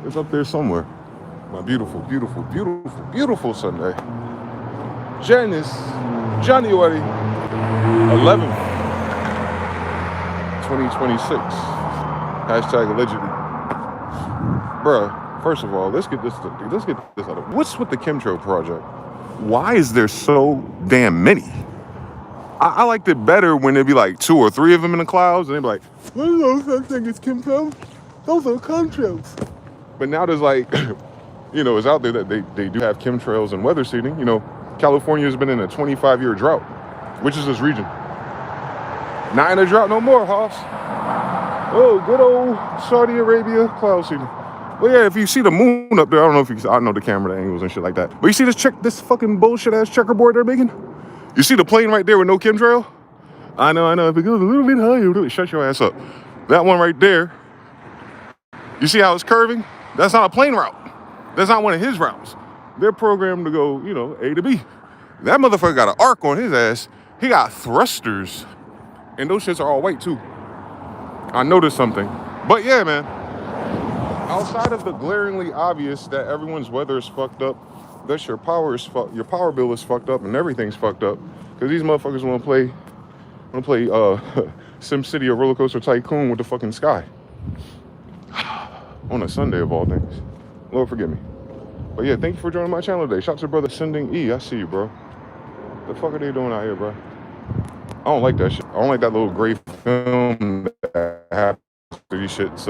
It's up there somewhere. My beautiful, beautiful, beautiful, beautiful Sunday. January 11th, 2026. Hashtag allegedly. Bruh, first of all, let's get this out of. What's with the chemtrail project? Why is there so damn many? I liked it better when there'd be like 2 or 3 of them in the clouds, and they'd be like, "What is no such thing as chemtrails? Those are chemtrails." But now there's like, it's out there that they do have chemtrails and weather seeding. California has been in a 25-year drought, which is this region. Not in a drought no more, Hoss. Oh, good old Saudi Arabia cloud seeding. Well, yeah, if you see the moon up there, I don't know if I know the camera angles and shit like that. But you see this fucking bullshit ass checkerboard they're making? You see the plane right there with no chemtrail? I know. If it goes a little bit higher, shut your ass up. That one right there, you see how it's curving? That's not a plane route. That's not one of his routes. They're programmed to go, A to B. That motherfucker got an arc on his ass. He got thrusters. And those shits are all white too. I noticed something. But yeah, man. Outside of the glaringly obvious that everyone's weather is fucked up, that your power bill is fucked up and everything's fucked up. Because these motherfuckers want to play SimCity or Roller Coaster Tycoon with the fucking sky. On a Sunday of all things. Lord forgive me. But yeah, thank you for joining my channel today. Shout out to brother Sending E. I see you, bro. The fuck are they doing out here, bro? I don't like that shit. I don't like that little gray film that happens to these shits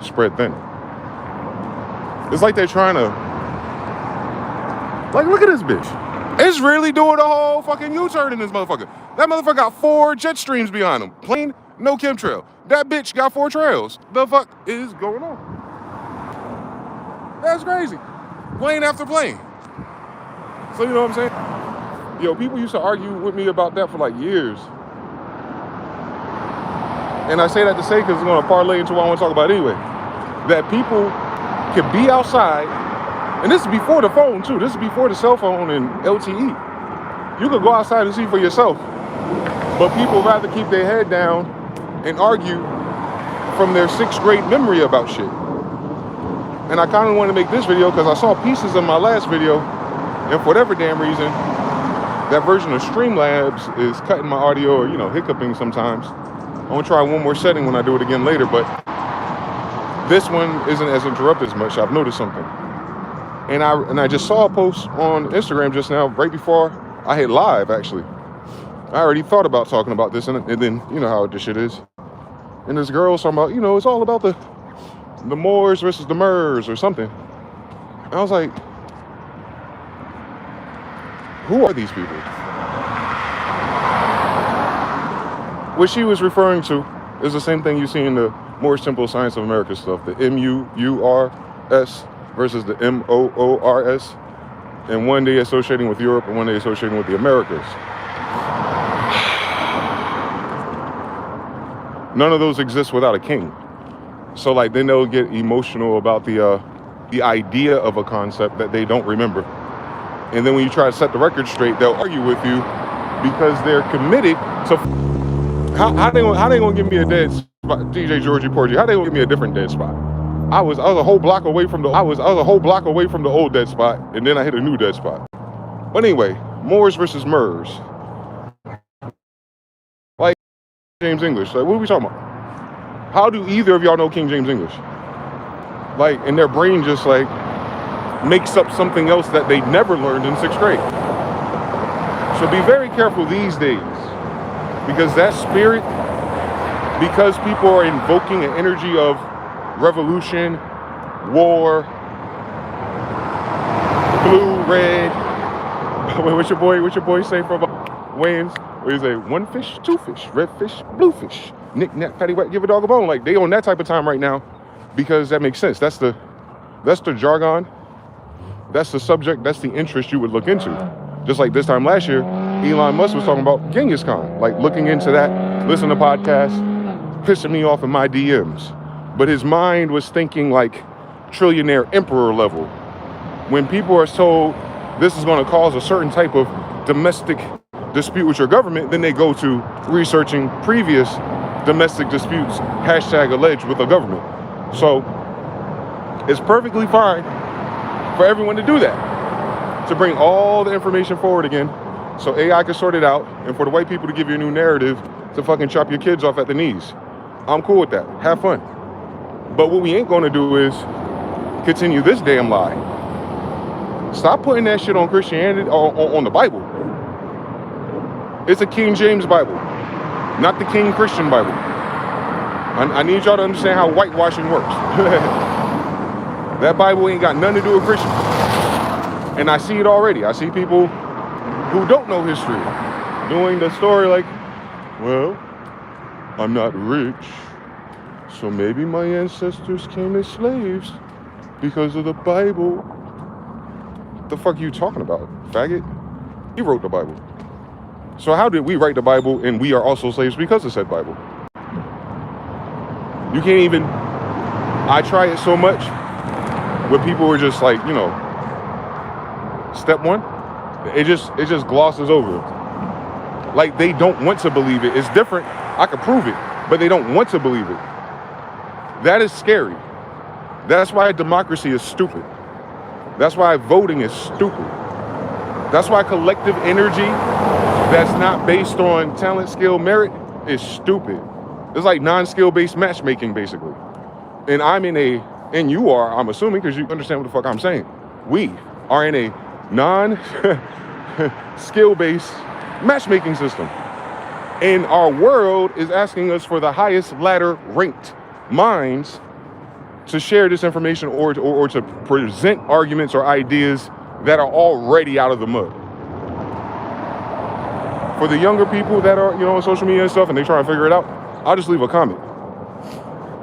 spread thin. It's like they're trying to... Like, look at this bitch. It's really doing a whole fucking U-turn in this motherfucker. That motherfucker got 4 jet streams behind him. Plane, no chemtrail. That bitch got 4 trails. The fuck is going on? That's crazy. Plane after plane. So you know what I'm saying? Yo, people used to argue with me about that for like years. And I say that to say because it's going to parlay into what I want to talk about anyway. That people can be outside, and this is before the phone too. This is before the cell phone and LTE. You could go outside and see for yourself. But people rather keep their head down and argue from their 6th grade memory about shit. And I kind of want to make this video because I saw pieces of my last video, and for whatever damn reason, that version of Streamlabs is cutting my audio or, hiccuping sometimes. I'm going to try one more setting when I do it again later, but this one isn't as interrupted as much. I've noticed something. And I just saw a post on Instagram just now, right before I hit live, actually. I already thought about talking about this, and then, you know how this shit is. And this girl was talking about, it's all about the Moors versus the Murs or something. And I was like, who are these people? What she was referring to is the same thing you see in the more simple science of America stuff, the M-U-U-R-S versus the M-O-O-R-S, and one day associating with Europe and one day associating with the Americas. None of those exist without a king. So then they'll get emotional about the idea of a concept that they don't remember. And then when you try to set the record straight, they'll argue with you because they're committed to... How they gonna give me a dead spot? DJ Georgie Porgy, how they gonna give me a different dead spot? I was a whole block away from the old dead spot, and then I hit a new dead spot. But anyway, Moors versus Murs. Like James English. Like, what are we talking about? How do either of y'all know King James English? And their brain just makes up something else that they never learned in 6th grade. So be very careful these days, because that spirit, because people are invoking an energy of revolution, war, blue, red. What's your boy say from Wayans? Where he say 1 fish, 2 fish, red fish, blue fish, knick knack, patty whack, give a dog a bone. They on that type of time right now, because that makes sense. That's the jargon. That's the subject. That's the interest you would look into. Just like this time last year, Elon Musk was talking about Genghis Khan, looking into that, listen to podcasts, pissing me off in my DMs. But his mind was thinking trillionaire emperor level. When people are told this is going to cause a certain type of domestic dispute with your government, then they go to researching previous domestic disputes, #alleged with the government. So It's perfectly fine for everyone to do that, to bring all the information forward again so AI can sort it out, and for the white people to give you a new narrative to fucking chop your kids off at the knees. I'm cool with that. Have fun. But what we ain't gonna do is continue this damn lie. Stop putting that shit on Christianity, on the Bible. It's a King James Bible, not the King Christian Bible. I need y'all to understand how whitewashing works. That Bible ain't got nothing to do with Christian. And I see it already. I see people who don't know history doing the story like, well, I'm not rich, so maybe my ancestors came as slaves because of the Bible. What the fuck are you talking about, faggot? He wrote the Bible. So how did we write the Bible and we are also slaves because of said Bible? You can't even, I try it so much where people are just like, you know, step one, it just glosses over. Like they don't want to believe it. It's different. I could prove it, but they don't want to believe it. That is scary. That's why democracy is stupid. That's why voting is stupid. That's why collective energy that's not based on talent, skill, merit is stupid. It's like non-skill based matchmaking, basically. And and you are, I'm assuming, because you understand what the fuck I'm saying. We are in a non-skill based matchmaking system. And our world is asking us for the highest ladder ranked minds to share this information or to present arguments or ideas that are already out of the mud. For the younger people that are, you know, on social media and stuff and they try to figure it out, I'll just leave a comment.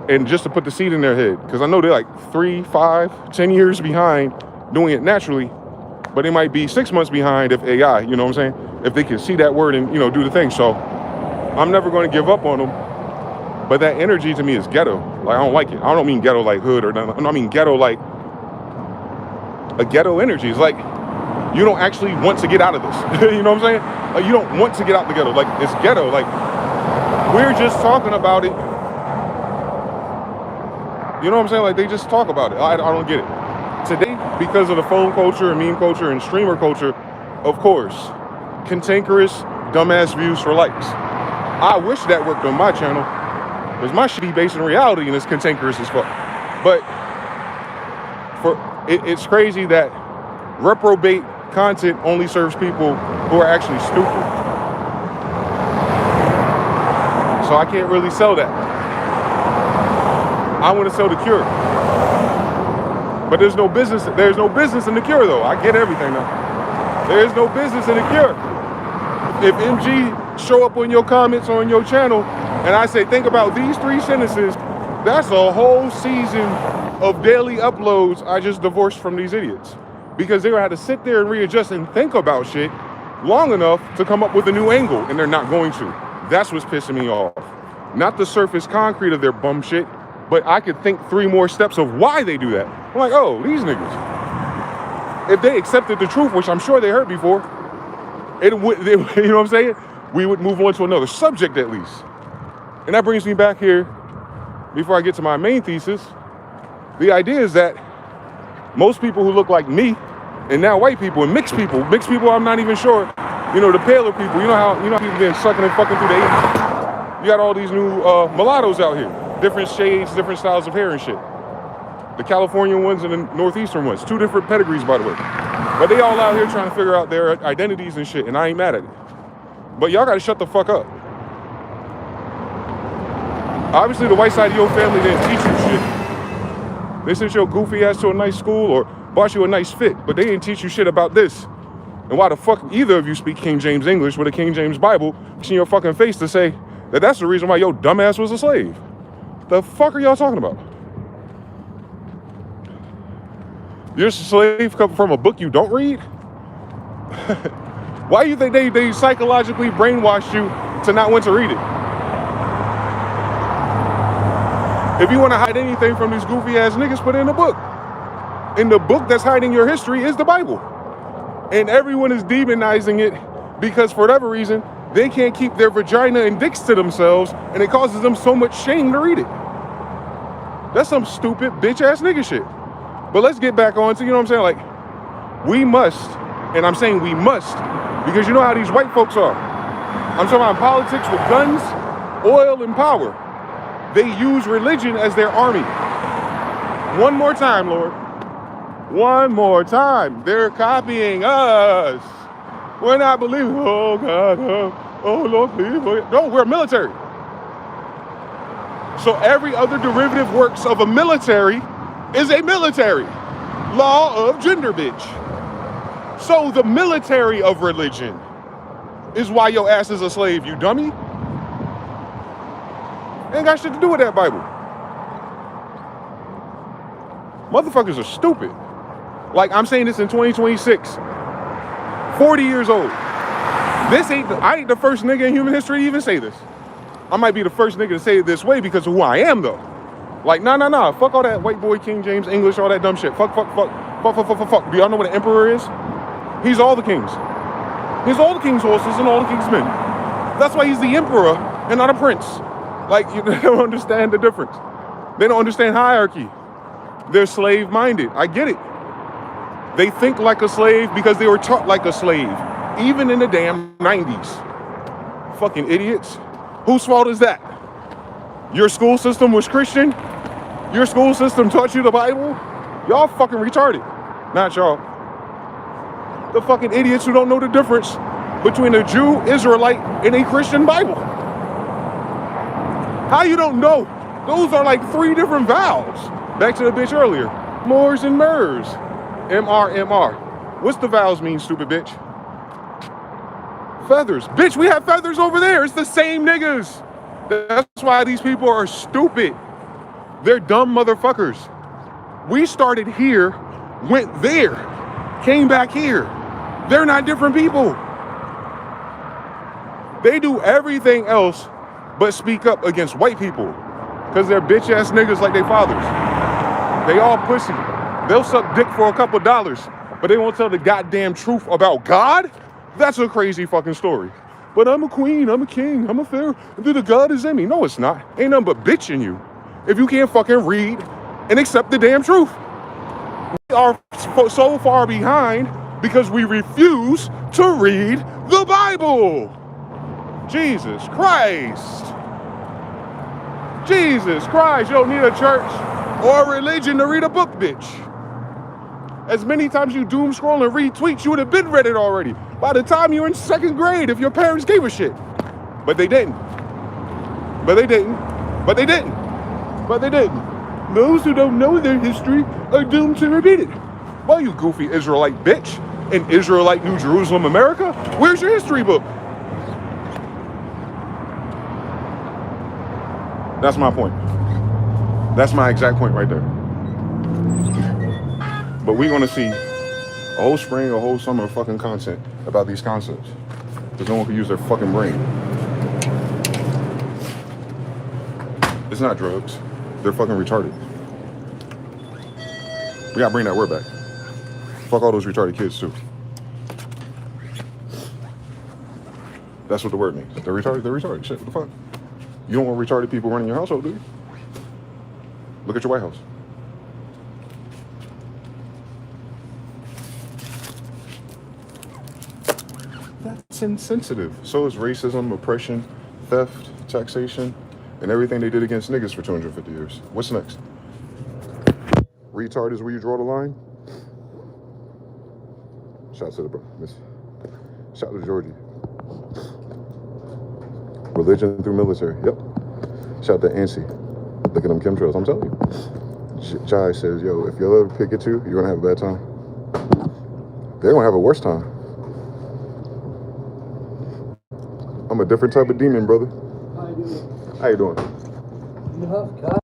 And just to put the seed in their head, because I know they're like 3, 5, 10 years behind doing it naturally, but they might be 6 months behind if AI, you know what I'm saying? If they can see that word and, you know, do the thing. So I'm never going to give up on them. But that energy to me is ghetto. Like, I don't like it. I don't mean ghetto like hood or nothing. I mean ghetto like a ghetto energy. It's like you don't actually want to get out of this. You know what I'm saying? Like, you don't want to get out the ghetto. Like, it's ghetto. Like, we're just talking about it. You know what I'm saying? Like, they just talk about it. I don't get it. Today, because of the phone culture and meme culture and streamer culture, of course, cantankerous, dumbass views for likes. I wish that worked on my channel, because my shit be based in reality and it's cantankerous as fuck. But it's crazy that reprobate content only serves people who are actually stupid. So I can't really sell that. I want to sell the cure. But there's no business in the cure though. I get everything now. There's no business in the cure. If MG show up on your comments on your channel and I say, think about these 3 sentences, that's a whole season of daily uploads I just divorced from these idiots. Because they're gonna have to sit there and readjust and think about shit long enough to come up with a new angle, and they're not going to. That's what's pissing me off. Not the surface concrete of their bum shit, but I could think 3 more steps of why they do that. I'm like, oh, these niggas. If they accepted the truth, which I'm sure they heard before, you know what I'm saying? We would move on to another subject at least. And that brings me back here, before I get to my main thesis. The idea is that most people who look like me, and now white people and mixed people I'm not even sure, you know, the paler people, you know how people been sucking and fucking through the 80s. You got all these new mulattoes out here, different shades, different styles of hair and shit. The California ones and the Northeastern ones, 2 different pedigrees, by the way. But they all out here trying to figure out their identities and shit, and I ain't mad at it. But y'all gotta shut the fuck up. Obviously, the white side of your family didn't teach you shit. They sent your goofy ass to a nice school or bought you a nice fit, but they didn't teach you shit about this. And why the fuck either of you speak King James English with a King James Bible in your fucking face to say that that's the reason why your dumbass was a slave? The fuck are y'all talking about? You're a slave coming from a book you don't read? Why do you think they psychologically brainwashed you to not want to read it? If you want to hide anything from these goofy ass niggas, put it in a book. And the book that's hiding your history is the Bible. And everyone is demonizing it because for whatever reason, they can't keep their vagina and dicks to themselves, and it causes them so much shame to read it. That's some stupid bitch ass nigga shit. But let's get back on to, you know what I'm saying? Like, we must, and I'm saying we must, because you know how these white folks are. I'm talking about politics with guns, oil, and power. They use religion as their army. One more time, Lord. One more time. They're copying us. We're not believing. Oh, God. Oh, Lord, please. No, we're military. So every other derivative works of a military is a military. Law of gender, bitch. So the military of religion is why your ass is a slave, you dummy. Ain't got shit to do with that Bible. Motherfuckers are stupid. Like, I'm saying this in 2026. 40 years old. I ain't the first nigga in human history to even say this. I might be the first nigga to say it this way because of who I am, though. Like, nah. Fuck all that white boy, King James, English, all that dumb shit. Fuck. Do y'all know what an emperor is? He's all the kings. He's all the king's horses and all the king's men. That's why he's the emperor and not a prince. Like, you don't understand the difference. They don't understand hierarchy. They're slave-minded. I get it. They think like a slave because they were taught like a slave, even in the damn 90s. Fucking idiots. Whose fault is that? Your school system was Christian? Your school system taught you the Bible? Y'all fucking retarded. Not y'all. The fucking idiots who don't know the difference between a Jew, Israelite, and a Christian Bible. How you don't know? Those are like 3 different vowels. Back to the bitch earlier. Moors and Mers. M-R. What's the vowels mean, stupid bitch? Feathers. Bitch, we have feathers over there. It's the same niggas. That's why these people are stupid. They're dumb motherfuckers. We started here, went there, came back here. They're not different people. They do everything else but speak up against white people because they're bitch ass niggas like their fathers. They all pussy. They'll suck dick for a couple dollars, but they won't tell the goddamn truth about God? That's a crazy fucking story. But I'm a queen, I'm a king, I'm a pharaoh, the God is in me. No, it's not. Ain't nothing but bitch in you if you can't fucking read and accept the damn truth. We are so far behind because we refuse to read the Bible. Jesus Christ. Jesus Christ, you don't need a church or a religion to read a book, bitch. As many times you doom scroll and read tweets, you would have been read it already by the time you were in 2nd grade if your parents gave a shit. But they didn't. Those who don't know their history are doomed to repeat it. Well, you goofy Israelite bitch in Israelite New Jerusalem, America, where's your history book? That's my point. That's my exact point right there. But we're going to see a whole spring, a whole summer of fucking content about these concepts. Because no one can use their fucking brain. It's not drugs. They're fucking retarded. We gotta bring that word back. Fuck all those retarded kids too. That's what the word means. They're retarded. Shit, what the fuck? You don't want retarded people running your household, do you? Look at your White House. That's insensitive. So is racism, oppression, theft, taxation, and everything they did against niggas for 250 years. What's next? Retard is where you draw the line? Shout out to the bro. Shout out to Georgie. Religion through military. Yep. Shout out to Ansi. Look at them chemtrails. I'm telling you. Jai says, yo, if you'll ever pick it too, you're going to have a bad time. They're going to have a worse time. I'm a different type of demon, brother. How you doing? You have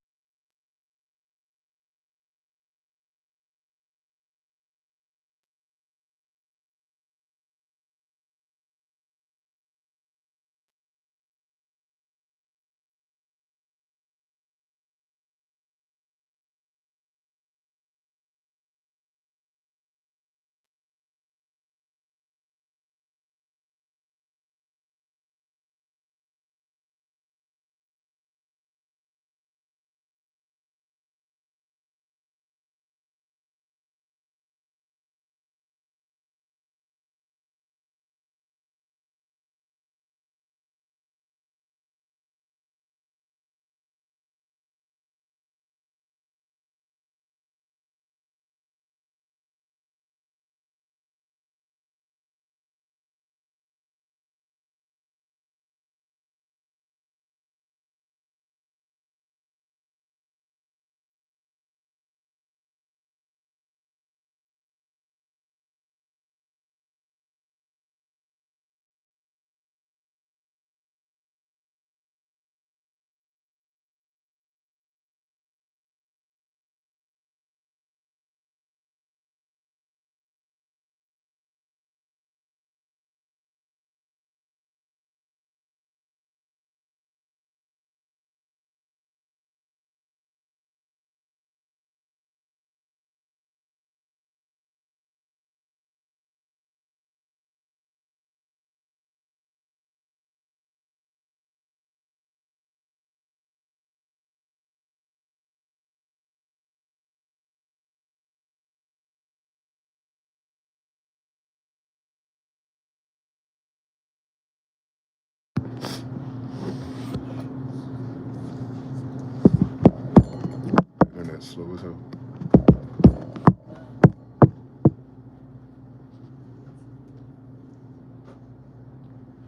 slow as hell.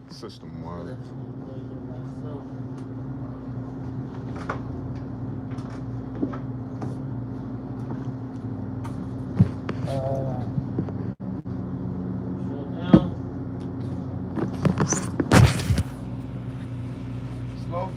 System wide. Slow.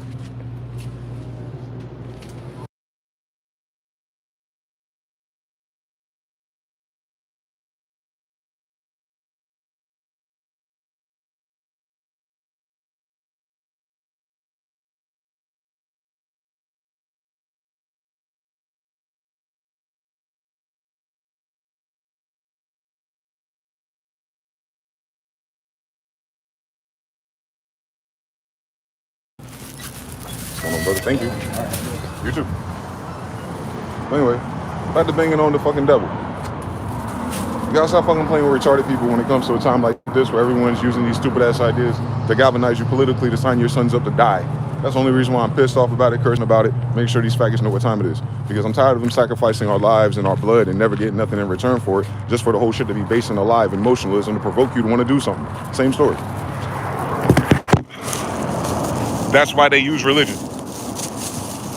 What's going on, brother? Thank you. You too. Anyway, back to banging on the fucking devil. You gotta stop fucking playing with retarded people when it comes to a time like this where everyone's using these stupid ass ideas to galvanize you politically to sign your sons up to die. That's the only reason why I'm pissed off about it, cursing about it, make sure these faggots know what time it is. Because I'm tired of them sacrificing our lives and our blood and never getting nothing in return for it, just for the whole shit to be based in a lie of emotionalism to provoke you to want to do something. Same story. That's why they use religion.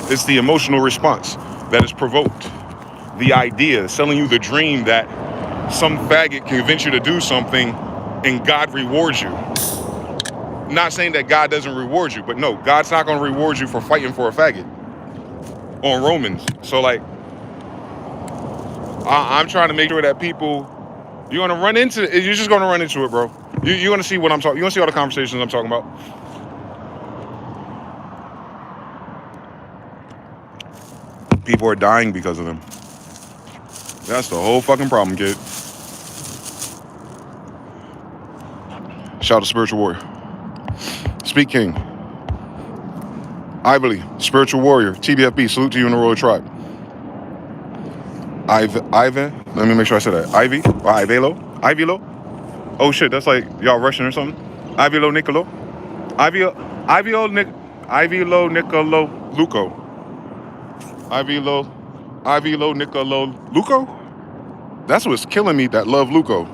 It's the emotional response that is provoked. The idea, selling you the dream that some faggot can convince you to do something and God rewards you. Not saying that God doesn't reward you, but no, God's not going to reward you for fighting for a faggot on Romans. So like, I'm trying to make sure that people, you're just going to run into it, bro. You're going to see what I'm talking, you're going to see all the conversations I'm talking about. People are dying because of them. That's the whole fucking problem, kid. Shout out to Spiritual Warrior. Speak King. Ivory, Spiritual Warrior. TBFB, salute to you in the Royal Tribe. Ivan, let me make sure I said that. Ivy, or Ivilo? Oh shit, that's like y'all Russian or something. Ivilo Nicolo. Ivilo Nicolo Luco. Ivilo Nicolo Luco? That's what's killing me, that love Luco.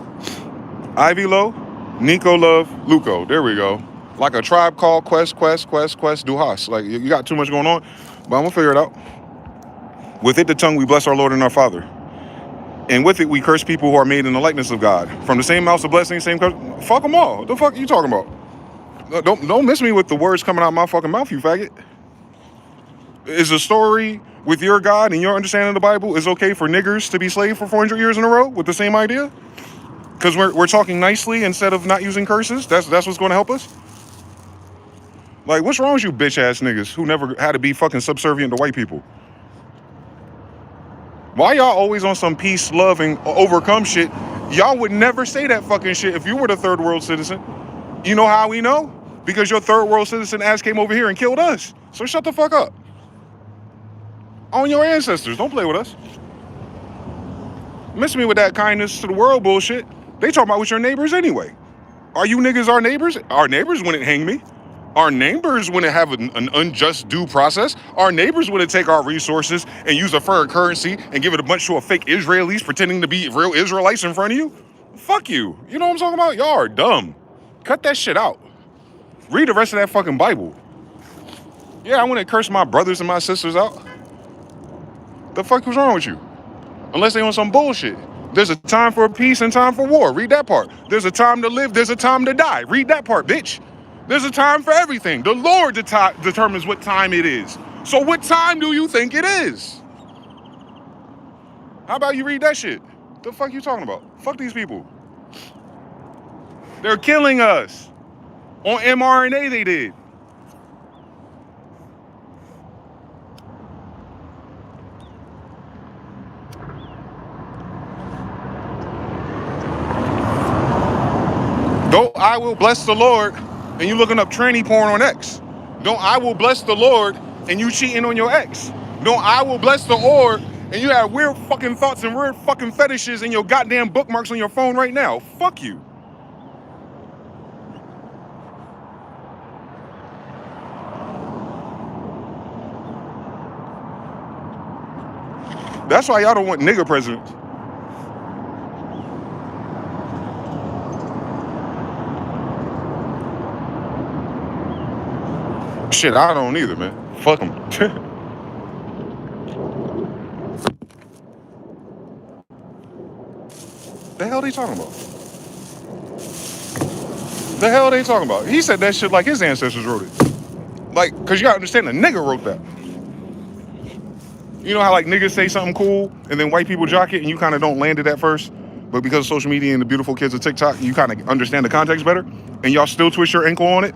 Ivilo Nico love Luco. There we go. Like a tribe called Quest, Duhas. Like, you got too much going on, but I'm gonna figure it out. With it, the tongue, we bless our Lord and our Father. And with it, we curse people who are made in the likeness of God. From the same mouth of blessing, same curse. Fuck them all. What the fuck are you talking about? Don't miss me with the words coming out of my fucking mouth, you faggot. Is a story with your God and your understanding of the Bible is okay for niggers to be slaves for 400 years in a row with the same idea? Because we're talking nicely instead of not using curses? That's what's going to help us? Like, what's wrong with you bitch ass niggas who never had to be fucking subservient to white people? Why y'all always on some peace, love, and overcome shit? Y'all would never say that fucking shit if you were the third world citizen. You know how we know? Because your third world citizen ass came over here and killed us. So shut the fuck up. On your ancestors, don't play with us. Miss me with that kindness to the world bullshit. They talk about with your neighbors anyway. Are you niggas our neighbors? Our neighbors wouldn't hang me. Our neighbors wouldn't have an unjust due process. Our neighbors wouldn't take our resources and use a foreign currency and give it a bunch to a fake Israelis pretending to be real Israelites in front of you. Fuck you. You know what I'm talking about? Y'all are dumb. Cut that shit out. Read the rest of that fucking Bible. Yeah, I wouldn't curse my brothers and my sisters out. The fuck was wrong with you? Unless they on some bullshit. There's a time for peace and time for war. Read that part. There's a time to live. There's a time to die. Read that part, bitch. There's a time for everything. The Lord determines what time it is. So what time do you think it is? How about you read that shit? The fuck you talking about? Fuck these people. They're killing us. On mRNA they did. Don't I will bless the Lord and you looking up tranny porn on X. Don't I will bless the Lord and you cheating on your ex. Don't I will bless the Lord and you have weird fucking thoughts and weird fucking fetishes in your goddamn bookmarks on your phone right now. Fuck you. That's why y'all don't want nigga presidents. Shit, I don't either, man. Fuck them. The hell they talking about? The hell they talking about? He said that shit like his ancestors wrote it. Like, cause you gotta understand, the nigga wrote that. You know how like niggas say something cool and then white people jock it and you kind of don't land it at first, but because of social media and the beautiful kids of TikTok, you kind of understand the context better, and y'all still twist your ankle on it.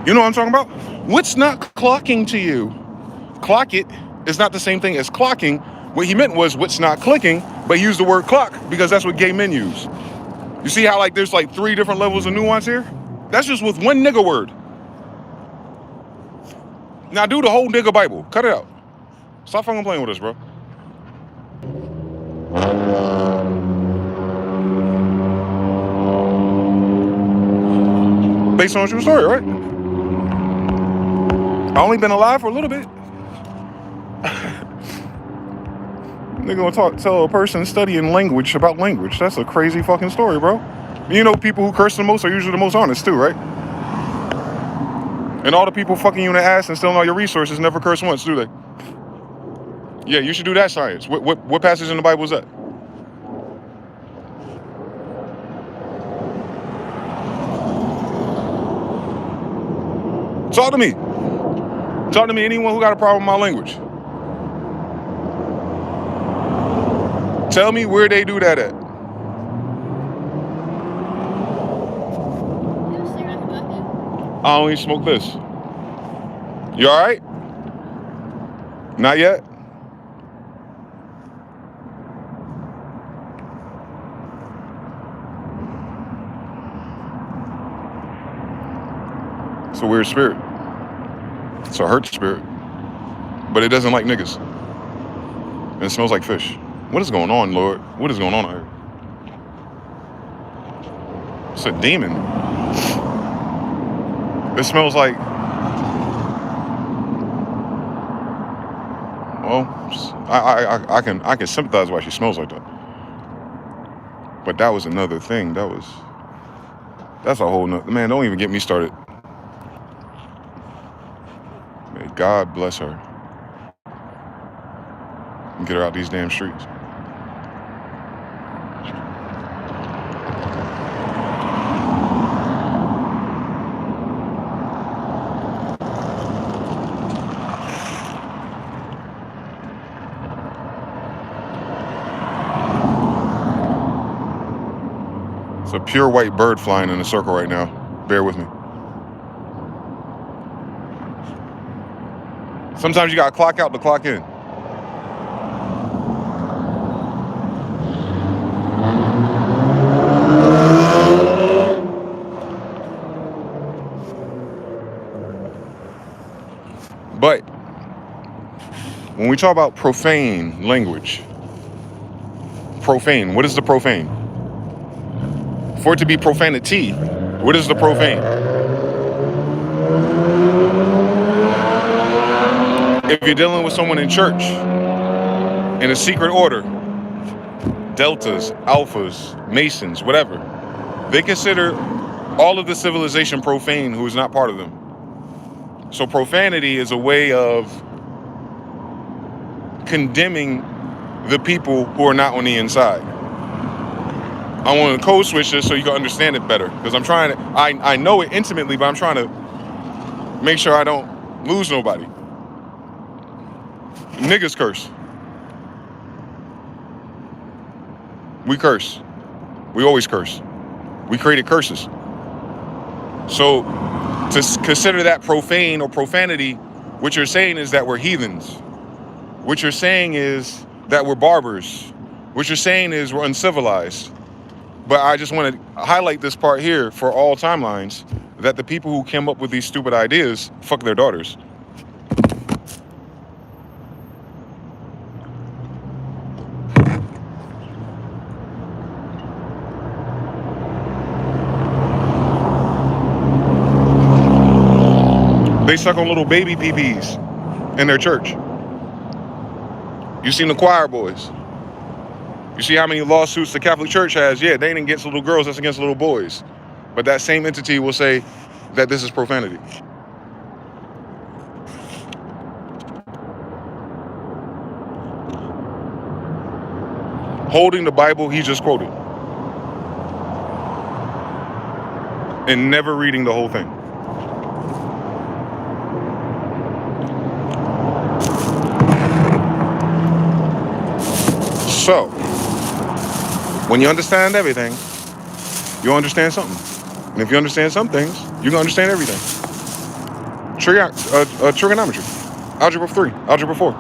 You know what I'm talking about? What's not clocking to you? Clock it is not the same thing as clocking. What he meant was what's not clicking, but he used the word clock because that's what gay men use. You see how like there's like 3 different levels of nuance here? That's just with one nigga word. Now do the whole nigga Bible. Cut it out. Stop fucking playing with us, bro. Based on a true story, right? I only been alive for a little bit. Nigga gonna tell a person studying language about language. That's a crazy fucking story, bro. You know, people who curse the most are usually the most honest too, right? And all the people fucking you in the ass and stealing all your resources never curse once, do they? Yeah, you should do that science. What passage in the Bible is that? Talk to me. Talk to me, anyone who got a problem with my language. Tell me where they do that at. I only smoke this. You all right? Not yet? It's a weird spirit. It's a hurt spirit. But it doesn't like niggas. And it smells like fish. What is going on, Lord? What is going on out here? It's a demon. It smells like... Well, I can sympathize why she smells like that. But that was another thing. That's a whole nother... Man, don't even get me started. May God bless her. And get her out these damn streets. It's a pure white bird flying in a circle right now. Bear with me. Sometimes you gotta clock out to clock in. But when we talk about profane language, profane, what is the profane? For it to be profanity, what is the profane? If you're dealing with someone in church, in a secret order, deltas, alphas, masons, whatever, they consider all of the civilization profane who is not part of them. So profanity is a way of condemning the people who are not on the inside. I want to code switch this so you can understand it better, because I'm trying to, I know it intimately, but I'm trying to make sure I don't lose nobody. Niggas curse. We curse. We always curse. We created curses. So to consider that profane or profanity, what you're saying is that we're heathens. What you're saying is that we're barbers. What you're saying is we're uncivilized. But I just want to highlight this part here for all timelines, that the people who came up with these stupid ideas fuck their daughters. They suck on little baby PPs in their church. You seen the choir boys. You see how many lawsuits the Catholic Church has? Yeah, they ain't against little girls, that's against little boys. But that same entity will say that this is profanity. Holding the Bible he just quoted. And never reading the whole thing. So, when you understand everything, you understand something. And if you understand some things, you can understand everything. Trigonometry, algebra 3, algebra 4.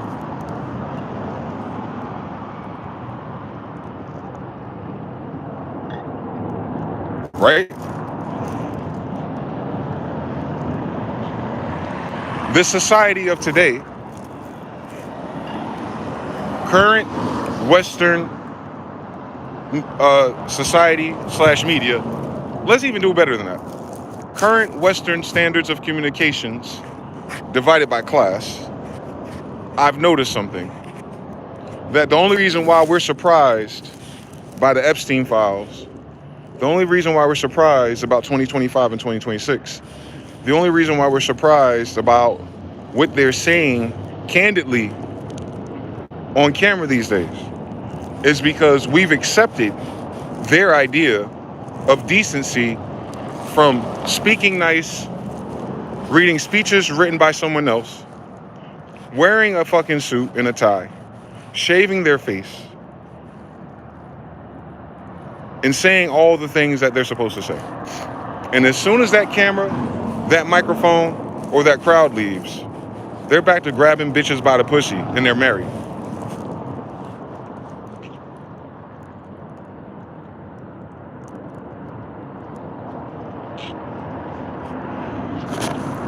Right? The society of today, current Western society / media, let's even do better than that. Current Western standards of communications divided by class, I've noticed something. That the only reason why we're surprised by the Epstein files, the only reason why we're surprised about 2025 and 2026, the only reason why we're surprised about what they're saying candidly on camera these days is because we've accepted their idea of decency from speaking nice, reading speeches written by someone else, wearing a fucking suit and a tie, shaving their face, and saying all the things that they're supposed to say. And as soon as that camera, that microphone, or that crowd leaves, they're back to grabbing bitches by the pussy and they're married.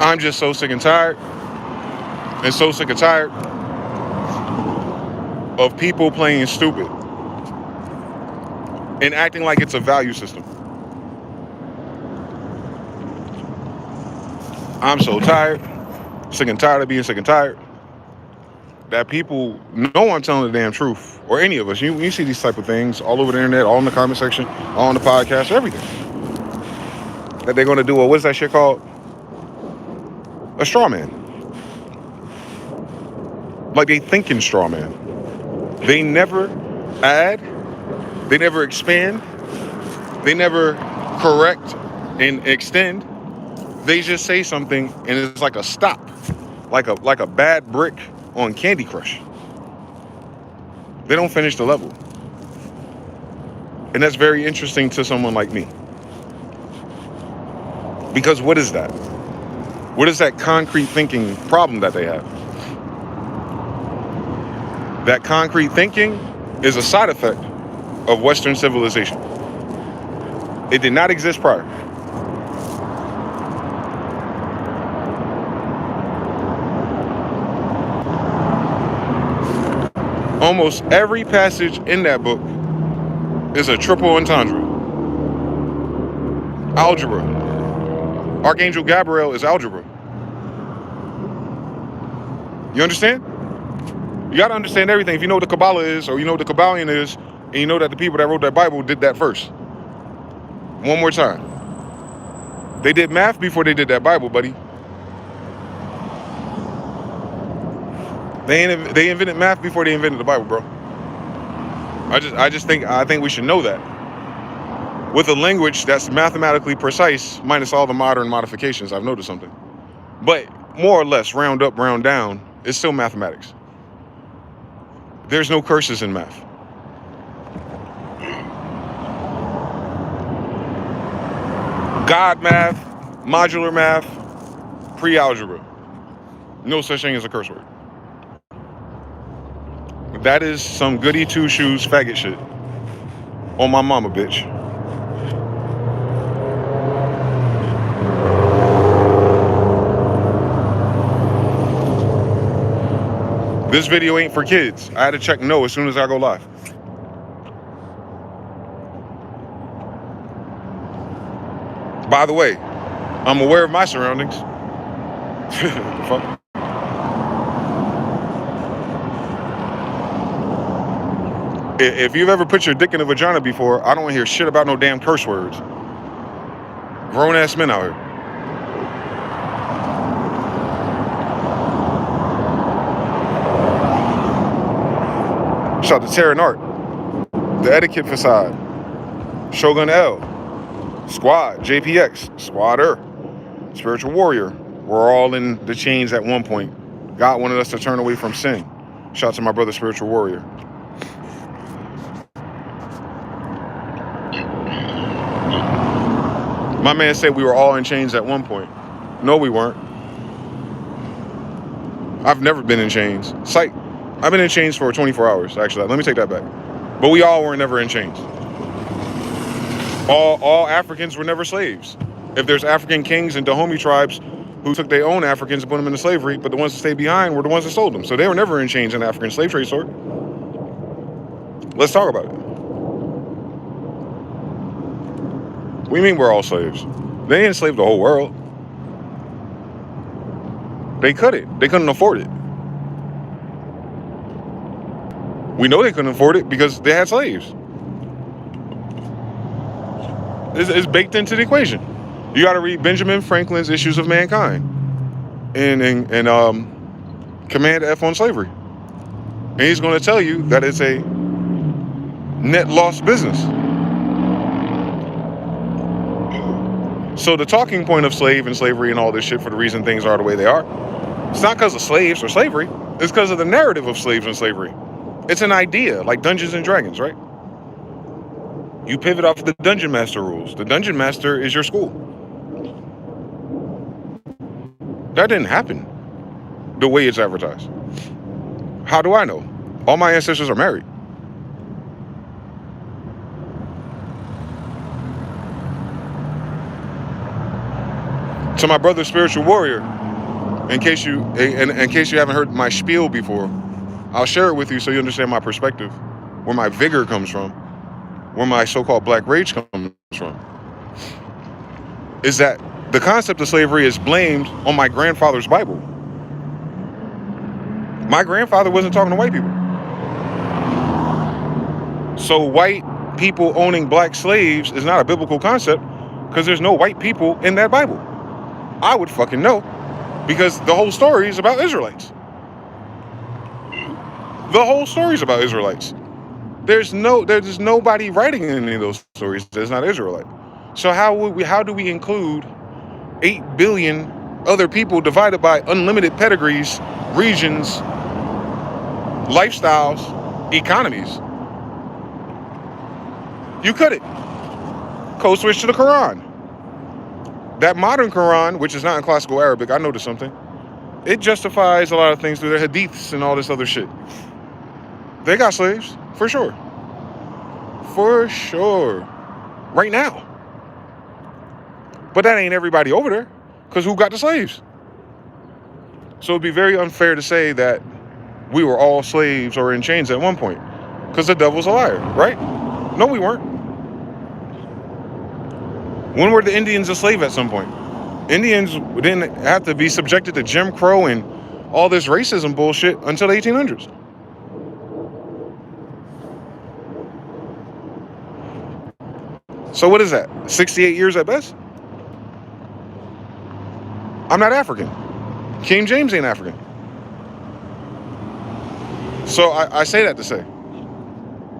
I'm just so sick and tired, and so sick and tired of people playing stupid and acting like it's a value system. I'm so tired, sick and tired of being sick and tired, that people know I'm telling the damn truth, or any of us. You see these type of things all over the internet, all in the comment section, all on the podcast, everything. That they're going to do what's that shit called? A straw man. Like they thinking straw man. They never add, they never expand, they never correct and extend. They just say something and it's like a stop, like a bad brick on Candy Crush. They don't finish the level. And that's very interesting to someone like me. Because what is that? What is that concrete thinking problem that they have? That concrete thinking is a side effect of Western civilization. It did not exist prior. Almost every passage in that book is a triple entendre. Algebra. Archangel Gabriel is algebra. You understand? You got to understand everything. If you know what the Kabbalah is, or you know what the Kabbalion is, and you know that the people that wrote that Bible did that first. One more time. They did math before they did that Bible, buddy. They invented math before they invented the Bible, bro. I think we should know that. With a language that's mathematically precise, minus all the modern modifications, I've noticed something. But more or less, round up, round down, it's still mathematics. There's no curses in math. God math, modular math, pre-algebra. No such thing as a curse word. That is some goody two-shoes faggot shit. On my mama, bitch. This video ain't for kids. I had to check no as soon as I go live. By the way, I'm aware of my surroundings. Fuck. If you've ever put your dick in a vagina before, I don't want to hear shit about no damn curse words. Grown ass men out here. Shout out to Terran Art, The Etiquette Facade, Shogun L, Squad, JPX, Squatter, Spiritual Warrior. We're all in the chains at one point. God wanted us to turn away from sin. Shout out to my brother, Spiritual Warrior. My man said we were all in chains at one point. No, we weren't. I've never been in chains. Psych. I've been in chains for 24 hours, actually. Let me take that back. But we all were never in chains. All Africans were never slaves. If there's African kings and Dahomey tribes who took their own Africans and put them into slavery, but the ones that stayed behind were the ones that sold them. So they were never in chains in the African slave trade, sir. Let's talk about it. What do you mean we're all slaves? They enslaved the whole world. They couldn't. They couldn't afford it. We know they couldn't afford it because they had slaves. It's baked into the equation. You got to read Benjamin Franklin's Issues of Mankind and Command F on Slavery. And he's going to tell you that it's a net loss business. So the talking point of slave and slavery and all this shit for the reason things are the way they are, it's not because of slaves or slavery. It's because of the narrative of slaves and slavery. It's an idea, like Dungeons and Dragons, right? You pivot off the Dungeon Master rules. The Dungeon Master is your school. That didn't happen the way it's advertised. How do I know? All my ancestors are married. To my brother, Spiritual Warrior, in case you haven't heard my spiel before, I'll share it with you so you understand my perspective, where my vigor comes from, where my so-called black rage comes from. Is that the concept of slavery is blamed on my grandfather's Bible. My grandfather wasn't talking to white people. So white people owning black slaves is not a biblical concept because there's no white people in that Bible. I would fucking know because the whole story is about Israelites. The whole story is about Israelites. There's nobody writing in any of those stories that's not Israelite. So how do we include 8 billion other people divided by unlimited pedigrees, regions, lifestyles, economies? You couldn't. Code switch to the Quran. That modern Quran, which is not in classical Arabic, I noticed something. It justifies a lot of things through their hadiths and all this other shit. They got slaves, for sure. For sure. Right now. But that ain't everybody over there, because who got the slaves? So it'd be very unfair to say that we were all slaves or in chains at one point, because the devil's a liar, right? No, we weren't. When were the Indians a slave at some point? Indians didn't have to be subjected to Jim Crow and all this racism bullshit until the 1800s. So what is that? 68 years at best? I'm not African. King James ain't African. So I say that to say,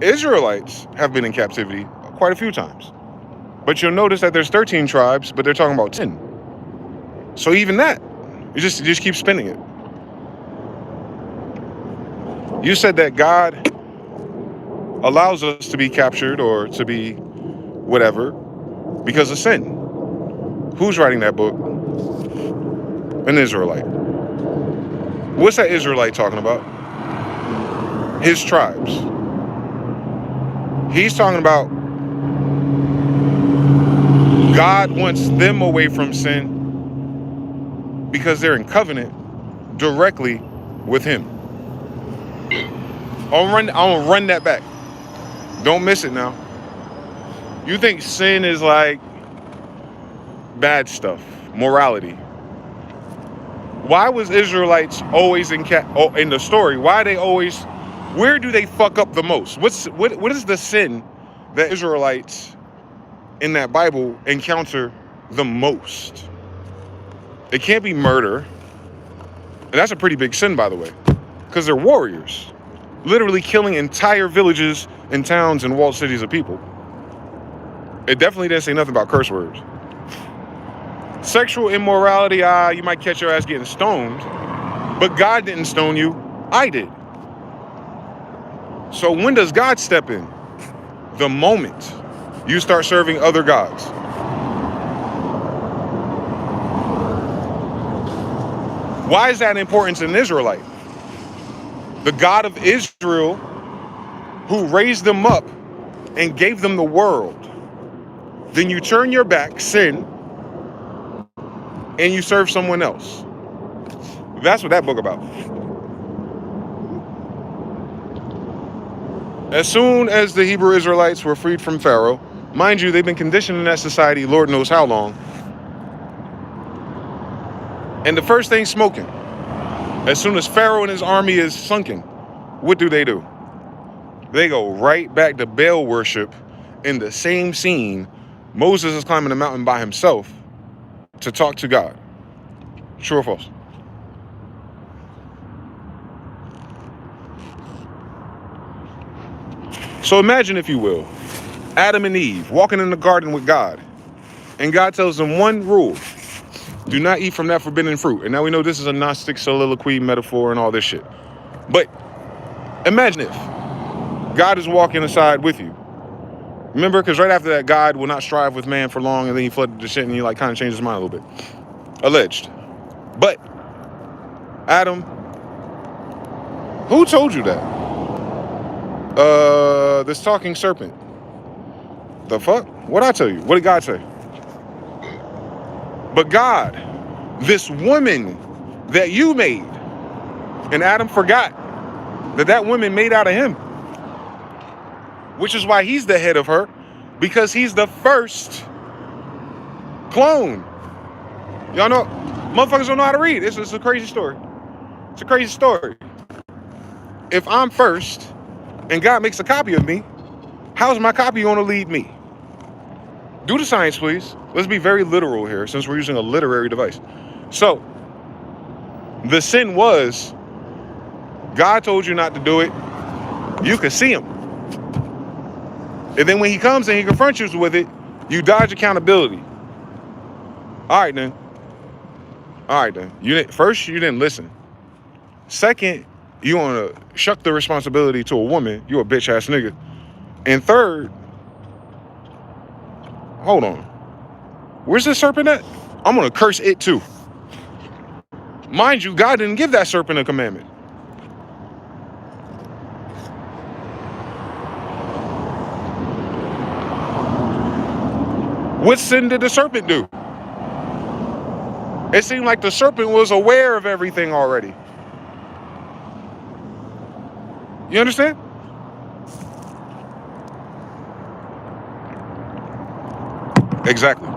Israelites have been in captivity quite a few times. But you'll notice that there's 13 tribes, but they're talking about 10. So even that, you just keep spinning it. You said that God allows us to be captured or to be whatever because of sin. Who's writing that book? An Israelite. What's that Israelite talking about? His tribes. He's talking about God wants them away from sin because they're in covenant directly with him. I'm gonna run that back. Don't miss it now. You think sin is like bad stuff, morality. Why was Israelites always in the story? Why are they always Where do they fuck up the most? What is the sin that Israelites in that Bible encounter the most? It can't be murder. And that's a pretty big sin, by the way, because they're warriors, literally killing entire villages and towns and walled cities of people. It definitely didn't say nothing about curse words. Sexual immorality, you might catch your ass getting stoned, but God didn't stone you, I did. So when does God step in? The moment you start serving other gods. Why is that important to an Israelite? The God of Israel, who raised them up and gave them the world. Then you turn your back, sin, and you serve someone else. That's what that book about. As soon as the Hebrew Israelites were freed from Pharaoh, mind you, they've been conditioned in that society Lord knows how long. And the first thing smoking. As soon as Pharaoh and his army is sunken, what do? They go right back to Baal worship in the same scene. Moses is climbing the mountain by himself to talk to God. True or false? So imagine, if you will, Adam and Eve walking in the garden with God. And God tells them one rule. Do not eat from that forbidden fruit. And now we know this is a Gnostic soliloquy, metaphor, and all this shit. But imagine if God is walking aside with you. Remember, because right after that, God will not strive with man for long, and then he flooded the shit, and he kind of changed his mind a little bit. Alleged. But, Adam, who told you that? This talking serpent. The fuck? What'd I tell you? What did God say? But God, this woman that you made, and Adam forgot that woman made out of him, which is why he's the head of her, because he's the first clone. Y'all know, motherfuckers don't know how to read. It's a crazy story. It's a crazy story. If I'm first and God makes a copy of me, how's my copy going to lead me? Do the science, please. Let's be very literal here, since we're using a literary device. So, the sin was, God told you not to do it. You could see him. And then when he comes and he confronts you with it, you dodge accountability. All right, then. First, you didn't listen. Second, you want to shuck the responsibility to a woman. You a bitch-ass nigga. And third, hold on. Where's this serpent at? I'm going to curse it too. Mind you, God didn't give that serpent a commandment. What sin did the serpent do? It seemed like the serpent was aware of everything already. You understand? Exactly.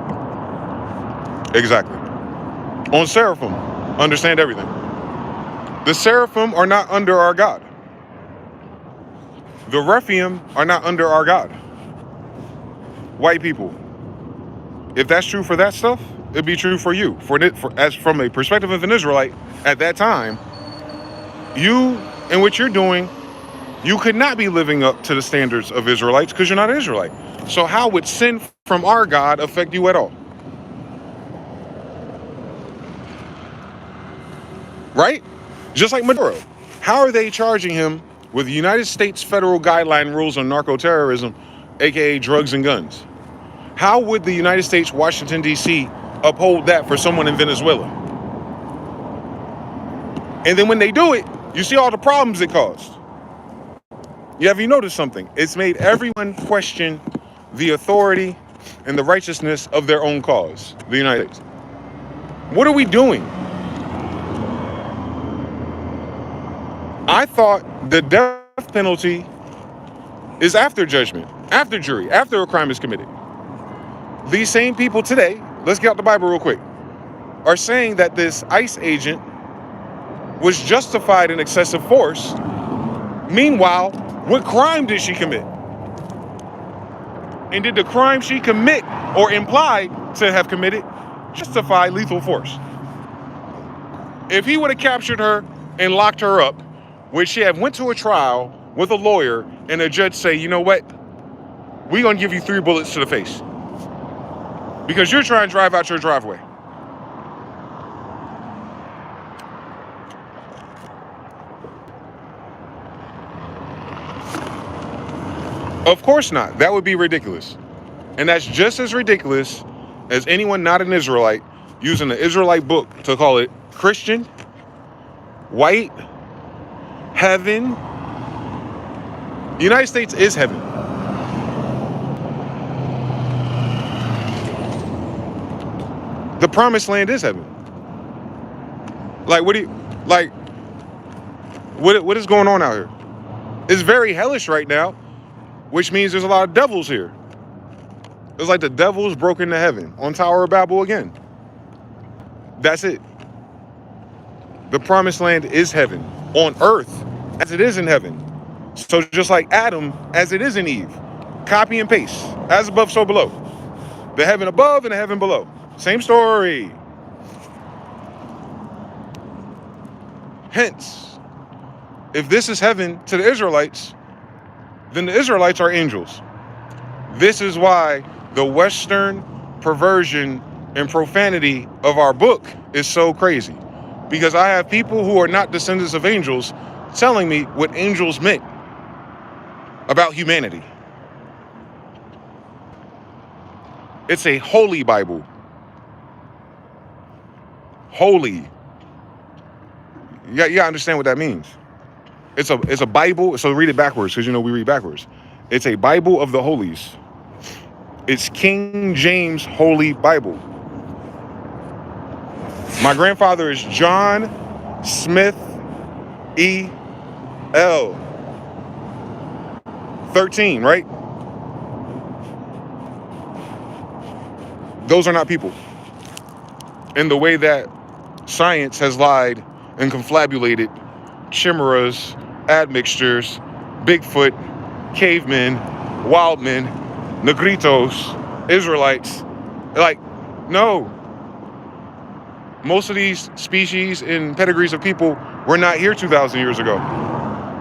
On seraphim, understand everything. The seraphim are not under our God. The Rephaim are not under our God. White people. If that's true for that stuff, it'd be true for you. As from a perspective of an Israelite, at that time, you and what you're doing, you could not be living up to the standards of Israelites because you're not an Israelite. So how would sin from our God affect you at all? Right? Just like Maduro. How are they charging him with United States federal guideline rules on narco-terrorism, aka drugs and guns? How would the United States, Washington, D.C. uphold that for someone in Venezuela? And then when they do it, you see all the problems it caused. Have you noticed something? It's made everyone question the authority and the righteousness of their own cause, the United States. What are we doing? I thought the death penalty is after judgment, after jury, after a crime is committed. These same people today, let's get out the Bible real quick, are saying that this ICE agent was justified in excessive force Meanwhile, what crime did she commit? And did the crime she commit or imply to have committed justify lethal force? If he would have captured her and locked her up, would she have went to a trial with a lawyer and a judge say, you know what? We're going to give you 3 bullets to the face because you're trying to drive out your driveway. Of course not. That would be ridiculous. And that's just as ridiculous as anyone not an Israelite using the Israelite book to call it Christian, white, heaven. The United States is heaven. The promised land is heaven. Like, what is going on out here? It's very hellish right now, which means there's a lot of devils here. It's like the devil's broke into heaven on Tower of Babel again. That's it. The promised land is heaven on earth as it is in heaven. So just like Adam as it is in Eve. Copy and paste. As above, so below. The heaven above and the heaven below. Same story. Hence, if this is heaven to the Israelites, then the Israelites are angels. This is why the Western perversion and profanity of our book is so crazy. Because I have people who are not descendants of angels telling me what angels meant about humanity. It's a holy Bible. Holy. Yeah, understand what that means. It's a Bible, so read it backwards, because we read backwards. It's a Bible of the holies. It's King James Holy Bible. My grandfather is John Smyth-EL. 13, right? Those are not people. In the way that science has lied and confabulated chimeras, admixtures, Bigfoot, cavemen, wildmen, negritos, Israelites. Like, no. Most of these species and pedigrees of people were not here 2,000 years ago.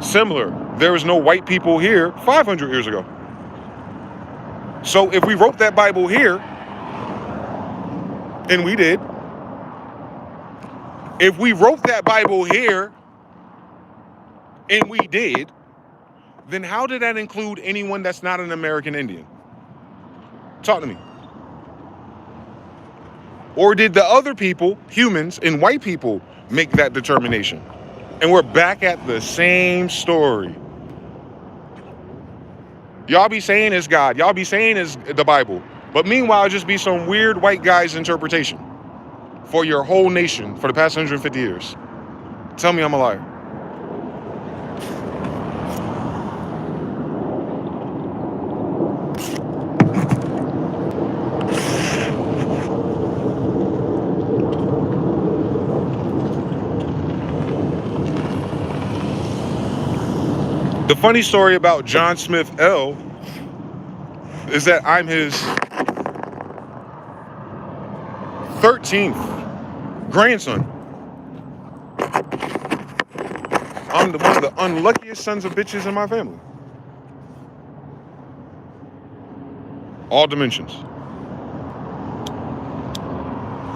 Similar, there was no white people here 500 years ago. So if we wrote that Bible here, and we did, if we wrote that Bible here, and we did, then how did that include anyone that's not an American Indian? Talk to me. Or did the other people, humans and white people, make that determination? And we're back at the same story. Y'all be saying it's God. Y'all be saying it's the Bible. But meanwhile, just be some weird white guy's interpretation for your whole nation for the past 150 years. Tell me I'm a liar. The funny story about John Smyth-EL is that I'm his 13th grandson. I'm one of the unluckiest sons of bitches in my family. All dimensions.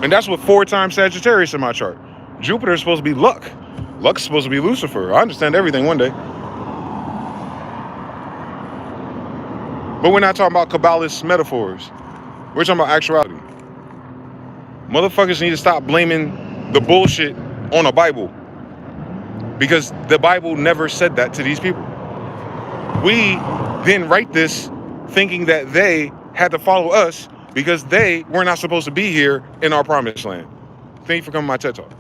And that's with 4 times Sagittarius in my chart. Jupiter is supposed to be luck. Luck's supposed to be Lucifer. I understand everything one day. But we're not talking about Kabbalist metaphors. We're talking about actuality. Motherfuckers need to stop blaming the bullshit on a Bible. Because the Bible never said that to these people. We then write this thinking that they had to follow us because they were not supposed to be here in our promised land. Thank you for coming to my TED Talk.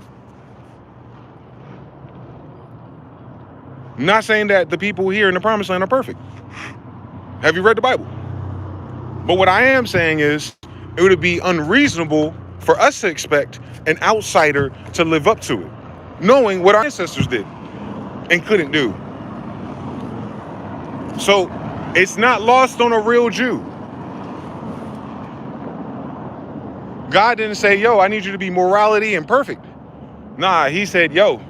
I'm not saying that the people here in the promised land are perfect. Have you read the Bible? But what I am saying is it would be unreasonable for us to expect an outsider to live up to it, knowing what our ancestors did and couldn't do. So it's not lost on a real Jew. God didn't say, yo, I need you to be morality and perfect. Nah, he said, yo,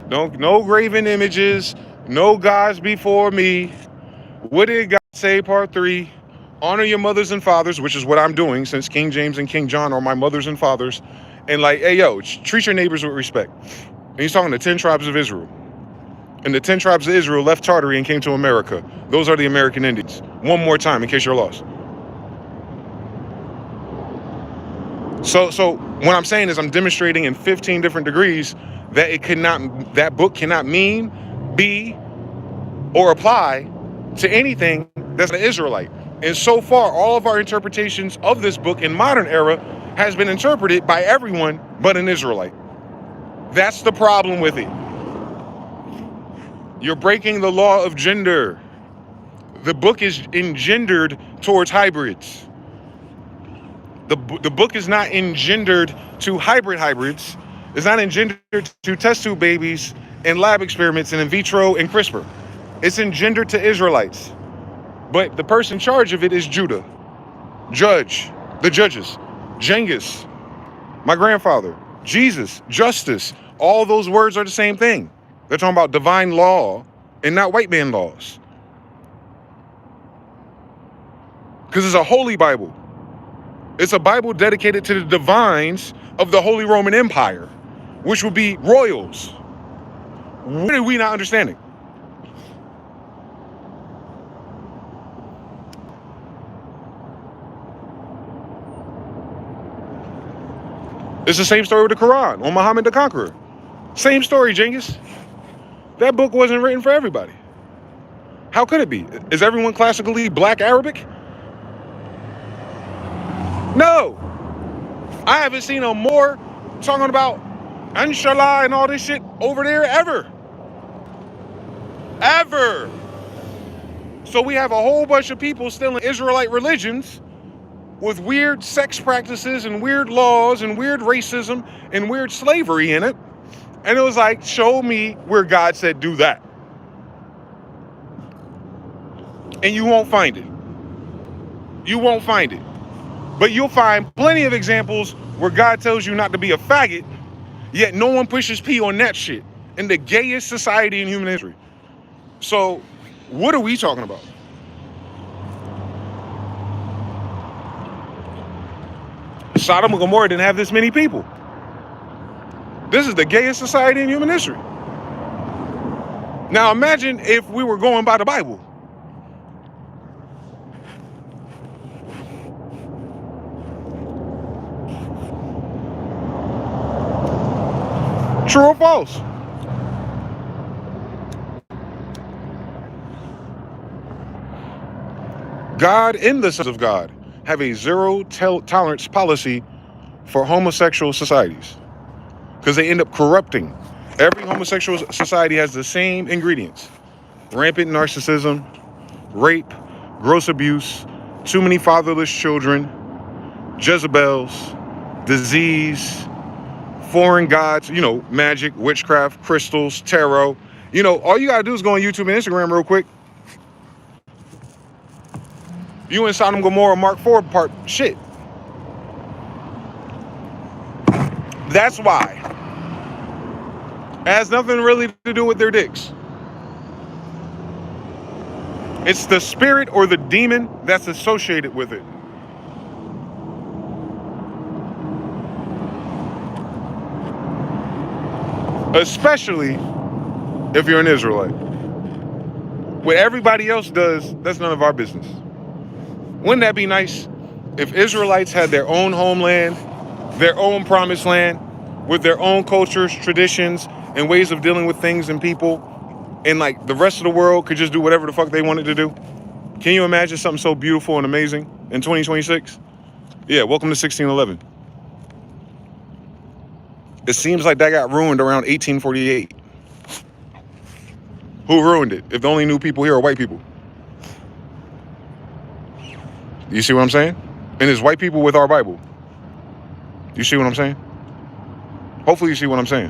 no graven images, no gods before me. What did God say, part 3? Honor your mothers and fathers, which is what I'm doing since King James and King John are my mothers and fathers. And like, hey, yo, treat your neighbors with respect. And he's talking to 10 tribes of Israel. And the 10 tribes of Israel left Tartary and came to America. Those are the American Indians. One more time, in case you're lost. So what I'm saying is I'm demonstrating in 15 different degrees that that book cannot mean, be, or apply to anything that's an Israelite. And so far, all of our interpretations of this book in modern era has been interpreted by everyone but an Israelite. That's the problem with it. You're breaking the law of gender. The book is engendered towards hybrids. The book is not engendered to hybrids. It's not engendered to test tube babies and lab experiments and in vitro and CRISPR. It's engendered to Israelites. But the person in charge of it is Judah. The judges, Genghis, my grandfather, Jesus, justice. All those words are the same thing. They're talking about divine law and not white man laws. Because it's a holy Bible. It's a Bible dedicated to the divines of the Holy Roman Empire, which would be royals. What are we not understanding? It's the same story with the Quran on Muhammad the Conqueror. Same story, Genghis. That book wasn't written for everybody. How could it be? Is everyone classically black Arabic? No. I haven't seen a more talking about inshallah and all this shit over there ever. Ever. So we have a whole bunch of people still in Israelite religions with weird sex practices and weird laws and weird racism and weird slavery in it. And it was like, show me where God said do that. And you won't find it. You won't find it. But you'll find plenty of examples where God tells you not to be a faggot, yet no one pushes P on that shit in the gayest society in human history. So what are we talking about? Sodom and Gomorrah didn't have this many people. This is the gayest society in human history. Now imagine if we were going by the Bible. True or false? God and the sons of God have a zero tolerance policy for homosexual societies because they end up corrupting. Every homosexual society has the same ingredients: rampant narcissism, rape, gross abuse, too many fatherless children, Jezebels, disease, foreign gods, magic, witchcraft, crystals, tarot. All you gotta do is go on YouTube and Instagram real quick. You in Sodom and Gomorrah Mark 4 part shit. That's why. It has nothing really to do with their dicks. It's the spirit or the demon that's associated with it. Especially if you're an Israelite. What everybody else does, that's none of our business. Wouldn't that be nice if Israelites had their own homeland, their own promised land, with their own cultures, traditions, and ways of dealing with things and people, and like the rest of the world could just do whatever the fuck they wanted to do? Can you imagine something so beautiful and amazing in 2026? Yeah, welcome to 1611. It seems like that got ruined around 1848. Who ruined it? If the only new people here are white people. You see what I'm saying? And it's white people with our Bible. You see what I'm saying? Hopefully you see what I'm saying.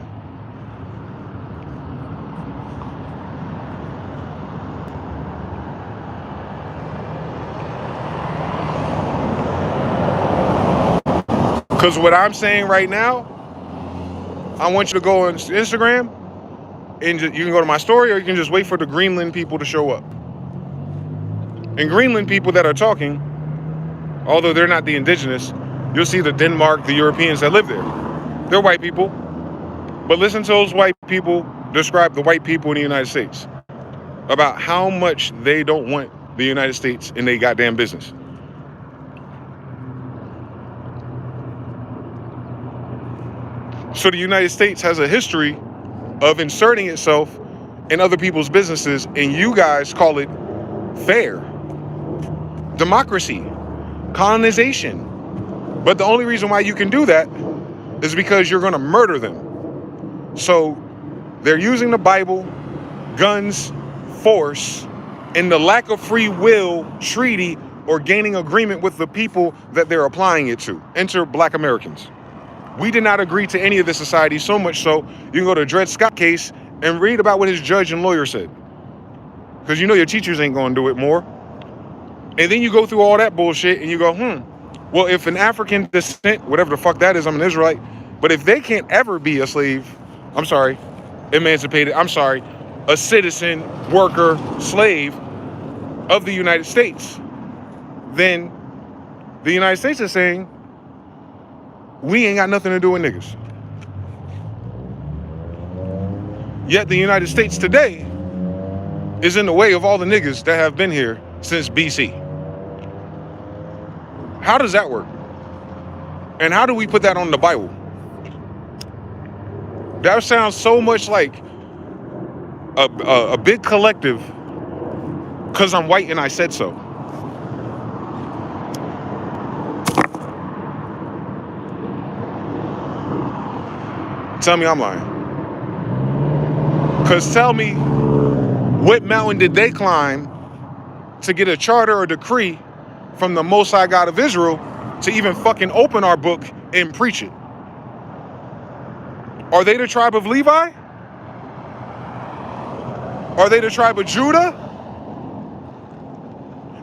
Because what I'm saying right now, I want you to go on Instagram and you can go to my story, or you can just wait for the Greenland people to show up. And Greenland people that are talking, although they're not the indigenous, you'll see the Denmark, the Europeans that live there. They're white people. But listen to those white people describe the white people in the United States about how much they don't want the United States in their goddamn business. So the United States has a history of inserting itself in other people's businesses, and you guys call it fair, democracy, colonization. But the only reason why you can do that is because you're going to murder them. So they're using the Bible, guns, force, and the lack of free will treaty or gaining agreement with the people that they're applying it to. Enter Black Americans. We did not agree to any of this society, so much so you can go to Dred Scott case and read about what his judge and lawyer said. Because you know your teachers ain't going to do it more. And then you go through all that bullshit and you go, well, if an African descent, whatever the fuck that is, I'm an Israelite, but if they can't ever be a slave, emancipated, a citizen, worker, slave of the United States, then the United States is saying, we ain't got nothing to do with niggas. Yet the United States today is in the way of all the niggas that have been here since BC. How does that work? And how do we put that on the Bible? That sounds so much like a big collective because I'm white and I said so. Tell me I'm lying. Because tell me, what mountain did they climb to get a charter or decree from the Most High God of Israel to even fucking open our book and preach it? Are they the tribe of Levi? Are they the tribe of Judah?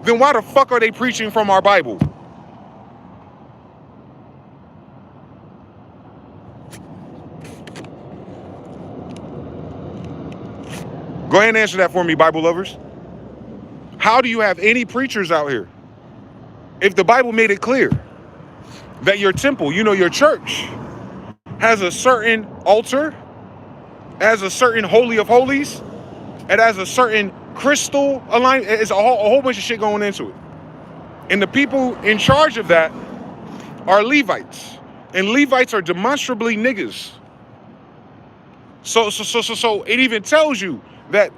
Then why the fuck are they preaching from our Bible? Go ahead and answer that for me, Bible lovers. How do you have any preachers out here if the Bible made it clear that your temple, your church, has a certain altar, has a certain holy of holies, it has a certain crystal alignment, it's a whole bunch of shit going into it. And the people in charge of that are Levites. And Levites are demonstrably niggas. So it even tells you that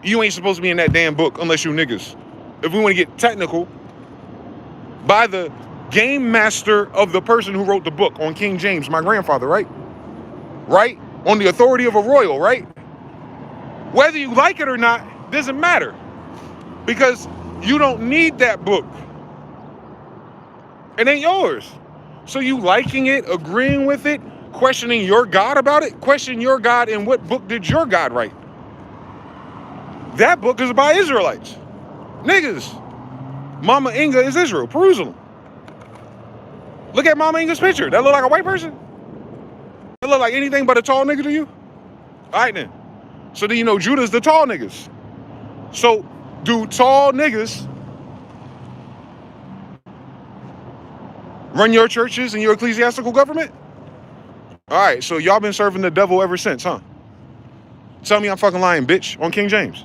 you ain't supposed to be in that damn book unless you niggas. If we want to get technical, by the game master of the person who wrote the book on King James, my grandfather, right? Right? On the authority of a royal, right? Whether you like it or not, doesn't matter. Because you don't need that book. It ain't yours. So you liking it, agreeing with it, questioning your God about it? Question your God, and what book did your God write? That book is by Israelites. Niggas. Mama Inga is Israel. Peruse them. Look at Mama Inga's picture. That look like a white person? That look like anything but a tall nigga to you? All right then. So then you know Judah's the tall niggas. So do tall niggas run your churches and your ecclesiastical government? All right, so y'all been serving the devil ever since, huh? Tell me I'm fucking lying, bitch, on King James.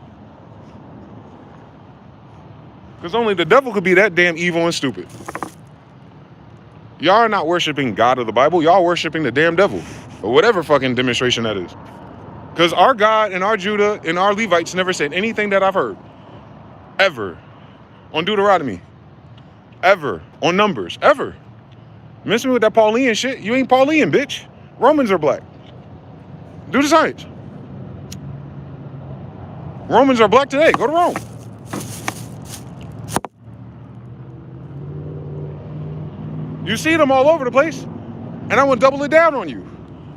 Because only the devil could be that damn evil and stupid. Y'all are not worshiping God of the Bible. Y'all worshiping the damn devil. Or whatever fucking demonstration that is. Because our God and our Judah and our Levites never said anything that I've heard. Ever. On Deuteronomy. Ever. On Numbers. Ever. Miss me with that Pauline shit. You ain't Pauline, bitch. Romans are black. Do the science. Romans are black today. Go to Rome. You see them all over the place. And I want to double it down on you.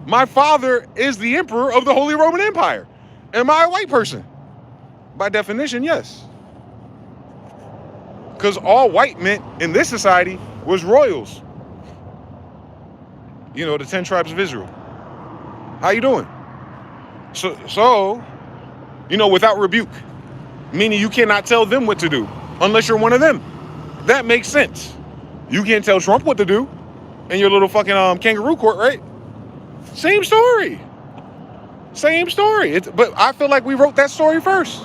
My father is the emperor of the Holy Roman Empire. Am I a white person? By definition, yes. Because all white meant in this society was royals. You know, the 10 tribes of Israel. How you doing? So, you know, without rebuke, meaning you cannot tell them what to do unless you're one of them. That makes sense. You can't tell Trump what to do in your little fucking kangaroo court, right? Same story. Same story. But I feel like we wrote that story first.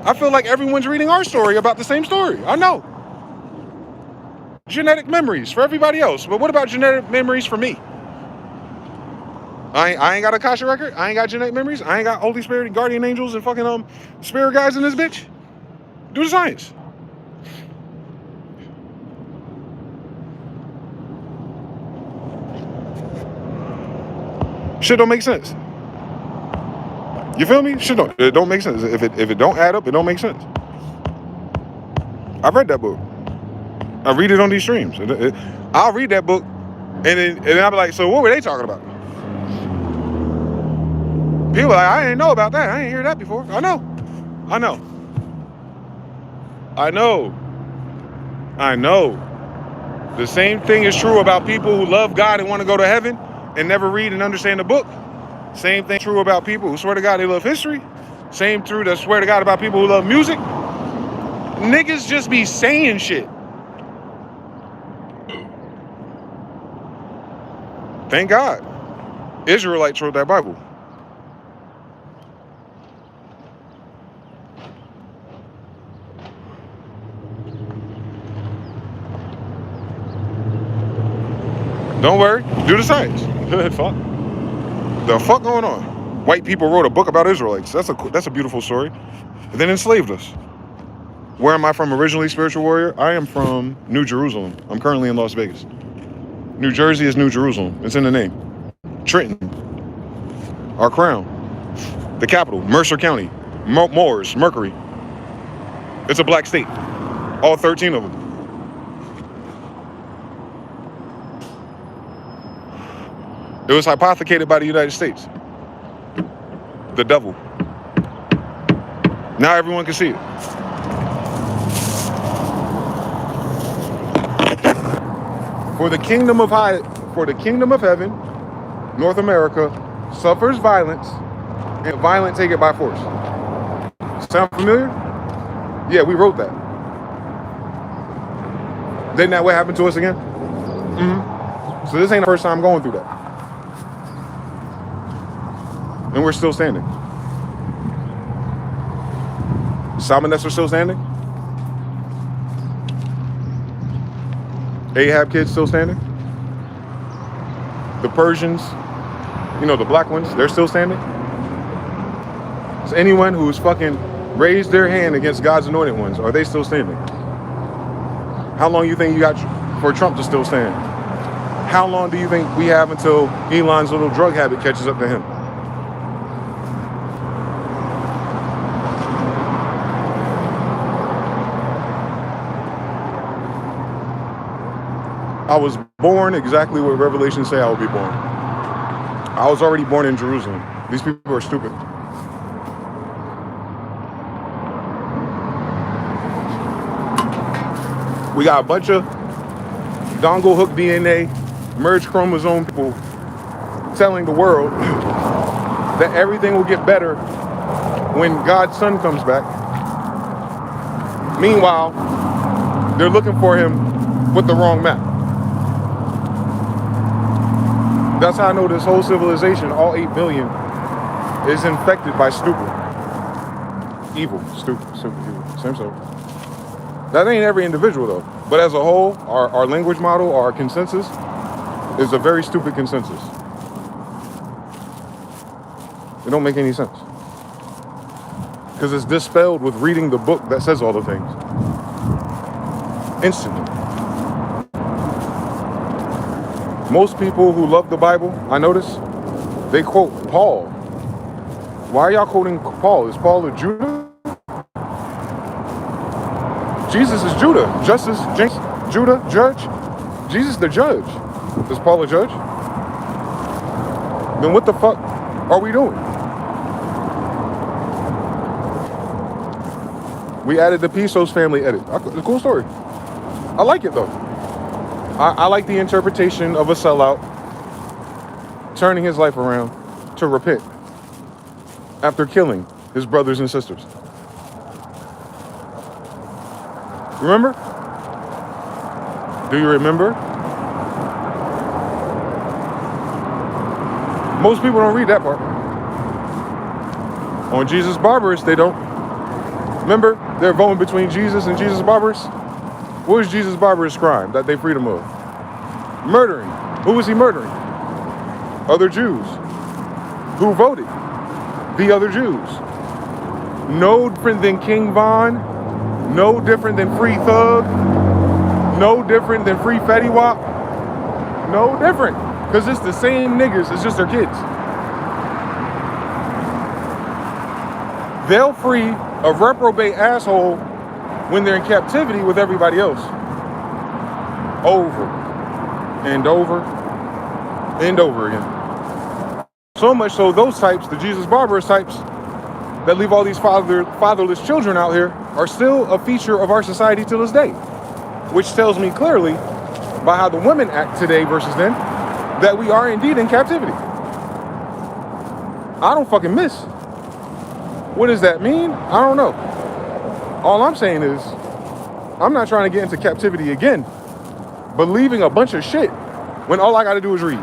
I feel like everyone's reading our story about the same story. I know. Genetic memories for everybody else. But what about genetic memories for me? I ain't got a Kasha record. I ain't got genetic memories. I ain't got Holy Spirit and guardian angels and fucking spirit guides in this bitch. Do the science. Shit don't make sense. You feel me? Shit it don't make sense. If it don't add up, it don't make sense. I've read that book. I read it on these streams. I'll read that book, and then I'll be like, so what were they talking about? People are like, I ain't know about that. I ain't hear that before. I know. The same thing is true about people who love God and want to go to heaven and never read and understand the book. Same thing true about people who swear to God they love history. Same true that swear to God about people who love music. Niggas just be saying shit. Thank God Israelites wrote that Bible. Don't worry, do the science. Fuck. The fuck going on? White people wrote a book about Israelites. That's a beautiful story. And then enslaved us. Where am I from originally, spiritual warrior? I am from New Jerusalem. I'm currently in Las Vegas. New Jersey is New Jerusalem. It's in the name. Trenton, our crown, the capital, Mercer County, Moors, Mercury. It's a black state. All 13 of them. It was hypothecated by the United States. The devil. Now everyone can see it. For the kingdom of heaven, North America, suffers violence, and violent take it by force. Sound familiar? Yeah, we wrote that. Didn't that what happened to us again? Mm-hmm. So this ain't the first time going through that. And we're still standing. Salmonets are still standing. Ahab kids still standing. The Persians, you know, the black ones, they're still standing. Is anyone who's fucking raised their hand against God's anointed ones, are they still standing? How long do you think you got for Trump to still stand? How long do you think we have until Elon's little drug habit catches up to him? I was born exactly what Revelation say I would be born. I was already born in Jerusalem. These people are stupid. We got a bunch of dongle hook DNA, merged chromosome people telling the world that everything will get better when God's son comes back. Meanwhile, they're looking for him with the wrong map. That's how I know this whole civilization, all 8 billion, is infected by stupid. Evil, stupid evil. Same stuff. That ain't every individual though. But as a whole, our language model, our consensus, is a very stupid consensus. It don't make any sense. Because it's dispelled with reading the book that says all the things. Instantly. Most people who love the Bible, I notice, they quote Paul. Why are y'all quoting Paul? Is Paul a Judah? Jesus is Judah. Justice, James, Judah, judge. Jesus the judge. Is Paul a judge? Then what the fuck are we doing? We added the Pisos family edit. A cool story. I like it though. I like the interpretation of a sellout turning his life around to repent after killing his brothers and sisters. Remember? Do you remember? Most people don't read that part. On Jesus Barbarous, they don't. Remember, they're voting between Jesus and Jesus Barbarous. What was Jesus Barbarous' crime that they freed him of? Murdering. Who was he murdering? Other Jews. Who voted? The other Jews. No different than King Von. No different than Free Thug. No different than Free Fetty Wap. No different. Because it's the same niggas, it's just their kids. They'll free a reprobate asshole when they're in captivity with everybody else. Over and over and over again. So much so, those types, the Jesus Barbarous types, that leave all these fatherless children out here, are still a feature of our society to this day. Which tells me clearly, by how the women act today versus then, that we are indeed in captivity. I don't fucking miss. What does that mean? I don't know. All I'm saying is, I'm not trying to get into captivity again, believing a bunch of shit when all I gotta do is read.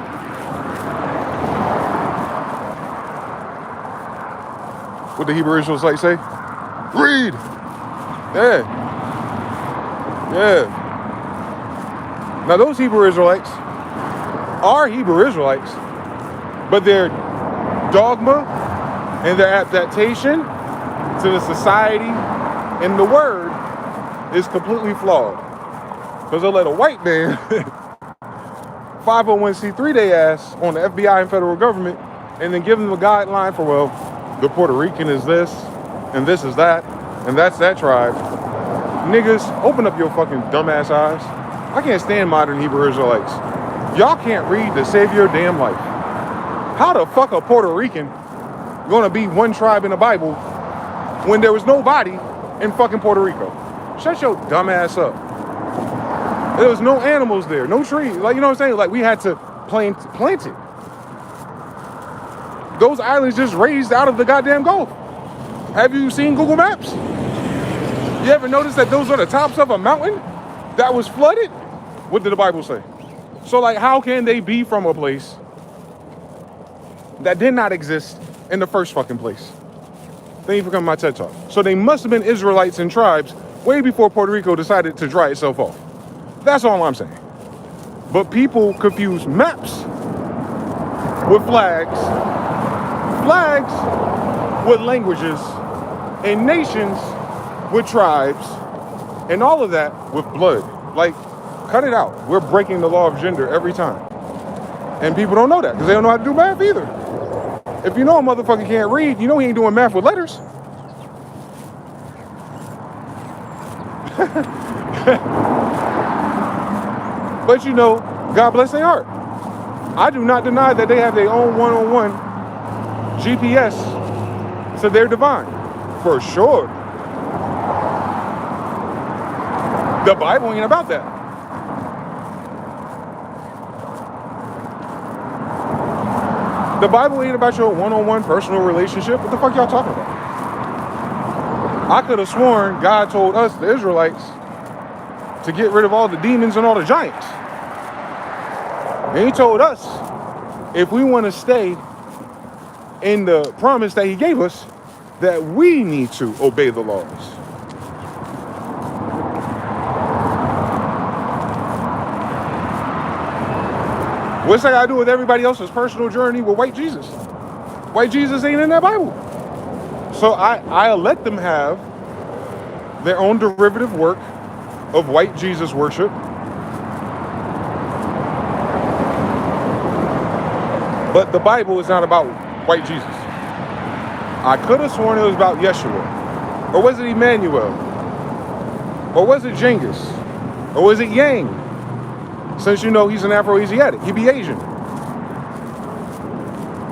What the Hebrew Israelites say? Read! Yeah. Yeah. Now those Hebrew Israelites are Hebrew Israelites, but their dogma and their adaptation to the society and the word is completely flawed. Because they'll let a white man 501c3 they ass on the FBI and federal government and then give them a guideline for, well, the Puerto Rican is this and this is that and that's that tribe. Niggas, open up your fucking dumbass eyes. I can't stand modern Hebrew Israelites. Y'all can't read to save your damn life. How the fuck a Puerto Rican gonna be one tribe in the Bible when there was nobody in fucking Puerto Rico? Shut your dumb ass up. There was no animals there, no trees. Like, you know what I'm saying? Like, we had to plant it. Those islands just raised out of the goddamn Gulf. Have you seen Google Maps? You ever notice that those are the tops of a mountain that was flooded? What did the Bible say? So, like, how can they be from a place that did not exist in the first fucking place? Thank you for coming to my TED Talk. So they must have been Israelites and tribes way before Puerto Rico decided to dry itself off. That's all I'm saying. But people confuse maps with flags, flags with languages, and nations with tribes, and all of that with blood. Like, cut it out. We're breaking the law of gender every time. And people don't know that because they don't know how to do math either. If you know a motherfucker can't read, you know he ain't doing math with letters. But you know, God bless their heart. I do not deny that they have their own one-on-one GPS to their divine. For sure. The Bible ain't about that. The Bible ain't about your one-on-one personal relationship. What the fuck y'all talking about? I could have sworn God told us, the Israelites, to get rid of all the demons and all the giants. And he told us, if we want to stay in the promise that he gave us, that we need to obey the laws. What's that got to do with everybody else's personal journey with white Jesus? White Jesus ain't in that Bible. So I'll let them have their own derivative work of white Jesus worship. But the Bible is not about white Jesus. I could have sworn it was about Yeshua. Or was it Emmanuel? Or was it Genghis? Or was it Yang? Since you know he's an Afro-Asiatic, he'd be Asian.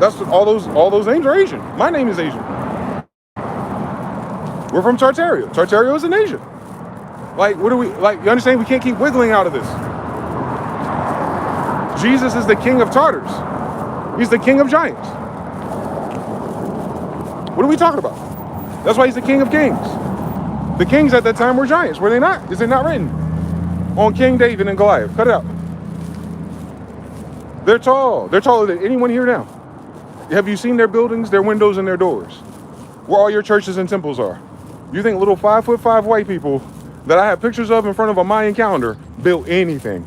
That's all those names are Asian. My name is Asian. We're from Tartaria. Tartaria is in Asia. Like, what do we, like, you understand? We can't keep wiggling out of this. Jesus is the king of Tartars. He's the king of giants. What are we talking about? That's why he's the king of kings. The kings at that time were giants, were they not? Is it not written? On King David and Goliath. Cut it out. They're tall. They're taller than anyone here now. Have you seen their buildings, their windows, and their doors? Where all your churches and temples are. You think little 5'5" white people that I have pictures of in front of a Mayan calendar built anything?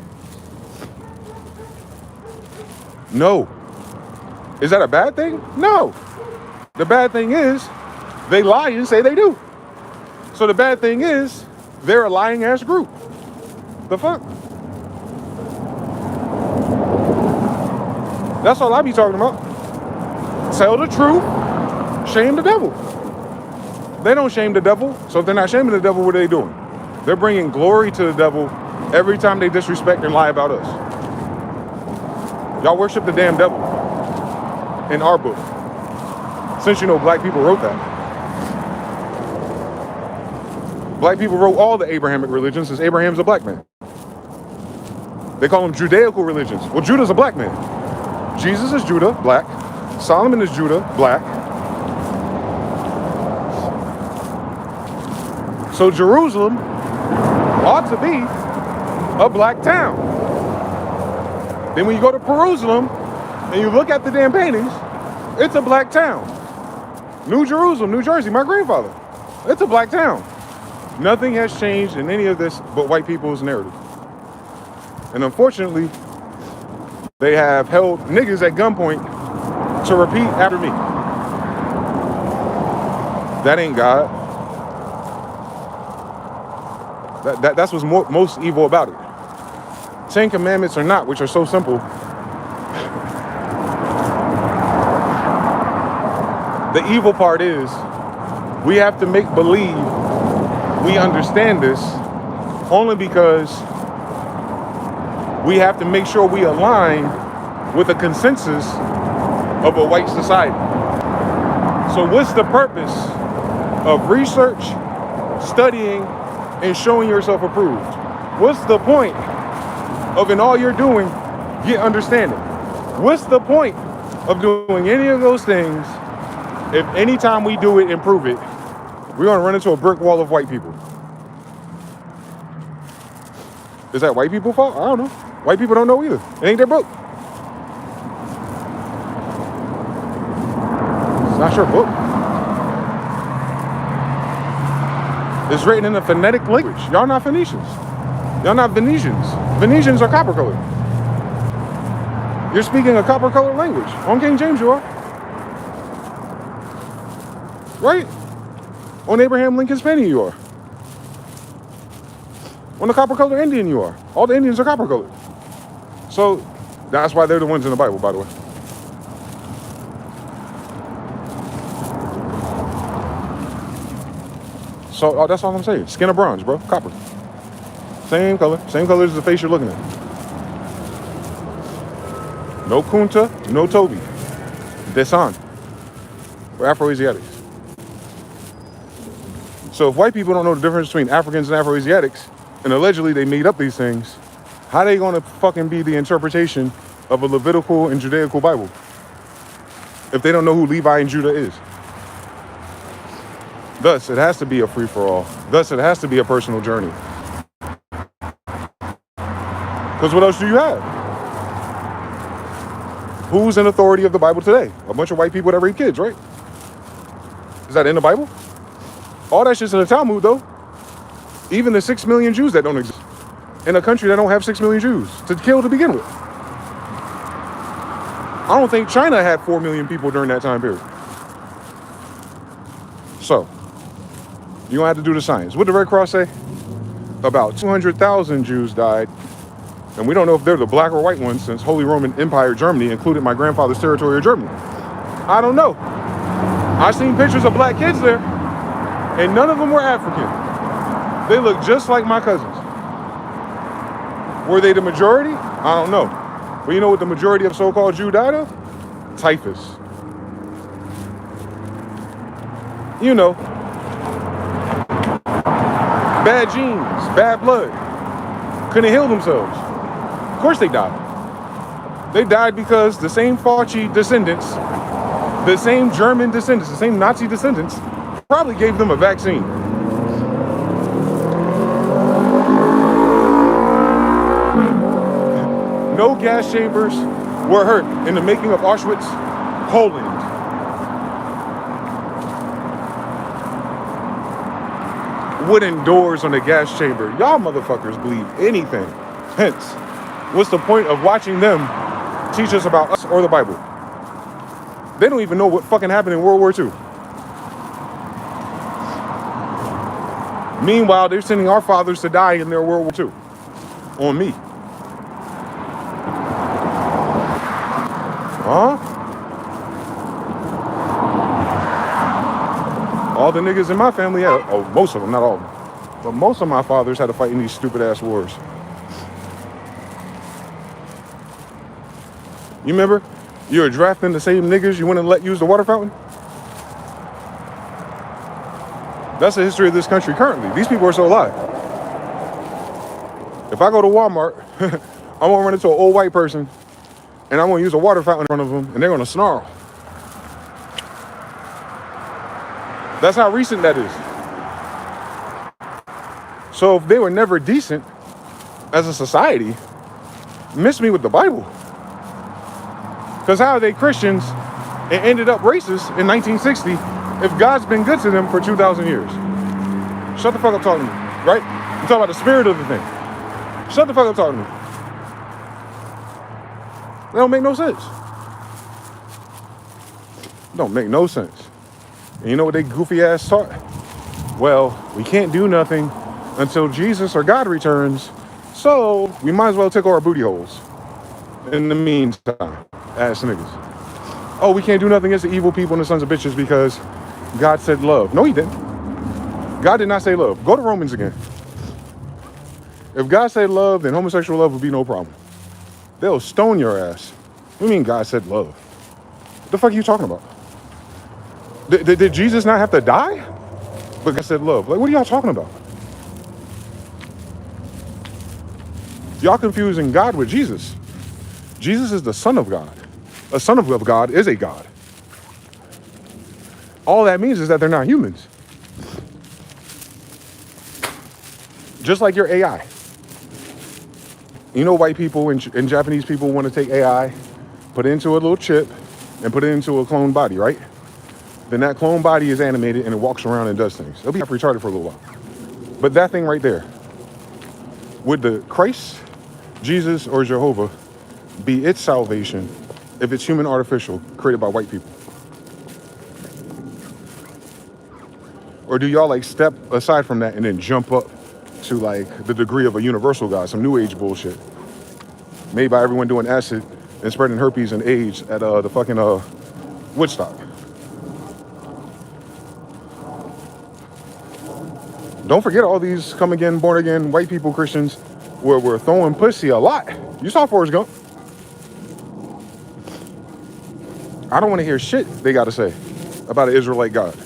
No. Is that a bad thing? No. The bad thing is they lie and say they do. So the bad thing is they're a lying ass group. The fuck? That's all I be talking about. Tell the truth, shame the devil. They don't shame the devil, so if they're not shaming the devil, what are they doing? They're bringing glory to the devil every time they disrespect and lie about us. Y'all worship the damn devil in our book. Since you know black people wrote that. Black people wrote all the Abrahamic religions since Abraham's a black man. They call them Judaical religions. Well, Judah's a black man. Jesus is Judah, black. Solomon is Judah, black. So Jerusalem ought to be a black town. Then when you go to Jerusalem and you look at the damn paintings, it's a black town. New Jerusalem, New Jersey, my grandfather. It's a black town. Nothing has changed in any of this but white people's narrative. And unfortunately, they have held niggas at gunpoint to repeat after me. That ain't God. That's what's most evil about it. 10 Commandments or not, which are so simple. The evil part is we have to make believe we understand this only because we have to make sure we align with a consensus of a white society. So what's the purpose of research, studying, and showing yourself approved? What's the point of in all you're doing, get understanding? What's the point of doing any of those things if anytime we do it and prove it, we're gonna run into a brick wall of white people? Is that white people's fault? I don't know. White people don't know either. It ain't their book. It's not your book. It's written in a phonetic language. Y'all not Phoenicians. Y'all not Venetians. Venetians are copper colored. You're speaking a copper colored language. On King James you are. Right? On Abraham Lincoln's penny you are. On the copper colored Indian you are. All the Indians are copper colored. So that's why they're the ones in the Bible, by the way. So that's all I'm saying. Skin of bronze, bro. Copper. Same color. Same color as the face you're looking at. No Kunta, no Toby. Desan. We're Afro-Asiatics. So if white people don't know the difference between Africans and Afro-Asiatics, and allegedly they made up these things, how they gonna fucking be the interpretation of a Levitical and Judaical Bible if they don't know who Levi and Judah is? Thus, it has to be a free-for-all. Thus, it has to be a personal journey. Because what else do you have? Who's in authority of the Bible today? A bunch of white people that rape kids, right? Is that in the Bible? All that shit's in the Talmud, though. Even the 6 million Jews that don't exist. In a country that don't have 6 million Jews to kill to begin with. I don't think China had 4 million people during that time period. So, you're gonna have to do the science. What did the Red Cross say? About 200,000 Jews died. And we don't know if they're the black or white ones since Holy Roman Empire Germany included my grandfather's territory of Germany. I don't know. I seen pictures of black kids there, and none of them were African. They look just like my cousins. Were they the majority? I don't know. But you know what the majority of so-called Jew died of? Typhus. You know. Bad genes, bad blood. Couldn't heal themselves. Of course they died. They died because the same Fauci descendants, the same German descendants, the same Nazi descendants probably gave them a vaccine. No gas chambers were hurt in the making of Auschwitz, Poland. Wooden doors on the gas chamber. Y'all motherfuckers believe anything. Hence, what's the point of watching them teach us about us or the Bible? They don't even know what fucking happened in World War II. Meanwhile, they're sending our fathers to die in their World War II. On me. Huh? All the niggas in my family had, oh, most of them, not all of them, but most of my fathers had to fight in these stupid ass wars. You remember? You were drafting the same niggas you wouldn't let use the water fountain? That's the history of this country currently. These people are still alive. If I go to Walmart, I'm gonna run into an old white person and I'm gonna use a water fountain in front of them and they're gonna snarl. That's how recent that is. So if they were never decent as a society, miss me with the Bible. Because how are they Christians and ended up racist in 1960 if God's been good to them for 2,000 years? Shut the fuck up talking to me, right? I'm talking about the spirit of the thing. Shut the fuck up talking to me. That don't make no sense. Don't make no sense. And you know what they goofy ass taught? Well, we can't do nothing until Jesus or God returns, so we might as well tickle our booty holes. In the meantime, ass niggas. Oh, we can't do nothing against the evil people and the sons of bitches because God said love. No, he didn't. God did not say love. Go to Romans again. If God said love, then homosexual love would be no problem. They'll stone your ass. What do you mean God said love? What the fuck are you talking about? Did Jesus not have to die? But God said love. Like, what are y'all talking about? Y'all confusing God with Jesus. Jesus is the Son of God. A son of God is a God. All that means is that they're not humans. Just like your AI. You know, white people and Japanese people want to take AI, put it into a little chip, and put it into a clone body, right? Then that clone body is animated and it walks around and does things. It'll be retarded for a little while. But that thing right there, would the Christ, Jesus, or Jehovah be its salvation if it's human artificial created by white people? Or do y'all like step aside from that and then jump up to like the degree of a universal God, some new age bullshit made by everyone doing acid and spreading herpes and AIDS at the fucking Woodstock? Don't forget all these come again, born again white people, Christians, where we're throwing pussy a lot. You saw Forrest Gump. I don't want to hear shit they got to say about an Israelite God.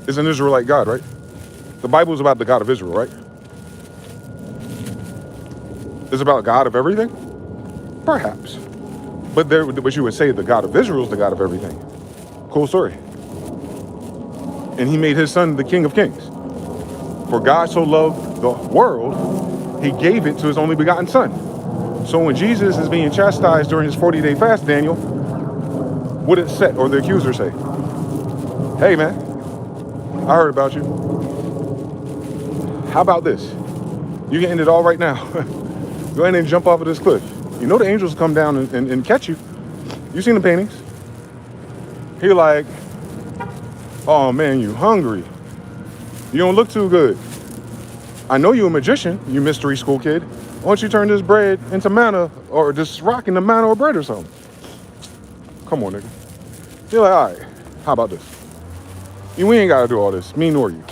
It's an Israelite God, right? The Bible is about the God of Israel, right? It's about God of everything? Perhaps. But you would say the God of Israel is the God of everything. Cool story. And he made his son the King of Kings. For God so loved the world, he gave it to his only begotten son. So when Jesus is being chastised during his 40-day fast, Daniel, what did Set or the accuser say? Hey man, I heard about you. How about this? You can end it all right now. Go ahead and jump off of this cliff. You know the angels come down and catch you. You seen the paintings? He like, oh man, you hungry. You don't look too good. I know you a magician, you mystery school kid. Why don't you turn this bread into manna or this rock into manna or bread or something? Come on, nigga. You're like, all right, how about this? We ain't gotta do all this, me nor you.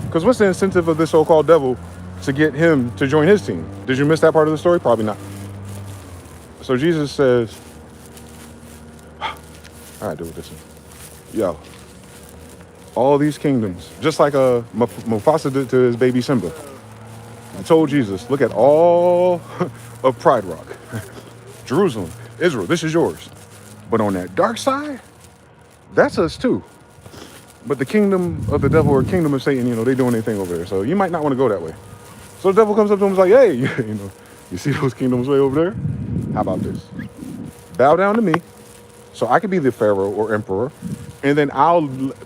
Because what's the incentive of this so-called devil to get him to join his team? Did you miss that part of the story? Probably not. So Jesus says, I gotta deal with this one. Yo, all these kingdoms, just like Mufasa did to his baby Simba. I told Jesus, look at all of Pride Rock. Jerusalem, Israel, this is yours. But on that dark side, that's us too. But the kingdom of the devil or kingdom of Satan, they doing their thing over there. So you might not want to go that way. So the devil comes up to him and is like, hey, you see those kingdoms way over there? How about this? Bow down to me so I could be the pharaoh or emperor. And then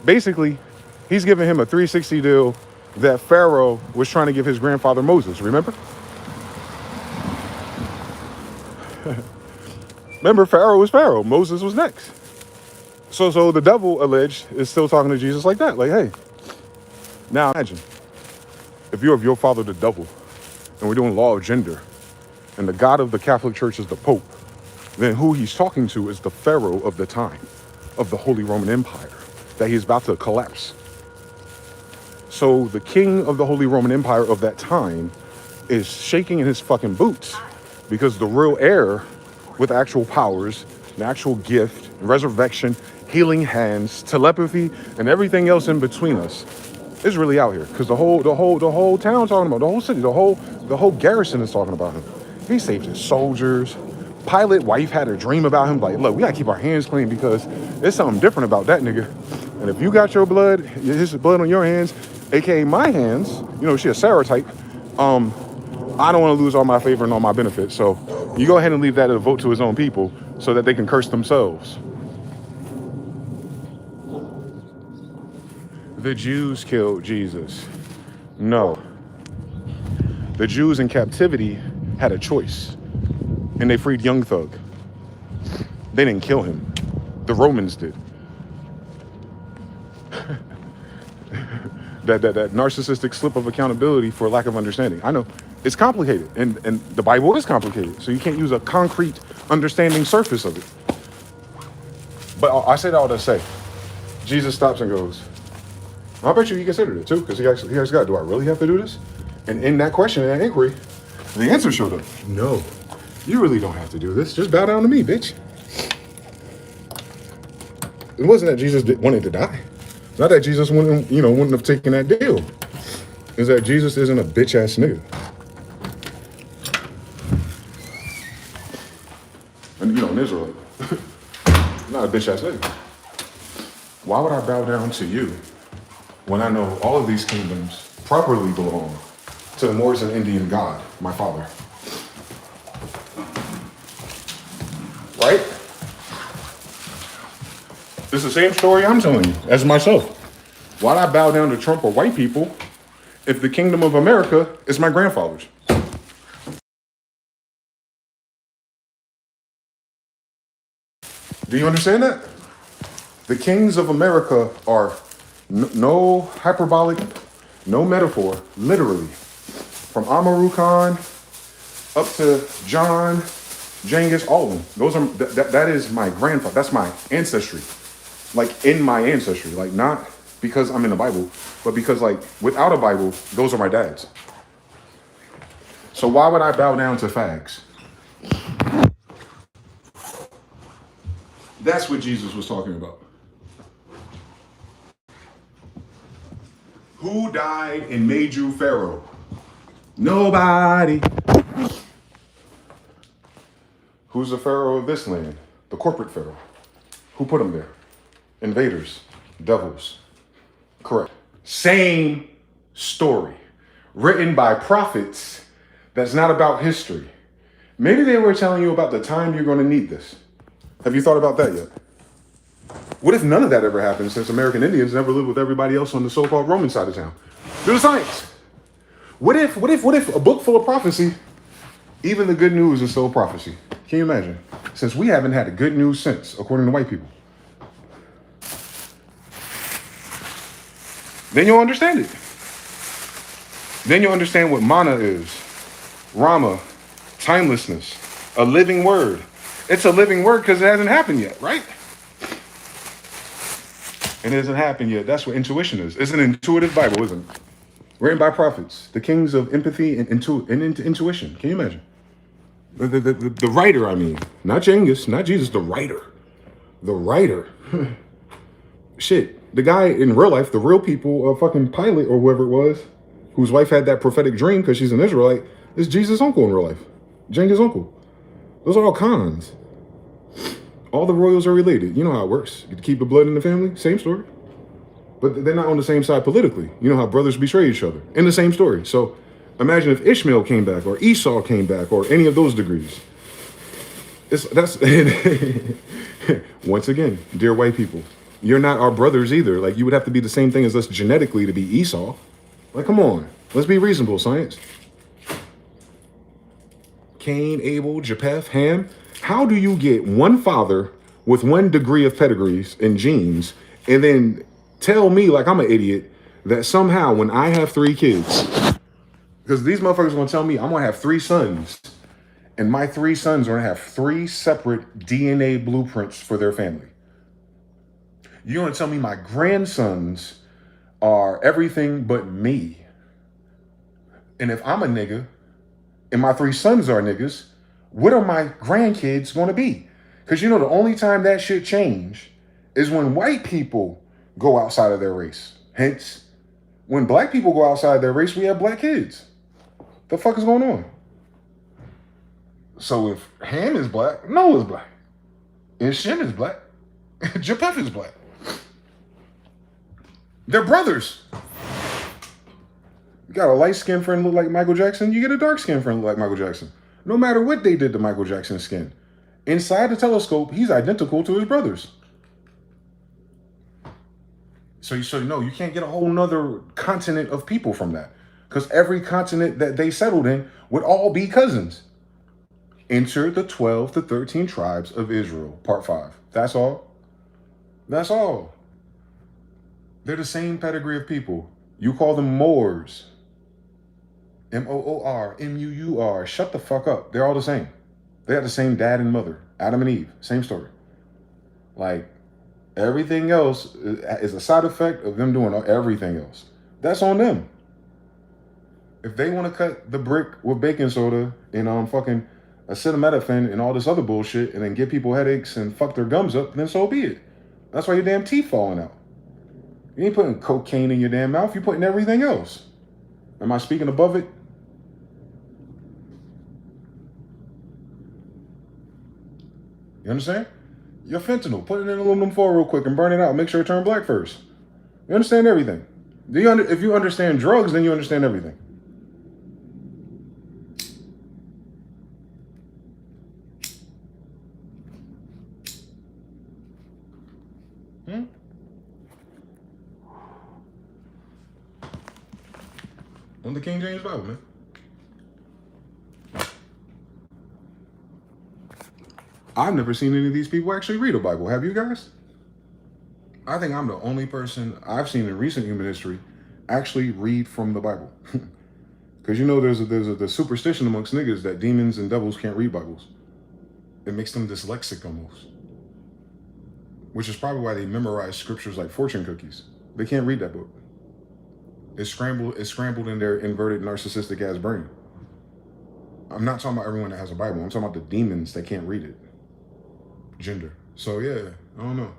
basically, he's giving him a 360 deal that Pharaoh was trying to give his grandfather Moses, remember? Remember, Pharaoh was Pharaoh. Moses was next. So the devil, alleged, is still talking to Jesus like that. Like, hey, now imagine, if you're of your father, the devil, and we're doing law of gender, and the God of the Catholic Church is the Pope, then who he's talking to is the Pharaoh of the time, of the Holy Roman Empire, that he's about to collapse. So the king of the Holy Roman Empire of that time is shaking in his fucking boots because the real heir with actual powers, an actual gift, resurrection, healing hands, telepathy, and everything else in between us is really out here. Because the whole town talking about, the whole city, the whole garrison is talking about him. He saved his soldiers. Pilate wife had a dream about him. Like, look, we gotta keep our hands clean because there's something different about that nigga. And if you got your blood, his blood on your hands, aka my hands, she a Sarah type. I don't want to lose all my favor and all my benefits. So you go ahead and leave that to vote to his own people so that they can curse themselves. The Jews killed Jesus. No. The Jews in captivity had a choice, and they freed Young Thug. They didn't kill him. The Romans did. that narcissistic slip of accountability for lack of understanding. I know it's complicated, and the Bible is complicated, so you can't use a concrete understanding surface of it. But I say that all to say, Jesus stops and goes, I bet you he considered it too, because he actually got, do I really have to do this? And in that question, in that inquiry, the answer showed up. No, you really don't have to do this. Just bow down to me, bitch. It wasn't that Jesus wanted to die. It's not that Jesus wouldn't have taken that deal. It's that Jesus isn't a bitch ass nigga. And an Israelite. Not a bitch ass nigga. Why would I bow down to you when I know all of these kingdoms properly belong to the Moors and Indian God, my father? Right? It's the same story I'm telling you as myself. Why'd I bow down to Trump or white people if the kingdom of America is my grandfather's? Do you understand that? The kings of America are no hyperbolic, no metaphor, literally. From Amaru Khan up to John, Genghis, all of them. Those are that is my grandfather. That's my ancestry. Like in my ancestry. Like not because I'm in the Bible, but because like without a Bible, those are my dads. So why would I bow down to fags? That's what Jesus was talking about. Who died and made you Pharaoh? Nobody. Who's the Pharaoh of this land? The corporate Pharaoh. Who put him there? Invaders, devils. Correct. Same story. Written by prophets that's not about history. Maybe they were telling you about the time you're going to need this. Have you thought about that yet? What if none of that ever happened since American Indians never lived with everybody else on the so-called Roman side of town? Do the science. What if a book full of prophecy, even the good news is still prophecy? Can you imagine? Since we haven't had a good news since, according to white people. Then you'll understand it. Then you'll understand what mana is. Rama, timelessness, a living word. It's a living word because it hasn't happened yet, right? It hasn't happened yet. That's what intuition is. It's an intuitive Bible, isn't it? Written by prophets, the kings of empathy and intuition. Can you imagine? The writer, I mean. Not Genghis, not Jesus, the writer. The writer. Shit. The guy in real life, the real people, fucking Pilate or whoever it was, whose wife had that prophetic dream because she's an Israelite, is Jesus' uncle in real life. Jenga's uncle. Those are all cons. All the royals are related. You know how it works. You keep the blood in the family. Same story. But they're not on the same side politically. You know how brothers betray each other in the same story. So imagine if Ishmael came back or Esau came back or any of those degrees. That's once again, dear white people, you're not our brothers either. Like you would have to be the same thing as us genetically to be Esau. Like, come on, let's be reasonable, science. Cain, Abel, Japheth, Ham. How do you get one father with one degree of pedigrees and genes, and then tell me, like I'm an idiot, that somehow when I have 3 kids, because these motherfuckers are gonna tell me I'm gonna have 3 sons, and my 3 sons are gonna have 3 separate DNA blueprints for their family. You're gonna tell me my grandsons are everything but me. And if I'm a nigga, and my 3 sons are niggas, what are my grandkids going to be? Because you know the only time that shit change is when white people go outside of their race. Hence, when black people go outside their race, we have black kids. The fuck is going on? So if Ham is black, Noah is black. And Shem is black. Japheth is black. They're brothers. You got a light-skinned friend look like Michael Jackson, you get a dark-skinned friend look like Michael Jackson. No matter what they did to Michael Jackson's skin. Inside the telescope, he's identical to his brothers. So you know you can't get a whole nother continent of people from that. Because every continent that they settled in would all be cousins. Enter the 12 to 13 tribes of Israel, part 5. That's all. That's all. They're the same pedigree of people. You call them Moors. Moor, Muur. Shut the fuck up. They're all the same. They have the same dad and mother. Adam and Eve. Same story. Like, everything else is a side effect of them doing everything else. That's on them. If they want to cut the brick with baking soda and fucking acetaminophen and all this other bullshit and then give people headaches and fuck their gums up, then so be it. That's why your damn teeth falling out. You ain't putting cocaine in your damn mouth. You're putting everything else. Am I speaking above it? You understand? Your fentanyl, put it in aluminum foil real quick and burn it out. Make sure it turn black first. You understand everything. If you understand drugs, then you understand everything. On the King James Bible, man. I've never seen any of these people actually read a Bible. Have you guys? I think I'm the only person I've seen in recent human history actually read from the Bible. Because you know there's a superstition amongst niggas that demons and devils can't read Bibles. It makes them dyslexic almost. Which is probably why they memorize scriptures like fortune cookies. They can't read that book. It's scrambled in their inverted narcissistic ass brain. I'm not talking about everyone that has a Bible. I'm talking about the demons that can't read it. Gender. So yeah, I don't know.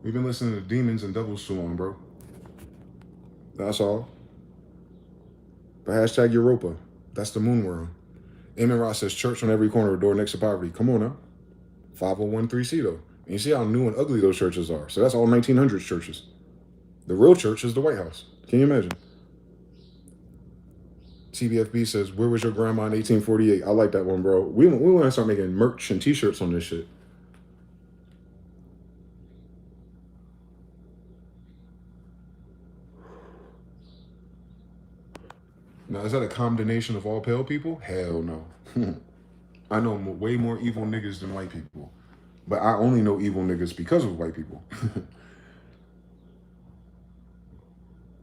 We've been listening to demons and devils too long, bro. That's all. But hashtag Europa. That's the moon we're on. Eamon Ross says church on every corner, door next to poverty. Come on now. 5013C though. And you see how new and ugly those churches are. So that's all 1900s churches. The real church is the White House. Can you imagine? TBFB says, where was your grandma in 1848? I like that one, bro. We want to start making merch and t-shirts on this shit. Now, is that a combination of all pale people? Hell no. I know way more evil niggas than white people. But I only know evil niggas because of white people.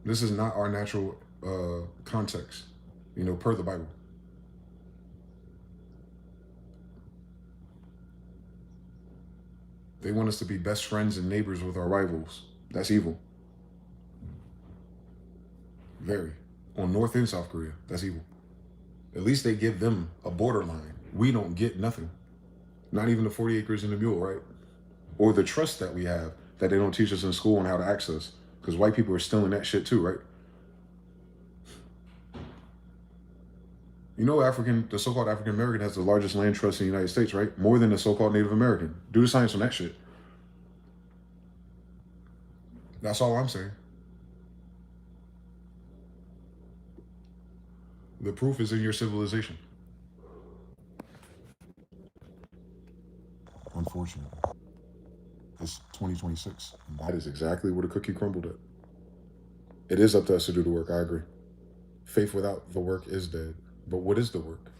This is not our natural context, per the Bible. They want us to be best friends and neighbors with our rivals. That's evil. Very. On North and South Korea, that's evil. At least they give them a borderline. We don't get nothing. Not even the 40 acres and the mule, right? Or the trust that we have that they don't teach us in school on how to access. Because white people are stealing that shit too, right? You know, the so-called African American has the largest land trust in the United States, right? More than the so-called Native American. Do the science on that shit. That's all I'm saying. The proof is in your civilization. Unfortunately, it's 2026. And that is exactly where the cookie crumbled at. It is up to us to do the work. I agree. Faith without the work is dead. But what is the work?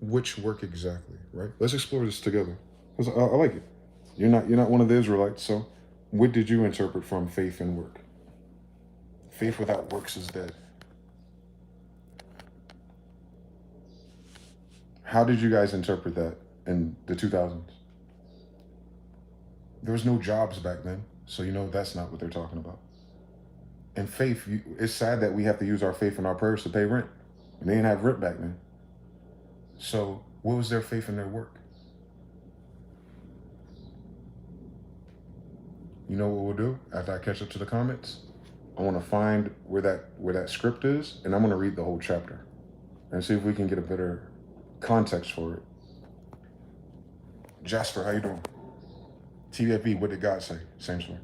Which work exactly, right? Let's explore this together. Because I like it. You're not one of the Israelites, so what did you interpret from faith and work? Faith without works is dead. How did you guys interpret that in the 2000s? There was no jobs back then, so you know that's not what they're talking about. And faith, it's sad that we have to use our faith and our prayers to pay rent. And they didn't have rent back then. So what was their faith in their work? You know what we'll do after I catch up to the comments? I want to find where that script is, and I'm going to read the whole chapter and see if we can get a better context for it. Jasper, how you doing? TFB, what did God say? Same story.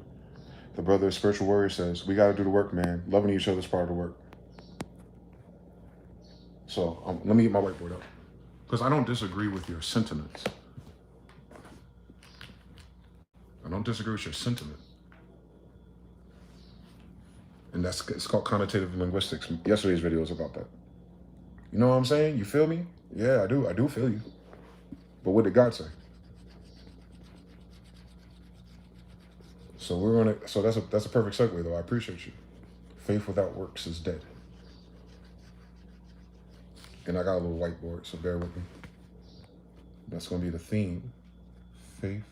The brother of spiritual warrior says, we got to do the work, man. Loving each other is part of the work. So let me get my whiteboard up. Because I don't disagree with your sentiments. I don't disagree with your sentiment. And it's called connotative linguistics. Yesterday's video was about that. You know what I'm saying? You feel me? Yeah, I do. I do feel you. But what did God say? So that's a perfect segue though. I appreciate you. Faith without works is dead. And I got a little whiteboard, so bear with me. That's going to be the theme. Faith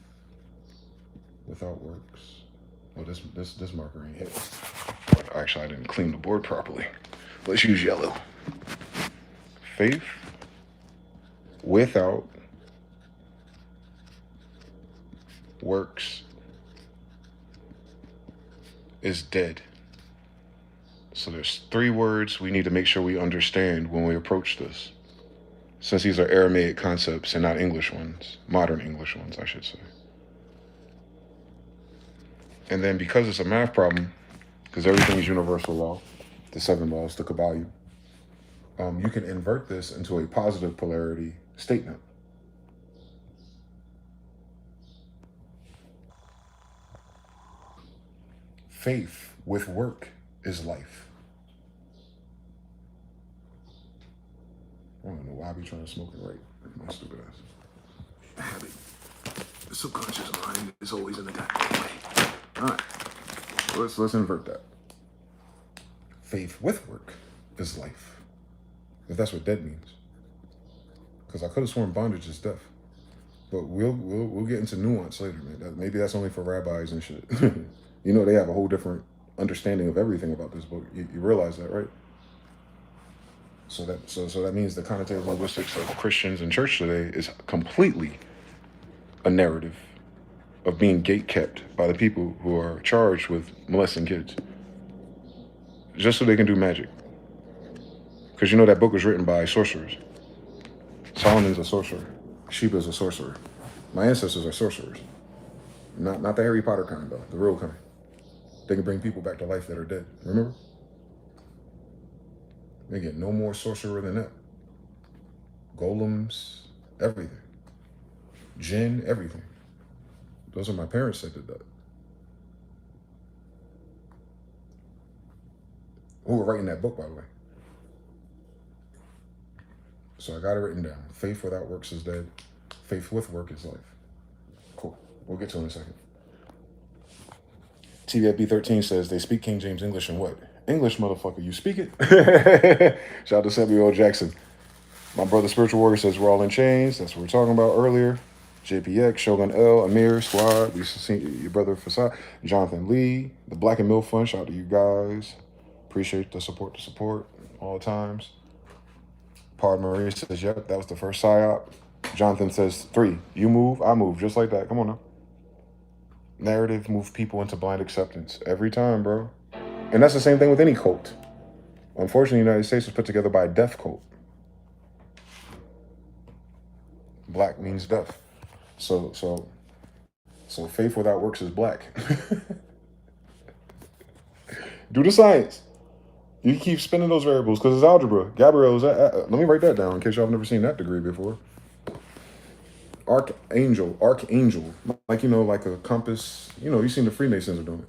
without works. Oh, this marker ain't hit. Actually, I didn't clean the board properly. Let's use yellow. Faith without works is dead. So there's 3 words we need to make sure we understand when we approach this. Since these are Aramaic concepts and not English ones, modern English ones, I should say. And then because it's a math problem, because everything is universal law, the 7 laws, the Kabbalah, you can invert this into a positive polarity statement. Faith with work is life. I don't know why I be trying to smoke it right. My stupid ass. Habit. The subconscious mind is always in the goddamn way. All right. So let's invert that. Faith with work is life. If that's what dead means. Because I could have sworn bondage is death. But we'll get into nuance later, man. Maybe that's only for rabbis and shit. You know, they have a whole different understanding of everything about this book. You realize that, right? So that means the connotative linguistics of Christians and church today is completely a narrative of being gatekept by the people who are charged with molesting kids. Just so they can do magic. Because you know that book was written by sorcerers. Solomon's a sorcerer. Sheba's a sorcerer. My ancestors are sorcerers. Not the Harry Potter kind, though. The real kind. They can bring people back to life that are dead. Remember? They get no more sorcerer than that. Golems, everything. Jinn, everything. Those are my parents that did that. Who were writing that book, by the way. So I got it written down. Faith without works is dead. Faith with work is life. Cool. We'll get to it in a second. TVFB13 says they speak King James English and what? English, motherfucker. You speak it? Shout out to Samuel L. Jackson. My brother Spiritual Warrior says we're all in chains. That's what we were talking about earlier. JPX, Shogun L, Amir, Squad. We see your brother Fasad, Jonathan Lee, the Black and Mill Fund. Shout out to you guys. Appreciate the support all times. Pard Marie says, yep, that was the first psyop. Jonathan says 3. You move, I move. Just like that. Come on now. Narrative moves people into blind acceptance. Every time, bro. And that's the same thing with any cult. Unfortunately, the United States was put together by a death cult. Black means death. So so so faith without works is black. Do the science. You keep spinning those variables because it's algebra. Gabriel is. Let me write that down in case y'all have never seen that degree before. Archangel, like like a compass. You seen the Freemasons are doing it.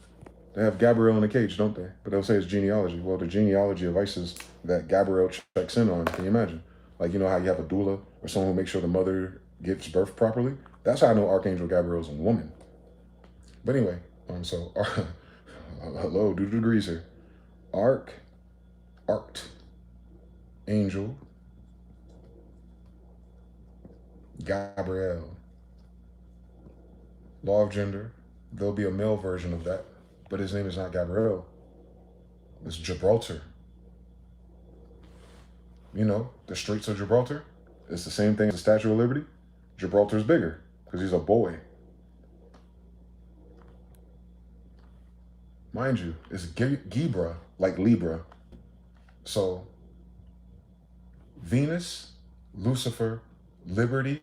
They have Gabriel in a cage, don't they? But they'll say it's genealogy. Well, the genealogy of ISIS that Gabriel checks in on. Can you imagine? Like how you have a doula or someone who makes sure the mother gives birth properly. That's how I know Archangel Gabriel's a woman. But anyway, so hello, do the degrees here. Arct, angel, Gabriel. Law of gender. There'll be a male version of that, but his name is not Gabriel. It's Gibraltar. The Straits of Gibraltar. It's the same thing as the Statue of Liberty. Gibraltar's bigger because he's a boy. Mind you, it's Gibra, like Libra. So, Venus, Lucifer, Liberty,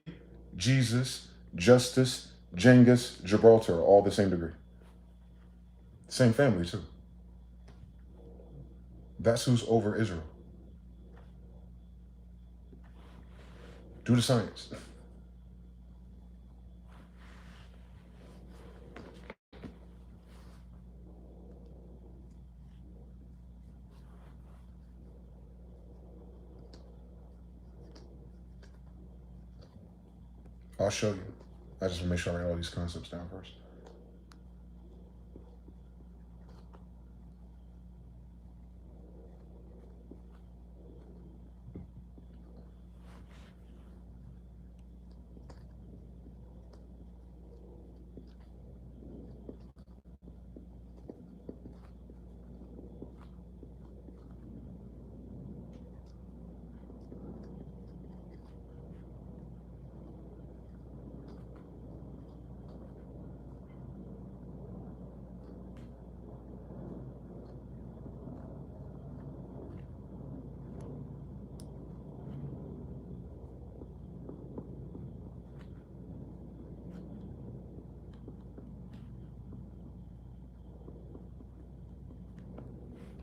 Jesus, Justice, Genghis, Gibraltar are all the same degree. Same family, too. That's who's over Israel. Do the science. I'll show you. I just want to make sure I write all these concepts down first.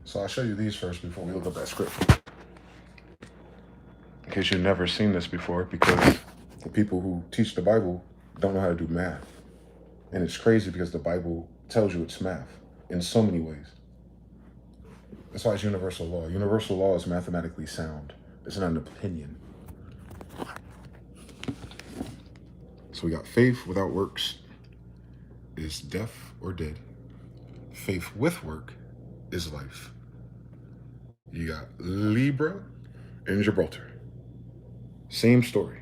So I'll show you these first before we look up that script. In case you've never seen this before, because the people who teach the Bible don't know how to do math. And it's crazy because the Bible tells you it's math in so many ways. That's why it's universal law. Universal law is mathematically sound. It's not an opinion. So we got faith without works is death or dead. Faith with work is life. You got Libra and Gibraltar. Same story.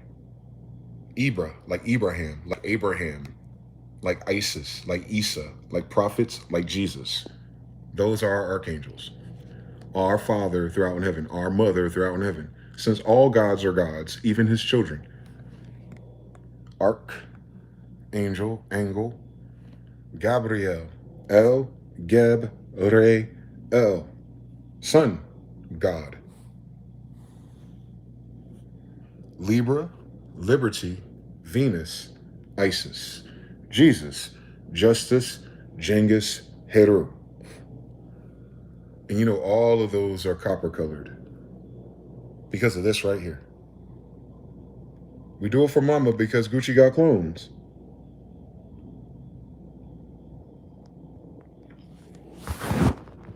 Ibra, like Ibrahim, like Abraham, like Isis, like Isa, like prophets, like Jesus. Those are our archangels. Our Father throughout in heaven, our Mother throughout in heaven. Since all gods are gods, even his children. Arch, angel, angle, Gabriel, El, Geb, Re, El, Son, God. Libra, Liberty, Venus, Isis. Jesus, Justice, Genghis, Heru. And all of those are copper colored because of this right here. We do it for Mama because Gucci got clones.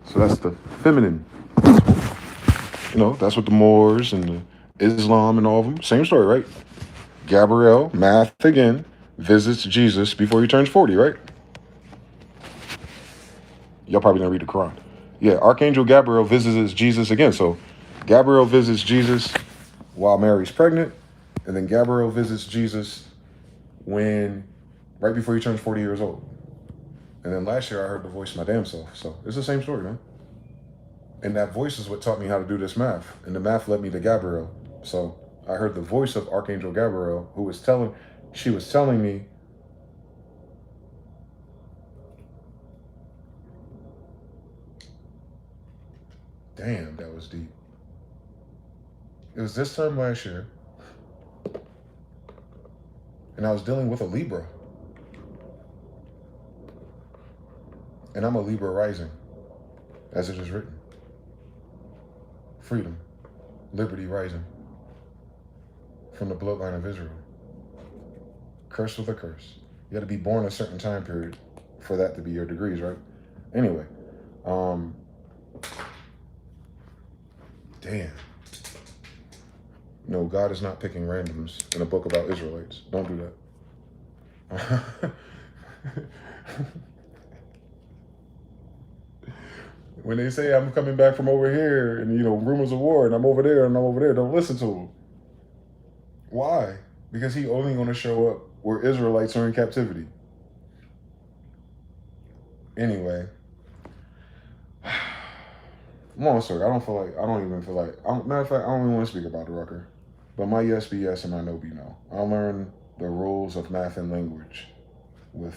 So that's the feminine. That's what the Moors and the Islam and all of them. Same story, right? Gabriel, math again, visits Jesus before he turns 40, right? Y'all probably didn't read the Quran. Yeah, Archangel Gabriel visits Jesus again. So Gabriel visits Jesus while Mary's pregnant, and then Gabriel visits Jesus right before he turns 40 years old. And then last year I heard the voice of my damn self. So it's the same story, man. And that voice is what taught me how to do this math. And the math led me to Gabriel. So I heard the voice of Archangel Gabriel, she was telling me, damn, that was deep. It was this time last year. And I was dealing with a Libra. And I'm a Libra rising, as it is written. Freedom, liberty rising from the bloodline of Israel. Cursed with a curse. You got to be born a certain time period for that to be your degrees, right? Anyway, damn. No, God is not picking randoms in a book about Israelites. Don't do that. When they say I'm coming back from over here and, rumors of war and I'm over there, don't listen to them. Why? Because he only going to show up where Israelites are in captivity. Anyway. Long story. I don't even feel like, matter of fact, I don't even want to speak about the Rucker. But my yes be yes and my no be no. I learned the rules of math and language with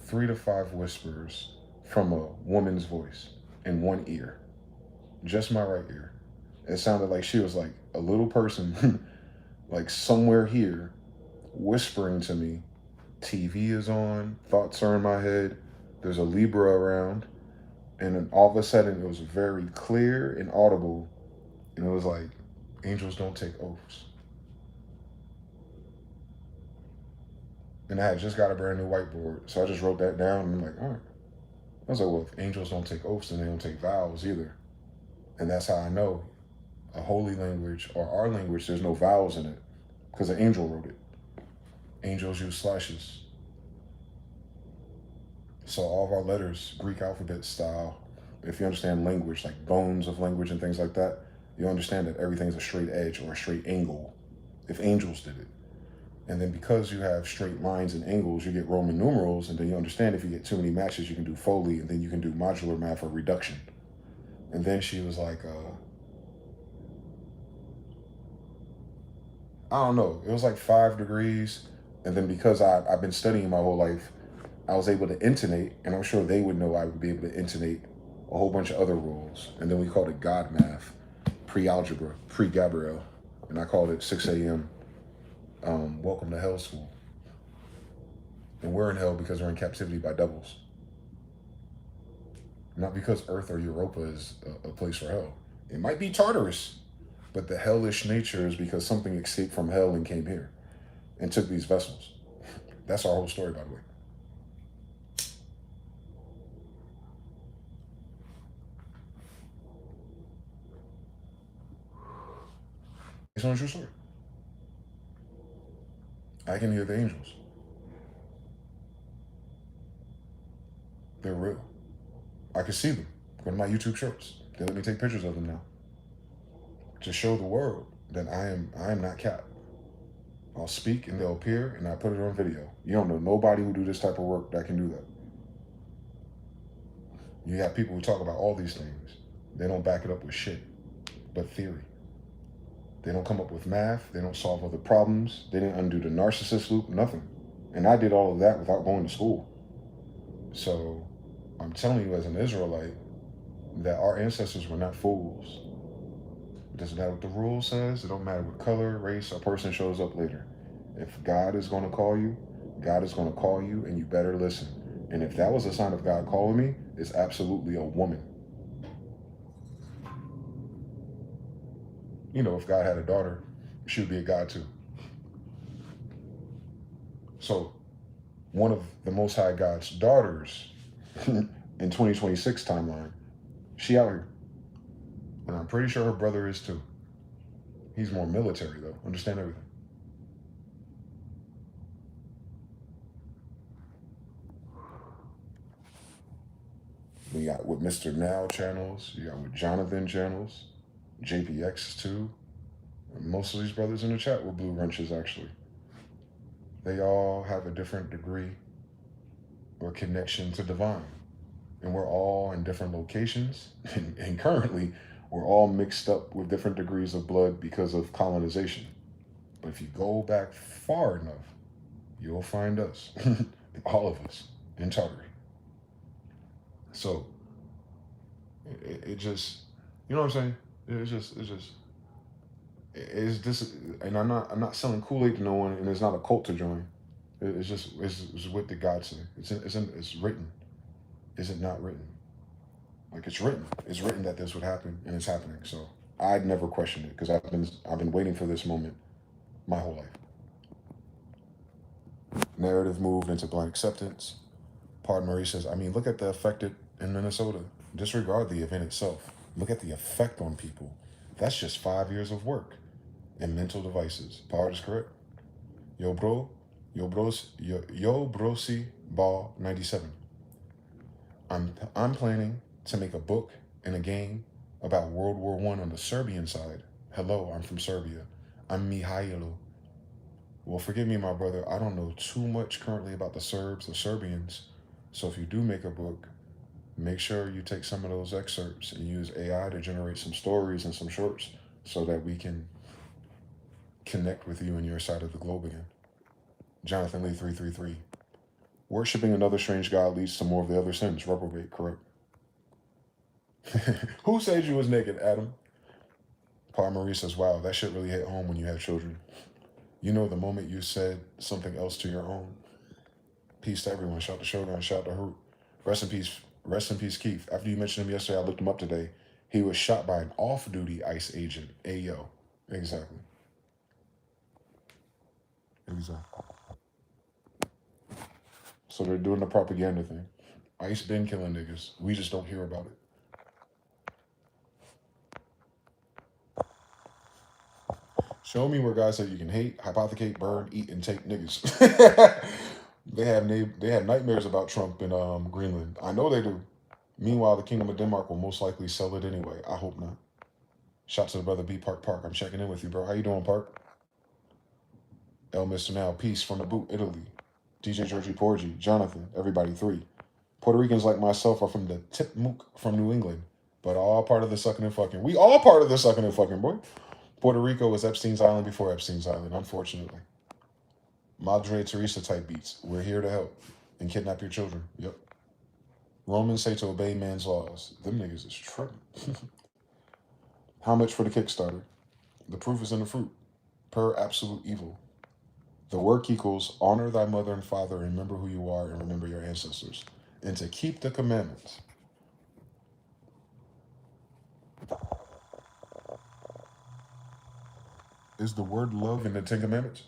3 to 5 whispers from a woman's voice in one ear. Just my right ear. It sounded like she was like a little person, like somewhere here, whispering to me. TV is on, thoughts are in my head, there's a Libra around, and then all of a sudden it was very clear and audible, and it was like, angels don't take oaths. And I had just got a brand new whiteboard, so I just wrote that down, and I'm like, all right. I was like, well, if angels don't take oaths, then they don't take vows either. And that's how I know a holy language or our language, there's no vowels in it, because an angel wrote it. Angels use slashes. So all of our letters, Greek alphabet style, if you understand language, like bones of language and things like that, you understand that everything's a straight edge or a straight angle, if angels did it. And then because you have straight lines and angles, you get Roman numerals, and then you understand if you get too many matches, you can do Foley, and then you can do modular math or reduction. And then she was like, I don't know, it was like 5 degrees. And then because I've been studying my whole life, I was able to intonate, and I'm sure they would know I would be able to intonate a whole bunch of other rules. And then we called it God math, pre-algebra, pre-Gabriel. And I called it 6 a.m. Welcome to hell school. And we're in hell because we're in captivity by devils. Not because Earth or Europa is a place for hell. It might be Tartarus, but the hellish nature is because something escaped from hell and came here and took these vessels. That's our whole story, by the way. It's not a true story. I can hear the angels. They're real. I can see them. Go to my YouTube shorts. They let me take pictures of them now. To show the world that I am not Cap. I'll speak and they'll appear and I put it on video. You don't know nobody who do this type of work that can do that. You have people who talk about all these things. They don't back it up with shit, but theory. They don't come up with math. They don't solve other problems. They didn't undo the narcissist loop, nothing. And I did all of that without going to school. So I'm telling you as an Israelite that our ancestors were not fools. It doesn't matter what the rule says. It don't matter what color, race, or person shows up later. If God is going to call you, God is going to call you, and you better listen. And if that was a sign of God calling me, it's absolutely a woman. If God had a daughter, she would be a god too. So one of the Most High God's daughters in 2026 timeline, she out here. And I'm pretty sure her brother is too. He's more military though, understand everything. We got with Mr. Now channels, you got with Jonathan channels, JPX too. Most of these brothers in the chat were blue wrenches actually. They all have a different degree or connection to divine. And we're all in different locations. And currently, we're all mixed up with different degrees of blood because of colonization. But if you go back far enough, you'll find us, all of us, in Tartary. So, it just, you know what I'm saying? It's just, and I'm not selling Kool-Aid to no one, and it's not a cult to join. It's what did God say? It's written. Is it not written? Like it's written. It's written that this would happen, and it's happening. So I'd never question it because I've been waiting for this moment my whole life. Narrative moved into blind acceptance. Pardon Marie says, I mean, look at the affected in Minnesota. Disregard the event itself. Look at the effect on people. That's just 5 years of work and mental devices. Pard is correct. Yo, bro. Yo, brosi, ball 97. I'm planning to make a book and a game about World War I on the Serbian side. Hello, I'm from Serbia. I'm Mihailo. Well, forgive me, my brother. I don't know too much currently about the Serbs or Serbians. So if you do make a book, make sure you take some of those excerpts and use AI to generate some stories and some shorts so that we can connect with you in your side of the globe again. Jonathan Lee 333. Worshipping another strange god leads to more of the other sins. Reprobate, correct. Who said you was naked, Adam? Paul Marie says, wow, that shit really hit home when you have children. You know the moment you said something else to your own. Peace to everyone. Shout to Shogun. Shout to Hoot. Rest in peace. Rest in peace, Keith. After you mentioned him yesterday, I looked him up today. He was shot by an off-duty ICE agent. Ayo. Exactly. Exactly. So they're doing the propaganda thing. ICE been killing niggas. We just don't hear about it. Show me where guys say you can hate, hypothecate, burn, eat, and take niggas. they have nightmares about Trump in Greenland. I know they do. Meanwhile, the Kingdom of Denmark will most likely sell it anyway. I hope not. Shout to the brother B Park. I'm checking in with you, bro. How you doing, Park? El Mr. Now, peace from the boot, Italy. DJ Georgie Porgy, Jonathan, everybody 3. Puerto Ricans like myself are from the tip mook from New England, but all part of the sucking and fucking. We all part of the sucking and fucking, boy. Puerto Rico was Epstein's Island before Epstein's Island, unfortunately. Madre Teresa type beats. We're here to help and kidnap your children. Yep. Romans say to obey man's laws. Them niggas is tripping. How much for the Kickstarter? The proof is in the fruit. Per absolute evil. The work equals honor thy mother and father, remember who you are, and remember your ancestors. And to keep the commandments. Is the word love in the 10 Commandments?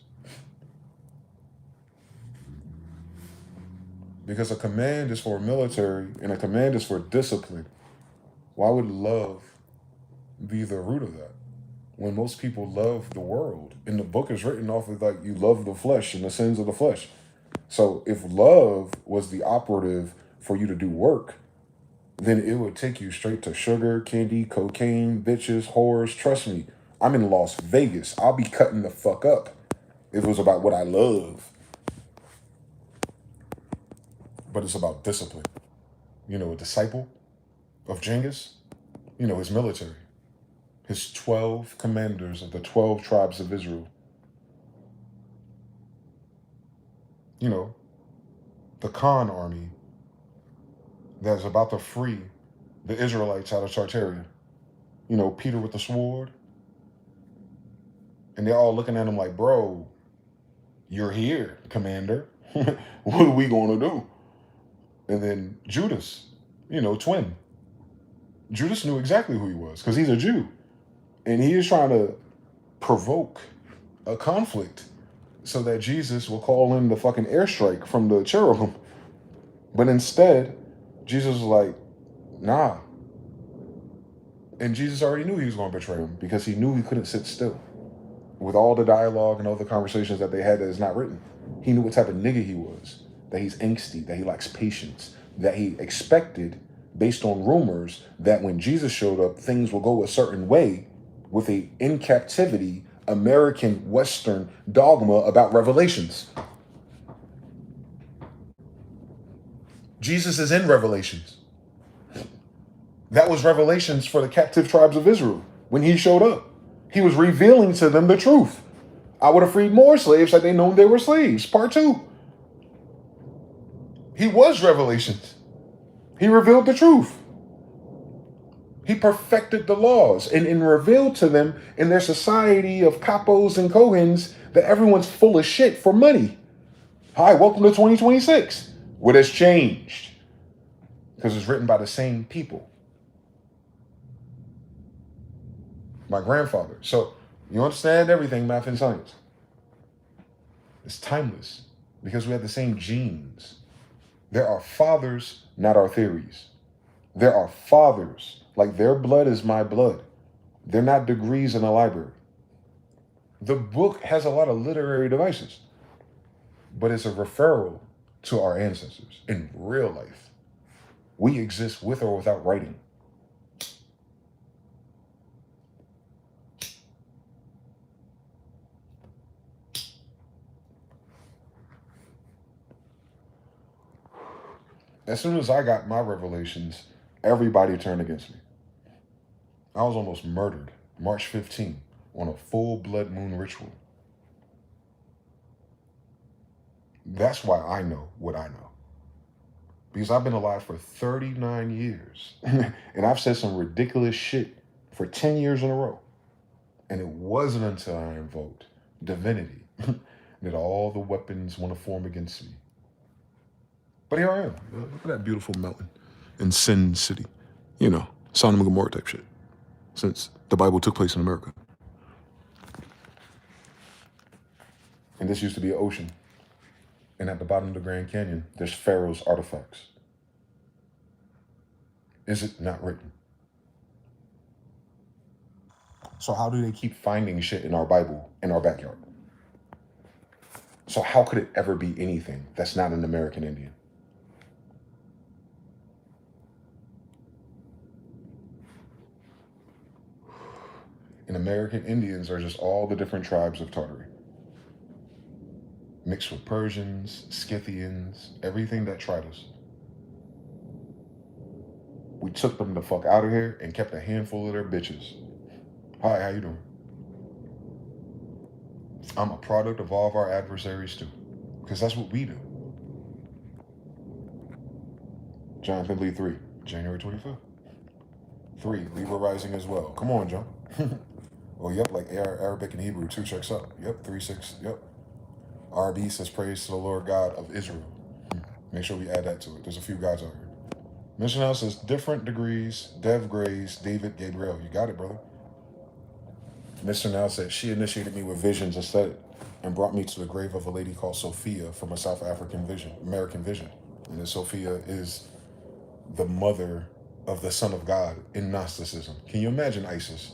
Because a command is for military and a command is for discipline. Why would love be the root of that? When most people love the world. And the book is written off of like you love the flesh and the sins of the flesh. So if love was the operative for you to do work, then it would take you straight to sugar, candy, cocaine, bitches, whores. Trust me, I'm in Las Vegas. I'll be cutting the fuck up if it was about what I love. But it's about discipline. You know, a disciple of Genghis, you know, his military. His 12 commanders of the 12 tribes of Israel. You know, the Khan army that's about to free the Israelites out of Tartaria. You know, Peter with the sword. And they're all looking at him like, bro, you're here, commander. What are we going to do? And then Judas, you know, twin. Judas knew exactly who he was because he's a Jew. And he is trying to provoke a conflict so that Jesus will call in the fucking airstrike from the cherubim. But instead, Jesus was like, nah. And Jesus already knew he was going to betray him because he knew he couldn't sit still. With all the dialogue and all the conversations that they had that is not written, he knew what type of nigga he was. That he's angsty, that he lacks patience, that he expected, based on rumors, that when Jesus showed up, things will go a certain way with a in captivity American Western dogma about revelations. Jesus is in Revelations. That was Revelations for the captive tribes of Israel. When he showed up, he was revealing to them the truth. I would have freed more slaves had they known they were slaves. Part 2. He was Revelations. He revealed the truth. He perfected the laws and revealed to them in their society of capos and Kohens that everyone's full of shit for money. Hi, welcome to 2026. What has changed? Because it's written by the same people. My grandfather. So you understand everything, math and science. It's timeless because we have the same genes. There are fathers, not our theories. There are fathers, like their blood is my blood. They're not degrees in a library. The book has a lot of literary devices, but it's a referral to our ancestors in real life. We exist with or without writing. As soon as I got my revelations, everybody turned against me. I was almost murdered March 15th on a full blood moon ritual. That's why I know what I know. Because I've been alive for 39 years. And I've said some ridiculous shit for 10 years in a row. And it wasn't until I invoked divinity that all the weapons want to form against me. But here I am. Look at that beautiful mountain in Sin City. You know, Sodom and Gomorrah type shit. Since the Bible took place in America. And this used to be an ocean. And at the bottom of the Grand Canyon, there's Pharaoh's artifacts. Is it not written? So how do they keep finding shit in our Bible in our backyard? So how could it ever be anything that's not an American Indian? And American Indians are just all the different tribes of Tartary. Mixed with Persians, Scythians, everything that tried us. We took them the fuck out of here and kept a handful of their bitches. Hi, how you doing? I'm a product of all of our adversaries too. Because that's what we do. Jonathan Lee 3, January 25th. 3, Libra rising as well. Come on, John. Oh, yep, like Arabic and Hebrew, 2 checks up. Yep, 3, 6, yep. RB says praise to the Lord God of Israel. Make sure we add that to it. There's a few gods out here. Mission says different degrees, Dev Grace, David, Gabriel. You got it, brother. Mr. Now said she initiated me with visions instead and brought me to the grave of a lady called Sophia from a South African vision, American vision. And then Sophia is the mother of the Son of God in Gnosticism. Can you imagine ISIS?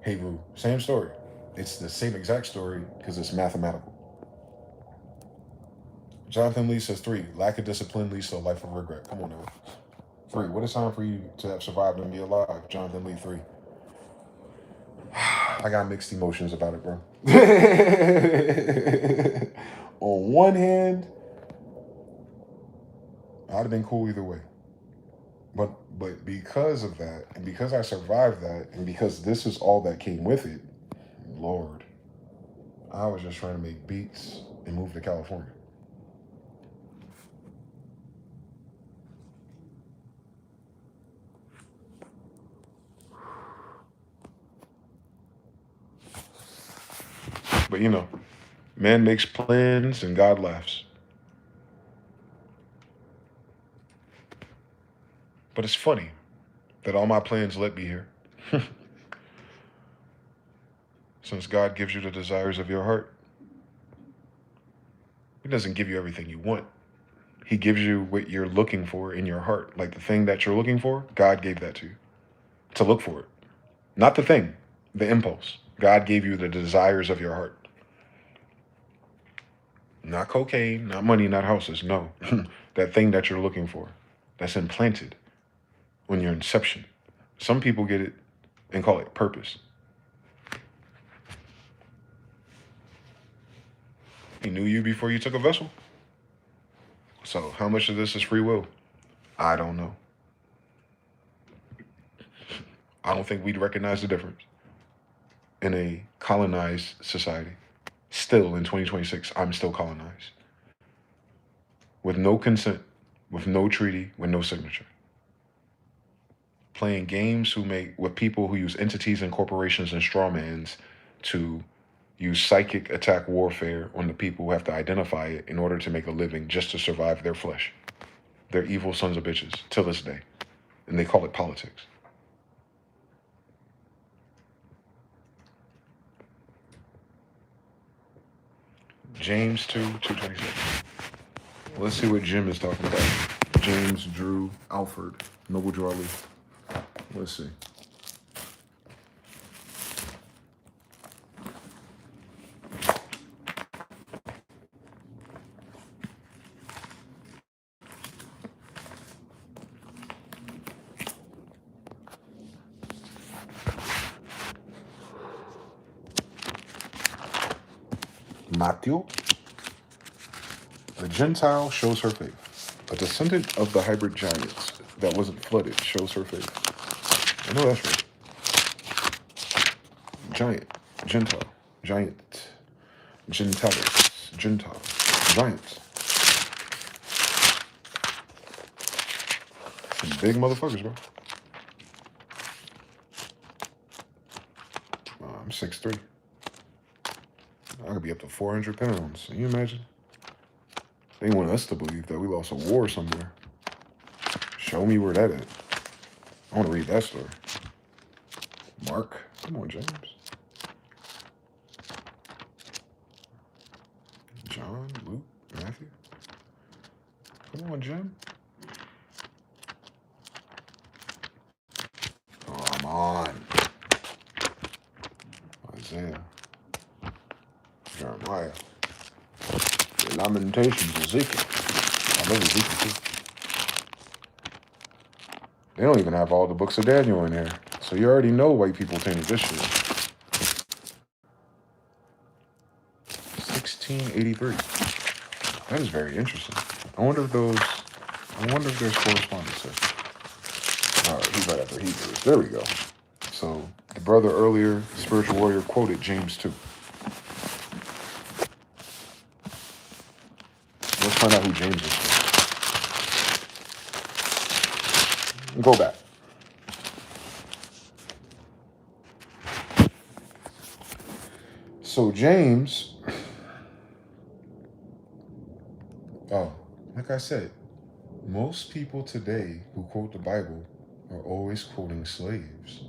Hebrew, same story. It's the same exact story because it's mathematical. Jonathan Lee says 3, lack of discipline leads to a life of regret. Come on now. 3, what is time for you to have survived and be alive? Jonathan Lee 3. I got mixed emotions about it, bro. On one hand, I'd have been cool either way. But because of that, and because I survived that, and because this is all that came with it, Lord, I was just trying to make beats and move to California. But you know, man makes plans and God laughs. But it's funny that all my plans led me here. Since God gives you the desires of your heart, He doesn't give you everything you want. He gives you what you're looking for in your heart. Like the thing that you're looking for, God gave that to you. To look for it. Not the thing, the impulse. God gave you the desires of your heart. Not cocaine, not money, not houses. No. That thing that you're looking for. That's implanted when you're inception. Some people get it and call it purpose. He knew you before you took a vessel. So how much of this is free will? I don't know. I don't think we'd recognize the difference in a colonized society. Still, in 2026, I'm still colonized. With no consent, with no treaty, with no signature. Playing games with people who use entities and corporations and strawmans to use psychic attack warfare on the people who have to identify it in order to make a living just to survive their flesh. They're evil sons of bitches till this day. And they call it politics. James 2:27. Let's see what Jim is talking about. James, Drew, Alfred, Noble Jarley. Let's see. Matthew. A Gentile shows her faith. A descendant of the hybrid giants that wasn't flooded shows her faith. I know that's right. Giant, Gentile, giant, Gentiles, Gentile, giants. Some big motherfuckers, bro. I'm 6'3". I could be up to 400 pounds. Can you imagine? They want us to believe that we lost a war somewhere. Show me where that is. I want to read that story. Mark. Come on, James. John, Luke, Matthew. Come on, Jim. Come on. Isaiah. Jeremiah. Lamentations, Ezekiel. I love Ezekiel too. They don't even have all the books of Daniel in here. So you already know white people tainted this shit. 1683. That is very interesting. I wonder if there's correspondence there. All right, he's right after Hebrews. There we go. So the brother earlier, spiritual warrior, quoted James 2. Let's find out who James is. Go back. So James, like I said, most people today who quote the Bible are always quoting slaves.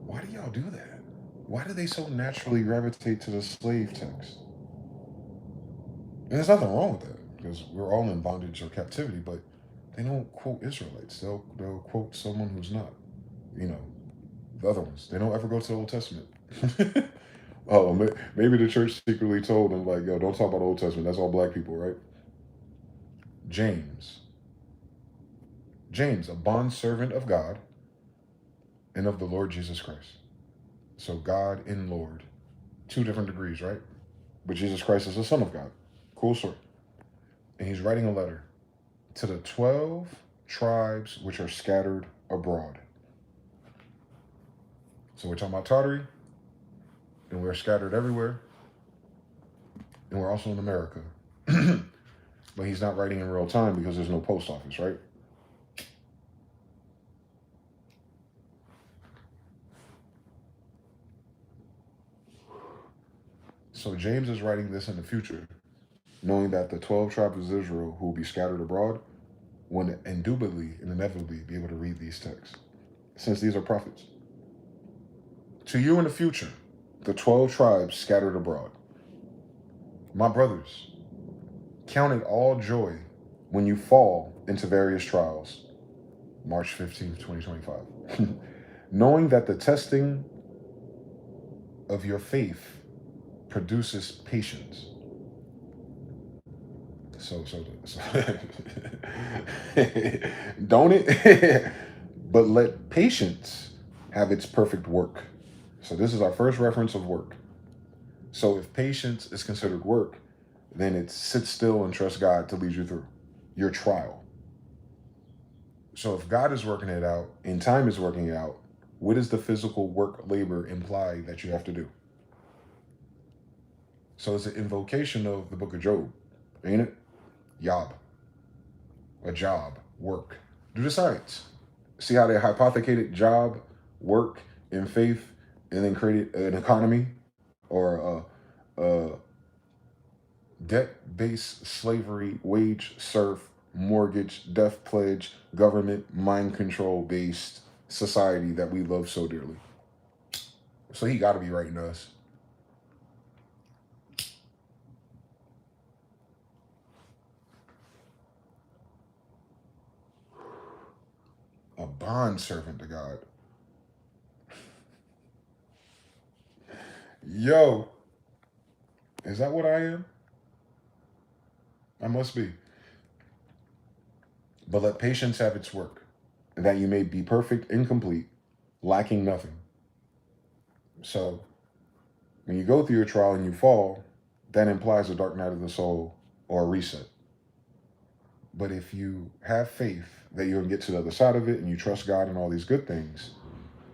Why do y'all do that? Why do they so naturally gravitate to the slave text? And there's nothing wrong with that, because we're all in bondage or captivity, but they don't quote Israelites. They'll quote someone who's not. You know, the other ones. They don't ever go to the Old Testament. Oh, maybe the church secretly told them, like, yo, don't talk about the Old Testament. That's all black people, right? James, a bondservant of God and of the Lord Jesus Christ. So God and Lord, 2 different degrees, right? But Jesus Christ is the Son of God. Cool story. And he's writing a letter to the 12 tribes which are scattered abroad. So we're talking about Tartary, and we're scattered everywhere, and we're also in America. But he's not writing in real time because there's no post office, right? So James is writing this in the future, knowing that the 12 tribes of Israel who will be scattered abroad will indubitably and inevitably be able to read these texts, since these are prophets. To you in the future, the 12 tribes scattered abroad. My brothers, count it all joy when you fall into various trials. March 15th, 2025. Knowing that the testing of your faith produces patience. So don't it? But let patience have its perfect work. So this is our first reference of work. So if patience is considered work, then it's sit still and trust God to lead you through your trial. So if God is working it out and time is working it out, what does the physical work labor imply that you have to do? So it's an invocation of the book of Job, ain't it? Yob. A job, work. Do the science. See how they hypothecated job, work, and faith and then created an economy or a debt-based slavery, wage serf, mortgage, death pledge, government, mind control-based society that we love so dearly. So he got to be writing us. A bond servant to God. Yo, is that what I am? I must be. But let patience have its work, that you may be perfect and complete, lacking nothing. So, when you go through your trial and you fall, that implies a dark night of the soul or a reset. But if you have faith that you're going to get to the other side of it and you trust God and all these good things,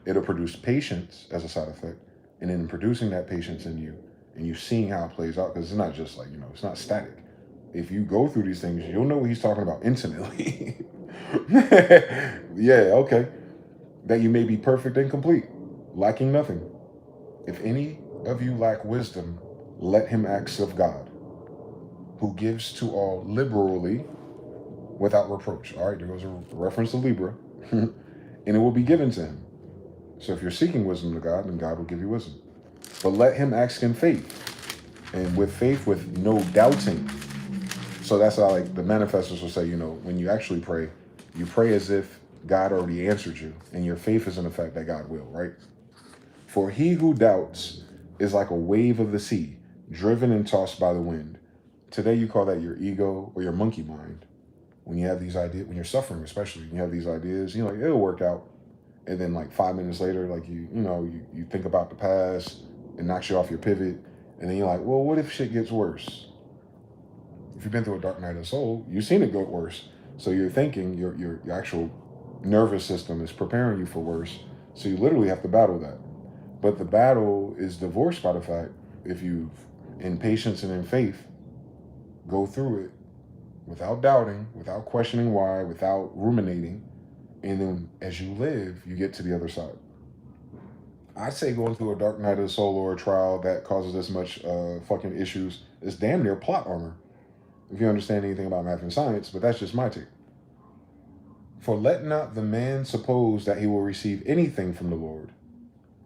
it'll produce patience as a side effect. And in producing that patience in you and you seeing how it plays out, because it's not just like, it's not static. If you go through these things, you'll know what he's talking about intimately. Yeah, okay. That you may be perfect and complete, lacking nothing. If any of you lack wisdom, let him ask of God, who gives to all liberally without reproach. All right, there goes a reference to Libra. And it will be given to him. So if you're seeking wisdom to God, then God will give you wisdom. But let him ask in faith, and with faith, with no doubting. So that's how, like, the manifestors will say, when you actually pray, you pray as if God already answered you, and your faith is in the fact that God will, right? For he who doubts is like a wave of the sea, driven and tossed by the wind. Today you call that your ego or your monkey mind. When you have these ideas, when you're suffering, especially, you have these ideas, like, it'll work out. And then like 5 minutes later, like you think about the past, it knocks you off your pivot. And then you're like, well, what if shit gets worse? If you've been through a dark night of the soul, you've seen it go worse. So you're thinking your actual nervous system is preparing you for worse. So you literally have to battle that. But the battle is divorced by the fact, if you, in patience and in faith, go through it without doubting, without questioning why, without ruminating, and then as you live, you get to the other side. I'd say going through a dark night of the soul or a trial that causes this much fucking issues is damn near plot armor, if you understand anything about math and science, but that's just my take. For let not the man suppose that he will receive anything from the Lord.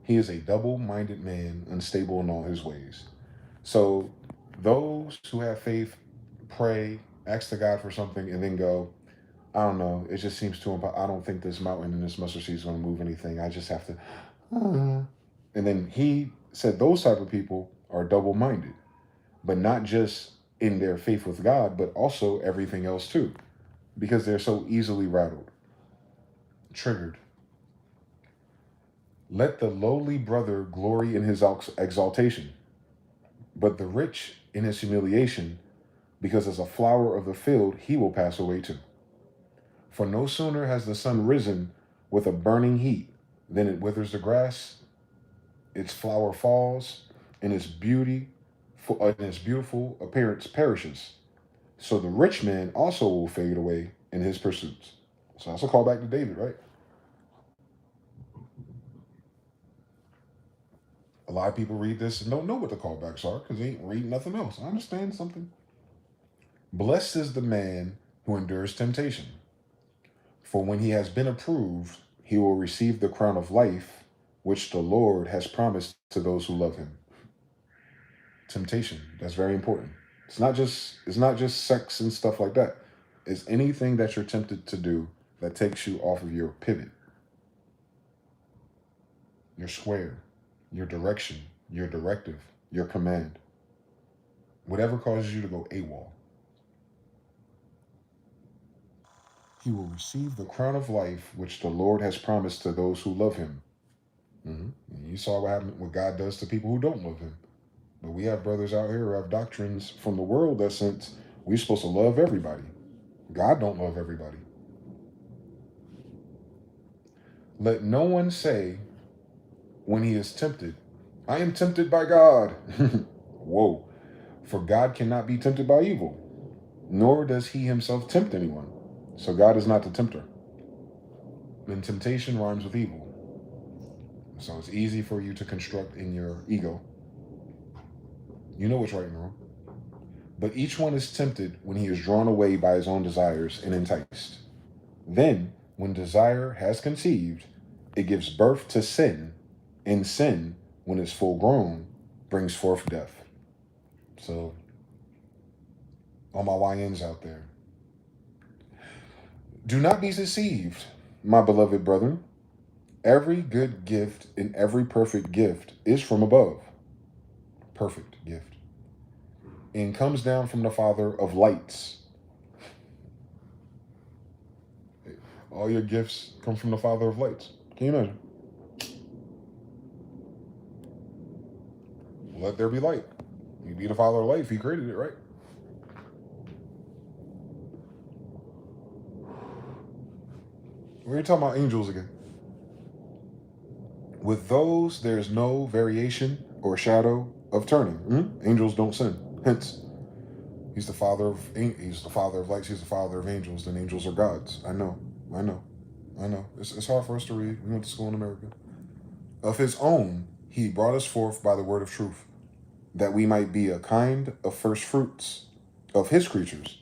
He is a double-minded man, unstable in all his ways. So those who have faith pray, ask to God for something, and then go, I don't know, it just seems too impossible. I don't think this mountain and this mustard seed is going to move anything. I just have to. And then he said those type of people are double-minded, but not just in their faith with God, but also everything else too, because they're so easily rattled, triggered. Let the lowly brother glory in his exaltation, but the rich in his humiliation, because as a flower of the field, he will pass away too. For no sooner has the sun risen with a burning heat than it withers the grass, its flower falls, and its beautiful appearance perishes. So the rich man also will fade away in his pursuits. So that's a callback to David, right? A lot of people read this and don't know what the callbacks are because they ain't reading nothing else. I understand something. Blessed is the man who endures temptation, for when he has been approved, he will receive the crown of life which the Lord has promised to those who love him. Temptation, that's very important. It's not just sex and stuff like that. It's anything that you're tempted to do that takes you off of your pivot, your square, your direction, your directive, your command. Whatever causes you to go AWOL. He will receive the crown of life which the Lord has promised to those who love him. Mm-hmm. You saw what God does to people who don't love him. But we have brothers out here who have doctrines from the world that since we're supposed to love everybody. God don't love everybody. Let no one say when he is tempted, I am tempted by God. Whoa. For God cannot be tempted by evil, nor does he himself tempt anyone. So God is not the tempter. And temptation rhymes with evil. So it's easy for you to construct in your ego. You know what's right and wrong. But each one is tempted when he is drawn away by his own desires and enticed. Then, when desire has conceived, it gives birth to sin, and sin, when it's full grown, brings forth death. So, all my YNs out there, do not be deceived, my beloved brethren. Every good gift and every perfect gift is from above. Perfect gift. And comes down from the Father of lights. All your gifts come from the Father of lights. Can you imagine? Let there be light. You be the Father of light if he created it, right? We're talking about angels again. With those, there is no variation or shadow of turning. Angels don't sin. Hence, he's the father of lights. He's the father of angels. Then angels are gods. I know. It's hard for us to read. We went to school in America. Of his own, he brought us forth by the word of truth, that we might be a kind of first fruits of his creatures.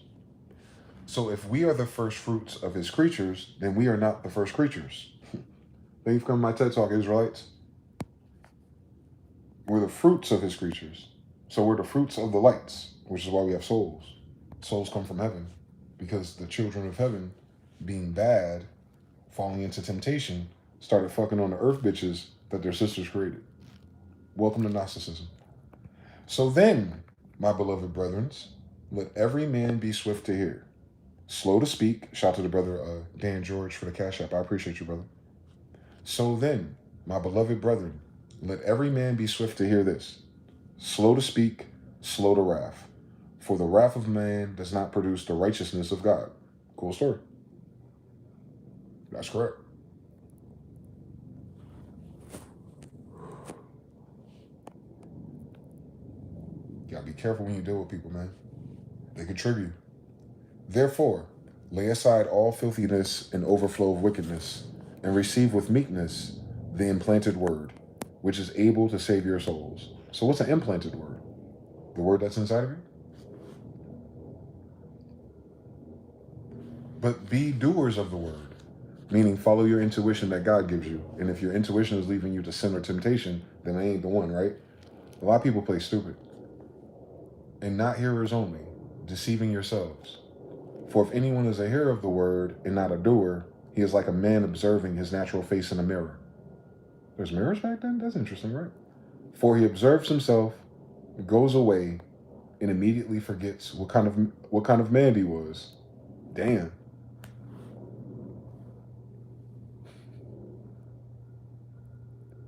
So if we are the first fruits of his creatures, then we are not the first creatures. Thank you for coming to my TED Talk, Israelites. We're the fruits of his creatures. So we're the fruits of the lights, which is why we have souls. Souls come from heaven because the children of heaven, being bad, falling into temptation, started fucking on the earth bitches that their sisters created. Welcome to Gnosticism. So then, my beloved brethren, let every man be swift to hear, slow to speak. Shout out to the brother Dan George for the Cashapp. I appreciate you, brother. So then, my beloved brethren, let every man be swift to hear this, slow to speak, slow to wrath. For the wrath of man does not produce the righteousness of God. Cool story. That's correct. You gotta be careful when you deal with people, man. They contribute. Therefore, lay aside all filthiness and overflow of wickedness, and receive with meekness the implanted word, which is able to save your souls. So what's an implanted word? The word that's inside of you? But be doers of the word, meaning follow your intuition that God gives you. And if your intuition is leaving you to sin or temptation, then I ain't the one, right? A lot of people play stupid. And not hearers only, deceiving yourselves. For if anyone is a hearer of the word and not a doer, he is like a man observing his natural face in a mirror. There's mirrors back then? That's interesting, right? For he observes himself, goes away, and immediately forgets what kind of man he was. Damn.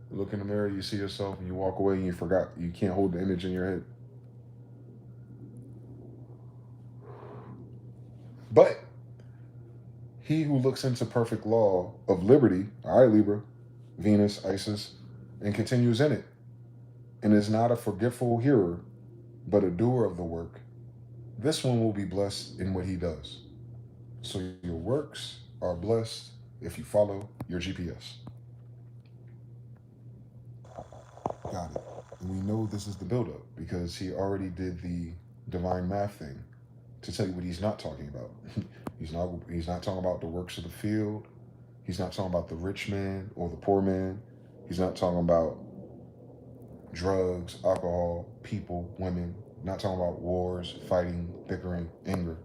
Look in the mirror, you see yourself, and you walk away, and you forgot. You can't hold the image in your head. But he who looks into perfect law of liberty, all right, Libra, Venus, Isis, and continues in it, and is not a forgetful hearer, but a doer of the work, this one will be blessed in what he does. So your works are blessed if you follow your GPS. Got it. And we know this is the buildup because he already did the divine math thing to tell you what he's not talking about. He's not talking about the works of the field. He's not talking about the rich man or the poor man. He's not talking about drugs, alcohol, people, women. Not talking about wars, fighting, bickering, anger.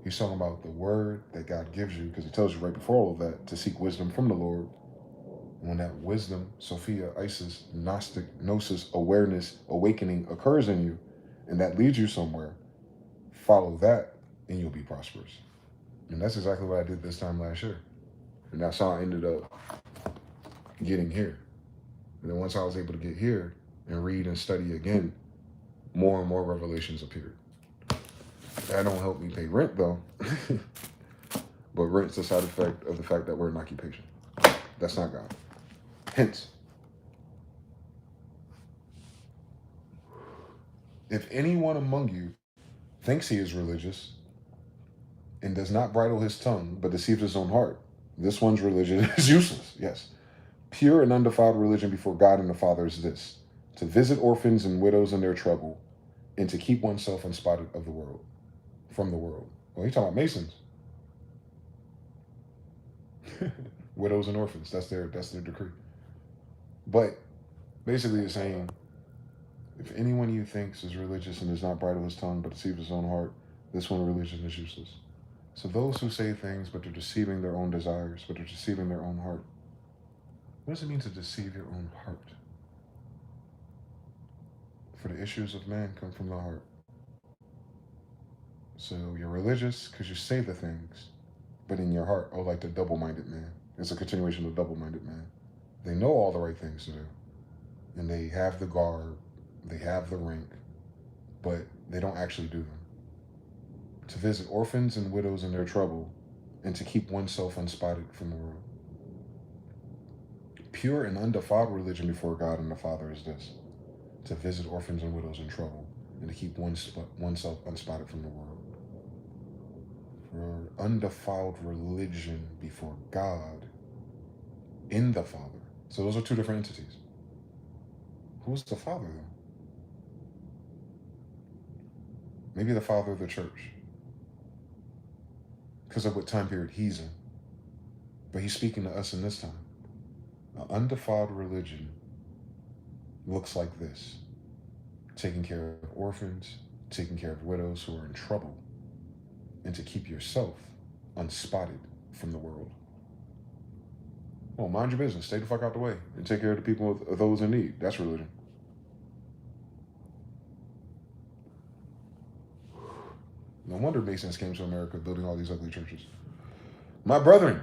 He's talking about the word that God gives you, because he tells you right before all of that to seek wisdom from the Lord. When that wisdom, Sophia, Isis, Gnostic, Gnosis, awareness, awakening occurs in you, and that leads you somewhere, follow that, and you'll be prosperous. And that's exactly what I did this time last year. And that's how I ended up getting here. And then once I was able to get here and read and study again, more and more revelations appeared. That don't help me pay rent, though. But rent's a side effect of the fact that we're in occupation. That's not God. Hence, if anyone among you thinks he is religious and does not bridle his tongue, but deceives his own heart, this one's religion is useless. Yes. Pure and undefiled religion before God and the Father is this: to visit orphans and widows in their trouble, and to keep oneself unspotted of the world, from the world. Well, he's talking about Masons. Widows and orphans. That's their decree. But basically it's saying, if anyone you thinks is religious and does not bridle his tongue but deceives his own heart, this one religion is useless. So those who say things but they're deceiving their own desires, but they're deceiving their own heart. What does it mean to deceive your own heart? For the issues of man come from the heart. So you're religious because you say the things, but in your heart, oh, like the double-minded man. It's a continuation of the double-minded man. They know all the right things to do, and they have the garb, they have the rank, but they don't actually do them. To visit orphans and widows in their trouble, and to keep oneself unspotted from the world. Pure and undefiled religion before God and the Father is this: to visit orphans and widows in trouble, and to keep oneself unspotted from the world. For undefiled religion before God in the Father. So those are two different entities. Who's the Father, though? Maybe the Father of the church, because of what time period he's in. But he's speaking to us in this time. An undefiled religion looks like this: taking care of orphans, taking care of widows who are in trouble, and to keep yourself unspotted from the world. Well, mind your business, stay the fuck out the way, and take care of the people of those in need. That's religion. No wonder Masons came to America building all these ugly churches. My brethren,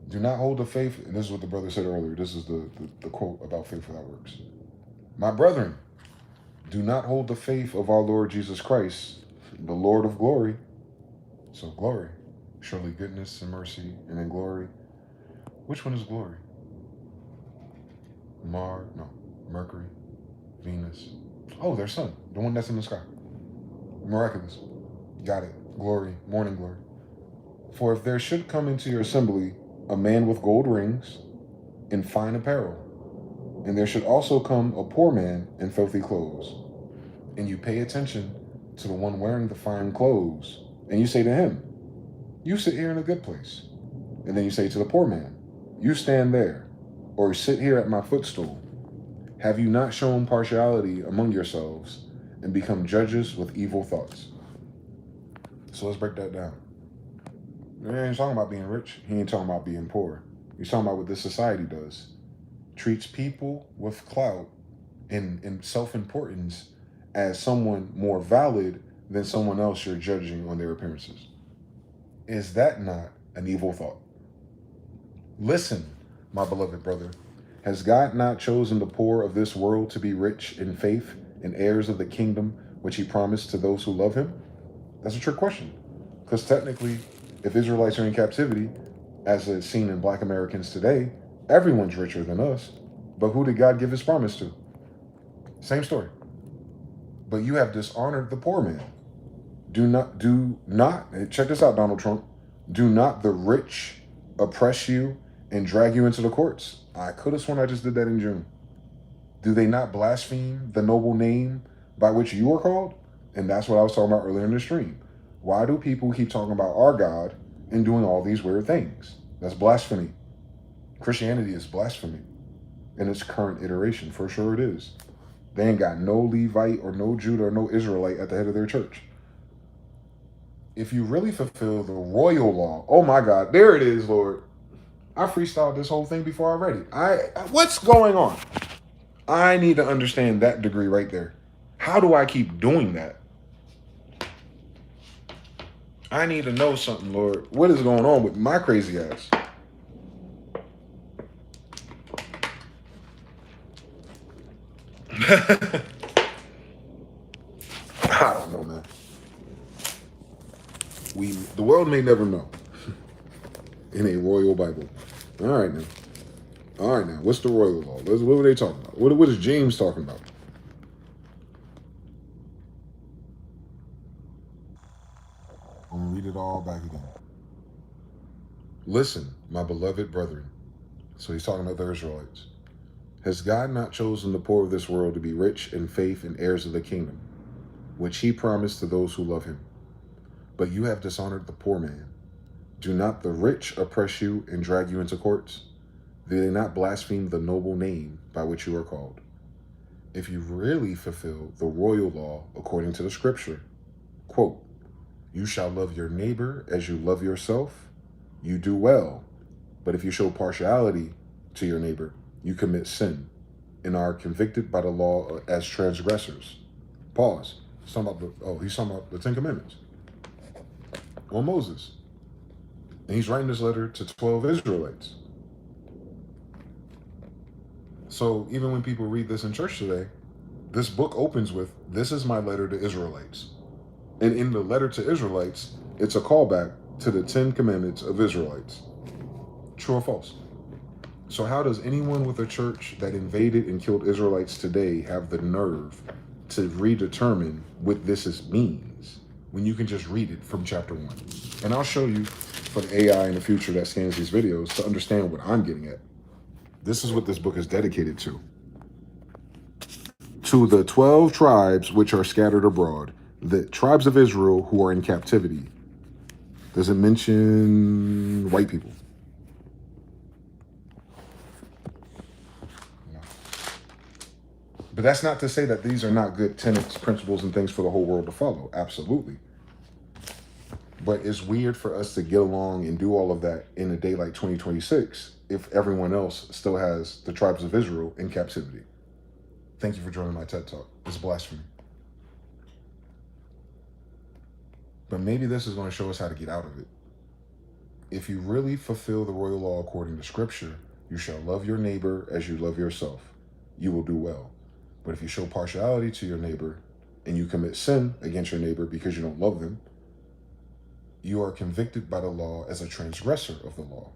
do not hold the faith, and this is what the brother said earlier. This is the quote about faith without works. My brethren, do not hold the faith of our Lord Jesus Christ, the Lord of glory. So glory, surely goodness and mercy, and then glory. Which one is glory? Mercury, Venus. Oh, their sun, the one that's in the sky. Miraculous. Got it. Glory, morning glory. For if there should come into your assembly a man with gold rings and fine apparel, and there should also come a poor man in filthy clothes, and you pay attention to the one wearing the fine clothes, and you say to him, you sit here in a good place. And then you say to the poor man, you stand there, or sit here at my footstool. Have you not shown partiality among yourselves and become judges with evil thoughts? So let's break that down. He ain't talking about being rich. He ain't talking about being poor. He's talking about what this society does. Treats people with clout and self-importance as someone more valid than someone else you're judging on their appearances. Is that not an evil thought? Listen, my beloved brother, has God not chosen the poor of this world to be rich in faith and heirs of the kingdom which he promised to those who love him? That's a trick question. Because technically, if Israelites are in captivity, as is seen in Black Americans today, everyone's richer than us. But who did God give his promise to? Same story. But you have dishonored the poor man. Do not, check this out, Donald Trump. Do not the rich oppress you and drag you into the courts? I could have sworn I just did that in June. Do they not blaspheme the noble name by which you are called? And that's what I was talking about earlier in the stream. Why do people keep talking about our God and doing all these weird things? That's blasphemy. Christianity is blasphemy in its current iteration. For sure it is. They ain't got no Levite or no Judah or no Israelite at the head of their church. If you really fulfill the royal law, oh my God, there it is, Lord. I freestyled this whole thing before I read it. What's going on? I need to understand that degree right there. How do I keep doing that? I need to know something, Lord. What is going on with my crazy ass? I don't know, man. The world may never know. In a royal Bible. All right, now. What's the royal law? What were they talking about? What is James talking about? I'm going to read it all back again. Listen, my beloved brethren. So he's talking about the Israelites. Has God not chosen the poor of this world to be rich in faith and heirs of the kingdom, which he promised to those who love him? But you have dishonored the poor man. Do not the rich oppress you and drag you into courts? Do they not blaspheme the noble name by which you are called? If you really fulfill the royal law according to the scripture, quote, you shall love your neighbor as you love yourself, you do well. But if you show partiality to your neighbor, you commit sin and are convicted by the law as transgressors. Pause. He's talking about the Ten Commandments on Moses. And he's writing this letter to 12 Israelites. So even when people read this in church today, this book opens with, this is my letter to Israelites. And in the letter to Israelites, it's a callback to the 10 Commandments of Israelites. True or false? So how does anyone with a church that invaded and killed Israelites today have the nerve to redetermine what this means when you can just read it from chapter 1? And I'll show you for the AI in the future that scans these videos to understand what I'm getting at. This is what this book is dedicated to. To the 12 tribes which are scattered abroad, the tribes of Israel who are in captivity. Does it mention white people? No. But that's not to say that these are not good tenets, principles, and things for the whole world to follow. Absolutely. But it's weird for us to get along and do all of that in a day like 2026 if everyone else still has the tribes of Israel in captivity. Thank you for joining my TED Talk. It's blasphemy. But maybe this is going to show us how to get out of it. If you really fulfill the royal law according to scripture, you shall love your neighbor as you love yourself. You will do well. But if you show partiality to your neighbor and you commit sin against your neighbor because you don't love them, you are convicted by the law as a transgressor of the law.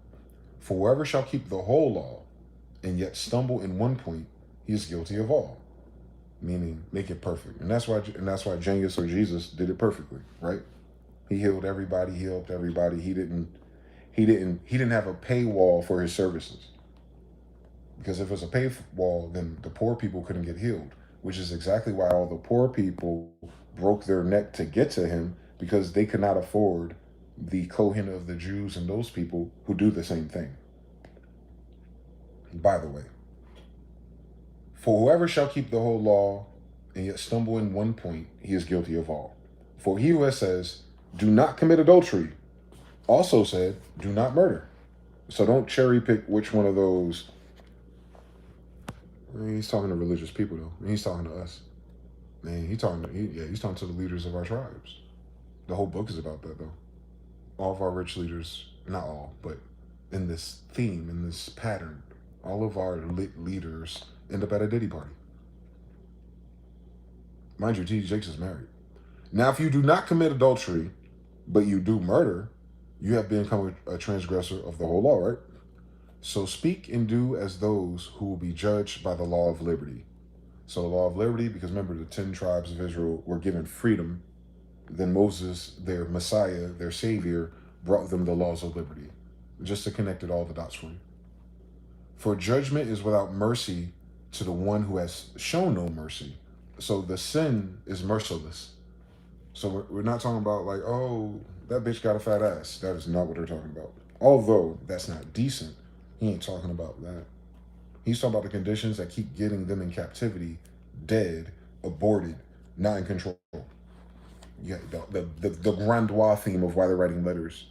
For whoever shall keep the whole law and yet stumble in one point, he is guilty of all. Meaning, make it perfect. And that's why Genghis or Jesus did it perfectly, right? He healed everybody, he helped everybody. He didn't have a paywall for his services. Because if it was a paywall, then the poor people couldn't get healed, which is exactly why all the poor people broke their neck to get to him, because they could not afford the Kohen of the Jews and those people who do the same thing. By the way, for whoever shall keep the whole law and yet stumble in one point, he is guilty of all. For he who says, do not commit adultery, also said, do not murder. So don't cherry pick which one of those. I mean, he's talking to religious people though. He's talking to us. Man, he's talking to the leaders of our tribes. The whole book is about that though. All of our rich leaders, not all, but in this theme, in this pattern, all of our lit leaders end up at a Diddy party. Mind you, T.D. Jakes is married. Now, if you do not commit adultery, but you do murder, you have become a transgressor of the whole law, right? So speak and do as those who will be judged by the law of liberty. So the law of liberty, because remember, the 10 tribes of Israel were given freedom. Then Moses, their Messiah, their Savior, brought them the laws of liberty. Just to connect it all the dots for you. For judgment is without mercy to the one who has shown no mercy. So the sin is merciless. So we're not talking about like, oh, that bitch got a fat ass. That is not what they're talking about. Although that's not decent, he ain't talking about that. He's talking about the conditions that keep getting them in captivity, dead, aborted, not in control. Yeah, the grandois theme of why they're writing letters.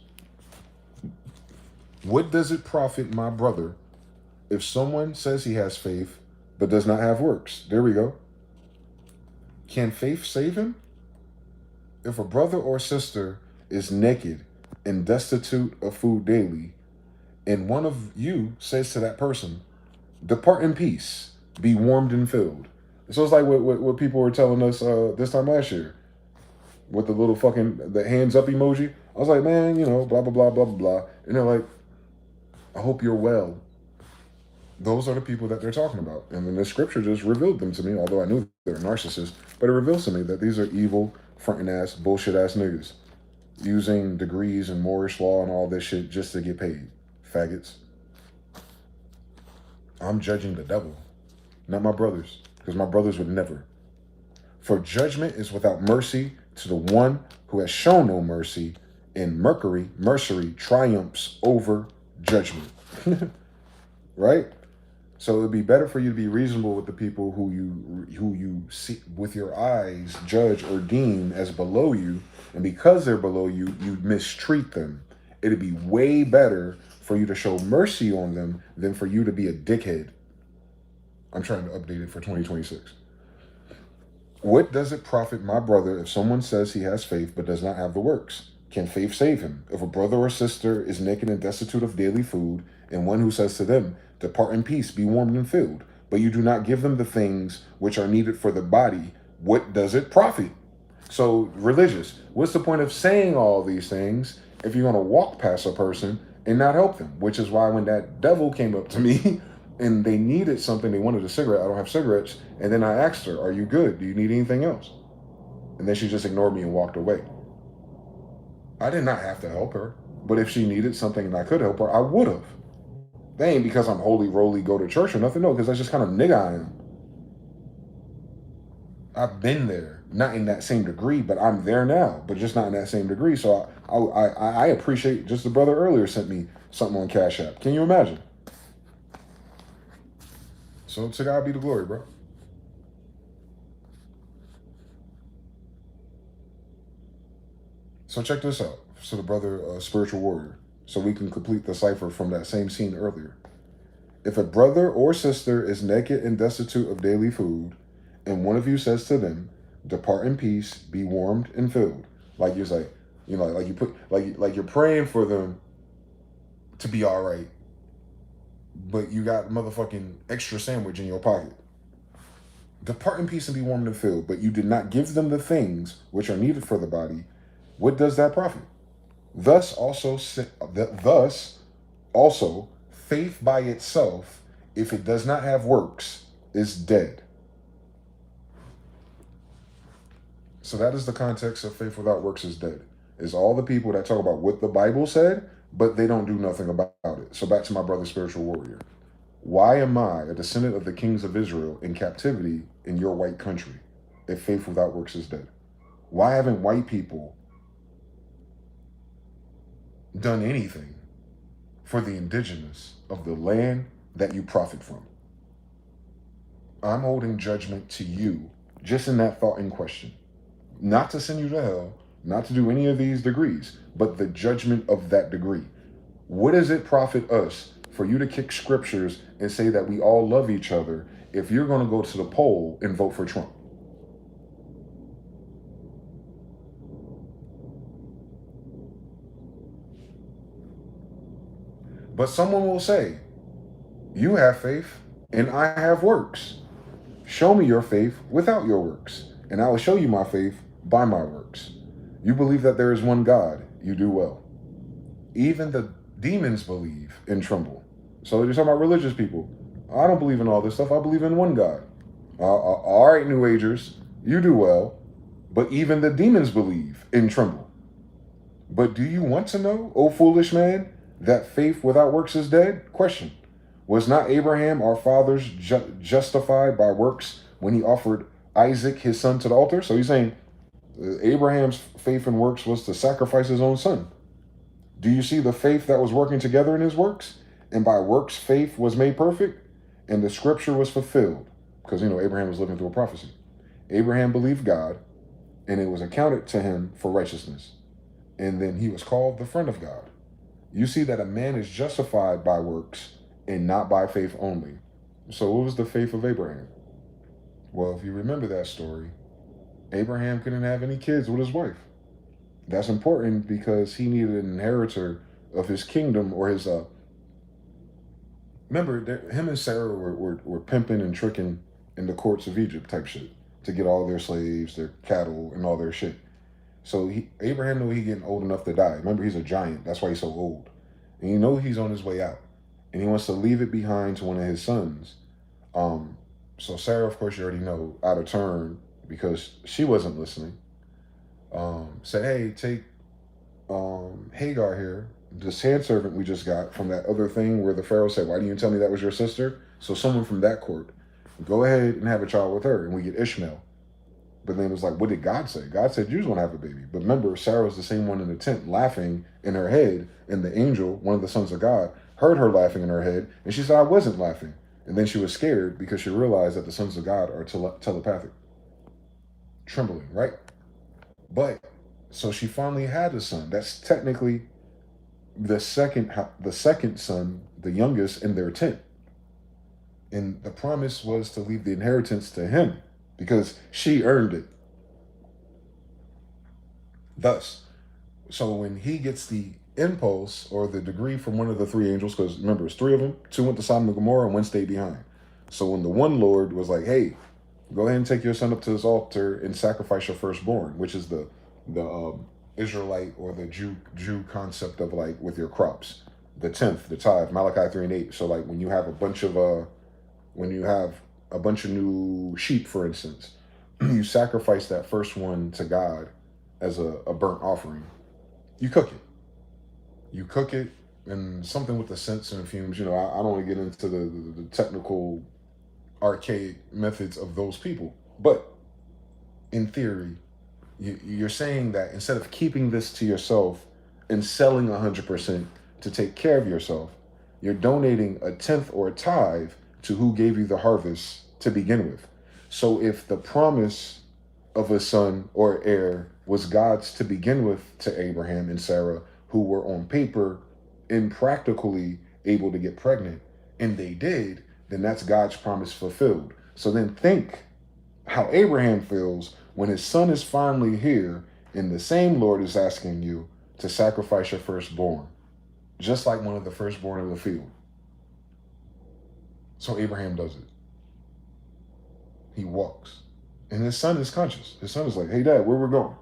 What does it profit my brother if someone says he has faith but does not have works? There we go. Can faith save him? If a brother or sister is naked and destitute of food daily, and one of you says to that person, depart in peace, be warmed and filled. So it's like what people were telling us this time last year with the little the hands up emoji. I was like, man, blah, blah, blah, blah, blah. And they're like, I hope you're well. Those are the people that they're talking about. And then the scripture just revealed them to me, although I knew they're narcissists, but it reveals to me that these are evil, fronting ass, bullshit ass niggas using degrees in Moorish law and all this shit just to get paid. Faggots. I'm judging the devil, not my brothers, because my brothers would never. For judgment is without mercy to the one who has shown no mercy, and Mercury triumphs over judgment. Right? So it'd be better for you to be reasonable with the people who you see with your eyes judge or deem as below you, and because they're below you, you mistreat them. It'd be way better for you to show mercy on them than for you to be a dickhead. I'm trying to update it for 2026. What does it profit my brother if someone says he has faith but does not have the works? Can faith save him? If a brother or sister is naked and destitute of daily food, and one who says to them, "Depart in peace, be warmed and filled," but you do not give them the things which are needed for the body, what does it profit? So, religious, what's the point of saying all these things if you're going to walk past a person and not help them? Which is why when that devil came up to me and they needed something, they wanted a cigarette, I don't have cigarettes, and then I asked her, "Are you good? Do you need anything else?" And then she just ignored me and walked away. I did not have to help her, but if she needed something and I could help her, I would have. That ain't because I'm holy roly, go to church or nothing. No, because that's just kind of nigga I am. I've been there, not in that same degree, but I'm there now, but just not in that same degree. So I appreciate, just the brother earlier sent me something on Cashapp. Can you imagine? So to God be the glory, bro. So check this out. So the brother, spiritual warrior, so we can complete the cipher from that same scene earlier. If a brother or sister is naked and destitute of daily food, and one of you says to them, "Depart in peace, be warmed and filled," like you're like, like you put, like you're praying for them to be all right, but you got motherfucking extra sandwich in your pocket. Depart in peace and be warmed and filled, but you did not give them the things which are needed for the body. What does that profit? Thus also, faith by itself, if it does not have works, is dead. So that is the context of faith without works is dead. Is all the people that talk about what the Bible said, but they don't do nothing about it. So back to my brother, spiritual warrior. Why am I, a descendant of the kings of Israel, in captivity in your white country, if faith without works is dead? Why haven't white people done anything for the indigenous of the land that you profit from? I'm holding judgment to you just in that thought in question. Not to send you to hell, not to do any of these degrees, but the judgment of that degree. What does it profit us for you to kick scriptures and say that we all love each other if you're going to go to the poll and vote for Trump? But someone will say, "You have faith and I have works. Show me your faith without your works, and I will show you my faith by my works. You believe that there is one God, you do well. Even the demons believe and tremble." So you're talking about religious people. I don't believe in all this stuff. I believe in one God. All right, New Agers, you do well, but even the demons believe and tremble. But do you want to know, O foolish man, that faith without works is dead? Question. Was not Abraham, our fathers, justified by works when he offered Isaac, his son, to the altar? So he's saying Abraham's faith and works was to sacrifice his own son. Do you see the faith that was working together in his works? And by works, faith was made perfect, and the scripture was fulfilled. Because, Abraham was living through a prophecy. Abraham believed God, and it was accounted to him for righteousness. And then he was called the friend of God. You see that a man is justified by works and not by faith only. So what was the faith of Abraham? Well, if you remember that story, Abraham couldn't have any kids with his wife. That's important because he needed an inheritor of his kingdom or his... Remember, him and Sarah were pimping and tricking in the courts of Egypt type shit to get all their slaves, their cattle, and all their shit. So Abraham knew he getting old enough to die. Remember, he's a giant. That's why he's so old. And he's on his way out. And he wants to leave it behind to one of his sons. So Sarah, of course, you already know, out of turn, because she wasn't listening, said, "Hey, take Hagar here, this handservant we just got from that other thing where the Pharaoh said, 'Why didn't you tell me that was your sister?' So someone from that court, go ahead and have a child with her, and we get Ishmael. But then it was like, what did God say? God said you was gonna have a baby. But remember, Sarah was the same one in the tent, laughing in her head, and the angel, one of the sons of God, heard her laughing in her head, and she said, I wasn't laughing. And then she was scared because she realized that the sons of God are telepathic, trembling, right? But so she finally had a son. That's technically the second son, the youngest in their tent. And the promise was to leave the inheritance to him because she earned it. Thus, so when he gets the impulse or the degree from one of the three angels, because remember, it's three of them, two went to Sodom and Gomorrah and one stayed behind. So when the one Lord was like, hey, go ahead and take your son up to this altar and sacrifice your firstborn, which is the Israelite or the Jew concept of like with your crops, the tenth, the tithe, Malachi 3:8. So like when you have a bunch of new sheep, for instance, you sacrifice that first one to God as a burnt offering. You cook it. You cook it and something with the scents and fumes. I don't want to get into the technical, archaic methods of those people. But in theory, you're saying that instead of keeping this to yourself and selling 100% to take care of yourself, you're donating a tenth or a tithe to who gave you the harvest to begin with. So if the promise of a son or heir was God's to begin with to Abraham and Sarah, who were on paper impractically able to get pregnant, and they did, then that's God's promise fulfilled. So then think how Abraham feels when his son is finally here and the same Lord is asking you to sacrifice your firstborn, just like one of the firstborn of the field. So Abraham does it. He walks. And his son is conscious. His son is like, hey, Dad, where we're going?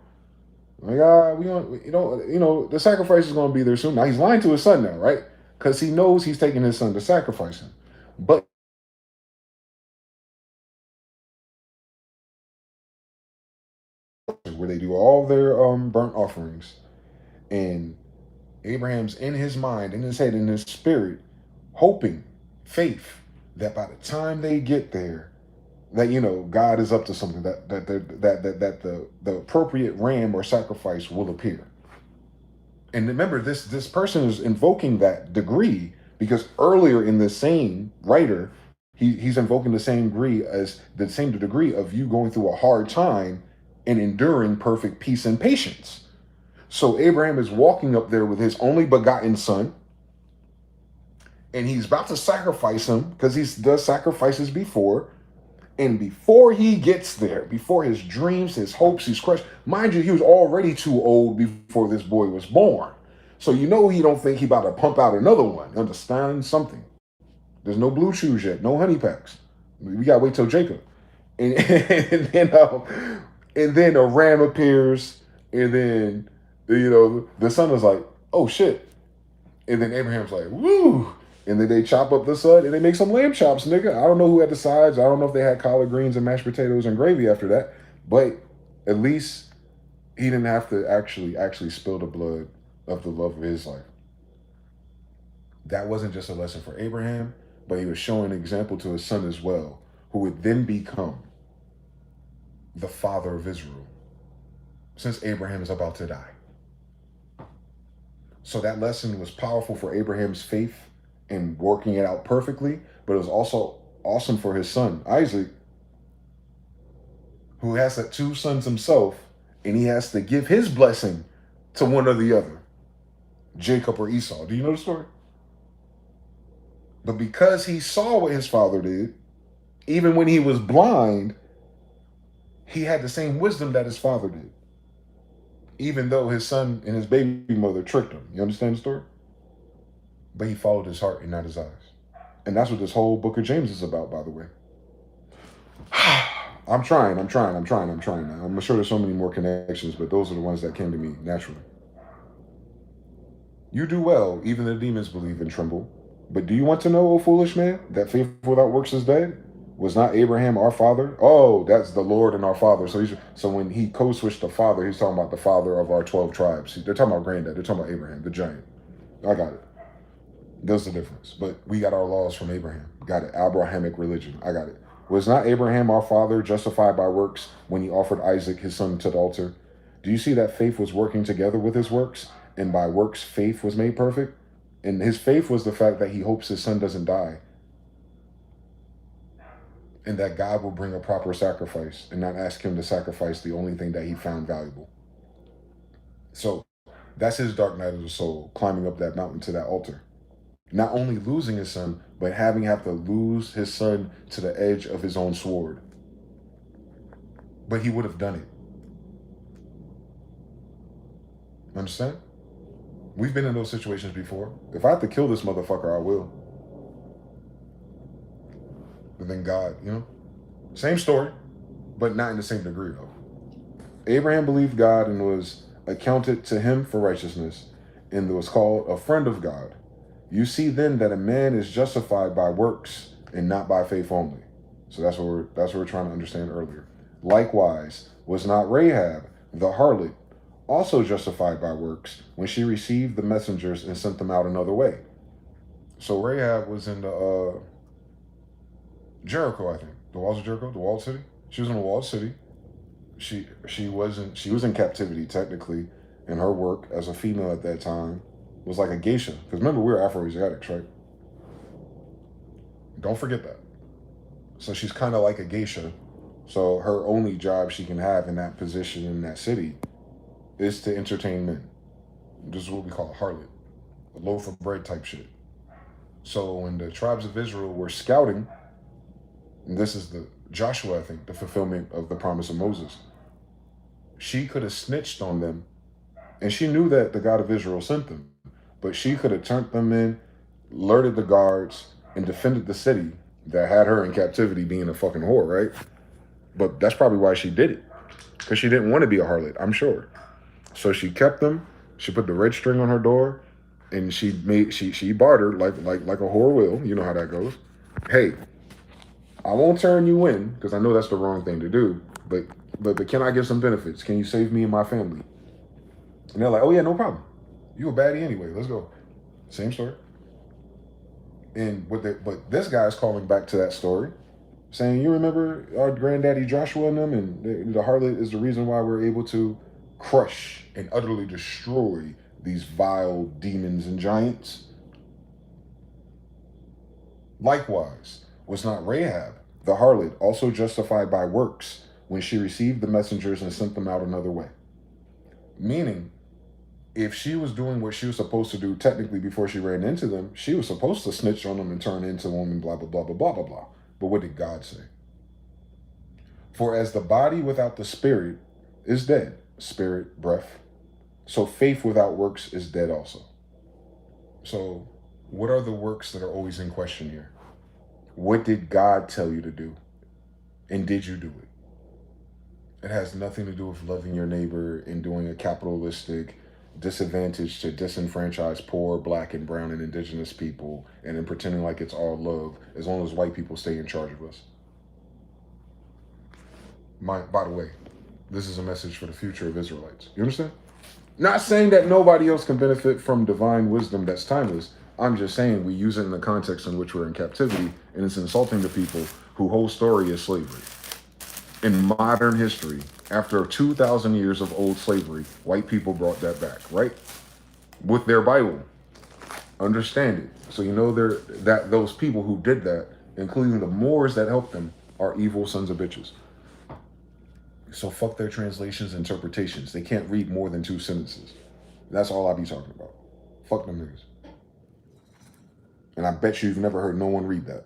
Like, we don't, the sacrifice is going to be there soon. Now, he's lying to his son now, right? Because he knows he's taking his son to sacrifice him. But where they do all their burnt offerings, and Abraham's in his mind, in his head, in his spirit, hoping, faith, that by the time they get there, that God is up to something, that the appropriate ram or sacrifice will appear. And remember, this person is invoking that degree because earlier in the same writer, he's invoking the same degree of you going through a hard time and enduring perfect peace and patience. So Abraham is walking up there with his only begotten son, and he's about to sacrifice him because he's done sacrifices before. And before he gets there, before his dreams, his hopes, he's crushed. Mind you, he was already too old before this boy was born. So he don't think he about to pump out another one. You understand something? There's no blue chews yet, no honey packs. We gotta wait till Jacob. And, and then a ram appears, and then the son is like, oh shit. And then Abraham's like, woo. And then they chop up the son and they make some lamb chops, nigga. I don't know who had the sides. I don't know if they had collard greens and mashed potatoes and gravy after that. But at least he didn't have to actually spill the blood of the love of his life. That wasn't just a lesson for Abraham, but he was showing an example to his son as well, who would then become the father of Israel, since Abraham is about to die. So that lesson was powerful for Abraham's faith in working it out perfectly, but it was also awesome for his son, Isaac, who has two sons himself, and he has to give his blessing to one or the other, Jacob or Esau. Do you know the story? But because he saw what his father did, even when he was blind, he had the same wisdom that his father did, even though his son and his baby mother tricked him. You understand the story? But he followed his heart and not his eyes. And that's what this whole book of James is about, by the way. I'm trying. I'm sure there's so many more connections, but those are the ones that came to me naturally. You do well, even the demons believe and tremble. But do you want to know, O foolish man, that faith without works is dead? Was not Abraham our father? Oh, that's the Lord and our father. So when he co-switched to father, he's talking about the father of our 12 tribes. They're talking about granddad. They're talking about Abraham, the giant. I got it. There's the difference. But we got our laws from Abraham. Got it. Abrahamic religion. I got it. Was not Abraham our father justified by works when he offered Isaac his son to the altar? Do you see that faith was working together with his works? And by works, faith was made perfect? And his faith was the fact that he hopes his son doesn't die. And that God will bring a proper sacrifice and not ask him to sacrifice the only thing that he found valuable. So that's his dark night of the soul, climbing up that mountain to that altar. Not only losing his son, but have to lose his son to the edge of his own sword. But he would have done it. Understand? We've been in those situations before. If I have to kill this motherfucker, I will. But then God, same story, but not in the same degree though. Abraham believed God and was accounted to him for righteousness, and was called a friend of God. You see then that a man is justified by works and not by faith only. So that's what we're trying to understand earlier. Likewise, was not Rahab the harlot also justified by works when she received the messengers and sent them out another way? So Rahab was in the Jericho, I think. The walls of Jericho, the walled city. She was in the walled city. She was in captivity technically, and her work as a female at that time was like a geisha. Because remember, we were Afro-Asiatics, right? Don't forget that. So she's kind of like a geisha. So her only job she can have in that position in that city is to entertain men. This is what we call a harlot, a loaf of bread type shit. So when the tribes of Israel were scouting, and this is the Joshua, I think, the fulfillment of the promise of Moses, she could have snitched on them, and she knew that the God of Israel sent them, but she could have turned them in, alerted the guards, and defended the city that had her in captivity being a fucking whore, right? But that's probably why she did it, because she didn't want to be a harlot, I'm sure. So she kept them, she put the red string on her door, and she bartered like a whore will. You know how that goes. Hey, I won't turn you in, because I know that's the wrong thing to do, but can I give some benefits? Can you save me and my family? And they're like, oh yeah, no problem. You a baddie anyway, let's go. Same story. But this guy's calling back to that story, saying, you remember our granddaddy Joshua and them, and the harlot is the reason why we're able to crush and utterly destroy these vile demons and giants? Likewise, was not Rahab the harlot also justified by works when she received the messengers and sent them out another way? Meaning, if she was doing what she was supposed to do technically before she ran into them, she was supposed to snitch on them and turn into them and blah, blah, blah, blah, blah, blah, blah. But what did God say? For as the body without the spirit is dead, spirit, breath, so faith without works is dead also. So what are the works that are always in question here? What did God tell you to do? And did you do it? It has nothing to do with loving your neighbor and doing a capitalistic disadvantage to disenfranchise poor, black, and brown, and indigenous people, and then pretending like it's all love as long as white people stay in charge of us. By the way, this is a message for the future of Israelites. You understand? Not saying that nobody else can benefit from divine wisdom that's timeless. I'm just saying we use it in the context in which we're in captivity, and it's insulting to people whose whole story is slavery. In modern history, after 2,000 years of old slavery, white people brought that back, right? With their Bible. Understand it. So you know that those people who did that, including the Moors that helped them, are evil sons of bitches. So fuck their translations and interpretations. They can't read more than 2 sentences. That's all I be talking about. Fuck them niggas. And I bet you've never heard no one read that.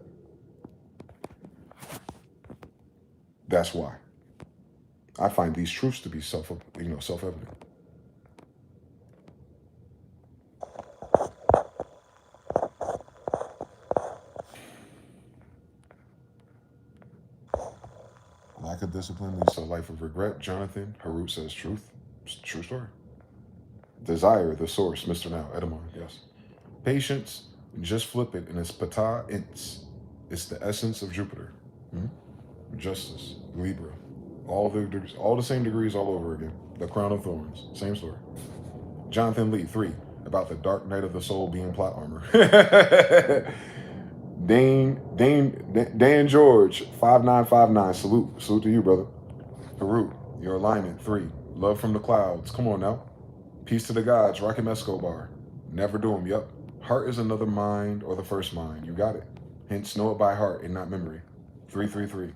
That's why. I find these truths to be self-evident. Lack of discipline leads to a life of regret. Jonathan Harut says truth. It's a true story. Desire, the source, Mr. Now, Edamon, yes. Patience, just flip it, and it's pata ins. It's the essence of Jupiter. Justice, Libra. All the same degrees all over again. The crown of thorns, same story. Jonathan Lee, 3. about the dark night of the soul being plot armor. Dan George, 5959. Salute to you, brother. Harut, your alignment, 3. Love from the clouds. Come on now. Peace to the gods, Rakim Escobar. Never do them, yup. Heart is another mind or the first mind. You got it. Hence, know it by heart and not memory. 333.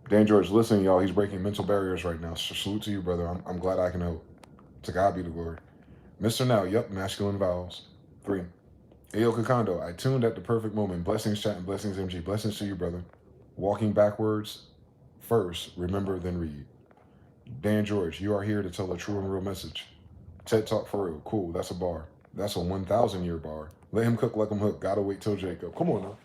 Dan George, listen, y'all. He's breaking mental barriers right now. So salute to you, brother. I'm glad I can help. To God be the glory. Mr. Now, yup, masculine vowels. 3. Ayo Kakando, I tuned at the perfect moment. Blessings, chat, and blessings, MG. Blessings to you, brother. Walking backwards, first, remember, then read. Dan George, you are here to tell a true and real message. TED Talk for real. Cool, that's a bar. That's a 1,000-year bar. Let him cook, let him hook. Gotta wait till Jacob. Come on now.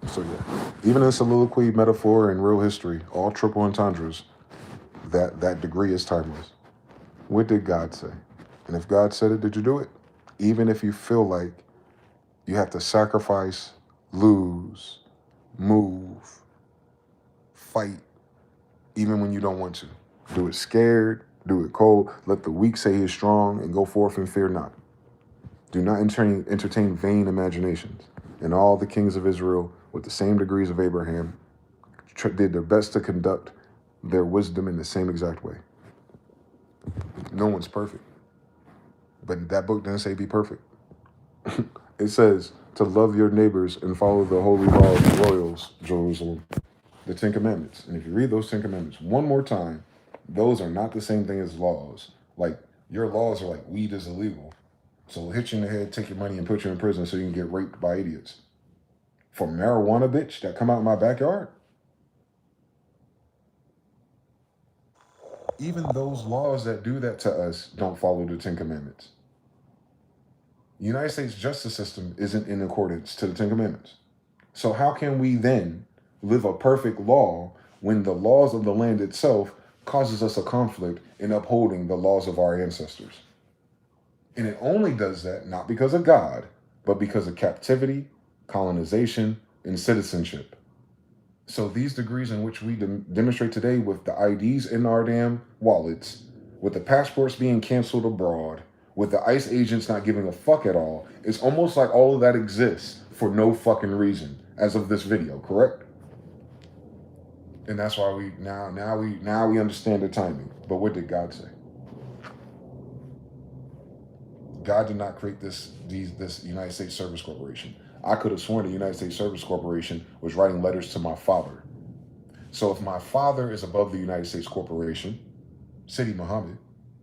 So yeah, even in soliloquy, metaphor, and real history, all triple entendres, that degree is timeless. What did God say? And if God said it, did you do it? Even if you feel like you have to sacrifice, lose, move, fight, even when you don't want to. Do it scared, do it cold. Let the weak say he is strong and go forth and fear not. Do not entertain vain imaginations. And all the kings of Israel, with the same degrees of Abraham, did their best to conduct their wisdom in the same exact way. No one's perfect. But that book didn't say be perfect. It says to love your neighbors and follow the holy law of the royals, Jerusalem, the 10 Commandments. And if you read those 10 Commandments one more time, those are not the same thing as laws. Like, your laws are like weed is illegal. So we'll hit you in the head, take your money, and put you in prison so you can get raped by idiots. For marijuana, bitch, that come out in my backyard. Even those laws that do that to us don't follow the 10 Commandments. The United States justice system isn't in accordance to the 10 Commandments. So how can we then live a perfect law when the laws of the land itself causes us a conflict in upholding the laws of our ancestors? And it only does that not because of God, but because of captivity, colonization, and citizenship. So these degrees in which we demonstrate today with the IDs in our damn wallets, with the passports being canceled abroad, with the ICE agents not giving a fuck at all, it's almost like all of that exists for no fucking reason as of this video, correct? And that's why we now we understand the timing. But what did God say? God did not create this United States Service Corporation. I could have sworn the United States Service Corporation was writing letters to my father. So if my father is above the United States Corporation, Sidi Muhammad,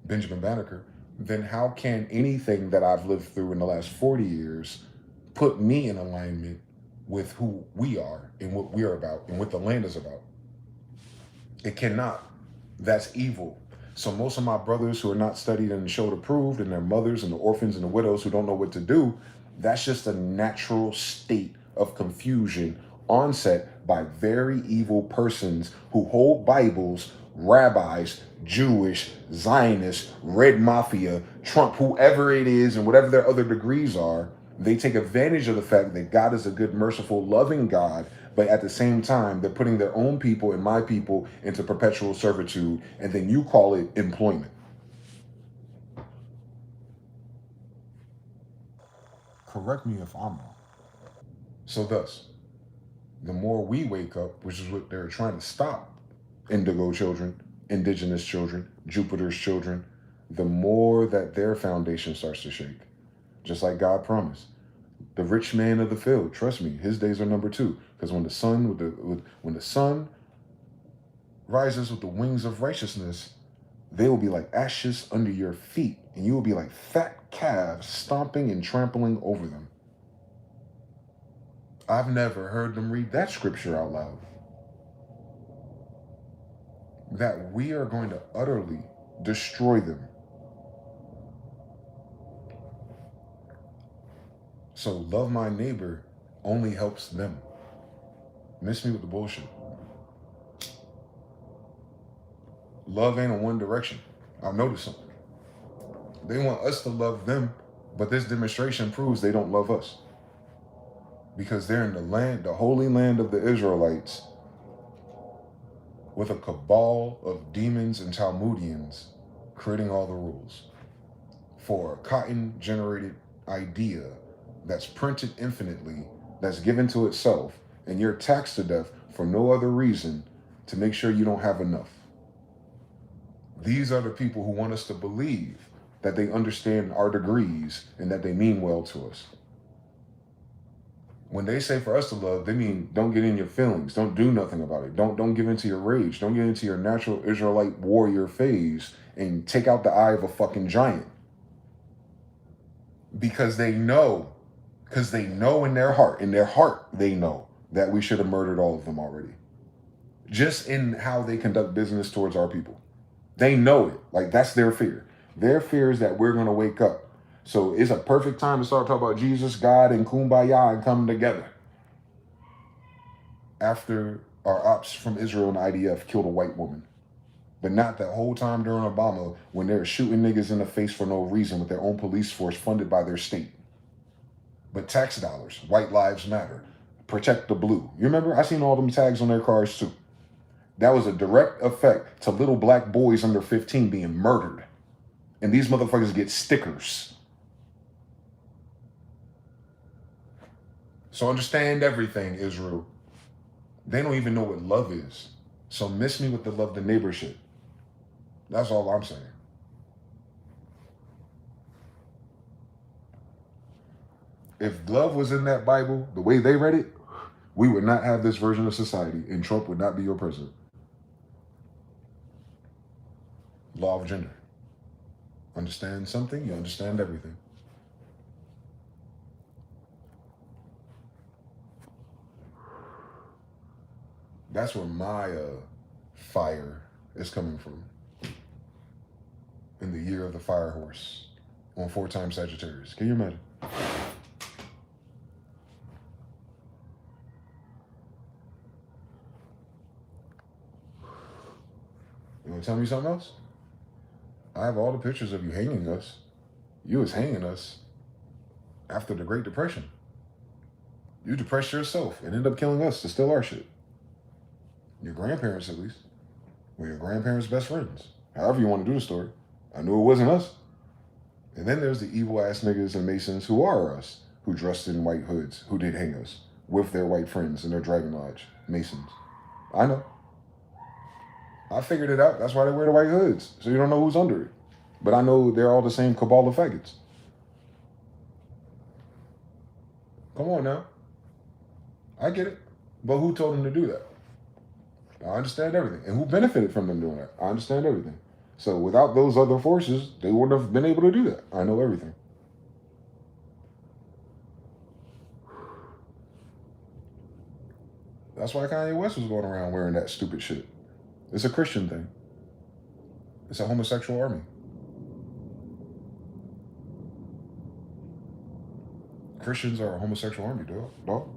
Benjamin Banneker, then how can anything that I've lived through in the last 40 years put me in alignment with who we are and what we are about and what the land is about? It cannot. That's evil. So most of my brothers who are not studied and showed approved, and their mothers and the orphans and the widows who don't know what to do, that's just a natural state of confusion onset by very evil persons who hold Bibles, rabbis, Jewish, Zionist, Red Mafia, Trump, whoever it is, and whatever their other degrees are. They take advantage of the fact that God is a good, merciful, loving God, but at the same time, they're putting their own people and my people into perpetual servitude, and then you call it employment. Correct me if I'm wrong. So thus, the more we wake up, which is what they're trying to stop, indigo children, indigenous children, Jupiter's children, the more that their foundation starts to shake. Just like God promised. The rich man of the field, trust me, his days are number 2. Because when the sun rises with the wings of righteousness, they will be like ashes under your feet, and you will be like fat calves stomping and trampling over them. I've never heard them read that scripture out loud. That we are going to utterly destroy them. So love my neighbor only helps them. Miss me with the bullshit. Love ain't in one direction. I've noticed something. They want us to love them, but this demonstration proves they don't love us. Because they're in the land, the holy land of the Israelites, with a cabal of demons and Talmudians creating all the rules for a cotton-generated idea that's printed infinitely, that's given to itself, and you're taxed to death for no other reason to make sure you don't have enough. These are the people who want us to believe that they understand our degrees and that they mean well to us. When they say for us to love, they mean don't get in your feelings. Don't do nothing about it. Don't give into your rage. Don't get into your natural Israelite warrior phase and take out the eye of a fucking giant. Because they know in their heart, they know that we should have murdered all of them already. Just in how they conduct business towards our people. They know it. Like, that's their fear. Their fear is that we're going to wake up. So it's a perfect time to start talking about Jesus, God, and Kumbaya and coming together. After our ops from Israel and IDF killed a white woman. But not that whole time during Obama when they were shooting niggas in the face for no reason with their own police force funded by their state. But tax dollars, white lives matter, protect the blue. You remember? I seen all them tags on their cars too. That was a direct effect to little black boys under 15 being murdered. And these motherfuckers get stickers. So understand everything, Israel. They don't even know what love is. So miss me with the love the neighbor shit. That's all I'm saying. If love was in that Bible, the way they read it, we would not have this version of society, and Trump would not be your president. Law of gender. Understand something, you understand everything. That's where my fire is coming from. In the year of the fire horse on 4-time Sagittarius. Can you imagine? You want to tell me something else? I have all the pictures of you hanging us. You was hanging us after the Great Depression. You depressed yourself and ended up killing us to steal our shit. Your grandparents, at least. Were your grandparents' best friends. However you want to do the story. I knew it wasn't us. And then there's the evil ass niggas and Masons who are us, who dressed in white hoods, who did hang us with their white friends in their Dragon Lodge. Masons. I know. I figured it out. That's why they wear the white hoods. So you don't know who's under it. But I know they're all the same cabal of faggots. Come on now. I get it. But who told them to do that? I understand everything. And who benefited from them doing that? I understand everything. So without those other forces, they wouldn't have been able to do that. I know everything. That's why Kanye West was going around wearing that stupid shit. It's a Christian thing. It's a homosexual army. Christians are a homosexual army, dog.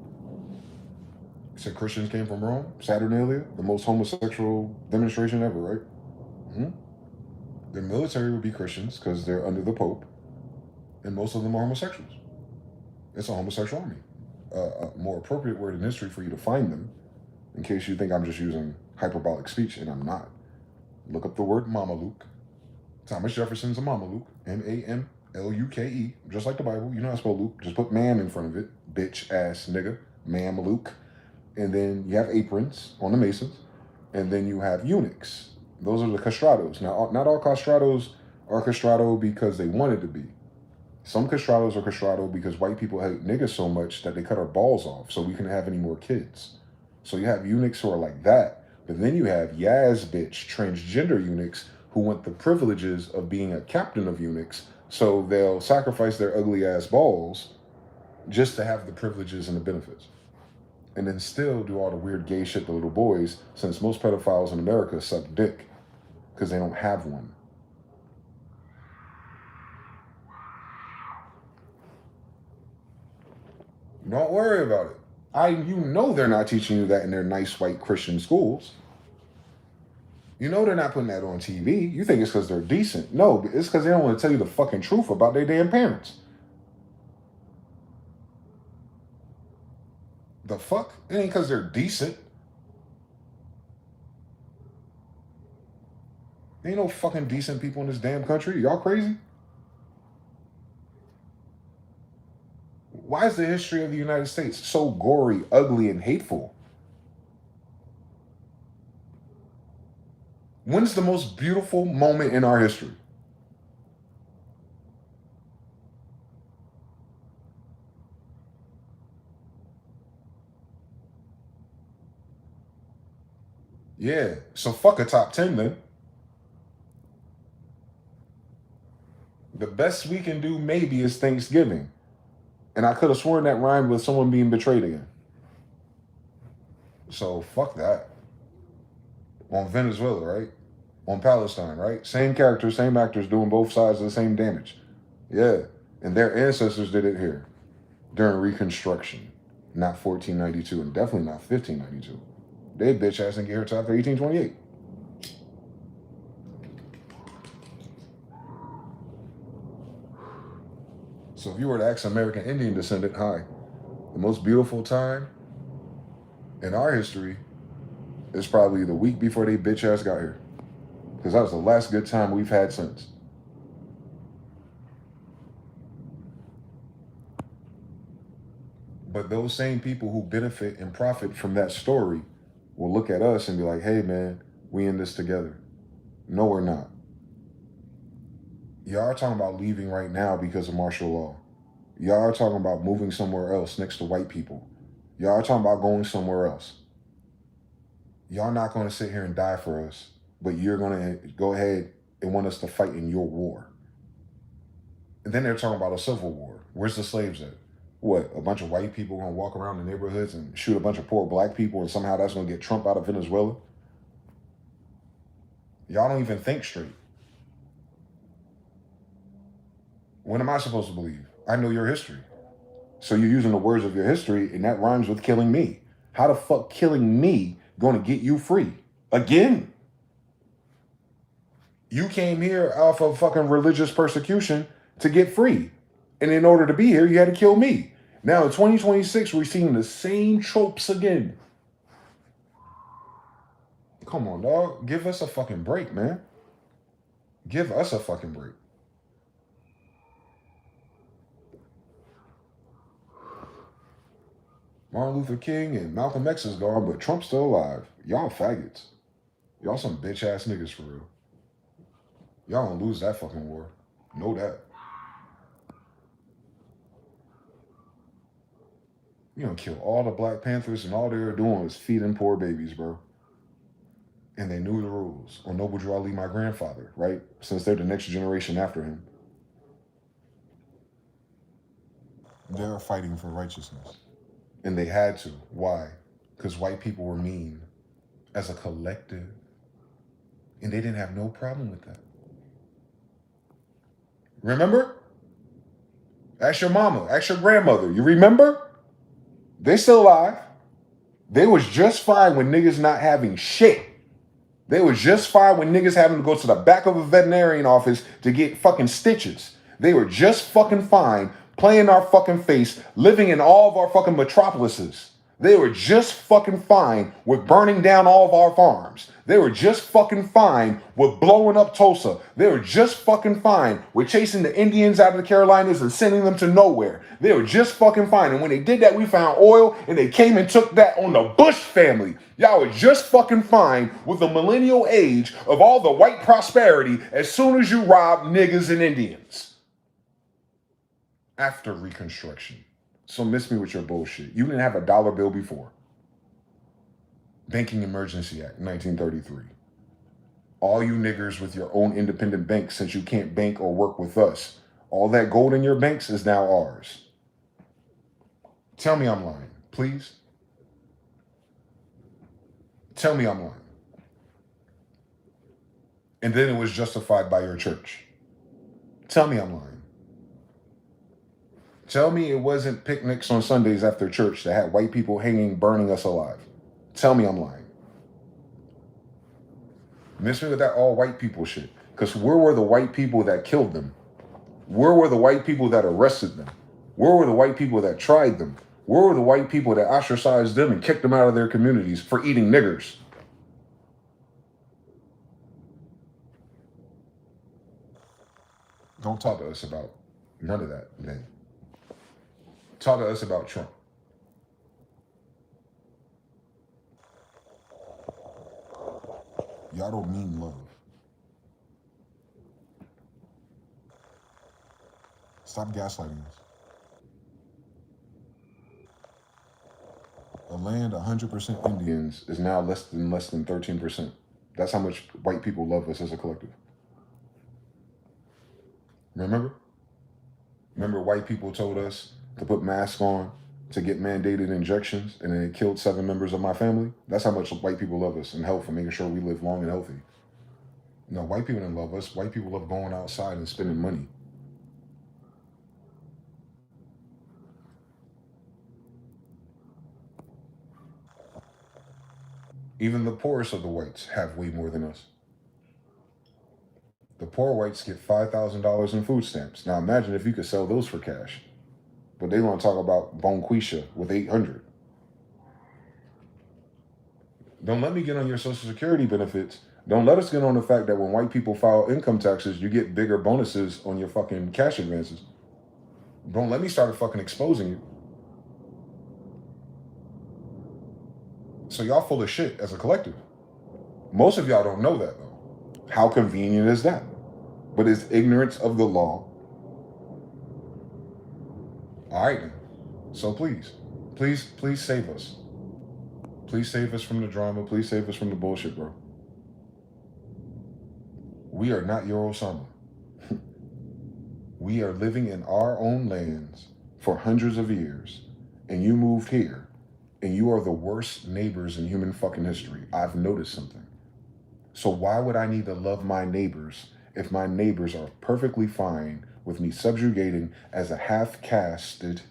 You said Christians came from Rome? Saturnalia? The most homosexual demonstration ever, right? Mm-hmm. Their military would be Christians because they're under the Pope. And most of them are homosexuals. It's a homosexual army. A more appropriate word in history for you to find them, in case you think I'm just using hyperbolic speech, and I'm not. Look up the word Mameluke. Thomas Jefferson's a Mameluke. M-A-M-L-U-K-E. Just like the Bible. You know how to spell Luke. Just put man in front of it. Bitch ass nigga. Mameluke. And then you have aprons on the Masons. And then you have eunuchs. Those are the castrados. Now, not all castrados are castrado because they wanted to be. Some castrados are castrado because white people hate niggas so much that they cut our balls off so we couldn't have any more kids. So you have eunuchs who are like that. But then you have Yaz bitch transgender eunuchs who want the privileges of being a captain of eunuchs. So they'll sacrifice their ugly ass balls just to have the privileges and the benefits. And then still do all the weird gay shit to little boys, since most pedophiles in America suck dick because they don't have one. Don't worry about it. You know they're not teaching you that in their nice white Christian schools. You know they're not putting that on TV. You think it's because they're decent. No, it's because they don't want to tell you the fucking truth about their damn parents. The fuck? It ain't because they're decent. It Ain't no fucking decent people in this damn country. Y'all crazy? Why is the history of the United States so gory, ugly, and hateful? When's the most beautiful moment in our history? Yeah, so fuck a top 10 then. The best we can do maybe is Thanksgiving. And I could have sworn that rhymed with someone being betrayed again. So fuck that. On Venezuela, right? On Palestine, right? Same characters, same actors doing both sides of the same damage. Yeah. And their ancestors did it here during Reconstruction. Not 1492 and definitely not 1592. They bitch ass didn't get here till after 1828. So if you were to ask American Indian descendant, hi, the most beautiful time in our history is probably the week before they bitch ass got here. Because that was the last good time we've had since. But those same people who benefit and profit from that story will look at us and be like, hey man, we in this together. No, we're not. Y'all are talking about leaving right now because of martial law. Y'all are talking about moving somewhere else next to white people. Y'all are talking about going somewhere else. Y'all not going to sit here and die for us, but you're going to go ahead and want us to fight in your war. And then they're talking about a civil war. Where's the slaves at? What, a bunch of white people going to walk around the neighborhoods and shoot a bunch of poor black people and somehow that's going to get Trump out of Venezuela? Y'all don't even think straight. What am I supposed to believe? I know your history. So you're using the words of your history and that rhymes with killing me. How the fuck killing me going to get you free? Again? You came here off of fucking religious persecution to get free. And in order to be here, you had to kill me. Now in 2026, we're seeing the same tropes again. Come on, dog. Give us a fucking break, man. Give us a fucking break. Martin Luther King and Malcolm X is gone, but Trump's still alive. Y'all faggots. Y'all some bitch ass niggas for real. Y'all gonna lose that fucking war. Know that. You gonna kill all the Black Panthers and all they were doing was feeding poor babies, bro. And they knew the rules. On Noble Drew Ali, my grandfather, right? Since they're the next generation after him. They're fighting for righteousness. And they had to. Why? Because white people were mean as a collective. And they didn't have no problem with that. Remember? Ask your mama, ask your grandmother. You remember? They still alive. They was just fine when niggas not having shit. They was just fine when niggas having to go to the back of a veterinarian office to get fucking stitches. They were just fucking fine playing our fucking face, living in all of our fucking metropolises. They were just fucking fine with burning down all of our farms. They were just fucking fine with blowing up Tulsa. They were just fucking fine with chasing the Indians out of the Carolinas and sending them to nowhere. They were just fucking fine. And when they did that, we found oil and they came and took that on the Bush family. Y'all were just fucking fine with the millennial age of all the white prosperity as soon as you robbed niggas and Indians. After Reconstruction. So miss me with your bullshit. You didn't have a dollar bill before. Banking Emergency Act, 1933. All you niggers with your own independent banks, since you can't bank or work with us, all that gold in your banks is now ours. Tell me I'm lying, please. Tell me I'm lying. And then it was justified by your church. Tell me I'm lying. Tell me it wasn't picnics on Sundays after church that had white people hanging, burning us alive. Tell me I'm lying. Miss me with that all white people shit. Because where were the white people that killed them? Where were the white people that arrested them? Where were the white people that tried them? Where were the white people that ostracized them and kicked them out of their communities for eating niggers? Don't talk to us about none of that, man. Talk to us about Trump. Y'all don't mean love. Stop gaslighting us. A land 100% Indians is now less than 13%. That's how much white people love us as a collective. Remember? Remember white people told us to put masks on, to get mandated injections, and then it killed 7 members of my family? That's how much white people love us and help for making sure we live long and healthy. No, white people didn't love us. White people love going outside and spending money. Even the poorest of the whites have way more than us. The poor whites get $5,000 in food stamps. Now imagine if you could sell those for cash. But they want to talk about Bonquisha with 800. Don't let me get on your Social Security benefits. Don't let us get on the fact that when white people file income taxes, you get bigger bonuses on your fucking cash advances. Don't let me start fucking exposing you. So y'all full of shit as a collective. Most of y'all don't know that though. How convenient is that? But it's ignorance of the law. All right then. So please save us. Please save us from the drama. Please save us from the bullshit, bro. We are not your Osama. We are living in our own lands for hundreds of years, and you moved here, and you are the worst neighbors in human fucking history. I've noticed something. So why would I need to love my neighbors if my neighbors are perfectly fine with me subjugating as a half-casted,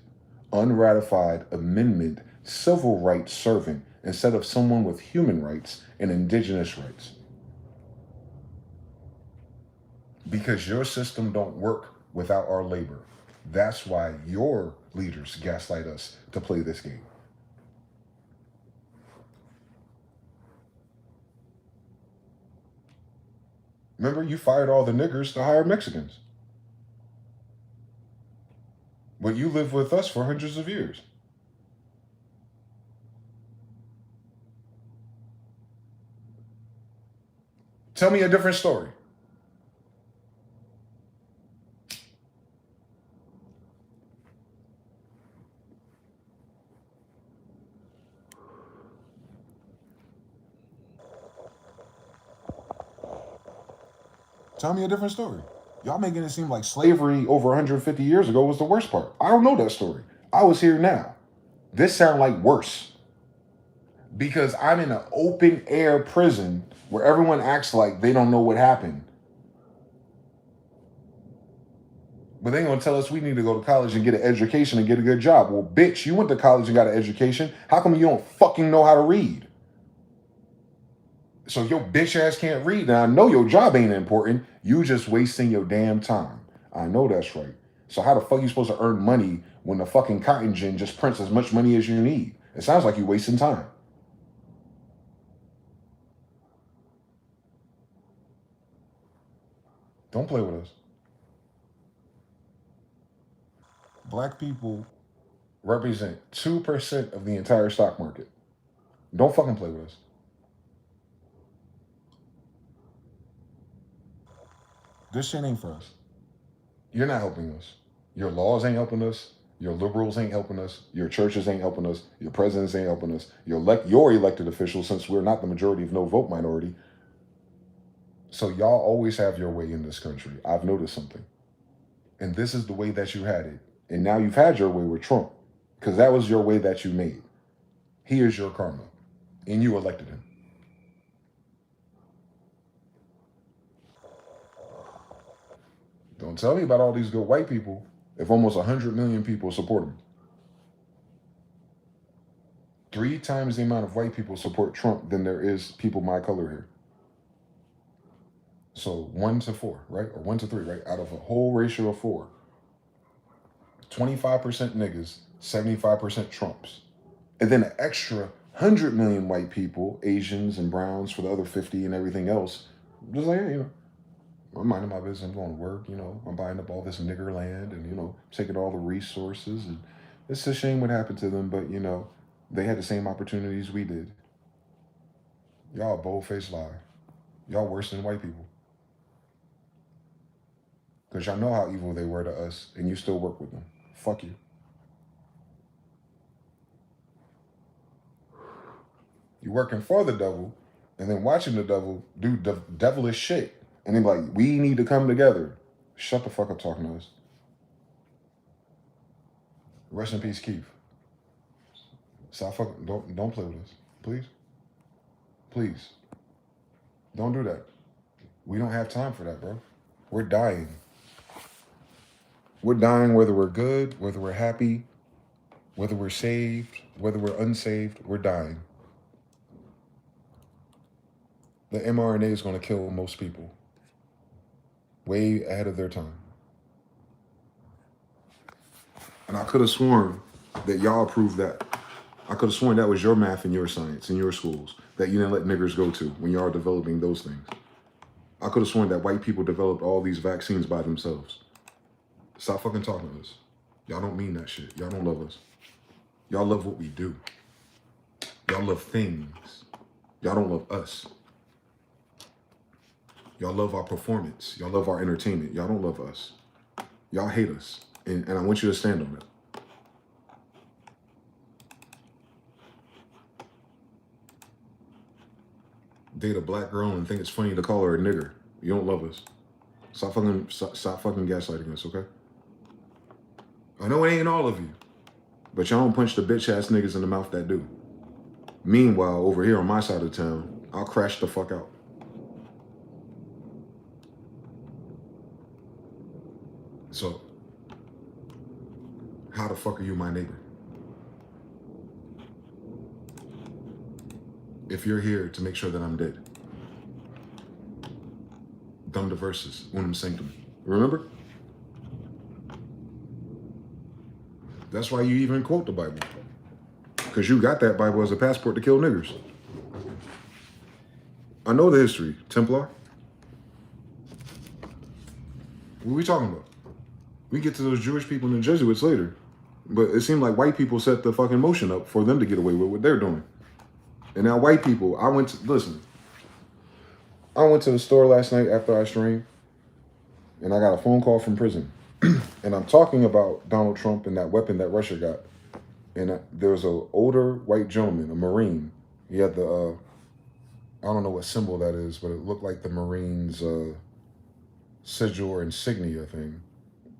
unratified amendment civil rights servant instead of someone with human rights and indigenous rights? Because your system don't work without our labor. That's why your leaders gaslight us to play this game. Remember, you fired all the niggers to hire Mexicans. But you lived with us for hundreds of years. Tell me a different story. Tell me a different story. Y'all making it seem like slavery over 150 years ago was the worst part. I don't know that story. I was here now. This sounds like worse. Because I'm in an open air prison where everyone acts like they don't know what happened. But they gonna tell us we need to go to college and get an education and get a good job. Well, bitch, you went to college and got an education. How come you don't fucking know how to read? So your bitch ass can't read. Now I know your job ain't important. You just wasting your damn time. I know that's right. So how the fuck you supposed to earn money when the fucking cotton gin just prints as much money as you need? It sounds like you wasting time. Don't play with us. Black people represent 2% of the entire stock market. Don't fucking play with us. This shit ain't for us. You're not helping us. Your laws ain't helping us. Your liberals ain't helping us. Your churches ain't helping us. Your presidents ain't helping us. Your elected officials, since we're not the majority of no vote minority. So y'all always have your way in this country. I've noticed something. And this is the way that you had it. And now you've had your way with Trump, because that was your way that you made. Here's your karma. And you elected him. Don't tell me about all these good white people if almost 100 million people support him. 3 times the amount of white people support Trump than there is people my color here. So 1 to 4, right? Or 1 to 3, right? Out of a whole ratio of 4. 25% niggas, 75% Trumps. And then an extra 100 million white people, Asians and browns for the other 50 and everything else. Just like, I'm minding my business. I'm going to work. I'm buying up all this nigger land and taking all the resources. And it's a shame what happened to them, but they had the same opportunities we did. Y'all bold-faced lie. Y'all worse than white people. Because y'all know how evil they were to us, and you still work with them. Fuck you. You working for the devil, and then watching the devil do devilish shit. And then like, we need to come together. Shut the fuck up talking to us. Rest in peace, Keith. Stop fucking, don't play with us. Please. Please. Don't do that. We don't have time for that, bro. We're dying. We're dying whether we're good, whether we're happy, whether we're saved, whether we're unsaved, we're dying. The mRNA is going to kill most people. Way ahead of their time. And I could have sworn that y'all approved that. I could have sworn that was your math and your science in your schools that you didn't let niggers go to when y'all developing those things. I could have sworn that white people developed all these vaccines by themselves. Stop fucking talking to us. Y'all don't mean that shit. Y'all don't love us. Y'all love what we do. Y'all love things. Y'all don't love us. Y'all love our performance. Y'all love our entertainment. Y'all don't love us. Y'all hate us. And I want you to stand on it. Date a black girl and think it's funny to call her a nigger. You don't love us. Stop fucking gaslighting us, okay? I know it ain't all of you, but y'all don't punch the bitch ass niggas in the mouth that do. Meanwhile, over here on my side of town, I'll crash the fuck out. So, how the fuck are you my neighbor? If you're here to make sure that I'm dead. Dum diversus, unum sanctum. Remember? That's why you even quote the Bible. Because you got that Bible as a passport to kill niggers. I know the history, Templar. What are we talking about? We get to those Jewish people and the Jesuits later. But it seemed like white people set the fucking motion up for them to get away with what they're doing. And now white people, I went to the store last night after I streamed, and I got a phone call from prison. And I'm talking about Donald Trump and that weapon that Russia got. And there was an older white gentleman, a Marine. He had the, I don't know what symbol that is, but it looked like the Marines' sigil or insignia thing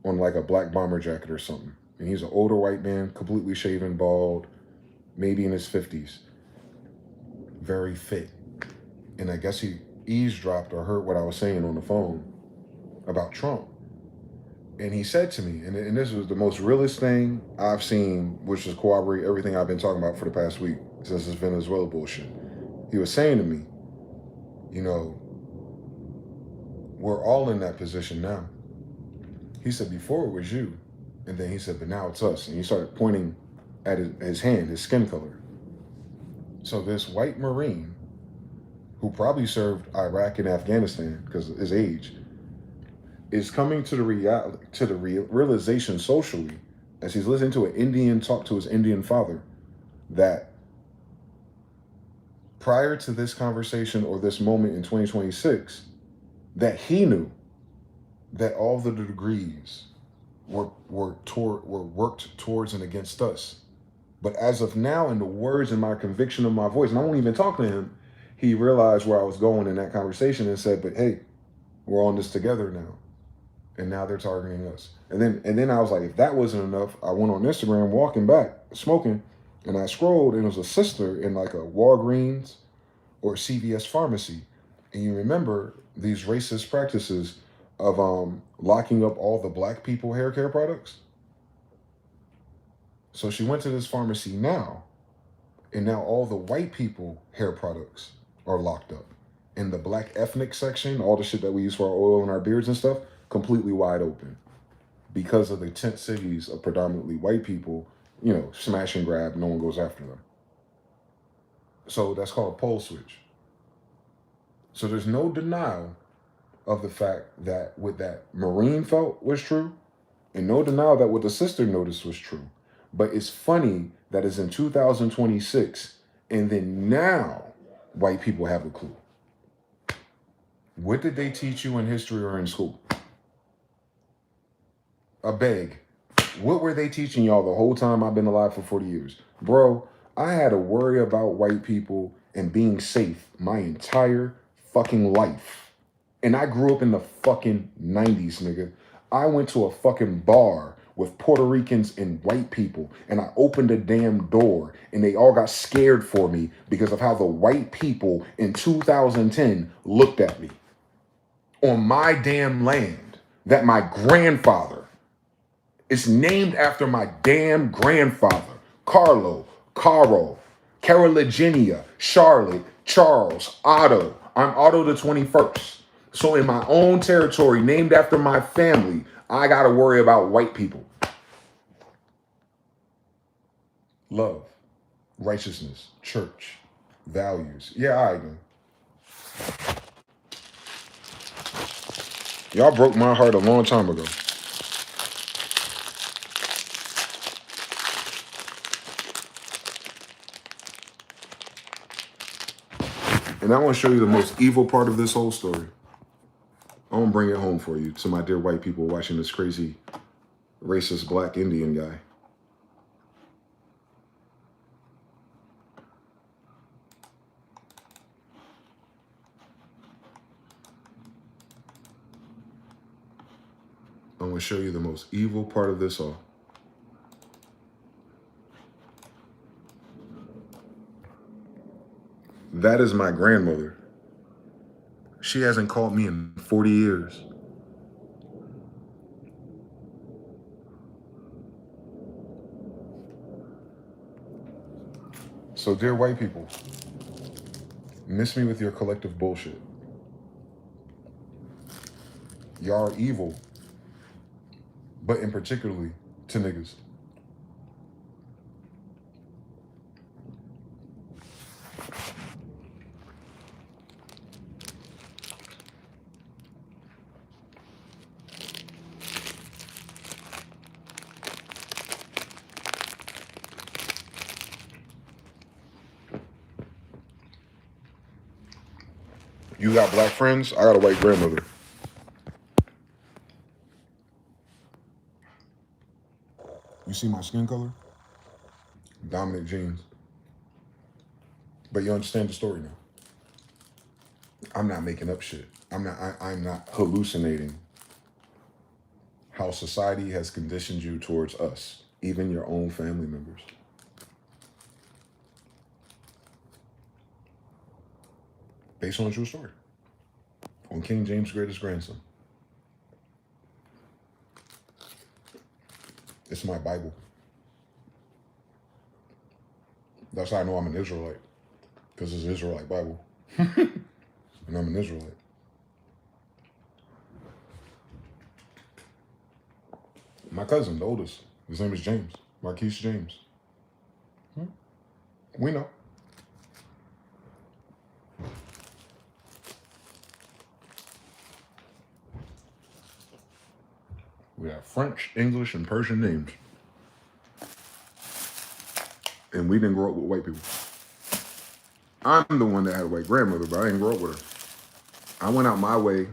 on like a black bomber jacket or something. And he's an older white man, completely shaven, bald, maybe in his 50s. Very fit. And I guess he eavesdropped or heard what I was saying on the phone about Trump. And he said to me, and this was the most realest thing I've seen, which is corroborate everything I've been talking about for the past week since this Venezuela bullshit. He was saying to me, we're all in that position now. He said, before it was you. And then he said, but now it's us. And he started pointing at his hand, his skin color. So this white Marine, who probably served Iraq and Afghanistan because of his age, is coming to the realization socially, as he's listening to an Indian talk to his Indian father, that prior to this conversation or this moment in 2026, that he knew that all the degrees were worked towards and against us. But as of now, in the words and my conviction of my voice, and I won't even talk to him, he realized where I was going in that conversation and said, but hey, we're on this together now. And now they're targeting us. And then I was like, if that wasn't enough, I went on Instagram walking back, smoking, and I scrolled, and it was a sister in like a Walgreens or CVS pharmacy. And you remember these racist practices of locking up all the black people hair care products? So she went to this pharmacy now, and now all the white people hair products are locked up. In the black ethnic section, all the shit that we use for our oil and our beards and stuff, completely wide open because of the tent cities of predominantly white people, smash and grab, no one goes after them. So that's called a pole switch. So there's no denial of the fact that what that Marine felt was true, and no denial that what the sister noticed was true. But it's funny that it's in 2026, and then now white people have a clue. What did they teach you in history or in school? A beg. What were they teaching y'all the whole time I've been alive for 40 years? Bro, I had to worry about white people and being safe my entire fucking life. And I grew up in the fucking 90s, nigga. I went to a fucking bar with Puerto Ricans and white people, and I opened a damn door, and they all got scared for me because of how the white people in 2010 looked at me. On my damn land that my grandfather is named after my damn grandfather, Carlo, Caro, Carolina, Charlotte, Charles, Otto. I'm Otto the 21st. So in my own territory, named after my family, I got to worry about white people. Love, righteousness, church, values. Yeah, all right, then. Y'all broke my heart a long time ago. And I want to show you the most evil part of this whole story. I want to bring it home for you to my dear white people watching this crazy, racist black Indian guy. I want to show you the most evil part of this all. That is my grandmother. She hasn't called me in 40 years. So, dear white people, miss me with your collective bullshit. Y'all are evil, but in particularly to niggas. You got black friends, I got a white grandmother. You see my skin color? Dominant genes. But you understand the story now. I'm not making up shit. I'm not hallucinating how society has conditioned you towards us, even your own family members. Based on a true story. On King James' greatest grandson. It's my Bible. That's how I know I'm an Israelite. Because it's an Israelite Bible. And I'm an Israelite. My cousin, the oldest, his name is James. Marquise James. We know. We have French, English, and Persian names. And we didn't grow up with white people. I'm the one that had a white grandmother, but I didn't grow up with her. I went out my way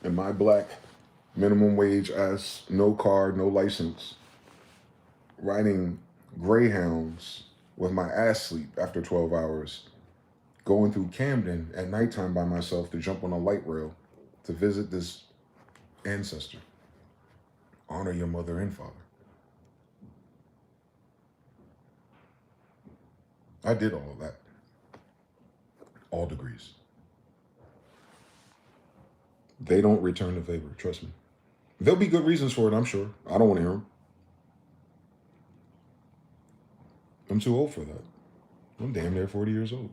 in my black minimum wage ass, no car, no license, riding Greyhounds with my ass sleep after 12 hours, going through Camden at nighttime by myself to jump on a light rail to visit this ancestor. Honor your mother and father. I did all of that. All degrees. They don't return the favor, trust me. There'll be good reasons for it, I'm sure. I don't want to hear them. I'm too old for that. I'm damn near 40 years old.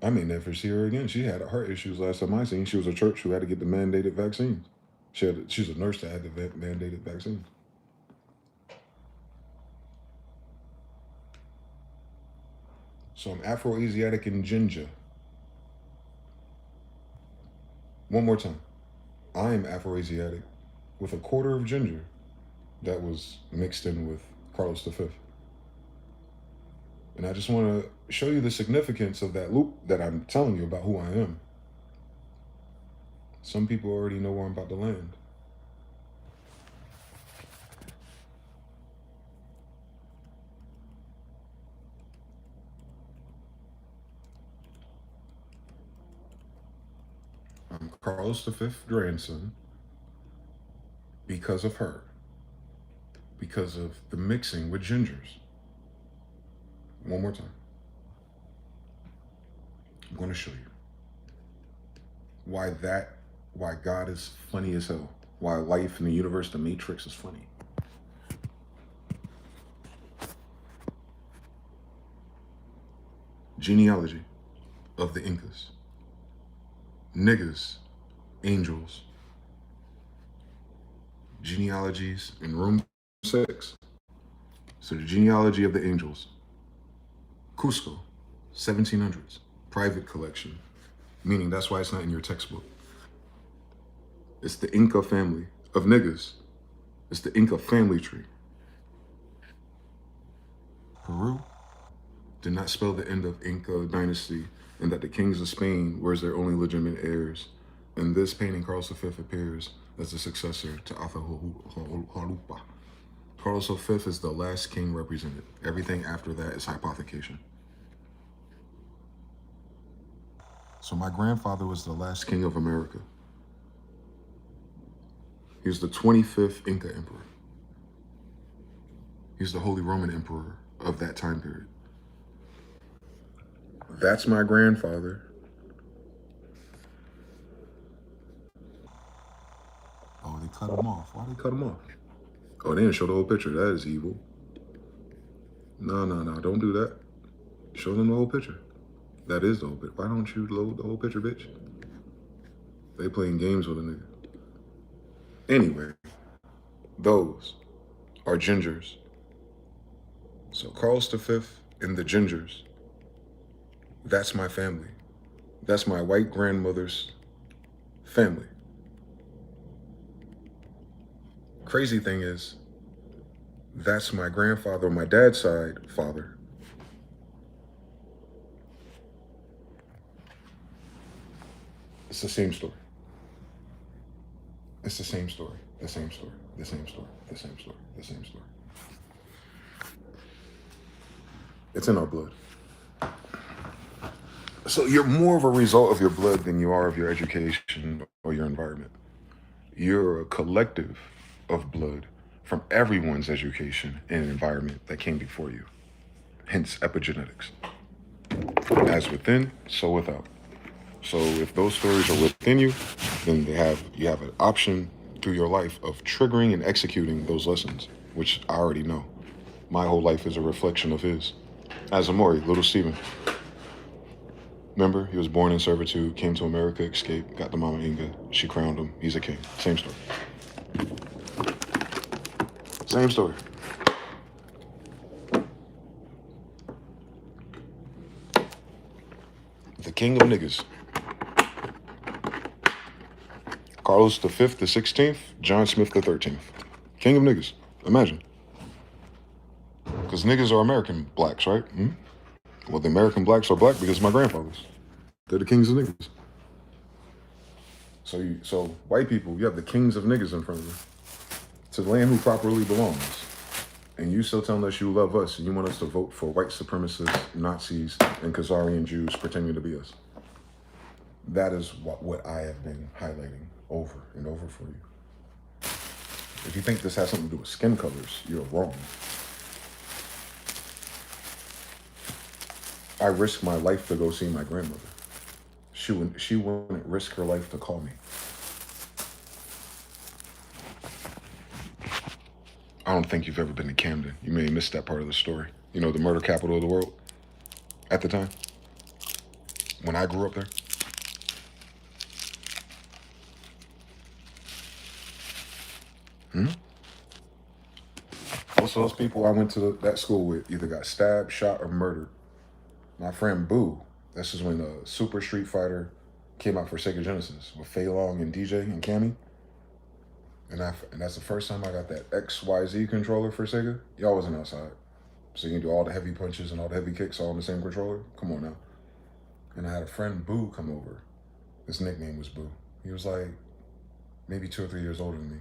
I may never see her again. She had heart issues last time I seen. She was a church who had to get the mandated vaccines. She's a nurse that had the mandated vaccines. So I'm Afro-Asiatic and ginger. One more time. I'm Afro-Asiatic with a quarter of ginger that was mixed in with Carlos V. And I just want to show you the significance of that loop that I'm telling you about who I am. Some people already know where I'm about to land. I'm Carlos V's grandson because of her, because of the mixing with gingers. One more time. I'm going to show you why God is funny as hell, why life in the universe, the Matrix, is funny. Genealogy of the Incas. Niggas, angels. Genealogies in room 6. So the genealogy of the angels. Cusco, 1700s, private collection, meaning that's why it's not in your textbook. It's the Inca family of niggas. It's the Inca family tree. Peru did not spell the end of Inca dynasty and that the kings of Spain were their only legitimate heirs. In this painting, Carlos V appears as the successor to Atahualpa. Carlos V is the last king represented. Everything after that is hypothecation. So my grandfather was the last king of America. He was the 25th Inca emperor. He's the Holy Roman Emperor of that time period. That's my grandfather. Oh, they cut him off. Why they cut him off? Oh, they didn't show the whole picture. That is evil. No, don't do that. Show them the whole picture. That is the whole picture. Why don't you load the whole picture, bitch? They playing games with a nigga. Anyway, those are gingers. So Carlos V and the gingers, that's my family. That's my white grandmother's family. Crazy thing is, that's my grandfather on my dad's side, father. It's the same story. It's the same story, the same story, the same story, the same story, the same story. It's in our blood. So you're more of a result of your blood than you are of your education or your environment. You're a collective of blood from everyone's education and environment that came before you. Hence epigenetics. As within, so without. So if those stories are within you, then you have an option through your life of triggering and executing those lessons, which I already know. My whole life is a reflection of his. As Amori, little Stephen. Remember, he was born in servitude, came to America, escaped, got the Mama Inga, she crowned him, he's a king. Same story. Same story. The king of niggas. Carlos V, the 16th, John Smith, the 13th. King of niggas. Imagine. Because niggas are American blacks, right? Well, the American blacks are black because my grandfathers. They're the kings of niggas. So white people, you have the kings of niggas in front of you. To the land who properly belongs. And you still telling us you love us and you want us to vote for white supremacists, Nazis, and Khazarian Jews pretending to be us. That is what I have been highlighting over and over for you. If you think this has something to do with skin colors, you're wrong. I risked my life to go see my grandmother. She wouldn't risk her life to call me. I don't think you've ever been to Camden. You may have missed that part of the story. You know, the murder capital of the world at the time. When I grew up there. Most of those people I went to that school with either got stabbed, shot, or murdered. My friend Boo, this is when Super Street Fighter Came out for Sega Genesis with Fei Long and DJ and Cammy. And that's the first time I got that XYZ controller for Sega. Y'all wasn't outside. So you can do all the heavy punches and all the heavy kicks all on the same controller. Come on now. And I had a friend, Boo, come over. His nickname was Boo. He was like maybe 2 or 3 years older than me.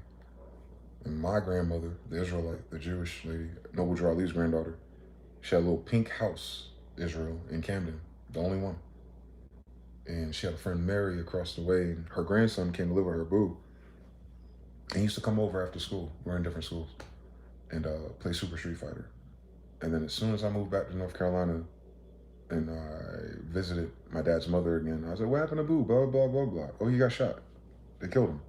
And my grandmother, the Israelite, the Jewish lady, Noble Drew Ali's granddaughter, she had a little pink house, Israel, in Camden, the only one. And she had a friend, Mary, across the way, and her grandson came to live with her, Boo. And he used to come over after school. We're in different schools. And play Super Street Fighter. And then as soon as I moved back to North Carolina and I visited my dad's mother again, I was like, what happened to Boo? Blah, blah, blah, blah. Oh, he got shot. They killed him.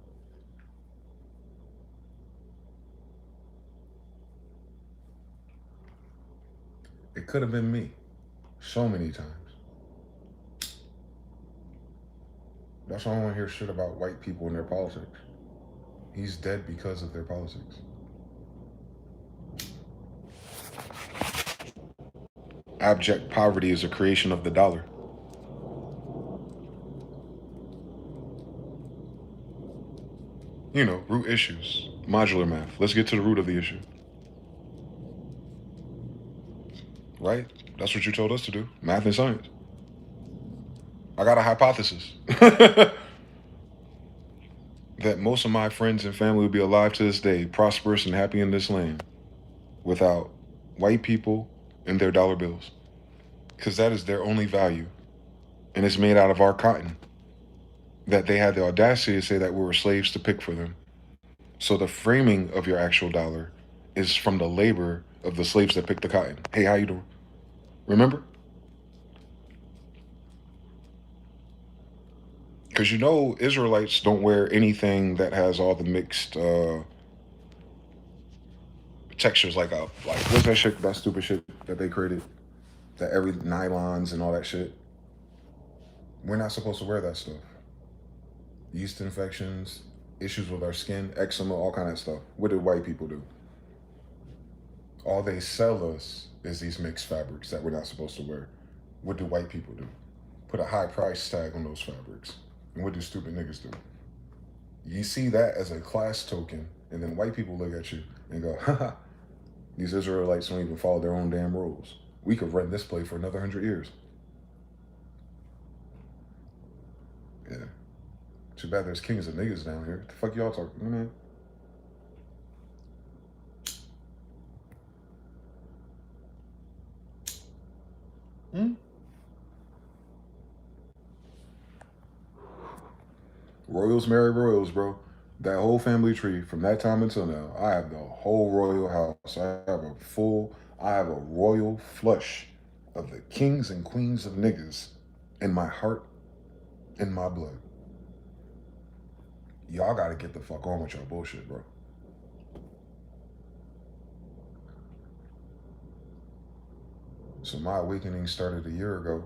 It could have been me so many times. That's why I don't want to hear shit about white people and their politics. He's dead because of their politics. Abject poverty is a creation of the dollar. You know, root issues, modular math. Let's get to the root of the issue. Right? That's what you told us to do, math and science. I got a hypothesis that most of my friends and family will be alive to this day, prosperous and happy in this land, without white people and their dollar bills. Because that is their only value. And it's made out of our cotton. That they had the audacity to say that we were slaves to pick for them. So the framing of your actual dollar is from the labor of the slaves that picked the cotton. Hey, how you doing? Remember? Because you know Israelites don't wear anything that has all the mixed textures like what's that shit, that stupid shit that they created? That every nylons and all that shit. We're not supposed to wear that stuff. Yeast infections, issues with our skin, eczema, all kind of stuff. What did white people do? All they sell us is these mixed fabrics that we're not supposed to wear. What do white people do? Put a high price tag on those fabrics. And what do stupid niggas do? You see that as a class token, and then white people look at you and go, haha, these Israelites don't even follow their own damn rules. We could run this place for another 100 years. Yeah. Too bad there's kings of niggas down here. What the fuck y'all talking, man? Royals marry royals, bro. That whole family tree from that time until now, I have the whole royal house. I have a royal flush of the kings and queens of niggas in my heart, in my blood. Y'all gotta get the fuck on with your bullshit, bro. So my awakening started a year ago,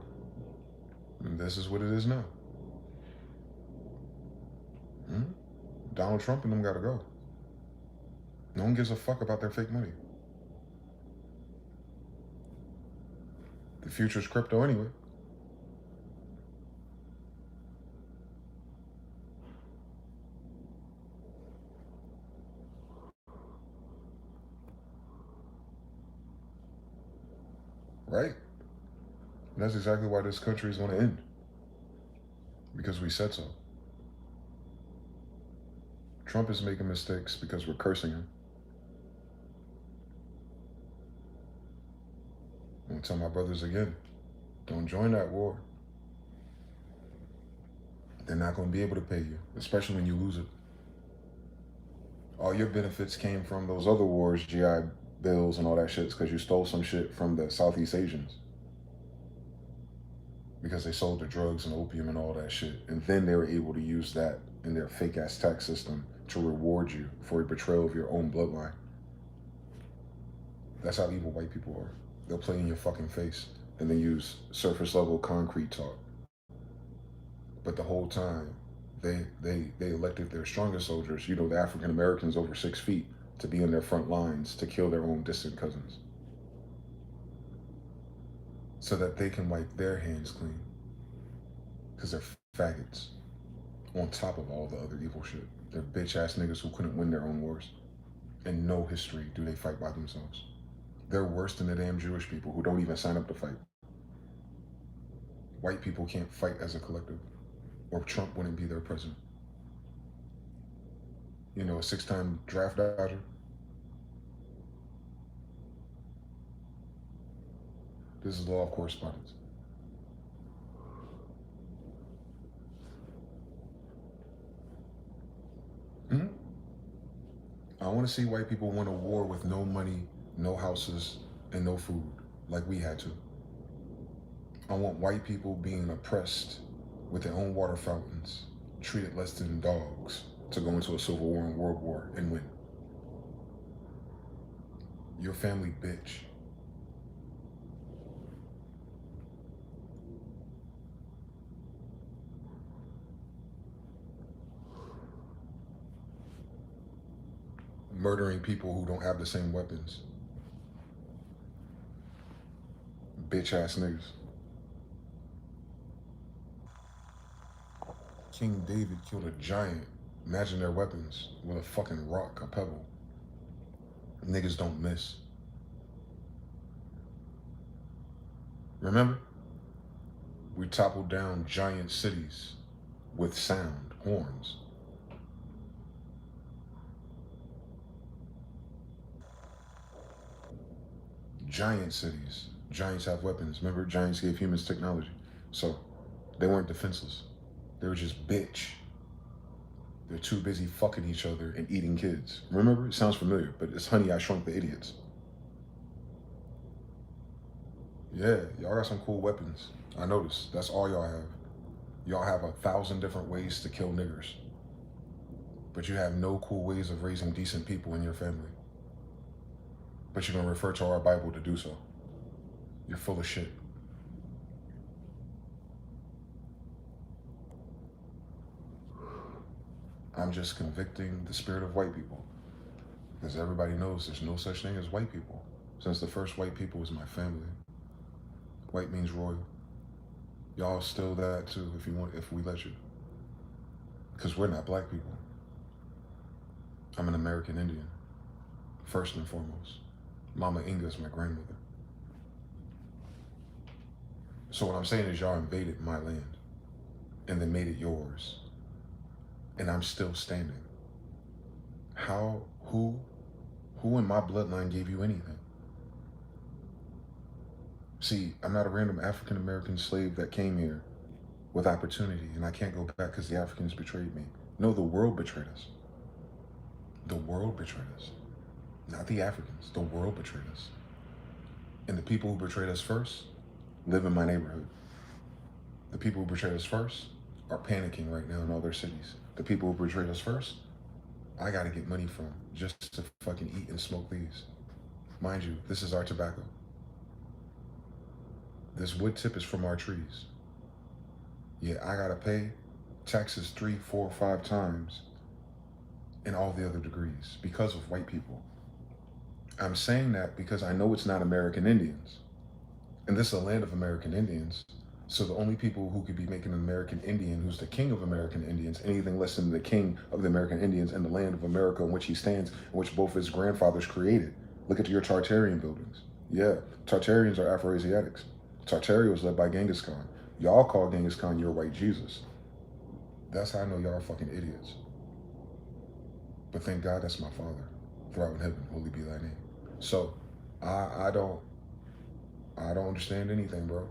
and this is what it is now. Donald Trump and them gotta go. No one gives a fuck about their fake money. The future's crypto anyway. Right? And that's exactly why this country is going to end. Because we said so. Trump is making mistakes because we're cursing him. I'm going to tell my brothers again, don't join that war. They're not going to be able to pay you, especially when you lose it. All your benefits came from those other wars, GI bills and all that shit, because you stole some shit from the Southeast Asians. Because they sold the drugs and opium and all that shit. And then they were able to use that in their fake ass tax system to reward you for a betrayal of your own bloodline. That's how evil white people are. They'll play in your fucking face and then use surface level concrete talk. But the whole time, they elected their strongest soldiers, you know, the African Americans over 6 feet, to be in their front lines to kill their own distant cousins. So that they can wipe their hands clean. Because they're faggots on top of all the other evil shit. They're bitch ass niggas who couldn't win their own wars. In no history do they fight by themselves. They're worse than the damn Jewish people who don't even sign up to fight. White people can't fight as a collective, or Trump wouldn't be their president. You know, a 6-time draft dodger. This is law of correspondence. Mm-hmm. I want to see white people win a war with no money, no houses, and no food, like we had to. I want white people being oppressed with their own water fountains, treated less than dogs, to go into a civil war and world war and win. Your family bitch. Murdering people who don't have the same weapons. Bitch ass niggas. King David killed a giant. Imagine their weapons with a fucking rock, a pebble. Niggas don't miss. Remember? We toppled down giant cities with sound, horns. Giant cities. Giants have weapons. Remember, giants gave humans technology. So they weren't defenseless. They were just bitch. They're too busy fucking each other and eating kids. Remember? It sounds familiar, but it's Honey, I Shrunk the Idiots. Yeah, y'all got some cool weapons. I noticed. That's all y'all have. Y'all have 1,000 different ways to kill niggers. But you have no cool ways of raising decent people in your family. But you're going to refer to our Bible to do so. You're full of shit. I'm just convicting the spirit of white people. Because everybody knows there's no such thing as white people. Since the first white people was my family. White means royal. Y'all still that too if you want, if we let you. Because we're not black people. I'm an American Indian, first and foremost. Mama Inga's my grandmother. So what I'm saying is y'all invaded my land and then made it yours. And I'm still standing. How, who in my bloodline gave you anything? See, I'm not a random African-American slave that came here with opportunity and I can't go back because the Africans betrayed me. No, the world betrayed us. The world betrayed us. Not the Africans, the world betrayed us. And the people who betrayed us first live in my neighborhood. The people who betrayed us first are panicking right now in all their cities. The people who betrayed us first, I gotta get money from just to fucking eat and smoke these. Mind you, this is our tobacco. This wood tip is from our trees. Yeah, I gotta pay taxes 3, 4, 5 times in all the other degrees because of white people. I'm saying that because I know it's not American Indians. And this is a land of American Indians. So the only people who could be making an American Indian, who's the king of American Indians, anything less than the king of the American Indians and the land of America in which he stands, in which both his grandfathers created. Look at your Tartarian buildings. Yeah, Tartarians are Afro-Asiatics. Tartaria was led by Genghis Khan. Y'all call Genghis Khan your white Jesus. That's how I know y'all are fucking idiots. But thank God that's my father. Thou art in heaven, holy be thy name. So I don't understand anything, bro.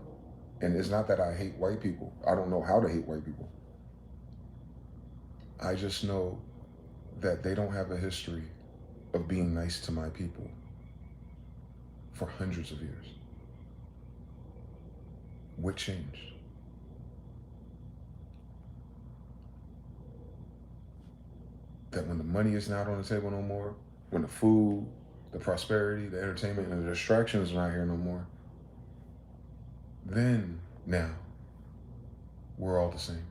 And it's not that I hate white people. I don't know how to hate white people. I just know that they don't have a history of being nice to my people for hundreds of years. What changed? That when the money is not on the table no more, when the food, the prosperity, the entertainment, and the distractions are not here no more, then now we're all the same.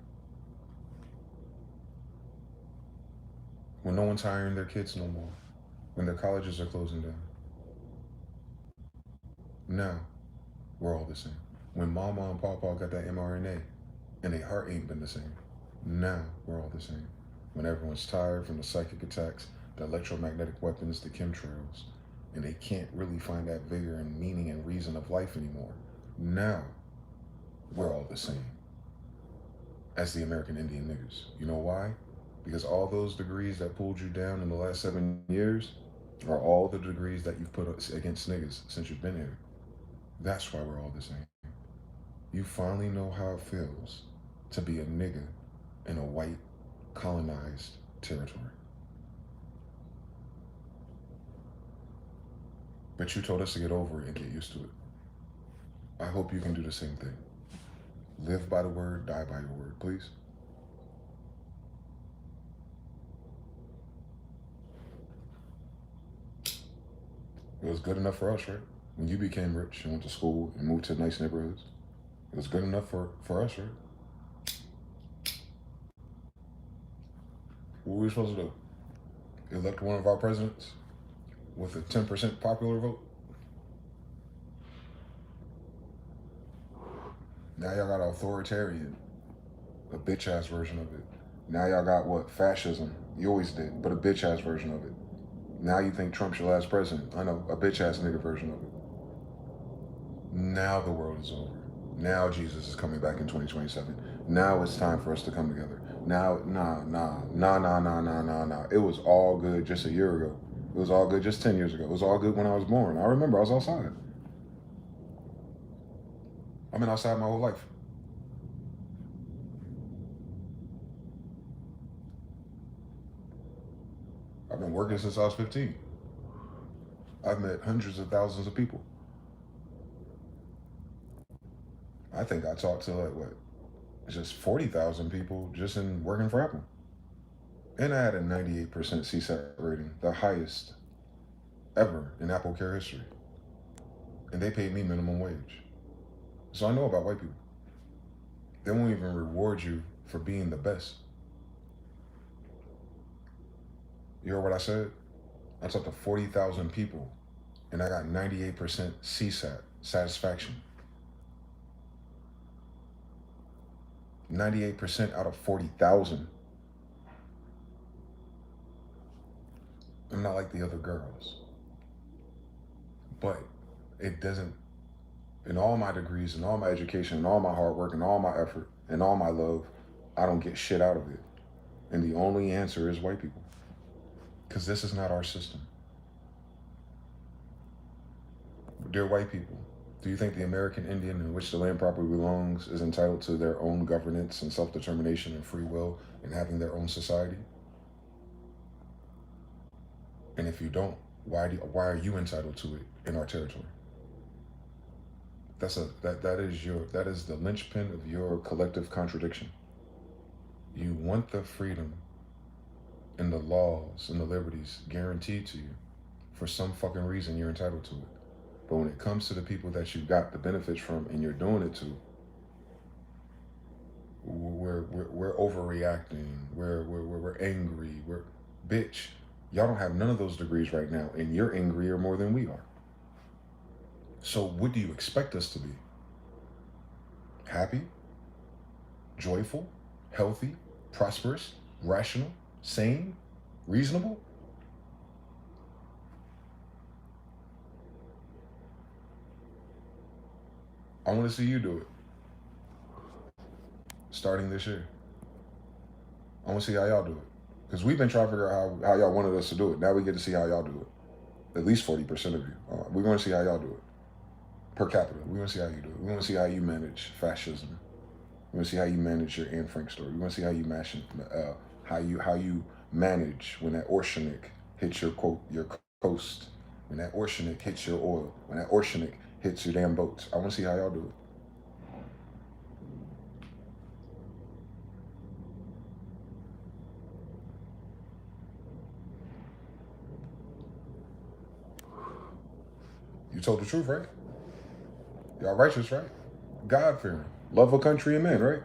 When no one's hiring their kids no more, when their colleges are closing down, now we're all the same. When Mama and Papa got that mRNA, and their heart ain't been the same. Now we're all the same. When everyone's tired from the psychic attacks, the electromagnetic weapons, the chemtrails, and they can't really find that vigor and meaning and reason of life anymore. Now we're all the same as the American Indian niggas. You know why? Because all those degrees that pulled you down in the last 7 years are all the degrees that you've put against niggas since you've been here. That's why we're all the same. You finally know how it feels to be a nigga in a white colonized territory. But you told us to get over it and get used to it. I hope you can do the same thing. Live by the word, die by your word, please. It was good enough for us, right? When you became rich and went to school and moved to nice neighborhoods, it was good enough for us, right? What were we supposed to do? Elect one of our presidents with a 10% popular vote? Now y'all got authoritarian, a bitch ass version of it. Now y'all got what? Fascism. You always did, but a bitch ass version of it. Now you think Trump's your last president. I know, a bitch ass nigga version of it. Now the world is over. Now Jesus is coming back in 2027. Now it's time for us to come together. Now, nah. It was all good just a year ago. It was all good just 10 years ago. It was all good when I was born. I remember I was outside. I've been outside my whole life. I've been working since I was 15. I've met hundreds of thousands of people. I think I talked to like what? Just 40,000 people just in working for Apple. And I had a 98% CSAT rating, the highest ever in Apple Care history. And they paid me minimum wage. So I know about white people. They won't even reward you for being the best. You heard what I said? I talked to 40,000 people and I got 98% CSAT, satisfaction. 98% out of 40,000. I'm not like the other girls. But it doesn't, in all my degrees and all my education and all my hard work and all my effort and all my love, I don't get shit out of it. And the only answer is white people. Because this is not our system. Dear white people, do you think the American Indian in which the land properly belongs is entitled to their own governance and self-determination and free will and having their own society? And if you don't, why are you entitled to it in our territory? That is the linchpin of your collective contradiction. You want the freedom and the laws and the liberties guaranteed to you. For some fucking reason, you're entitled to it. But when it comes to the people that you got the benefits from and you're doing it to, we're overreacting. We're angry. Bitch. Y'all don't have none of those degrees right now, and you're angrier more than we are. So what do you expect us to be? Happy, joyful, healthy, prosperous, rational, sane, reasonable? I want to see you do it. Starting this year. I want to see how y'all do it. Because we've been trying to figure out how y'all wanted us to do it. Now we get to see how y'all do it. At least 40% of you. We're going to see how y'all do it. Per capita. We're going to see how you do it. We're going to see how you manage fascism. We're going to see how you manage your Anne Frank story. We're going to see how you how you manage when that oceanic hits your coast. When that oceanic hits your oil. When that oceanic hits your damn boats. I want to see how y'all do it. You told the truth, right? Y'all righteous, right? God-fearing. Love of country and men, right?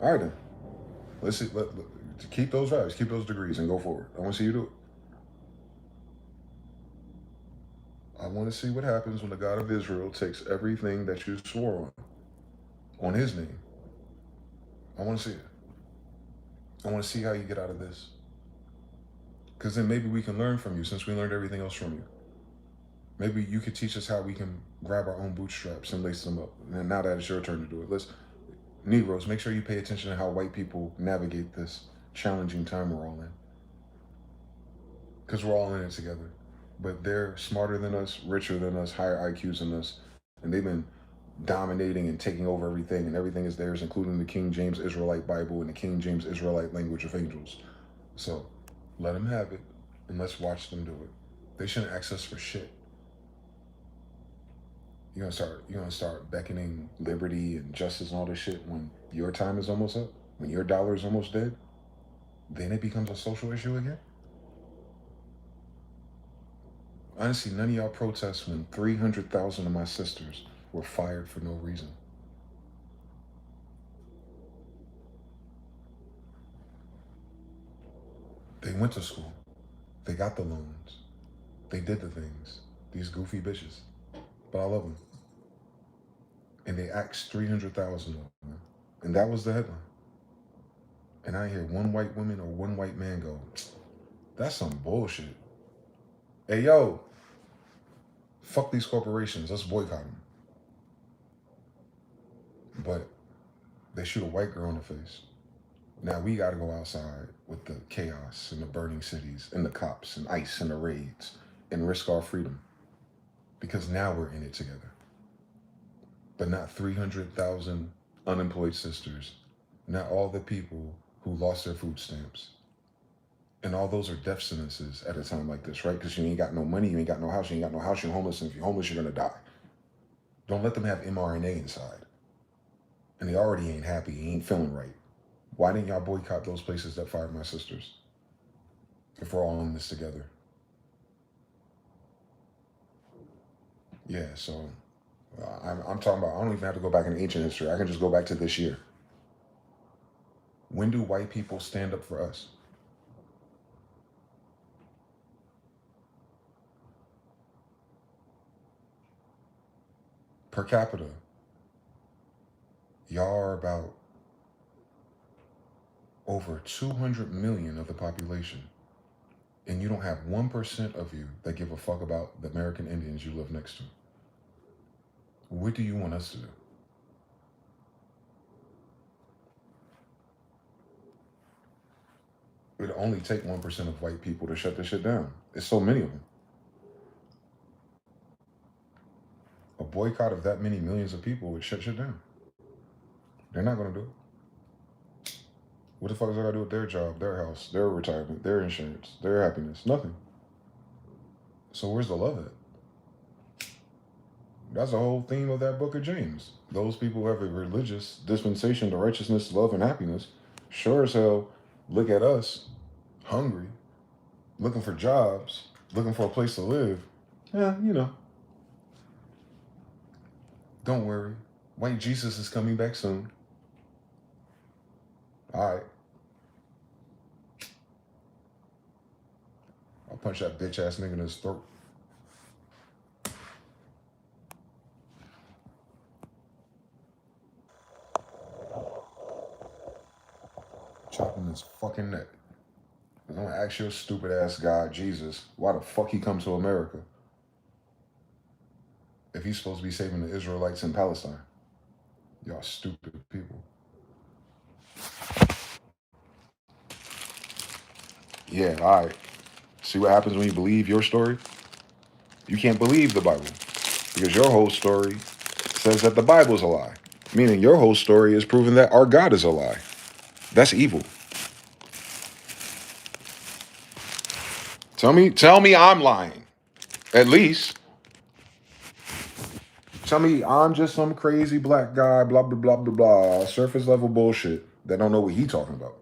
All right, then. Let's see. Keep those values, keep those degrees, and go forward. I want to see you do it. I want to see what happens when the God of Israel takes everything that you swore on his name, I want to see it. I want to see how you get out of this. Because then maybe we can learn from you since we learned everything else from you. Maybe you could teach us how we can grab our own bootstraps and lace them up. And now that it's your turn to do it, Negroes, make sure you pay attention to how white people navigate this challenging time we're all in. Because we're all in it together. But they're smarter than us, richer than us, higher IQs than us. And they've been dominating and taking over everything, and everything is theirs, including the King James Israelite Bible and the King James Israelite language of angels. So let them have it, and let's watch them do it. They shouldn't ask us for shit. You're gonna start beckoning liberty and justice and all this shit when your time is almost up, when your dollar is almost dead. Then it becomes a social issue again. Honestly, none of y'all protests when 300,000 of my sisters were fired for no reason. They went to school. They got the loans. They did the things. These goofy bitches. But I love them. And they axed 300,000 of them. And that was the headline. And I hear one white woman or one white man go, that's some bullshit. Hey, yo, fuck these corporations. Let's boycott them. But they shoot a white girl in the face. Now we got to go outside with the chaos and the burning cities and the cops and ICE and the raids and risk our freedom. Because now we're in it together. But not 300,000 unemployed sisters, not all the people who lost their food stamps. And all those are death sentences at a time like this, right? Because you ain't got no money, you ain't got no house, you're homeless, and if you're homeless, you're gonna die. Don't let them have mRNA inside. And they already ain't happy, he ain't feeling right. Why didn't y'all boycott those places that fired my sisters? If we're all in this together. Yeah, so I'm talking about, I don't even have to go back in ancient history. I can just go back to this year. When do white people stand up for us? Per capita, y'all are about over 200 million of the population. And you don't have 1% of you that give a fuck about the American Indians you live next to. What do you want us to do? It'd only take 1% of white people to shut this shit down. There's so many of them. A boycott of that many millions of people would shut shit down. They're not gonna do it. What the fuck is that got to do with their job, their house, their retirement, their insurance, their happiness? Nothing. So where's the love at? That's the whole theme of that book of James. Those people who have a religious dispensation to righteousness, love, and happiness sure as hell look at us hungry, looking for jobs, looking for a place to live. Yeah, you know. Don't worry. White Jesus is coming back soon. All right. I'll punch that bitch ass nigga in his throat. Chop him his fucking neck. I'm gonna ask your stupid ass God, Jesus, why the fuck he come to America if he's supposed to be saving the Israelites in Palestine? Y'all stupid people. Yeah, all right. See what happens when you believe your story? You can't believe the Bible because your whole story says that the Bible is a lie, meaning your whole story is proving that our God is a lie. That's evil. Tell me I'm lying. At least. Tell me I'm just some crazy black guy, blah, blah, blah, blah, blah, surface level bullshit that don't know what he talking about.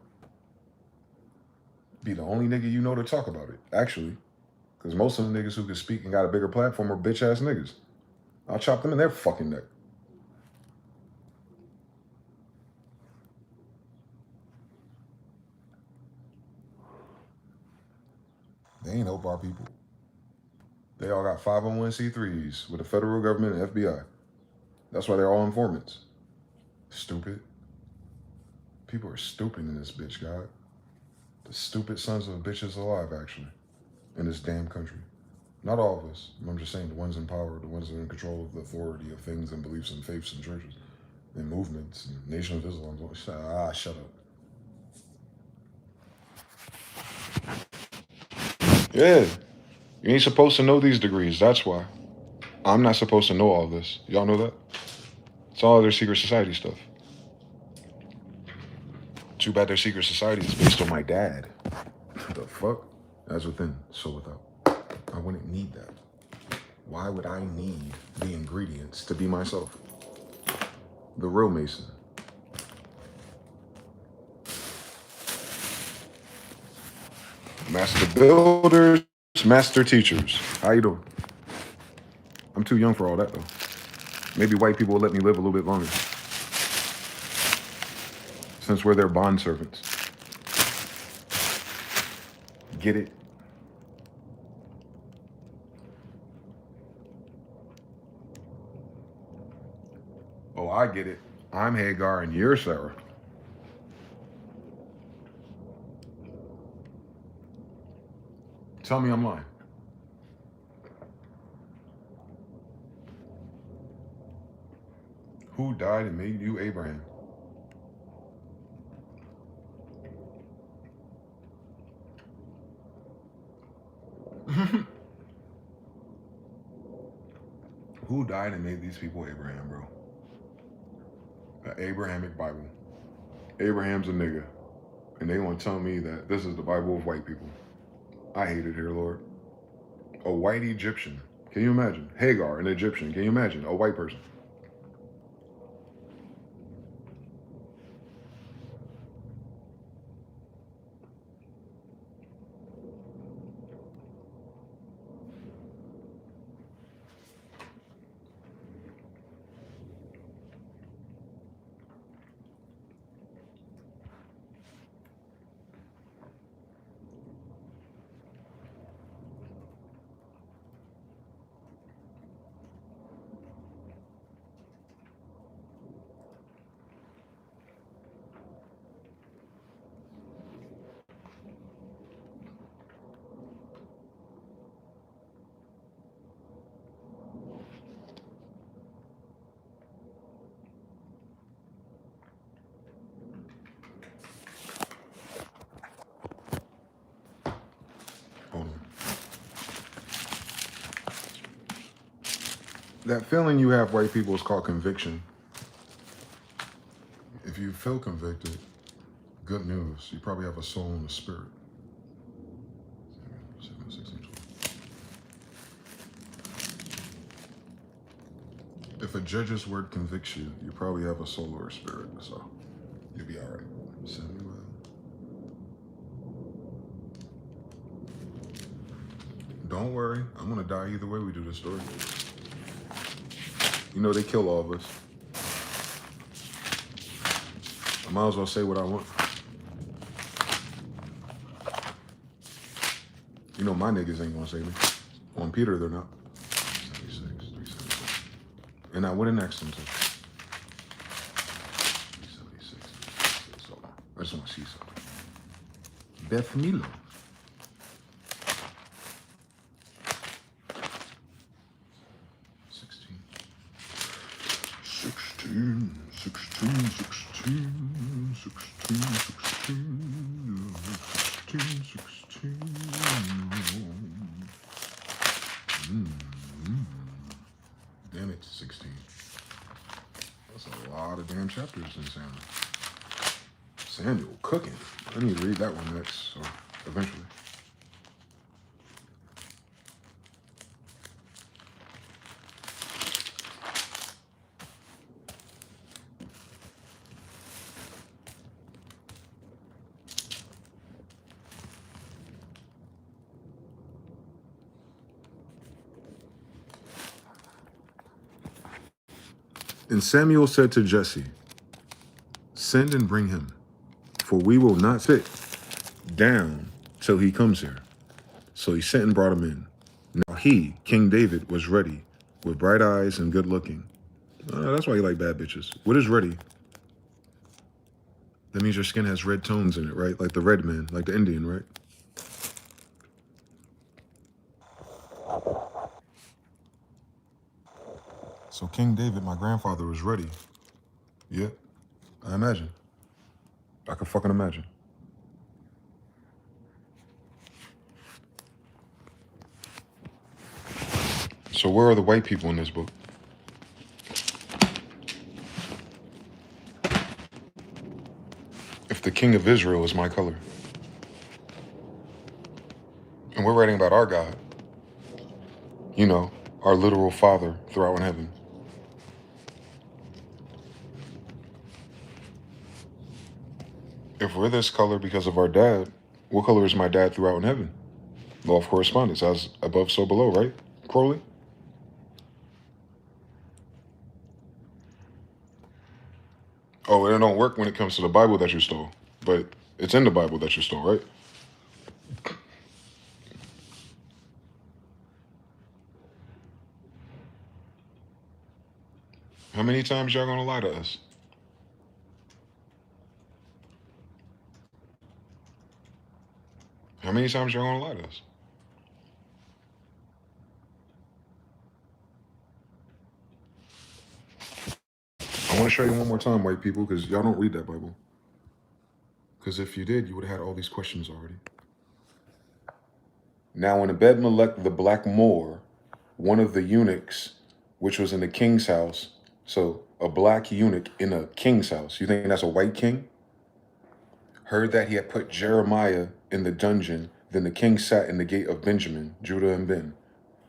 Be the only nigga you know to talk about it, actually. Because most of the niggas who can speak and got a bigger platform are bitch ass niggas. I'll chop them in their fucking neck. They ain't help our people. They all got 501c3s with the federal government and FBI. That's why they're all informants. Stupid. People are stupid in this bitch, God. The stupid sons of bitches alive, actually, in this damn country. Not all of us. I'm just saying the ones in power, the ones that are in control of the authority of things and beliefs and faiths and churches and movements and Nation of Islam. Shut up. Yeah. You ain't supposed to know these degrees. That's why. I'm not supposed to know all this. Y'all know that? It's all their secret society stuff. Too bad their secret society is based on my dad. The fuck? As within, so without. I wouldn't need that. Why would I need the ingredients to be myself? The real Mason. Master builders, master teachers. How you doing? I'm too young for all that though. Maybe white people will let me live a little bit longer. Since we're their bond servants. Get it? Oh, I get it. I'm Hagar and you're Sarah. Tell me I'm lying. Who died and made you Abraham? Who died and made these people Abraham, bro? The Abrahamic Bible. Abraham's a nigga. And they want to tell me that this is the Bible of white people. I hate it here, Lord. A white Egyptian. Can you imagine? Hagar, an Egyptian. Can you imagine? A white person. Hold on. That feeling you have, white people, is called conviction. If you feel convicted, good news. You probably have a soul and a spirit. 7, 16, 12. If a judge's word convicts you, you probably have a soul or a spirit, so you'll be all right. Smyth-EL. Don't worry, I'm gonna die either way we do this story. You know they kill all of us. I might as well say what I want. You know my niggas ain't gonna save me. On Peter, they're not. 76, 376. And I wouldn't ask them to. 376, 376. Hold on. I just want to see something. Beth Milo. 16. 16, 16, 16, 16, 16, 16. Damn it, 16. That's a lot of damn chapters in Samuel. Samuel cooking. I need to read that one next, so eventually. And Samuel said to Jesse, send and bring him, for we will not sit down till he comes here. So he sent and brought him in. Now he, King David, was ready, with bright eyes and good looking. That's why you like bad bitches. What is ready? That means your skin has red tones in it, right? Like the red man, like the Indian, right? So King David, my grandfather, was ready. Yeah, I imagine. I can fucking imagine. So where are the white people in this book? If the king of Israel is my color, and we're writing about our God, you know, our literal father throughout in heaven. If we're this color because of our dad, what color is my dad throughout in heaven? Law of correspondence, as above, so below, right? Crowley? Oh, it don't work when it comes to the Bible that you stole, but it's in the Bible that you stole, right? How many times y'all gonna lie to us? How many times y'all gonna lie to us? I want to show you one more time, white people, because y'all don't read that Bible. Because if you did, you would have had all these questions already. Now, in Ebed-Melech the Black Moor, one of the eunuchs, which was in the king's house, so a black eunuch in a king's house, you think that's a white king? Heard that he had put Jeremiah in the dungeon, then the king sat in the gate of Benjamin, Judah and Ben.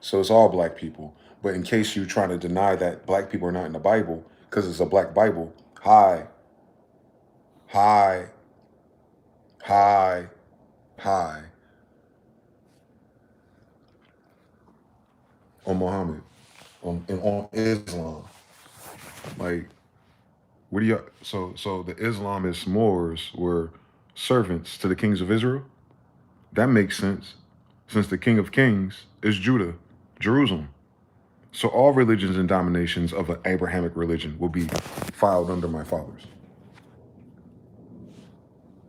So it's all black people. But in case you're trying to deny that black people are not in the Bible, because it's a black Bible, hi, hi, hi, hi, on Muhammad, on Islam. Like, what do you, so the Islamist Moors were servants to the kings of Israel? That makes sense, since the king of kings is Judah, Jerusalem. So all religions and dominations of an Abrahamic religion will be filed under my fathers.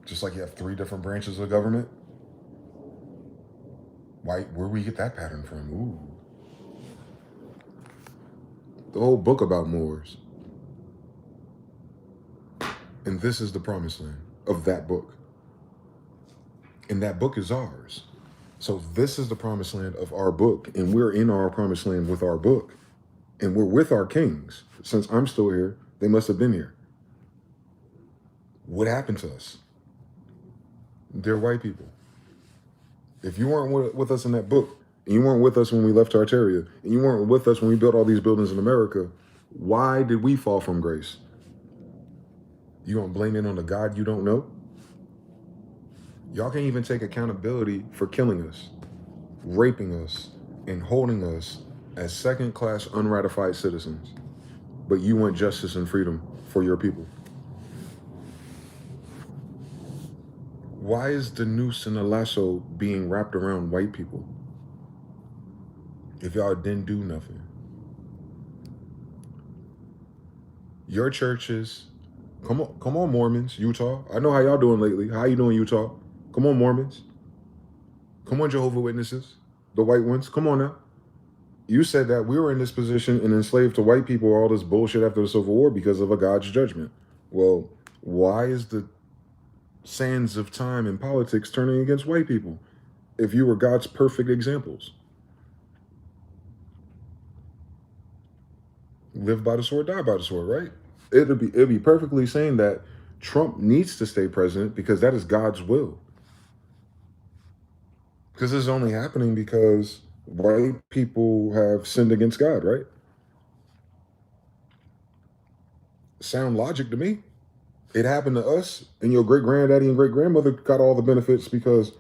Just like you have 3 different branches of government. Why? Where we get that pattern from? Ooh. The whole book about Moors. And this is the promised land of that book. And that book is ours. So this is the promised land of our book. And we're in our promised land with our book. And we're with our kings. Since I'm still here, they must have been here. What happened to us? They're white people. If you weren't with us in that book, and you weren't with us when we left Tartaria, and you weren't with us when we built all these buildings in America, why did we fall from grace? You gonna blame it on the God you don't know? Y'all can't even take accountability for killing us, raping us, and holding us as second-class unratified citizens. But you want justice and freedom for your people. Why is the noose and the lasso being wrapped around white people if y'all didn't do nothing? Your churches, come on, Mormons, Utah. I know how y'all doing lately. How you doing, Utah? Come on, Mormons. Come on, Jehovah's Witnesses, the white ones. Come on now. You said that we were in this position and enslaved to white people, all this bullshit after the Civil War because of a God's judgment. Well, why is the sands of time and politics turning against white people if you were God's perfect examples? Live by the sword, die by the sword, right? It'd be perfectly saying that Trump needs to stay president because that is God's will. Because this is only happening because white people have sinned against God, right? Sound logic to me. It happened to us, and your great granddaddy and great grandmother got all the benefits because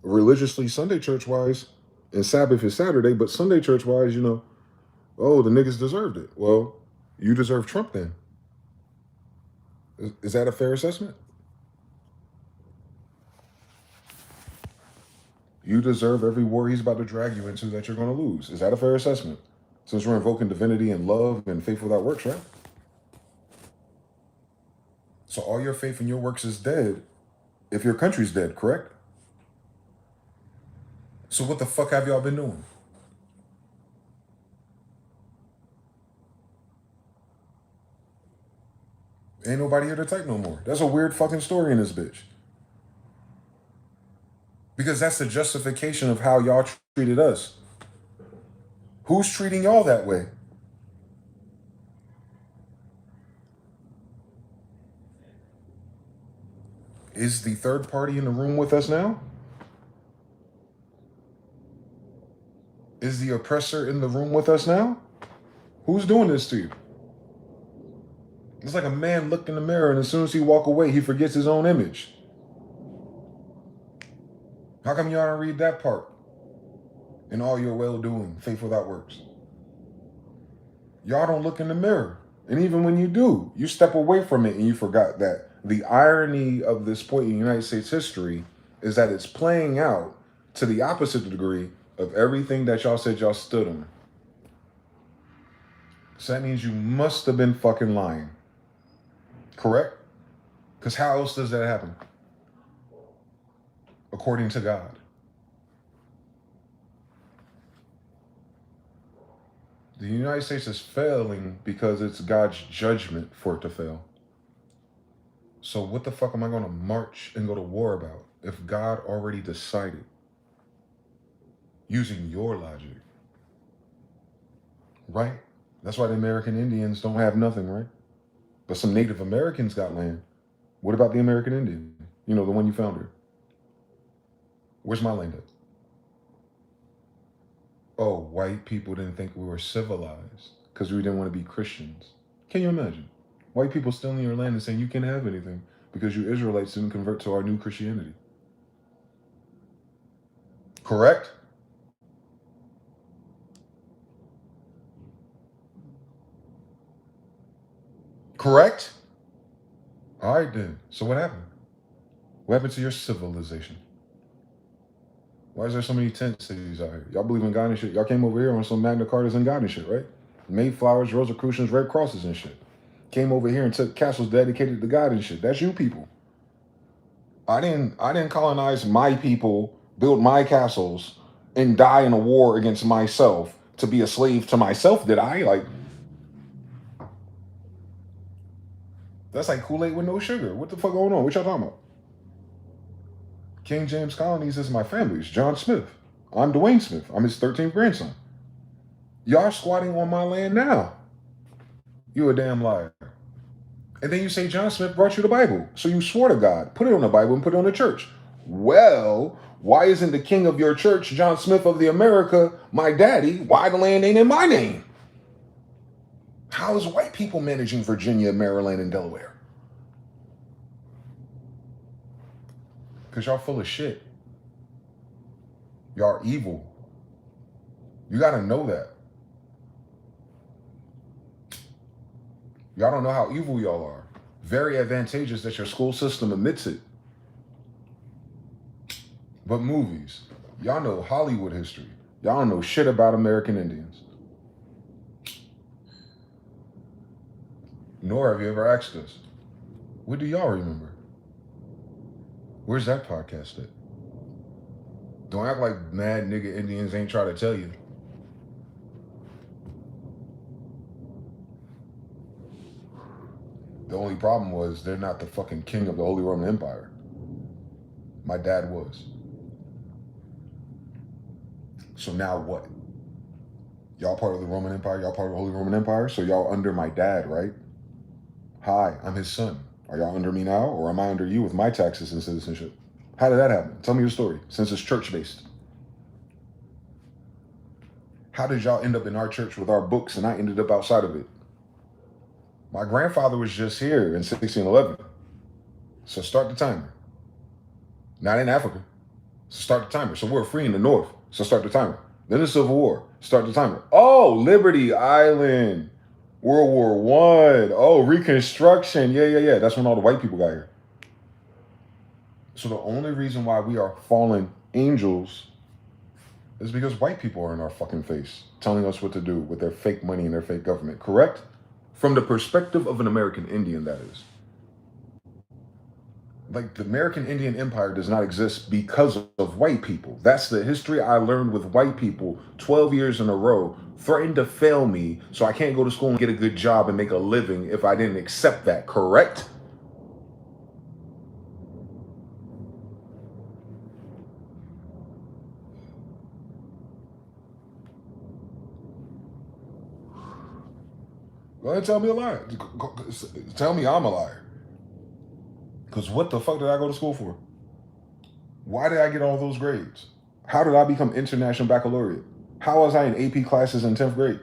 religiously, Sunday church wise, and Sabbath is Saturday, but Sunday church wise, you know, oh, the niggas deserved it. Well, you deserve Trump then. Is that a fair assessment? You deserve every war he's about to drag you into that you're going to lose. Is that a fair assessment? Since we're invoking divinity and love and faith without works, right? So all your faith and your works is dead if your country's dead, correct? So what the fuck have y'all been doing? Ain't nobody here to type no more. That's a weird fucking story in this bitch. Because that's the justification of how y'all treated us. Who's treating y'all that way? Is the third party in the room with us now? Is the oppressor in the room with us now? Who's doing this to you? It's like a man looked in the mirror and as soon as he walk away, he forgets his own image. How come y'all don't read that part? In all your well-doing, faith without works. Y'all don't look in the mirror. And even when you do, you step away from it and you forgot that the irony of this point in United States history is that it's playing out to the opposite degree of everything that y'all said y'all stood on. So that means you must have been fucking lying. Correct? Because how else does that happen? According to God. The United States is failing because it's God's judgment for it to fail. So what the fuck am I going to march and go to war about if God already decided? Using your logic. Right? That's why the American Indians don't have nothing, right? But some Native Americans got land. What about the American Indian? You know, the one you found here. Where's my land at? Oh, white people didn't think we were civilized because we didn't want to be Christians. Can you imagine? White people stealing your land and saying you can't have anything because you Israelites didn't convert to our new Christianity. Correct? Correct? All right then. So what happened? What happened to your civilization? Why is there so many tent cities out here? Y'all believe in God and shit. Y'all came over here on some Magna Cartas and God and shit, right? Mayflowers, Rosicrucians, Red Crosses and shit. Came over here and took castles dedicated to God and shit. That's you people. I didn't colonize my people, build my castles, and die in a war against myself to be a slave to myself, did I? Like, that's like Kool-Aid with no sugar. What the fuck going on? What y'all talking about? King James Colonies is my family's. John Smith. I'm Dwayne Smith. I'm his 13th grandson. Y'all squatting on my land now. You a damn liar. And then you say John Smith brought you the Bible. So you swore to God, put it on the Bible and put it on the church. Well, why isn't the king of your church, John Smith of the America, my daddy? Why the land ain't in my name? How is white people managing Virginia, Maryland, and Delaware? Because y'all full of shit. Y'all are evil. You got to know that. Y'all don't know how evil y'all are. Very advantageous that your school system admits it. But movies. Y'all know Hollywood history. Y'all don't know shit about American Indians. Nor have you ever asked us, what do y'all remember? Where's that podcast at? Don't act like mad nigga Indians ain't try to tell you. The only problem was they're not the fucking king of the Holy Roman Empire. My dad was. So now what? Y'all part of the Roman Empire, y'all part of the Holy Roman Empire, so y'all under my dad, right? Hi, I'm his son. Are y'all under me now, or am I under you with my taxes and citizenship? How did that happen? Tell me your story, since it's church-based. How did y'all end up in our church with our books and I ended up outside of it? My grandfather was just here in 1611. So start the timer. Not in Africa. So start the timer. So we're free in the north. So start the timer. Then the Civil War. Start the timer. Oh, Liberty Island. World War I. Oh, Reconstruction. Yeah. That's when all the white people got here. So the only reason why we are fallen angels is because white people are in our fucking face telling us what to do with their fake money and their fake government. Correct? From the perspective of an American Indian, that is. Like, the American Indian Empire does not exist because of white people. That's the history I learned with white people 12 years in a row, threatened to fail me, so I can't go to school and get a good job and make a living if I didn't accept that, correct? Go ahead and tell me a lie. Tell me I'm a liar. Because what the fuck did I go to school for? Why did I get all those grades? How did I become international baccalaureate? How was I in AP classes in 10th grade?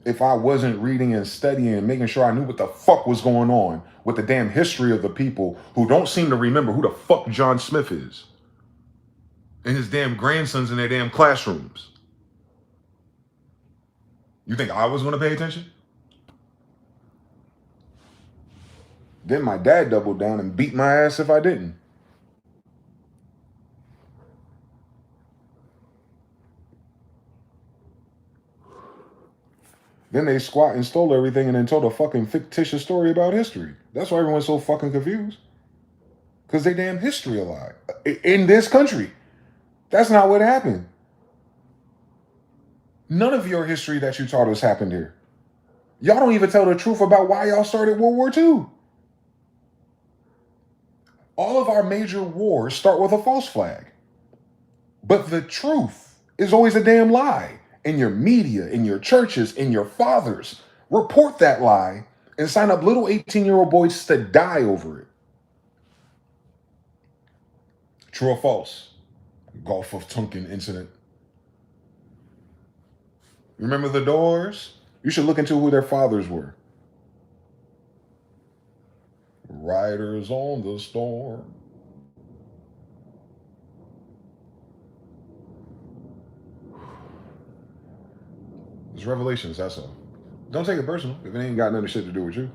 If I wasn't reading and studying and making sure I knew what the fuck was going on with the damn history of the people who don't seem to remember who the fuck John Smith is and his damn grandsons in their damn classrooms. You think I was going to pay attention? Then my dad doubled down and beat my ass if I didn't. Then they squat and stole everything and then told a fucking fictitious story about history. That's why everyone's so fucking confused. Because they damn history a lie. In this country. That's not what happened. None of your history that you taught us happened here. Y'all don't even tell the truth about why y'all started World War II. All of our major wars start with a false flag. But the truth is always a damn lie. In your media, in your churches, in your fathers. Report that lie and sign up little 18-year-old boys to die over it. True or false? Gulf of Tonkin incident. Remember the Doors? You should look into who their fathers were. Riders on the storm. It's Revelations, that's all. Don't take it personal if it ain't got nothing shit to do with you.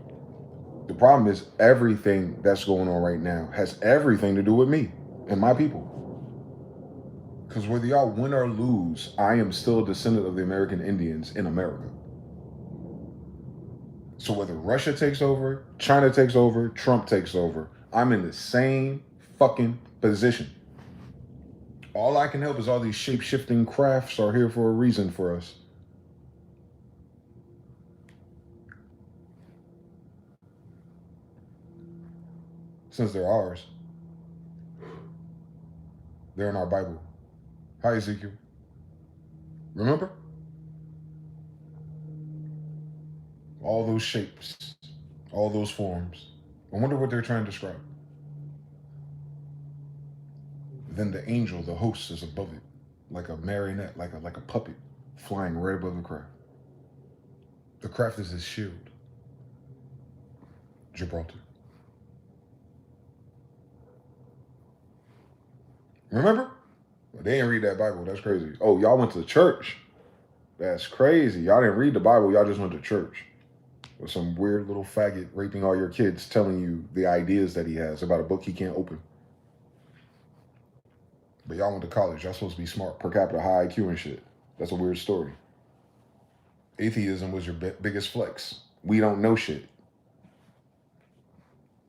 The problem is everything that's going on right now has everything to do with me and my people. Because whether y'all win or lose, I am still a descendant of the American Indians in America. So whether Russia takes over, China takes over, Trump takes over, I'm in the same fucking position. All I can help is all these shape-shifting crafts are here for a reason for us. Since they're ours. They're in our Bible. Hi, Ezekiel. Remember? All those shapes, all those forms. I wonder what they're trying to describe. Then the angel, the host, is above it, like a marionette, like a puppet, flying right above the craft. The craft is his shield. Gibraltar. Remember? They didn't read that Bible. That's crazy. Oh, y'all went to church. That's crazy. Y'all didn't read the Bible. Y'all just went to church. With some weird little faggot raping all your kids, telling you the ideas that he has about a book he can't open. But y'all went to college. Y'all supposed to be smart, per capita, high IQ and shit. That's a weird story. Atheism was your biggest flex. We don't know shit.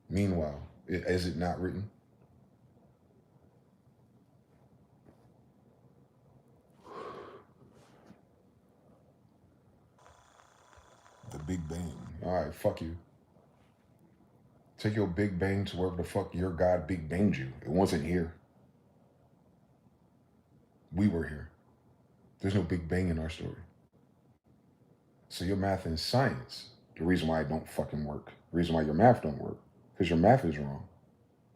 Meanwhile, is it not written? The Big Bang. All right, fuck you. Take your Big Bang to wherever the fuck your God Big Banged you. It wasn't here. We were here. There's no Big Bang in our story. So your math and science, the reason why it don't fucking work, the reason why your math don't work, because your math is wrong.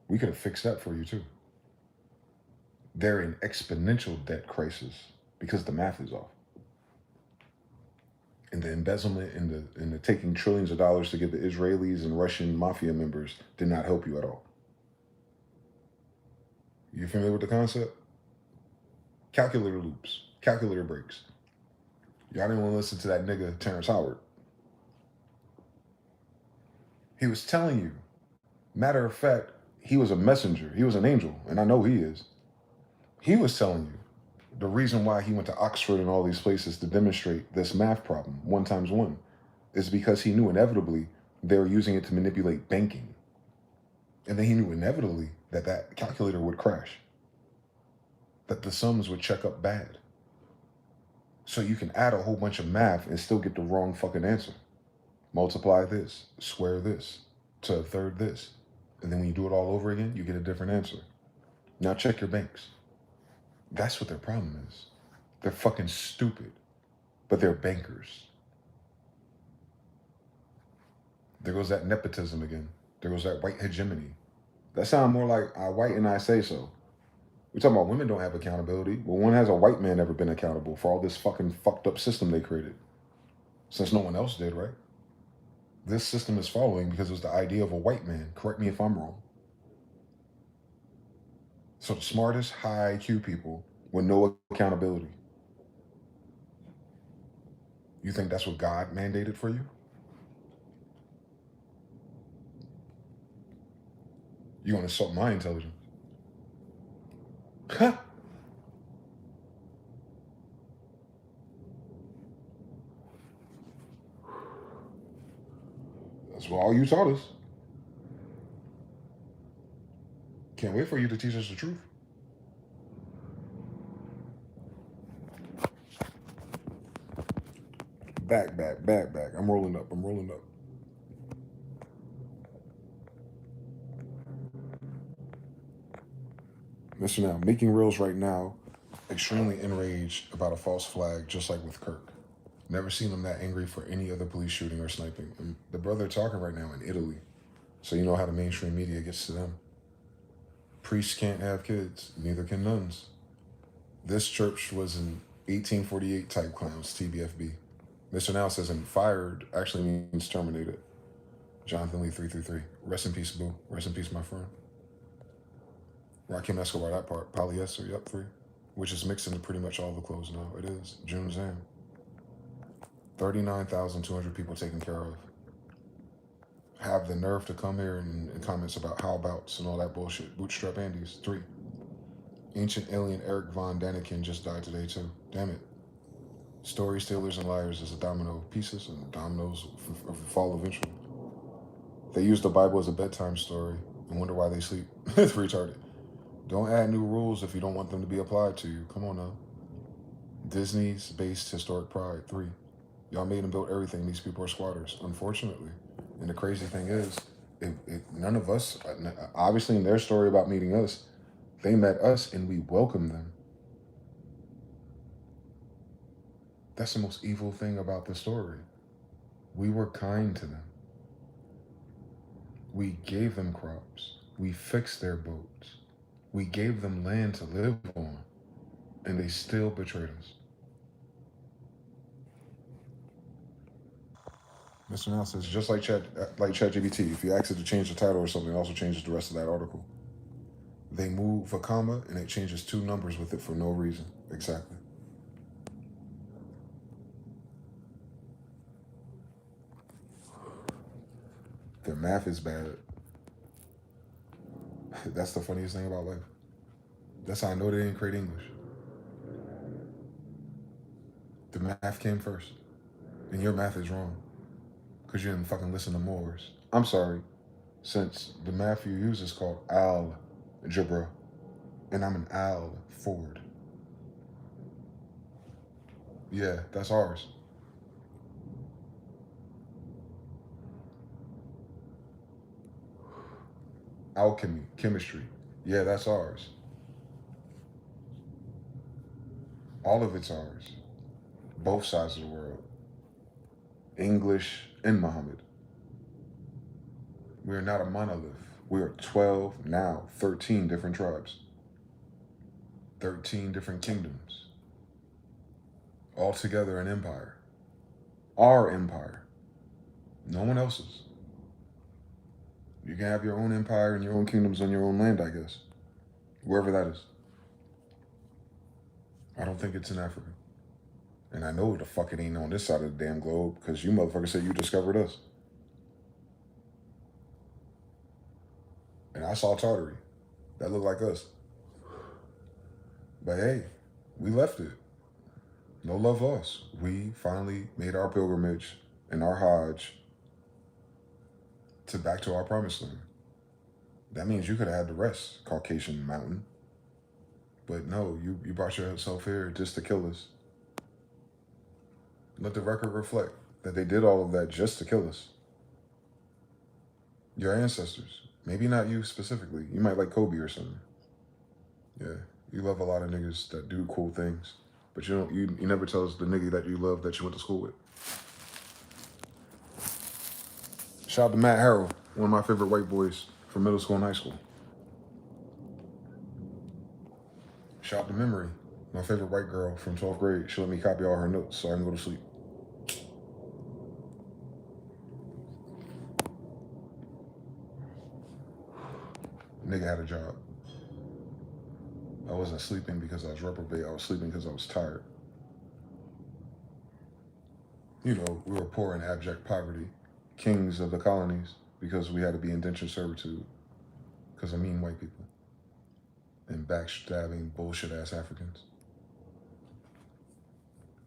We could have fixed that for you too. They're in exponential debt crisis because the math is off. And the embezzlement and the taking trillions of dollars to give the Israelis and Russian mafia members did not help you at all. You familiar with the concept? Calculator loops, calculator breaks. Y'all didn't want to listen to that nigga Terrence Howard. He was telling you, matter of fact, he was a messenger. He was an angel, and I know he is. He was telling you the reason why he went to Oxford and all these places to demonstrate this math problem, 1 times 1, is because he knew inevitably they were using it to manipulate banking. And then he knew inevitably that that calculator would crash, that the sums would check up bad. So you can add a whole bunch of math and still get the wrong fucking answer. Multiply this, square this, to a third this. And then when you do it all over again, you get a different answer. Now check your banks. That's what their problem is. They're fucking stupid, but they're bankers. There goes that nepotism again. There goes that white hegemony. That sounds more like I white and I say so. We're talking about women don't have accountability. Well, when has a white man ever been accountable for all this fucking fucked up system they created? Since no one else did, right? This system is following because it was the idea of a white man. Correct me if I'm wrong. So the smartest, high IQ people with no accountability. You think that's what God mandated for you? You want to insult my intelligence? Huh? That's what all you taught us. Can't wait for you to teach us the truth. Back. I'm rolling up. Listen now, making reels right now, extremely enraged about a false flag, just like with Kirk. Never seen him that angry for any other police shooting or sniping. And the brother talking right now in Italy. So you know how the mainstream media gets to them. Priests can't have kids, neither can nuns. This church was an 1848 type clowns, TBFB. Mr. Now says, and fired actually means terminated. Jonathan Lee 333. Rest in peace, boo. Rest in peace, my friend. Rakim Escobar, that part. Polyester, yep, 3. Which is mixed into pretty much all the clothes now. It is. June Zam. 39,200 people taken care of. Have the nerve to come here and comments about how abouts and all that bullshit. Bootstrap Andes, 3. Ancient alien Eric Von Daniken just died today too. Damn it. Stories, Stealers, and Liars is a domino of pieces, and dominoes fall eventually. They use the Bible as a bedtime story and wonder why they sleep. It's retarded. Don't add new rules if you don't want them to be applied to you. Come on now. Disney's based historic pride, 3. Y'all made and built everything. These people are squatters, unfortunately. And the crazy thing is, none of us, obviously in their story about meeting us, they met us and we welcomed them. That's the most evil thing about the story. We were kind to them. We gave them crops. We fixed their boats. We gave them land to live on. And they still betrayed us. Mr. Now says, just like ChatGPT, if you ask it to change the title or something, it also changes the rest of that article. They move a comma and it changes 2 numbers with it for no reason. Exactly. Their math is bad. That's the funniest thing about life. That's how I know they didn't create English. The math came first. And your math is wrong. Because you didn't fucking listen to Moore's. I'm sorry. Since the math you use is called algebra. And I'm an Al Ford. Yeah, that's ours. Alchemy, chemistry. Yeah, that's ours. All of it's ours. Both sides of the world. English and Muhammad. We are not a monolith. We are 12, now 13 different tribes. 13 different kingdoms. All together an empire. Our empire. No one else's. You can have your own empire and your own kingdoms on your own land, I guess. Wherever that is. I don't think it's in Africa. And I know the fuck it ain't on this side of the damn globe, because you motherfuckers said you discovered us. And I saw Tartary. That looked like us. But hey, we left it. No love lost. We finally made our pilgrimage and our Hajj to back to our promised land. That means you could have had the rest, Caucasian mountain. But no, you brought yourself here just to kill us. Let the record reflect that they did all of that just to kill us. Your ancestors. Maybe not you specifically. You might like Kobe or something. Yeah. You love a lot of niggas that do cool things. But you never tell us the nigga that you love that you went to school with. Shout out to Matt Harrell, one of my favorite white boys from middle school and high school. Shout out to Memory, my favorite white girl from 12th grade. She let me copy all her notes so I can go to sleep. Nigga had a job. I wasn't sleeping because I was reprobate. I was sleeping because I was tired. You know, we were poor in abject poverty, kings of the colonies, because we had to be indentured servitude because of mean white people and backstabbing bullshit ass Africans.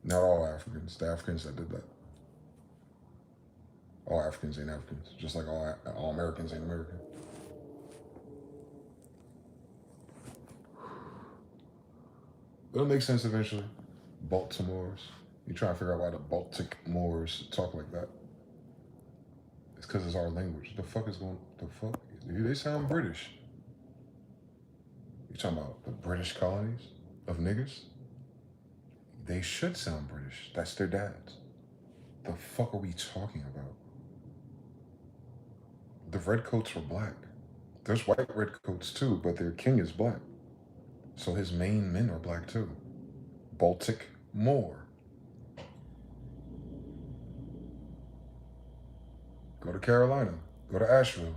Not all Africans, the Africans that did that. All Africans ain't Africans, just like all Americans ain't American. It'll make sense eventually. Baltimore's. You try to figure out why the Baltic Moors talk like that. It's because it's our language. The fuck? Dude, they sound British. You talking about the British colonies of niggas? They should sound British. That's their dads. The fuck are we talking about? The redcoats were black. There's white redcoats too, but their king is black. So his main men are black too. Baltic Moor. Go to Carolina. Go to Asheville.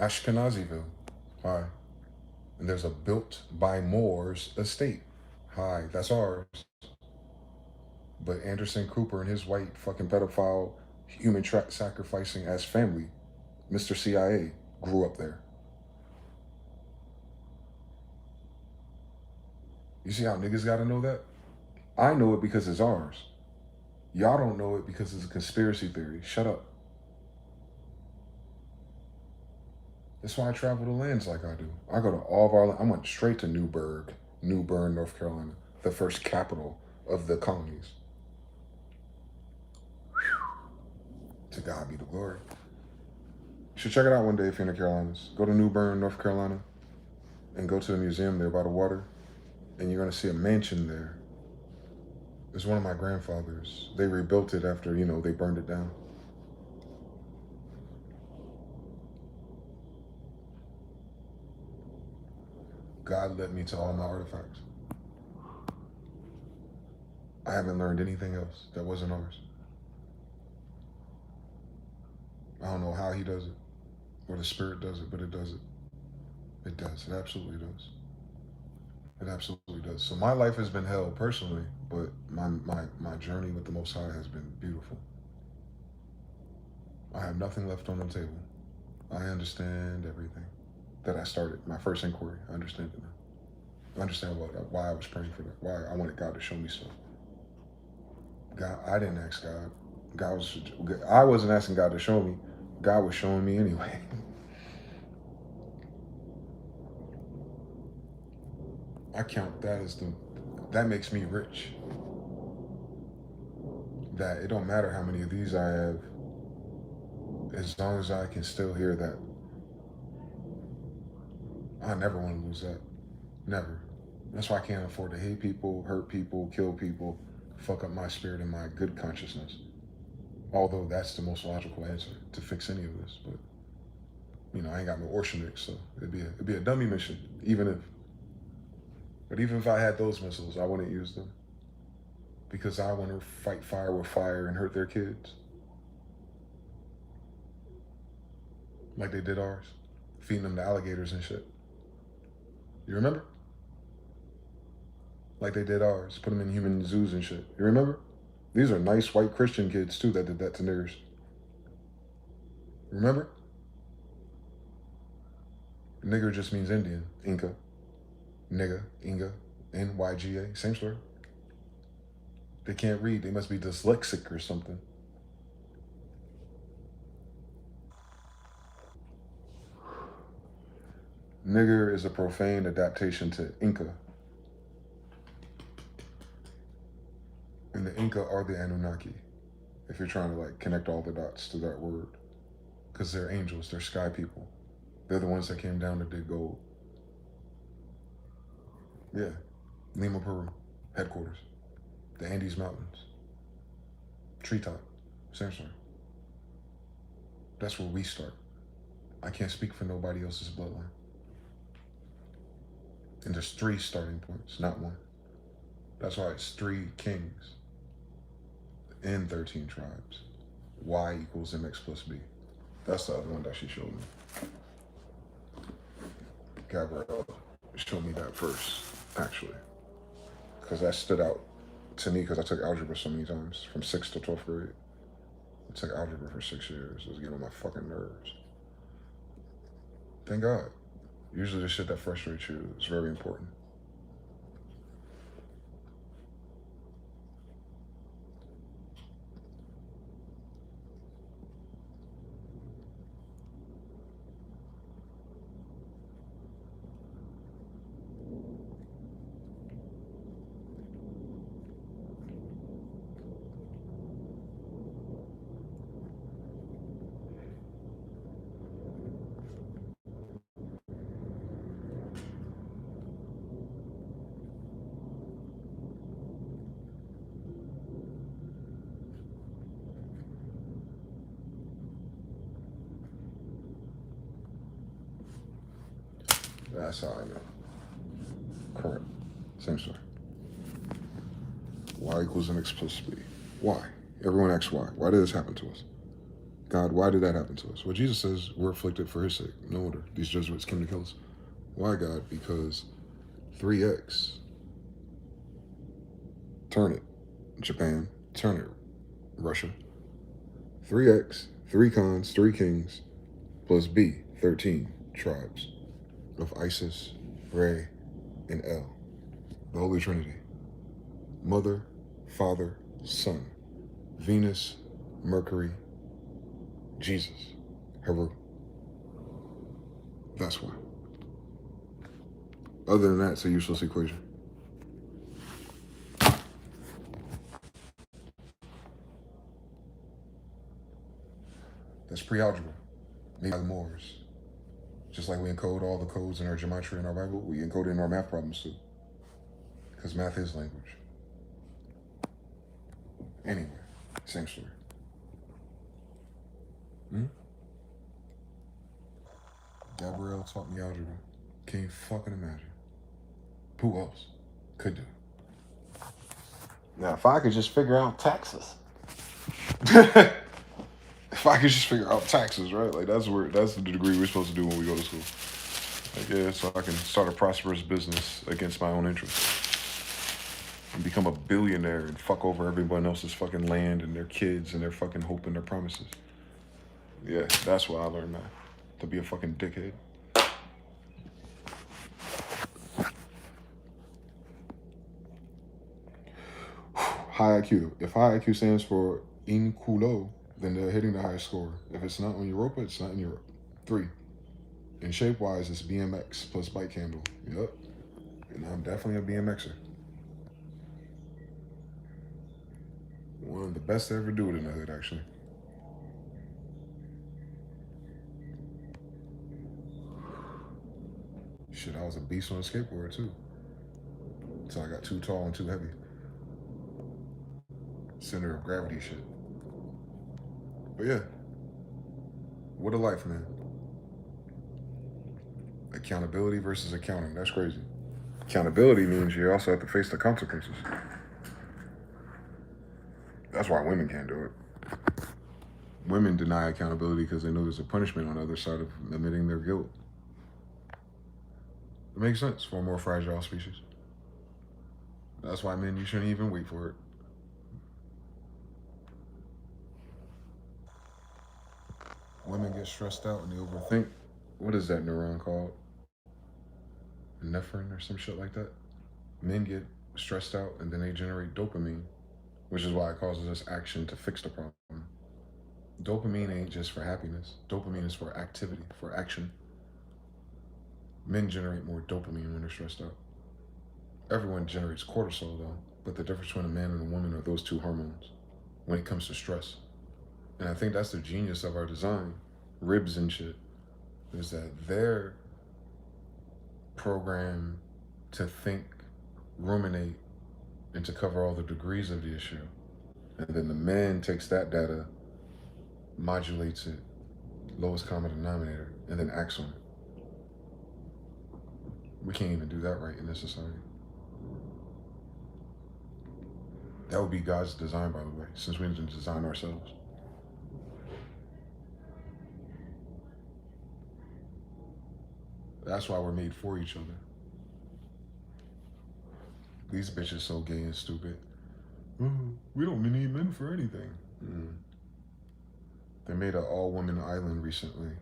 Ashkenaziville. Hi. And there's a built by Moors estate. Hi, that's ours. But Anderson Cooper and his white fucking pedophile, human sacrificing ass family, Mr. CIA, grew up there. You see how niggas gotta know that? I know it because it's ours. Y'all don't know it because it's a conspiracy theory. Shut up. That's why I travel the lands like I do. I go to all of our. I went straight to New Bern, North Carolina, the first capital of the colonies. To God be the glory. You should check it out one day if you're in the Carolinas. Go to New Bern, North Carolina, and go to the museum there by the water, and you're gonna see a mansion there. It's one of my grandfathers. They rebuilt it after, they burned it down. God led me to all my artifacts. I haven't learned anything else that wasn't ours. I don't know how he does it, or the spirit does it, but it does it. It does. It absolutely does. It absolutely does. So my life has been hell personally, but my journey with the Most High has been beautiful. I have nothing left on the table. I understand everything that I started. My first inquiry, I understand it now. I understand why I was praying for that. Why I wanted God to show me stuff. God, I didn't ask God. I wasn't asking God to show me. God was showing me anyway. I count that that makes me rich. That it don't matter how many of these I have, as long as I can still hear that. I never want to lose that. Never. That's why I can't afford to hate people, hurt people, kill people, fuck up my spirit and my good consciousness. Although that's the most logical answer to fix any of this, but I ain't got no Orshinics, so it'd be a dummy mission, But even if I had those missiles, I wouldn't use them because I want to fight fire with fire and hurt their kids, like they did ours, feeding them to alligators and shit. You remember? Like they did ours, put them in human zoos and shit. You remember? These are nice white Christian kids too that did that to niggers. Remember? Nigger just means Indian. Inca. Nigga. Inga. N-Y-G-A. Same story. They can't read. They must be dyslexic or something. Nigger is a profane adaptation to Inca. And the Inca are the Anunnaki, if you're trying to like connect all the dots to that word. Because they're angels, they're sky people. They're the ones that came down to dig gold. Yeah. Lima, Peru, headquarters. The Andes Mountains. Treetop. Same story. That's where we start. I can't speak for nobody else's bloodline. And there's 3 starting points, not 1. That's why it's 3 kings and 13 tribes. Y equals mx plus b. That's the other one that she showed me. Gabrielle showed me that first, actually. Because that stood out to me because I took algebra so many times from 6th to 12th grade. I took algebra for 6 years. It was getting on my fucking nerves. Thank God. Usually the shit that frustrates you is very important. That's how I know. Correct. Same story. Y equals mx plus b. Why? Everyone asks why. Why did this happen to us? God, why did that happen to us? Well, Jesus says we're afflicted for his sake. No wonder these Jesuits came to kill us. Why, God? Because 3x, turn it, Japan, turn it, Russia. 3x, 3 cons, 3 kings, plus b, 13 tribes of Isis, Re, and El. The Holy Trinity. Mother, Father, Son. Venus, Mercury, Jesus, Heru. That's why. Other than that, it's a useless equation. That's pre-algebra. Made by the Moors. Just like we encode all the codes in our gematria in our Bible, we encode it in our math problems too. Because math is language. Anyway, same story. Gabrielle taught me algebra. Can't fucking imagine. Who else could do? Now, if I could just figure out taxes. If I could just figure out taxes, right? Like that's the degree we're supposed to do when we go to school. Like, yeah, so I can start a prosperous business against my own interests. And become a billionaire and fuck over everyone else's fucking land and their kids and their fucking hope and their promises. Yeah, that's why I learned that. To be a fucking dickhead. High IQ. If high IQ stands for in culo, then they're hitting the highest score. If it's not on Europa, it's not in Europe. 3. And shape-wise, it's BMX plus bike handle. Yep. And I'm definitely a BMXer. One of the best to ever do it in the hood, actually. Shit, I was a beast on a skateboard, too. Until I got too tall and too heavy. Center of gravity shit. But yeah. What a life, man. Accountability versus accounting. That's crazy. Accountability means you also have to face the consequences. That's why women can't do it. Women deny accountability because they know there's a punishment on the other side of admitting their guilt. It makes sense for a more fragile species. That's why men, you shouldn't even wait for it. Women get stressed out and they overthink. What is that neuron called? Nephrine or some shit like that. Men get stressed out and then they generate dopamine, which is why it causes us action to fix the problem. Dopamine ain't just for happiness. Dopamine is for activity, for action. Men generate more dopamine when they're stressed out. Everyone generates cortisol though, but the difference between a man and a woman are those two hormones when it comes to stress. And I think that's the genius of our design, ribs and shit, is that they're programmed to think, ruminate, and to cover all the degrees of the issue. And then the man takes that data, modulates it, lowest common denominator, and then acts on it. We can't even do that right in this society. That would be God's design, by the way, since we didn't design ourselves. That's why we're made for each other. These bitches so gay and stupid. We don't need men for anything. They made an all-woman island recently.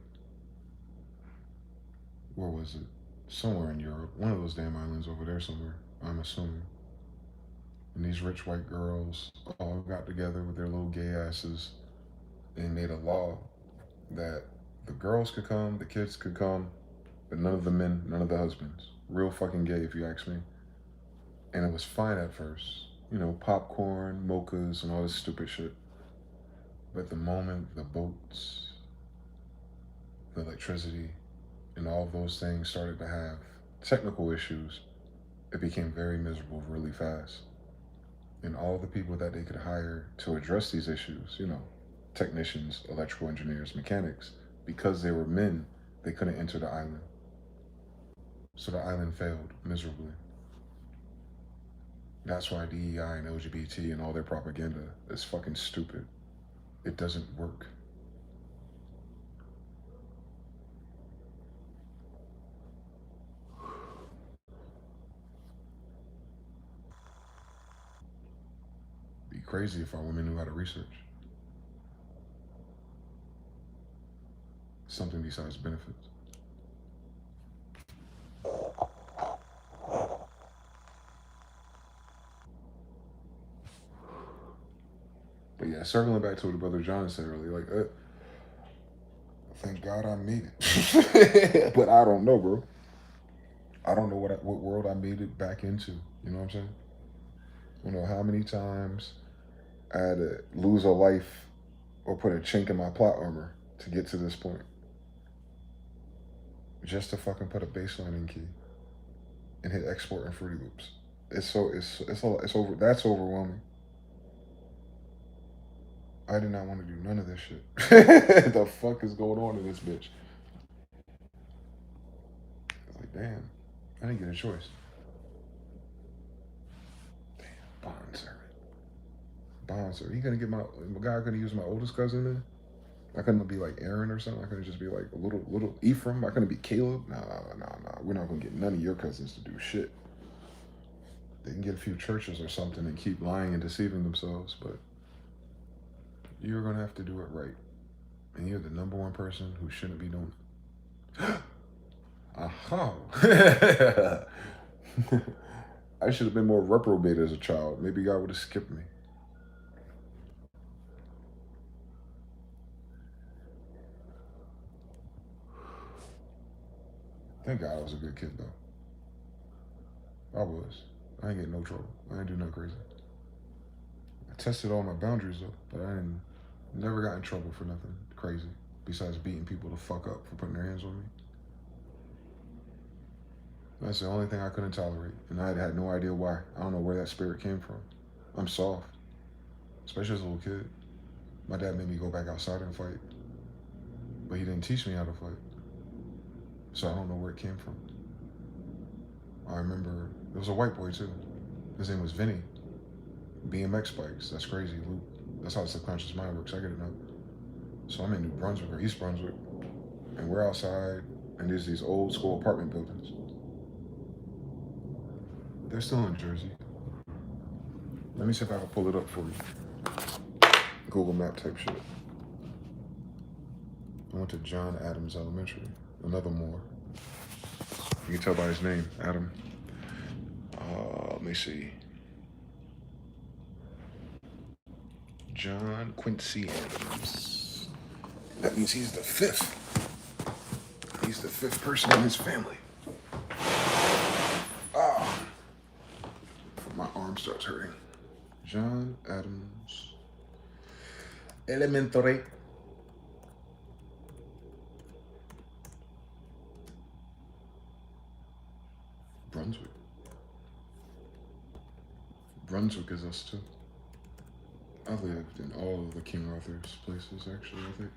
Where was it? Somewhere in Europe. One of those damn islands over there somewhere, I'm assuming. And these rich white girls all got together with their little gay asses and made a law that the girls could come, the kids could come, but none of the men, none of the husbands. Real fucking gay, if you ask me. And it was fine at first. You know, popcorn, mochas, and all this stupid shit. But the moment the boats, the electricity, and all of those things started to have technical issues, it became very miserable really fast. And all the people that they could hire to address these issues, you know, technicians, electrical engineers, mechanics, because they were men, they couldn't enter the island. So the island failed miserably. That's why DEI and LGBT and all their propaganda is fucking stupid. It doesn't work. Be crazy if our women knew how to research. Something besides benefits. But yeah, circling back to what Brother John said earlier, like, thank God I made it. But I don't know, bro. I don't know what world I made it back into. You know what I'm saying? I don't know how many times I had to lose a life or put a chink in my plot armor to get to this point. Just to fucking put a baselining key and hit export in Fruity Loops. It's over. That's overwhelming. I did not want to do none of this shit. The fuck is going on in this bitch? It's like, damn, I didn't get a choice. Damn, bond servant. Bond servant. He gonna get my guy gonna use my oldest cousin then? I couldn't be like Aaron or something. I couldn't just be like a little Ephraim. I couldn't be Caleb. Nah. We're not gonna get none of your cousins to do shit. They can get a few churches or something and keep lying and deceiving themselves, but you're gonna have to do it right. And you're the number one person who shouldn't be doing it. Aha. I should have been more reprobate as a child. Maybe God would have skipped me. Thank God I was a good kid, though. I was. I ain't get no trouble. I ain't do nothing crazy. I tested all my boundaries, though, but I never got in trouble for nothing crazy, besides beating people the fuck up for putting their hands on me. That's the only thing I couldn't tolerate, and I had no idea why. I don't know where that spirit came from. I'm soft, especially as a little kid. My dad made me go back outside and fight, but he didn't teach me how to fight, so I don't know where it came from. I remember there was a white boy too. His name was Vinny. BMX bikes. That's crazy. That's how the subconscious mind works. I get it now. So I'm in New Brunswick or East Brunswick, and we're outside, and there's these old school apartment buildings. They're still in Jersey. Let me see if I can pull it up for you. Google Map type shit. I went to John Adams Elementary. Another Moore. You can tell by his name, Adam. Let me see. John Quincy Adams. That means he's the fifth. He's the fifth person in his family. arm starts hurting. John Adams Elementary. Brunswick. Brunswick is us too. I lived in all of the King Arthur's places, actually, I think.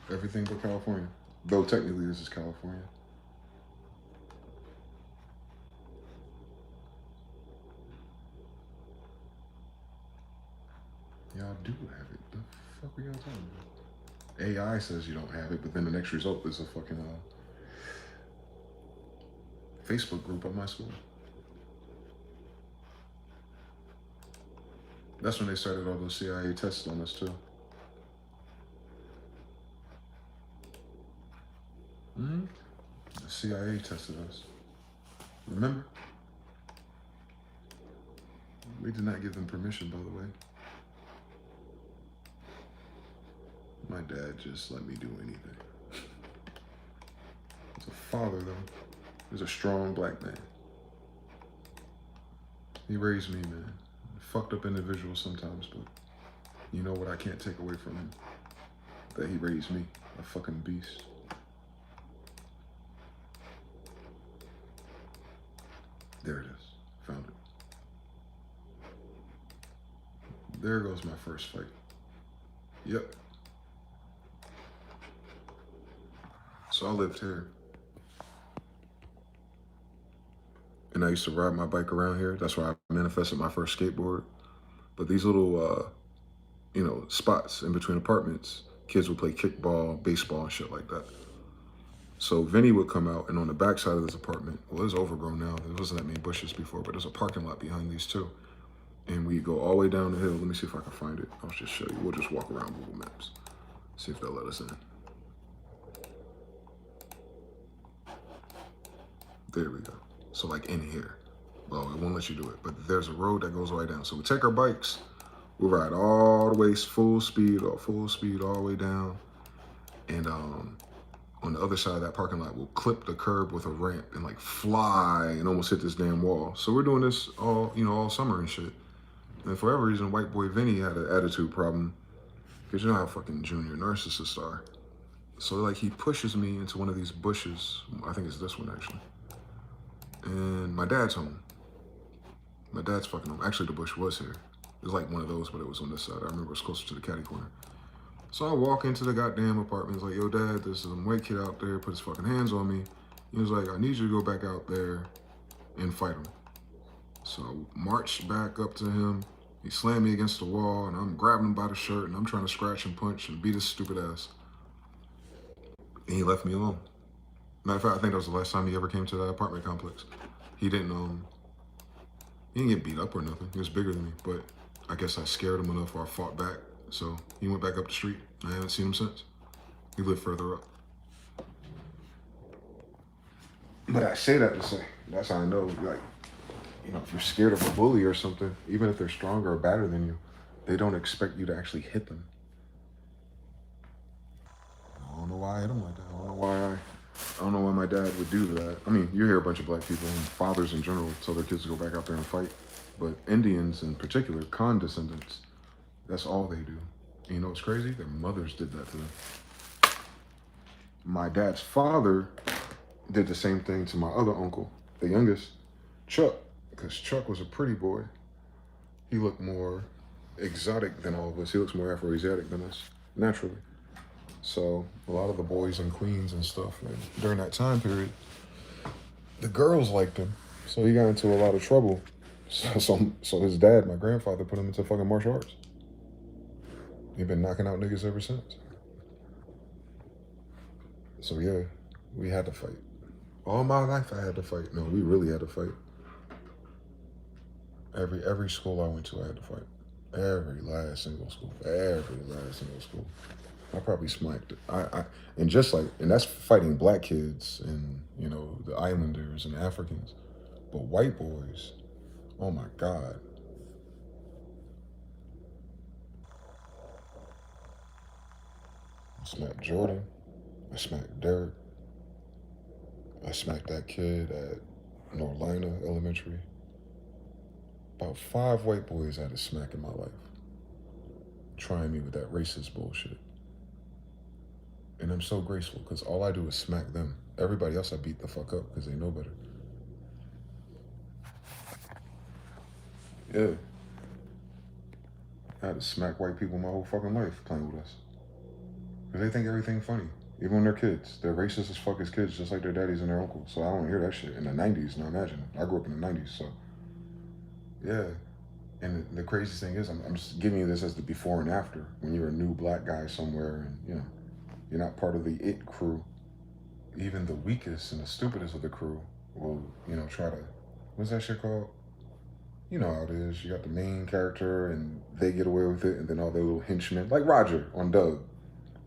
Everything but California. Though technically this is California. Y'all do have it. The fuck are y'all talking about? AI says you don't have it, but then the next result is a fucking Facebook group of my school. That's when they started all those CIA tests on us too. The CIA tested us. Remember? We did not give them permission, by the way. My dad just let me do anything. As a father, though, he's a strong black man. He raised me, man. Fucked up individual sometimes, but you know what I can't take away from him? That he raised me, a fucking beast. There it is. Found it. There goes my first fight. Yep. So I lived here. And I used to ride my bike around here. That's why I manifested my first skateboard. But these little, spots in between apartments, kids would play kickball, baseball, and shit like that. So Vinny would come out, and on the back side of this apartment, well, it's overgrown now. There wasn't that many bushes before, but there's a parking lot behind these too. And we go all the way down the hill. Let me see if I can find it. I'll just show you. We'll just walk around Google Maps. See if they'll let us in. There we go. So like in here. Well, it won't let you do it, but there's a road that goes all the way down. So we take our bikes, we ride all the way full speed all the way down. And on the other side of that parking lot, we'll clip the curb with a ramp and like fly and almost hit this damn wall. So we're doing this all summer and shit. And for whatever reason, white boy Vinny had an attitude problem. Because you know how fucking junior narcissists are. So like he pushes me into one of these bushes. I think it's this one actually. And my dad's home. My dad's fucking home. Actually, the bush was here. It was like one of those, but it was on this side. I remember it was closer to the caddy corner. So I walk into the goddamn apartment. It's like, yo, Dad, there's some white kid out there, put his fucking hands on me. He was like, I need you to go back out there and fight him. So I marched back up to him. He slammed me against the wall, and I'm grabbing him by the shirt, and I'm trying to scratch and punch and beat his stupid ass. And he left me alone. Matter of fact, I think that was the last time he ever came to that apartment complex. He didn't get beat up or nothing. He was bigger than me, but I guess I scared him enough or I fought back. So he went back up the street. I haven't seen him since. He lived further up. But I say that to say, that's how I know, like, if you're scared of a bully or something, even if they're stronger or badder than you, they don't expect you to actually hit them. I don't know why I hit him like that. I don't know why my dad would do that. I mean, you hear a bunch of black people and fathers in general tell their kids to go back out there and fight. But Indians in particular, condescendants, that's all they do. And you know what's crazy? Their mothers did that to them. My dad's father did the same thing to my other uncle, the youngest, Chuck, because Chuck was a pretty boy. He looked more exotic than all of us. He looks more Afro-Asiatic than us, naturally. So a lot of the boys in Queens and stuff, man, during that time period, the girls liked him. So he got into a lot of trouble. So his dad, my grandfather, put him into fucking martial arts. He's been knocking out niggas ever since. So yeah, we had to fight. All my life I had to fight. No, we really had to fight. Every school I went to, I had to fight. Every last single school. I probably smacked it. And that's fighting black kids and, the islanders and Africans. But white boys, oh my God. I smacked Jordan. I smacked Derek. I smacked that kid at Norlina Elementary. About 5 white boys I had to smack in my life, trying me with that racist bullshit. And I'm so graceful because all I do is smack them. Everybody else I beat the fuck up because they know better. Yeah. I had to smack white people my whole fucking life playing with us. Because they think everything funny. Even when they're kids. They're racist as fuck as kids, just like their daddies and their uncles. So I don't hear that shit. In the 90s, now imagine. I grew up in the 90s, so. Yeah. And the craziest thing is, I'm just giving you this as the before and after. When you're a new black guy somewhere and, you know, you're not part of the it crew. Even the weakest and the stupidest of the crew will, you know, try to, what's that shit called? You know how it is. You got the main character and they get away with it, and then all their little henchmen, like Roger on Doug.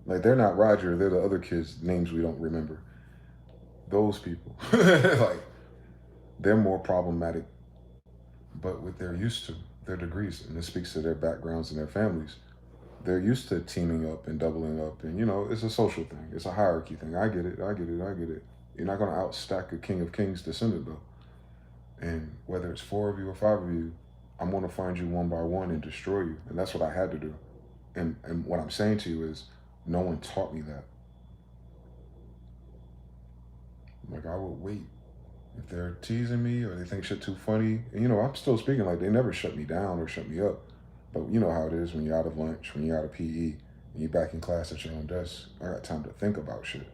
Like, they're not Roger, they're the other kids' names we don't remember. Those people. Like, they're more problematic, but what they're used to, their degrees, and this speaks to their backgrounds and their families. They're used to teaming up and doubling up, and, you know, it's a social thing. It's a hierarchy thing. I get it. You're not going to outstack a King of Kings descendant, though. And whether it's 4 of you or 5 of you, I'm going to find you one by one and destroy you. And that's what I had to do. And what I'm saying to you is, no one taught me that. Like, I would wait. If they're teasing me or they think shit too funny, and, you know, I'm still speaking, like, they never shut me down or shut me up. But you know how it is when you're out of lunch, when you're out of PE, and you're back in class at your own desk. I got time to think about shit.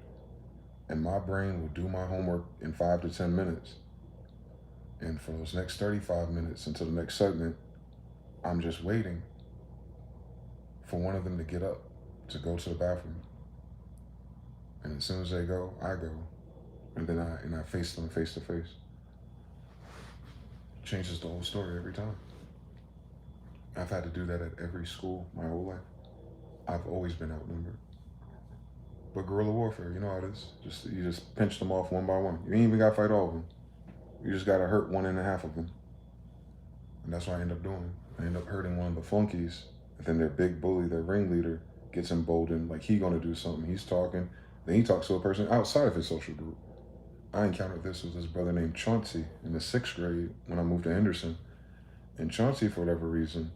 And my brain will do my homework in 5 to 10 minutes. And for those next 35 minutes until the next segment, I'm just waiting for one of them to get up to go to the bathroom. And as soon as they go, I go. And then I face them face to face. Changes the whole story every time. I've had to do that at every school my whole life. I've always been outnumbered. But guerrilla warfare, you know how it is. You just pinch them off one by one. You ain't even got to fight all of them. You just got to hurt 1.5 of them. And that's what I end up doing. I end up hurting one of the flunkies. And then their big bully, their ringleader, gets emboldened. Like, he going to do something. He's talking. Then he talks to a person outside of his social group. I encountered this with this brother named Chauncey in the 6th grade when I moved to Henderson. And Chauncey, for whatever reason,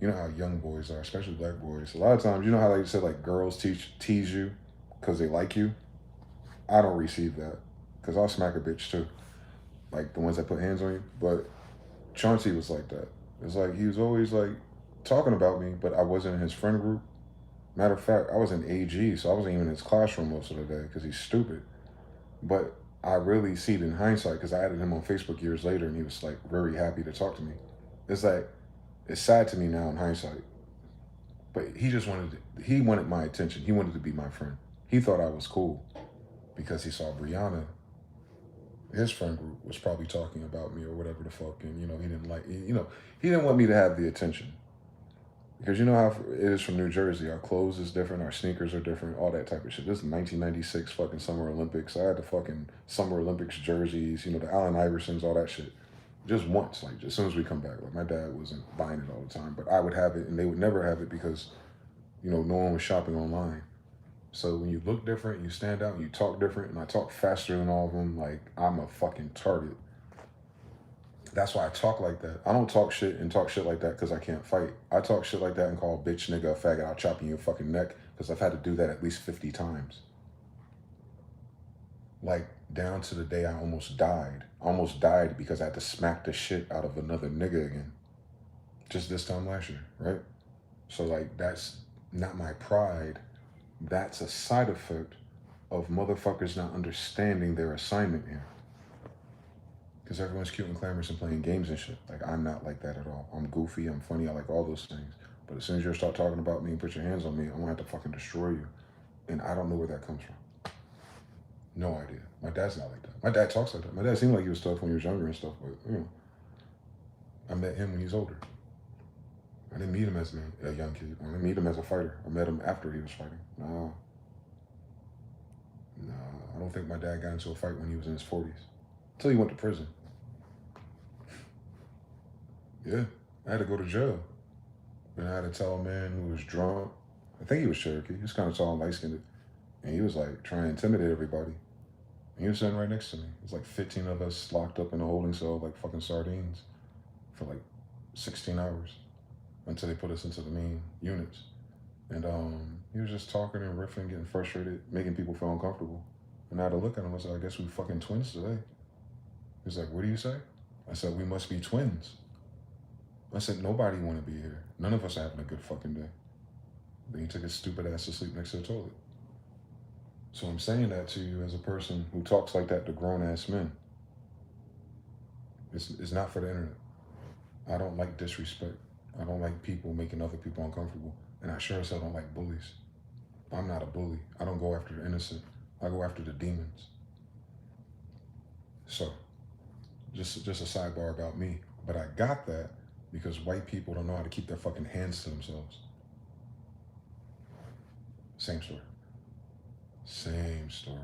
you know how young boys are, especially black boys. A lot of times, you know how they said, like, girls tease you because they like you? I don't receive that because I'll smack a bitch too. Like the ones that put hands on you. But Chauncey was like that. It's like he was always, like, talking about me, but I wasn't in his friend group. Matter of fact, I was in AG, so I wasn't even in his classroom most of the day because he's stupid. But I really see it in hindsight because I added him on Facebook years later and he was, like, very happy to talk to me. It's like, it's sad to me now in hindsight. But he wanted my attention. He wanted to be my friend. He thought I was cool because he saw Brianna, his friend group, was probably talking about me or whatever the fuck. And, you know, he didn't want me to have the attention. Because you know how it is from New Jersey. Our clothes is different, our sneakers are different, all that type of shit. This is 1996 fucking Summer Olympics. I had the fucking Summer Olympics jerseys, you know, the Allen Iversons, all that shit. Just once, like, as soon as we come back. Like, my dad wasn't buying it all the time, but I would have it and they would never have it because, you know, no one was shopping online. So when you look different, you stand out, and you talk different, and I talk faster than all of them, like, I'm a fucking target. That's why I talk like that. I don't talk shit like that because I can't fight. I talk shit like that and call bitch, nigga, a faggot. I'll chop you in your fucking neck because I've had to do that at least 50 times. Like, down to the day I almost died. I almost died because I had to smack the shit out of another nigga again. Just this time last year, right? So, like, that's not my pride. That's a side effect of motherfuckers not understanding their assignment here. Because everyone's cute and glamorous and playing games and shit. Like, I'm not like that at all. I'm goofy, I'm funny, I like all those things. But as soon as you start talking about me and put your hands on me, I'm gonna have to fucking destroy you. And I don't know where that comes from. No idea. My dad's not like that. My dad talks like that. My dad seemed like he was tough when he was younger and stuff, but, you know, I met him when he's older. I didn't meet him as a young kid. I didn't meet him as a fighter. I met him after he was fighting. No, I don't think my dad got into a fight when he was in his 40s. Until he went to prison. Yeah, I had to go to jail. And I had to tell a man who was drunk, I think he was Cherokee, he was kind of tall and light-skinned, and he was, like, trying to intimidate everybody. And he was sitting right next to me. It was like 15 of us locked up in a holding cell like fucking sardines for like 16 hours until they put us into the main units. And he was just talking and riffing, getting frustrated, making people feel uncomfortable. And I had to look at him. I said, I guess we fucking twins today. He's like, what do you say? I said, we must be twins. I said, nobody want to be here. None of us are having a good fucking day. Then he took his stupid ass to sleep next to the toilet. So I'm saying that to you as a person who talks like that to grown-ass men. It's not for the internet. I don't like disrespect. I don't like people making other people uncomfortable. And I sure as hell don't like bullies. I'm not a bully. I don't go after the innocent. I go after the demons. So, just a sidebar about me. But I got that because white people don't know how to keep their fucking hands to themselves. Same story. Same story.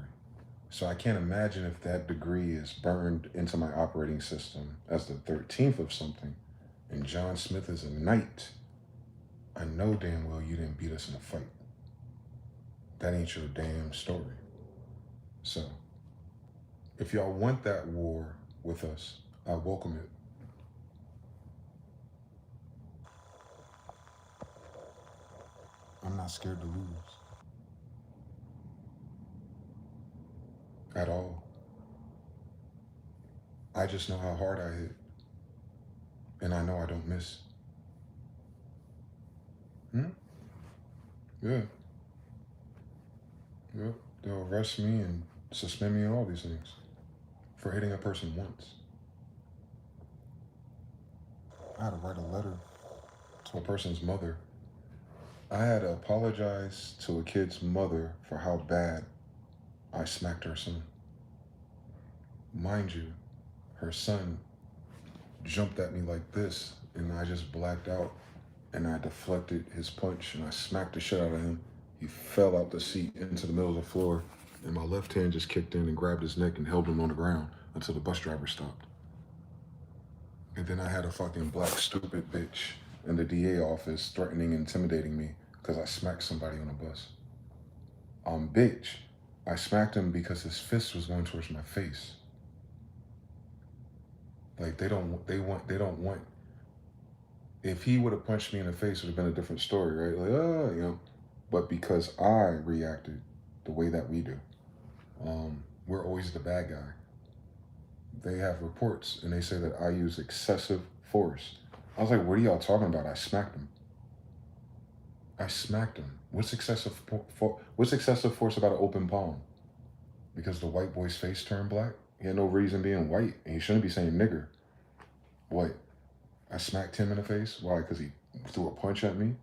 So I can't imagine if that degree is burned into my operating system as the 13th of something, and John Smith is a knight. I know damn well you didn't beat us in a fight. That ain't your damn story. So, if y'all want that war with us, I welcome it. I'm not scared to lose. At all. I just know how hard I hit. And I know I don't miss. Yeah. Yep. They'll arrest me and suspend me and all these things for hitting a person once. I had to write a letter to a person's mother. I had to apologize to a kid's mother for how bad I smacked her son. Mind you, her son jumped at me like this, and I just blacked out, and I deflected his punch, and I smacked the shit out of him. He fell out the seat into the middle of the floor, and my left hand just kicked in and grabbed his neck and held him on the ground until the bus driver stopped. And then I had a fucking black stupid bitch in the DA office threatening and intimidating me because I smacked somebody on a bus. Bitch, I smacked him because his fist was going towards my face. Like they don't want. If he would have punched me in the face, it would have been a different story, right? Like, you know. But because I reacted the way that we do, we're always the bad guy. They have reports and they say that I use excessive force. I was like, what are y'all talking about? I smacked him. I smacked him. What's excessive force about an open palm? Because the white boy's face turned black? He had no reason being white, and he shouldn't be saying nigger. What? I smacked him in the face? Why? Because he threw a punch at me?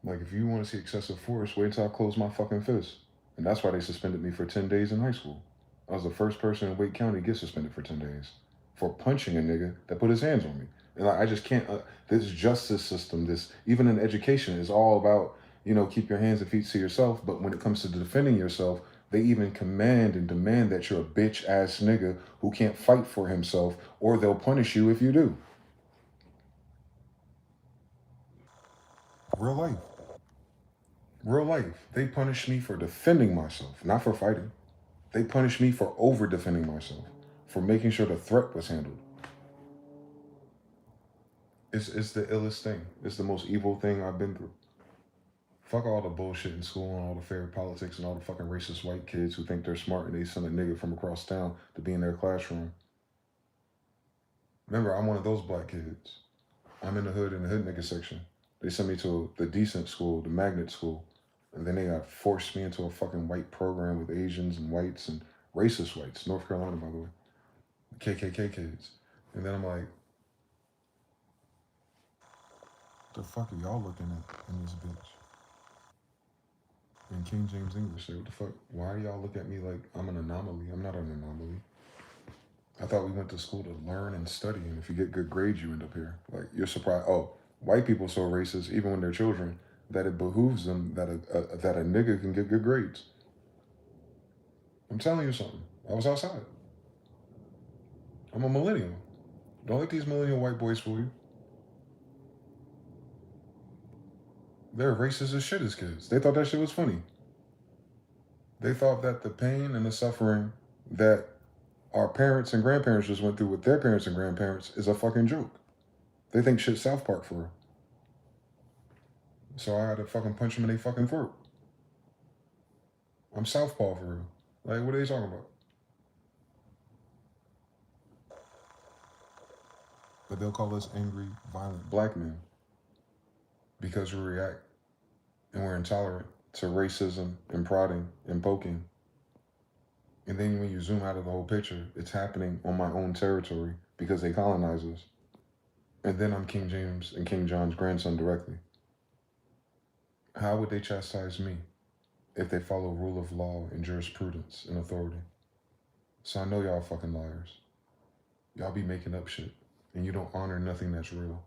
Like, if you want to see excessive force, wait until I close my fucking fist. And that's why they suspended me for 10 days in high school. I was the first person in Wake County to get suspended for 10 days for punching a nigga that put his hands on me. And I just can't, this justice system, this, even in education, is all about, you know, keep your hands and feet to yourself. But when it comes to defending yourself, they even command and demand that you're a bitch ass nigga who can't fight for himself, or they'll punish you if you do. Real life. Real life. They punish me for defending myself, not for fighting. They punish me for over defending myself, for making sure the threat was handled. It's the illest thing. It's the most evil thing I've been through. Fuck all the bullshit in school and all the fair politics and all the fucking racist white kids who think they're smart and they send a nigga from across town to be in their classroom. Remember, I'm one of those black kids. I'm in the hood nigga section. They sent me to the decent school, the magnet school. And then they got forced me into a fucking white program with Asians and whites and racist whites. North Carolina, by the way. KKK kids. And then I'm like, the fuck are y'all looking at in this bitch? In King James English, say, what the fuck? Why do y'all look at me like I'm an anomaly? I'm not an anomaly. I thought we went to school to learn and study, and if you get good grades, you end up here. Like, you're surprised. Oh, white people are so racist, even when they're children, that it behooves them that a nigga can get good grades. I'm telling you something. I was outside. I'm a millennial. Don't let these millennial white boys fool you. They're racist as shit as kids. They thought that shit was funny. They thought that the pain and the suffering that our parents and grandparents just went through with their parents and grandparents is a fucking joke. They think shit's South Park for real. So I had to fucking punch them in their fucking throat. I'm Southpaw for real. Like, what are they talking about? But they'll call us angry, violent black men because we react and we're intolerant to racism and prodding and poking. And then when you zoom out of the whole picture, it's happening on my own territory because they colonize us. And then I'm King James and King John's grandson directly. How would they chastise me if they follow rule of law and jurisprudence and authority? So I know y'all fucking liars. Y'all be making up shit. And you don't honor nothing that's real,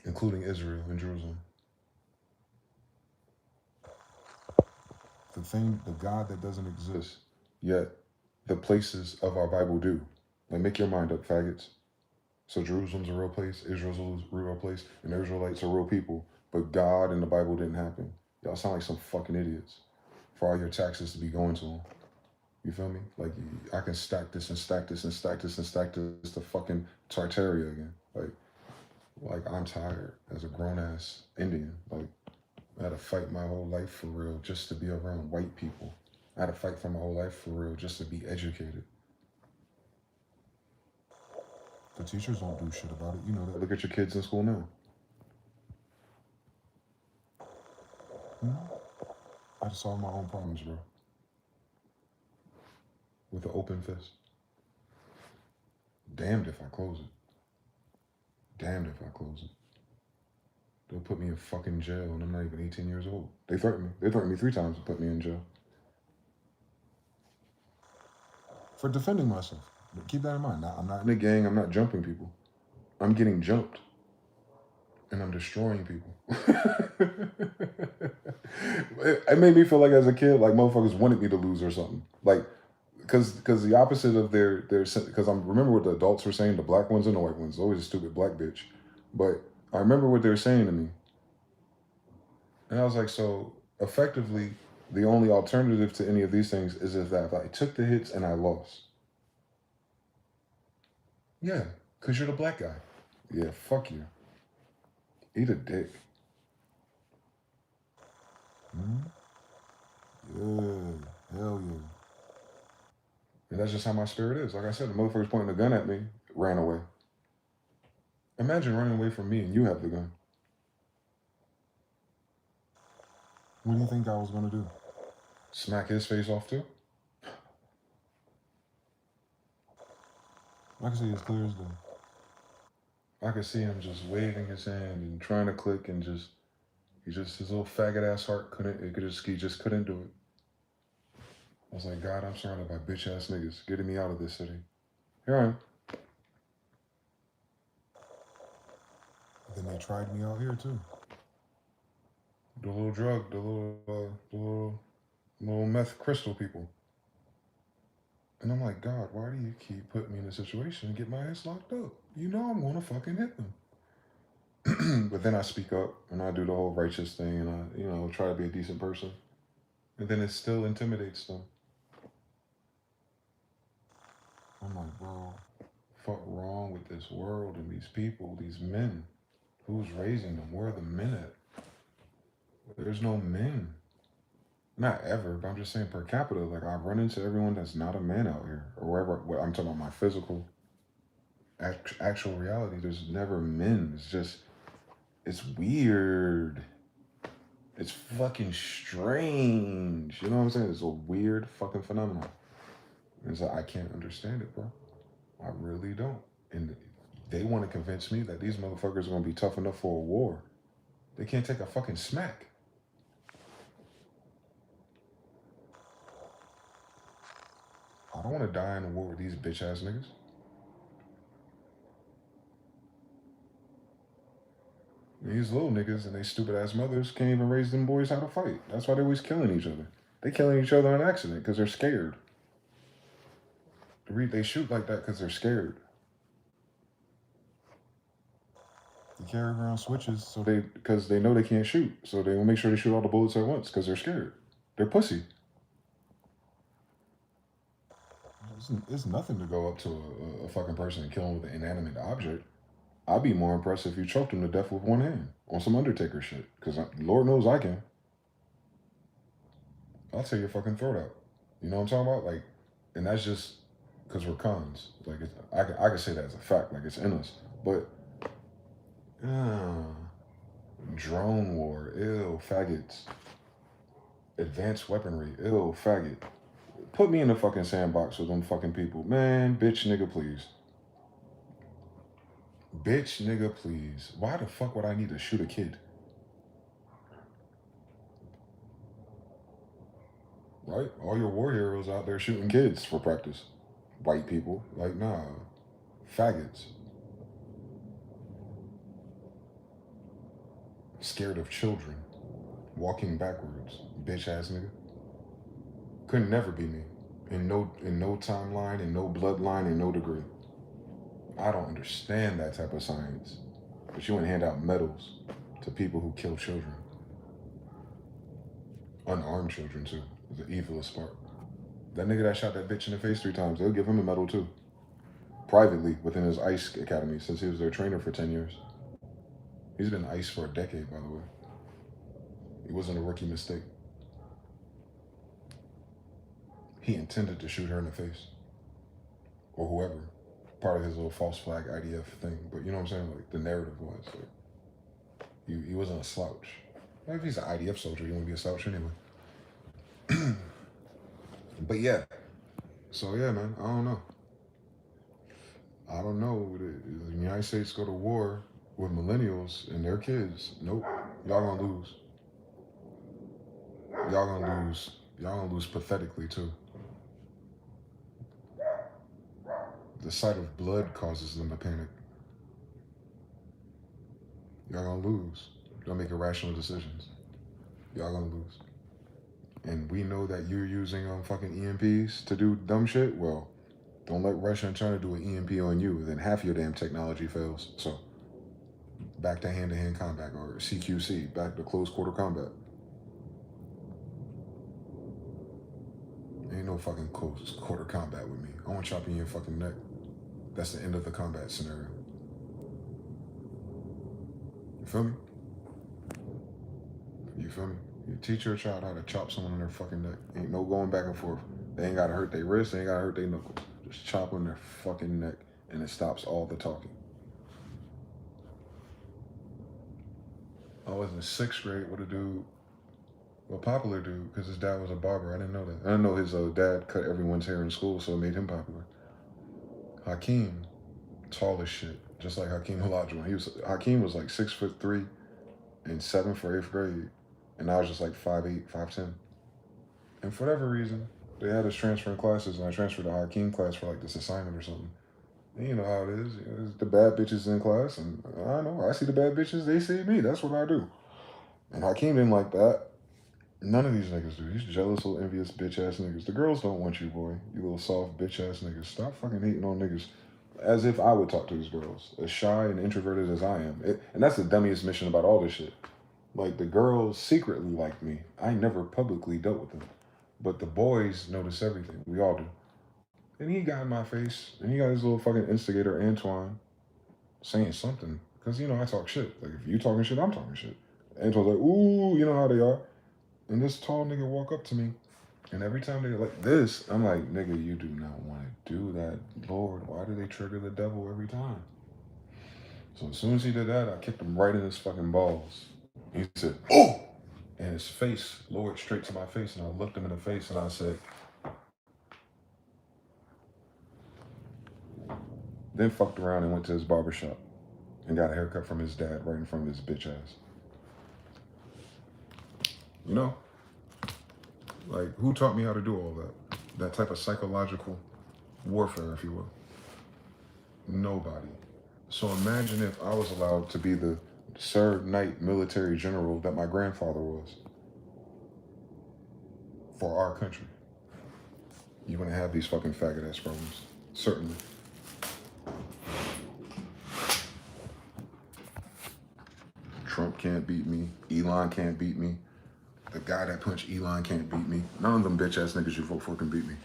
including Israel and Jerusalem. The God that doesn't exist, yet the places of our Bible do. Like, make your mind up, faggots. So Jerusalem's a real place, Israel's a real place, and the Israelites are real people. But God and the Bible didn't happen. Y'all sound like some fucking idiots for all your taxes to be going to them. You feel me? Like, I can stack this and stack this and stack this and stack this to fucking Tartaria again. Like I'm tired as a grown-ass Indian. Like, I had to fight my whole life for real just to be around white people. I had to fight for my whole life for real just to be educated. The teachers won't do shit about it. You know that. Look at your kids in school now. I just solve my own problems, bro. With an open fist. Damned if I close it. Damned if I close it. They'll put me in fucking jail and I'm not even 18 years old. They threatened me. They threatened me 3 times to put me in jail. For defending myself. But keep that in mind. Now, I'm not in a gang. I'm not jumping people. I'm getting jumped. And I'm destroying people. It made me feel like as a kid, like motherfuckers wanted me to lose or something. Like, because the opposite of their because I remember what the adults were saying, the black ones and the white ones, always a stupid black bitch. But I remember what they were saying to me. And I was like, so effectively, the only alternative to any of these things is if I took the hits and I lost. Yeah, because you're the black guy. Yeah, fuck you. Eat a dick. Yeah, hell yeah. And that's just how my spirit is. Like I said, the motherfucker's pointing a gun at me, ran away. Imagine running away from me and you have the gun. What do you think I was going to do? Smack his face off too? I can see it as clear as day. I could see him just waving his hand and trying to click and his little faggot ass heart he just couldn't do it. I was like, God, I'm surrounded by bitch ass niggas getting me out of this city. Here I am. Then they tried me out here too. The little drug, the little meth crystal people. And I'm like, God, why do you keep putting me in a situation and get my ass locked up? You know I'm gonna fucking hit them. But then I speak up and I do the whole righteous thing and I, try to be a decent person. And then it still intimidates them. I'm like, bro, fuck wrong with this world and these people, these men? Who's raising them? Where are the men at? There's no men. Not ever, but I'm just saying per capita. Like, I run into everyone that's not a man out here. Or wherever, I'm talking about my physical, actual reality. There's never men. It's weird. It's fucking strange. You know what I'm saying? It's a weird fucking phenomenon. And so I can't understand it, bro. I really don't. And they want to convince me that these motherfuckers are going to be tough enough for a war. They can't take a fucking smack. I don't want to die in a war with these bitch ass niggas. These little niggas and they stupid ass mothers can't even raise them boys how to fight. That's why they're always killing each other. They killing each other on accident because they're scared. They shoot like that because they're scared. They carry around switches because they know they can't shoot. So they will make sure they shoot all the bullets at once because they're scared. They're pussy. It's nothing to go up to a fucking person and kill them with an inanimate object. I'd be more impressed if you choked him to death with one hand on some Undertaker shit. Because Lord knows I can. I'll tear your fucking throat out. You know what I'm talking about? Like, and that's just because we're cons. Like, I can say that as a fact. Like, it's in us. But, drone war, ew, faggots. Advanced weaponry, ew, faggot. Put me in the fucking sandbox with them fucking people. Man, bitch, nigga, please. Bitch, nigga, please. Why the fuck would I need to shoot a kid? Right? All your war heroes out there shooting kids for practice. White people. Like, nah. Faggots. Scared of children. Walking backwards. Bitch ass nigga. Could never be me. In no timeline, in no bloodline, in no degree. I don't understand that type of science. But you want to hand out medals to people who kill children. Unarmed children, too. The evilest part. That nigga that shot that bitch in the face 3 times, they'll give him a medal, too. Privately, within his ICE academy, since he was their trainer for 10 years. He's been ICE for a decade, by the way. It wasn't a rookie mistake. He intended to shoot her in the face. Or whoever. Part of his little false flag IDF thing. But you know what I'm saying? Like, the narrative was. Like, he wasn't a slouch. Well, if he's an IDF soldier, he wouldn't be a slouch anyway. But yeah. So yeah, man, I don't know. I don't know. The United States go to war with millennials and their kids. Nope. Y'all gonna lose. Y'all gonna lose. Y'all gonna lose pathetically, too. The sight of blood causes them to panic. Y'all gonna lose. Don't make irrational decisions. Y'all gonna lose. And we know that you're using fucking EMPs to do dumb shit. Well, don't let Russia and China do an EMP on you. Then half your damn technology fails. So, back to hand-to-hand combat, or CQC, back to close quarter combat. Ain't no fucking close quarter combat with me. I want to chop you in your fucking neck. That's the end of the combat scenario. You feel me? You feel me? You teach your child how to chop someone in their fucking neck. Ain't no going back and forth. They ain't gotta hurt their wrist, they ain't gotta hurt their knuckles. Just chop on their fucking neck, and it stops all the talking. I was in 6th grade with a dude, a popular dude, because his dad was a barber. I didn't know that. I didn't know his dad cut everyone's hair in school, so it made him popular. Hakeem, tall as shit, just like Hakeem Olajuwon. Hakeem was like 6'3" and 7 for 8th grade, and I was just like 5'8", 5'10". And for whatever reason, they had us transferring classes, and I transferred to Hakeem class for like this assignment or something. And you know how it is. You know, there's the bad bitches in class, and I know, I see the bad bitches, they see me. That's what I do. And Hakeem didn't like that. None of these niggas do. These jealous, little envious bitch-ass niggas. The girls don't want you, boy. You little soft bitch-ass niggas. Stop fucking hating on niggas. As if I would talk to these girls. As shy and introverted as I am. And that's the dummiest mission about all this shit. Like, the girls secretly like me. I never publicly dealt with them. But the boys notice everything. We all do. And he got in my face. And he got his little fucking instigator, Antoine, saying something. Because, you know, I talk shit. Like, if you talking shit, I'm talking shit. Antoine's like, ooh, you know how they are. And this tall nigga walk up to me, and every time they're like this, I'm like, nigga, you do not want to do that. Lord, why do they trigger the devil every time? So as soon as he did that, I kicked him right in his fucking balls. He said, oh! And his face lowered straight to my face, and I looked him in the face, and I said, then fucked around and went to his barbershop and got a haircut from his dad right in front of his bitch ass. You know? Like, who taught me how to do all that? That type of psychological warfare, if you will. Nobody. So imagine if I was allowed to be the Sir Knight military general that my grandfather was for our country. You're gonna have these fucking faggot ass problems. Certainly. Trump can't beat me. Elon can't beat me. The guy that punched Elon can't beat me. None of them bitch ass niggas you vote for can beat me.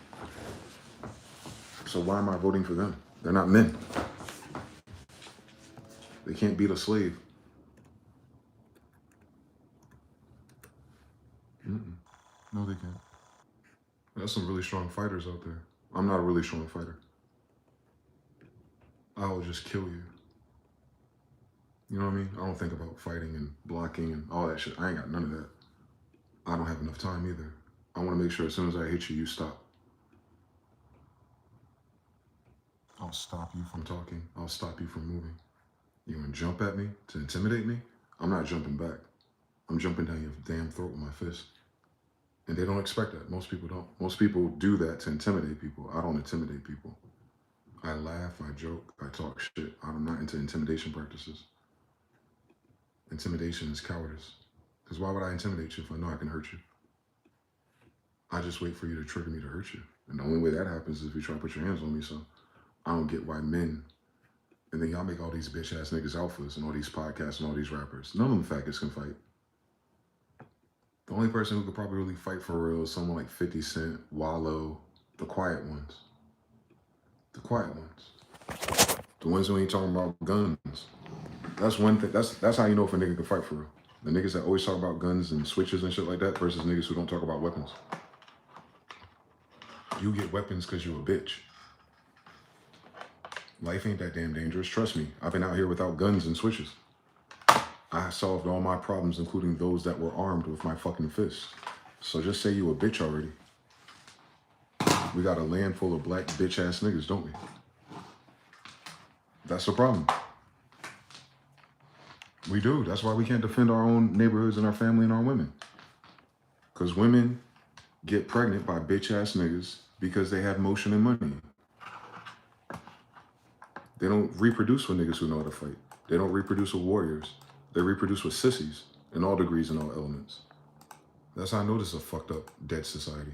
So why am I voting for them? They're not men. They can't beat a slave. No, they can't. There's some really strong fighters out there. I'm not a really strong fighter. I will just kill you. You know what I mean? I don't think about fighting and blocking and all that shit. I ain't got none of that. I don't have enough time either. I want to make sure as soon as I hit you, you stop. I'll stop you from talking. I'll stop you from moving. You want to jump at me to intimidate me? I'm not jumping back. I'm jumping down your damn throat with my fist. And they don't expect that. Most people don't. Most people do that to intimidate people. I don't intimidate people. I laugh, I joke, I talk shit. I'm not into intimidation practices. Intimidation is cowardice. Because why would I intimidate you if I know I can hurt you? I just wait for you to trigger me to hurt you. And the only way that happens is if you try to put your hands on me. So I don't get why men, and then y'all make all these bitch ass niggas alphas and all these podcasts and all these rappers. None of them faggots can fight. The only person who could probably really fight for real is someone like 50 Cent, Wallow, the quiet ones. The quiet ones. The ones who ain't talking about guns. That's one thing. That's how you know if a nigga can fight for real. The niggas that always talk about guns and switches and shit like that versus niggas who don't talk about weapons. You get weapons because you a bitch. Life ain't that damn dangerous. Trust me. I've been out here without guns and switches. I solved all my problems, including those that were armed with my fucking fists. So just say you a bitch already. We got a land full of black bitch ass niggas, don't we? That's the problem. We do. That's why we can't defend our own neighborhoods and our family and our women. Because women get pregnant by bitch ass niggas because they have motion and money. They don't reproduce with niggas who know how to fight. They don't reproduce with warriors. They reproduce with sissies in all degrees and all elements. That's how I know this is a fucked up, dead society.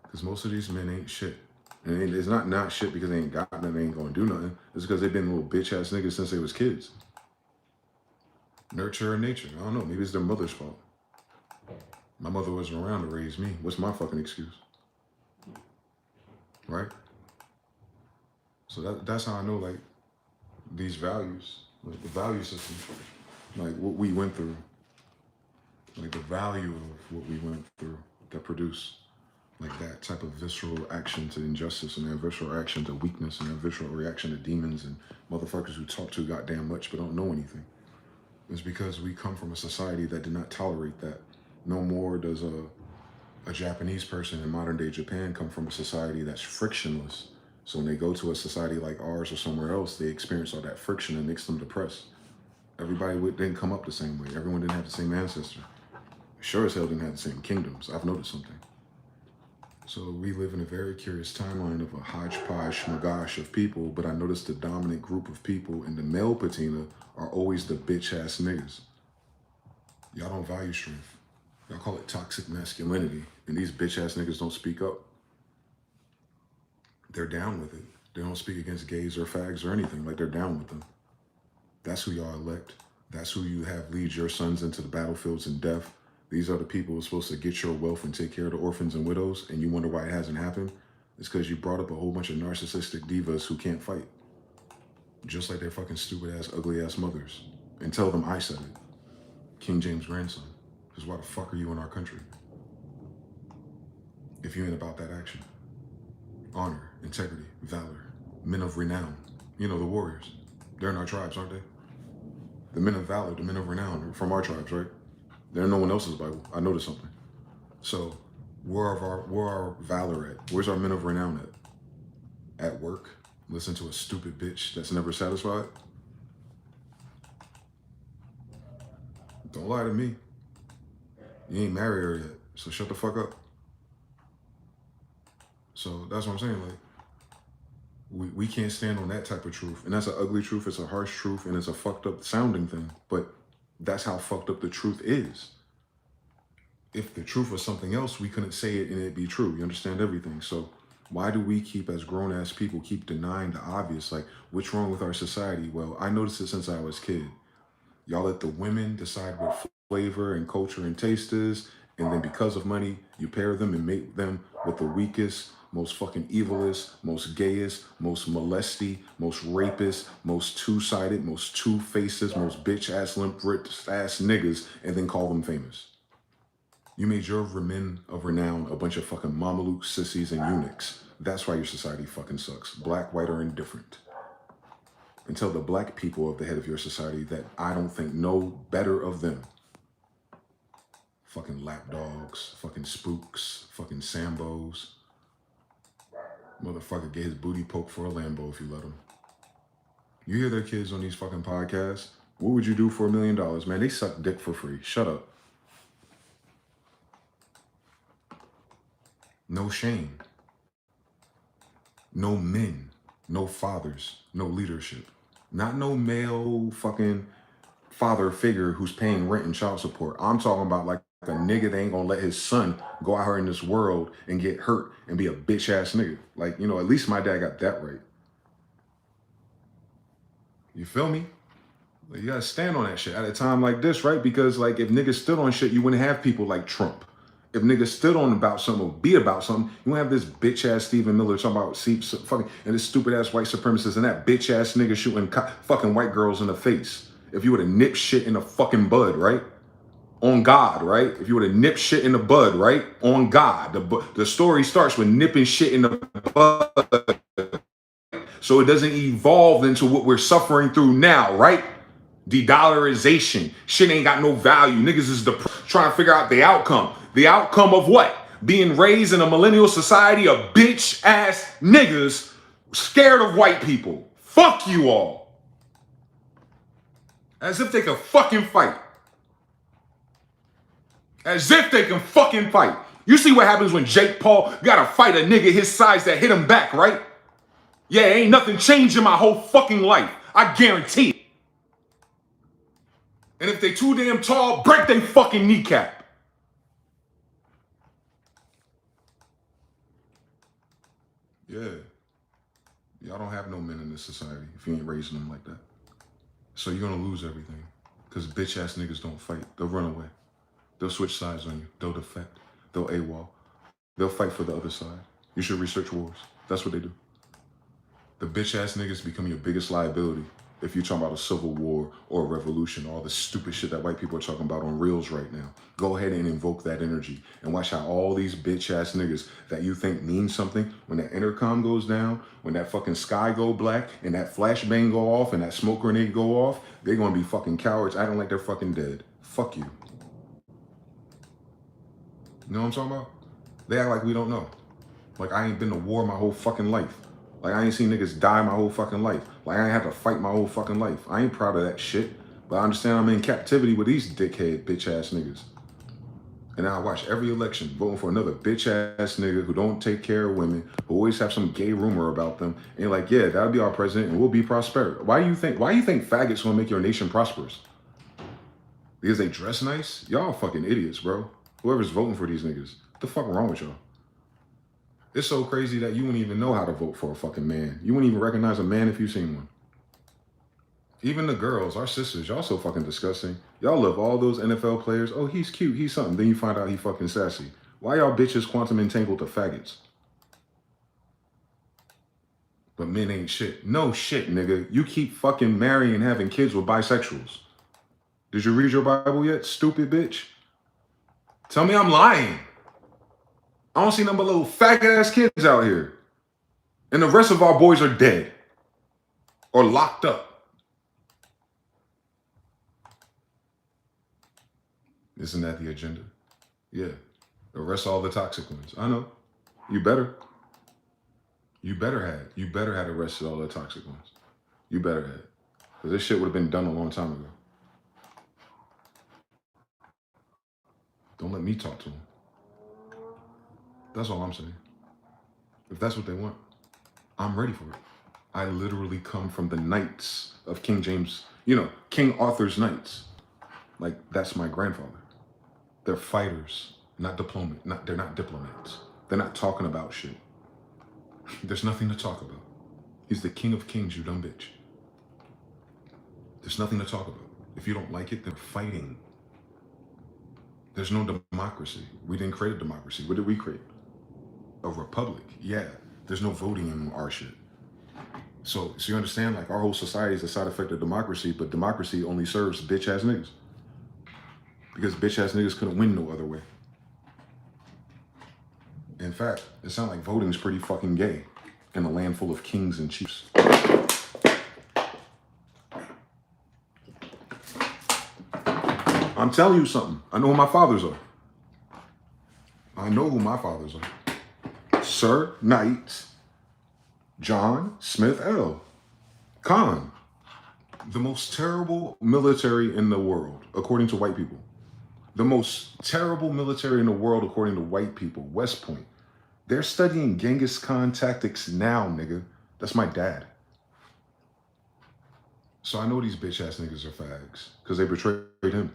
Because most of these men ain't shit. And it's not shit because they ain't got nothing, they ain't gonna do nothing. It's because they've been little bitch ass niggas since they was kids. Nurture or nature, I don't know, maybe it's their mother's fault. My mother wasn't around to raise me. What's my fucking excuse? Right? So that's how I know, like, these values, like the value system, like what we went through, like the value of what we went through that produced like that type of visceral action to injustice and that visceral action to weakness and that visceral reaction to demons and motherfuckers who talk too goddamn much but don't know anything. It's because we come from a society that did not tolerate that. No more does a Japanese person in modern day Japan come from a society that's frictionless. So when they go to a society like ours or somewhere else, they experience all that friction and makes them depressed. Everybody didn't come up the same way. Everyone didn't have the same ancestor. Sure as hell didn't have the same kingdoms. I've noticed something. So we live in a very curious timeline of a hodgepodge schmagosh of people, but I noticed the dominant group of people in the male patina are always the bitch ass niggas. Y'all don't value strength. Y'all call it toxic masculinity, and these bitch ass niggas don't speak up. They're down with it. They don't speak against gays or fags or anything, like they're down with them. That's who y'all elect. That's who you have lead your sons into the battlefields in death. These are the people who are supposed to get your wealth and take care of the orphans and widows, and you wonder why it hasn't happened? It's because you brought up a whole bunch of narcissistic divas who can't fight. Just like their fucking stupid ass, ugly ass mothers. And tell them I said it. King James' grandson. Because why the fuck are you in our country? If you ain't about that action. Honor, integrity, valor, men of renown. You know, the warriors. They're in our tribes, aren't they? The men of valor, the men of renown are from our tribes, right? They're in no one else's Bible. I noticed something. So, where our valor at? Where's our men of renown at? At work? Listen to a stupid bitch that's never satisfied? Don't lie to me. You ain't married her yet, so shut the fuck up. So that's what I'm saying, like, we can't stand on that type of truth. And that's an ugly truth, it's a harsh truth, and it's a fucked up sounding thing. But that's how fucked up the truth is. If the truth was something else, we couldn't say it and it'd be true. You understand everything. So why do we keep, as grown-ass people, keep denying the obvious? Like, what's wrong with our society? Well, I noticed it since I was a kid. Y'all let the women decide what flavor and culture and taste is, and then because of money, you pair them and mate them with the weakest, most fucking evilest, most gayest, most molesty, most rapist, most two-sided, most two-faces, most bitch-ass, limp-wrist-ass niggas, and then call them famous. You made your men of renown a bunch of fucking mameluke sissies and eunuchs. That's why your society fucking sucks. Black, white, or indifferent. And tell the black people of the head of your society that I don't think no better of them. Fucking lapdogs, fucking spooks, fucking Sambos. Motherfucker get his booty poked for a Lambo if you let him. You hear their kids on these fucking podcasts? What would you do for $1 million? Man, they suck dick for free. Shut up. No shame. No men. No fathers. No leadership. Not no male fucking father figure who's paying rent and child support. I'm talking about like a nigga that ain't gonna let his son go out here in this world and get hurt and be a bitch ass nigga. Like, you know, at least my dad got that right. You feel me? Like, you gotta stand on that shit at a time like this, right? Because like if niggas stood on shit, you wouldn't have people like Trump. If niggas stood on about something or be about something, you wouldn't have this bitch ass Stephen Miller talking about fucking and this stupid ass white supremacist and that bitch ass nigga shooting fucking white girls in the face. If you would have nipped shit in the fucking bud, right? On God, right? If you would have nipped shit in the bud, right? On God. The story starts with nipping shit in the bud. So it doesn't evolve into what we're suffering through now, right? De-dollarization. Shit ain't got no value. Niggas is trying to figure out the outcome. The outcome of what? Being raised in a millennial society of bitch ass niggas scared of white people. Fuck you all. As if they can fucking fight. As if they can fucking fight. You see what happens when Jake Paul gotta fight a nigga his size that hit him back, right? Yeah, ain't nothing changed in my whole fucking life. I guarantee it. And if they too damn tall, break they fucking kneecap. Yeah. Y'all don't have no men in this society if you ain't raising them like that. So you're gonna lose everything. Because bitch ass niggas don't fight. They'll run away. They'll switch sides on you. They'll defect. They'll AWOL. They'll fight for the other side. You should research wars. That's what they do. The bitch ass niggas become your biggest liability if you're talking about a civil war or a revolution, all the stupid shit that white people are talking about on Reels right now. Go ahead and invoke that energy and watch how all these bitch ass niggas that you think mean something, when that intercom goes down, when that fucking sky go black and that flashbang go off and that smoke grenade go off, they're gonna be fucking cowards acting like they're fucking dead. Fuck you. You know what I'm talking about? They act like we don't know. Like I ain't been to war my whole fucking life. Like I ain't seen niggas die my whole fucking life. Like I ain't had to fight my whole fucking life. I ain't proud of that shit. But I understand I'm in captivity with these dickhead bitch ass niggas. And I watch every election voting for another bitch ass nigga who don't take care of women, who always have some gay rumor about them. And you're like, yeah, that'll be our president and we'll be prosperous. Why do you think faggots gonna make your nation prosperous? Because they dress nice? Y'all fucking idiots, bro. Whoever's voting for these niggas. What the fuck wrong with y'all? It's so crazy that you wouldn't even know how to vote for a fucking man. You wouldn't even recognize a man if you seen one. Even the girls, our sisters, y'all so fucking disgusting. Y'all love all those NFL players. Oh, he's cute, he's something. Then you find out he fucking sassy. Why y'all bitches quantum entangled to faggots? But men ain't shit. No shit, nigga. You keep fucking marrying and having kids with bisexuals. Did you read your Bible yet, stupid bitch? Tell me I'm lying. I don't see none but little faggot ass kids out here. And the rest of our boys are dead. Or locked up. Isn't that the agenda? Yeah. Arrest all the toxic ones. I know. You better. You better had arrested all the toxic ones. You better had. Because this shit would have been done a long time ago. Don't let me talk to them. That's all I'm saying. If that's what they want, I'm ready for it. I literally come from the knights of King James, King Arthur's knights. Like, that's my grandfather. They're fighters, not they're not diplomats. They're not talking about shit. There's nothing to talk about. He's the king of kings, you dumb bitch. There's nothing to talk about. If you don't like it, then fighting. There's no democracy. We didn't create a democracy. What did we create? a republic. Yeah, there's no voting in our shit. So you understand, like, our whole society is a side effect of democracy, but democracy only serves bitch ass niggas. Because bitch ass niggas couldn't win no other way. In fact, it sounds like voting is pretty fucking gay in a land full of kings and chiefs. I'm telling you something. I know who my fathers are. I know who my fathers are. Sir Knight John Smyth-EL. Khan. The most terrible military in the world, according to white people. The most terrible military in the world, according to white people. West Point. They're studying Genghis Khan tactics now, nigga. That's my dad. So I know these bitch ass niggas are fags because they betrayed him.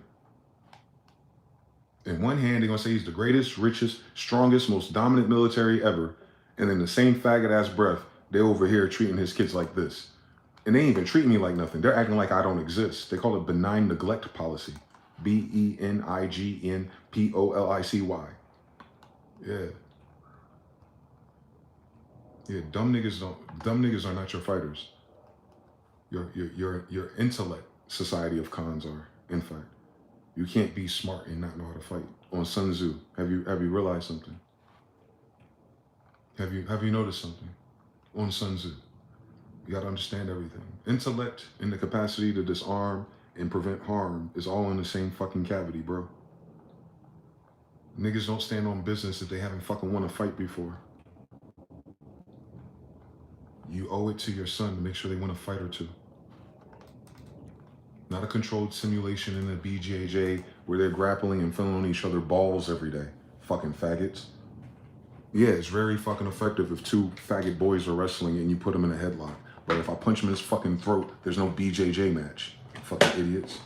In one hand, they're gonna say he's the greatest, richest, strongest, most dominant military ever. And in the same faggot ass breath, they're over here treating his kids like this. And they ain't even treating me like nothing. They're acting like I don't exist. They call it benign neglect policy. BENIGN POLICY. Yeah. Yeah, dumb niggas are not your fighters. Your intellect society of cons are, in fact. You can't be smart and not know how to fight. On Sun Tzu, have you realized something? Have you noticed something? On Sun Tzu, you gotta understand everything. Intellect and the capacity to disarm and prevent harm is all in the same fucking cavity, bro. Niggas don't stand on business if they haven't fucking won a fight before. You owe it to your son to make sure they win a fight or two. Not a controlled simulation in a BJJ where they're grappling and feeling on each other balls every day. Fucking faggots. Yeah, it's very fucking effective if two faggot boys are wrestling and you put them in a headlock. But if I punch him in his fucking throat, there's no BJJ match. Fucking idiots.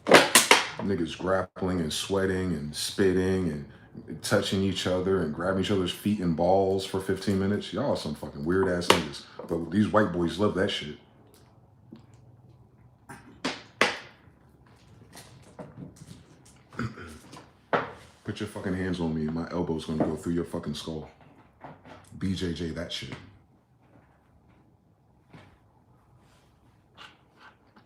Niggas grappling and sweating and spitting and touching each other and grabbing each other's feet and balls for 15 minutes. Y'all are some fucking weird ass niggas. But these white boys love that shit. Put your fucking hands on me and my elbow's gonna go through your fucking skull. BJJ that shit.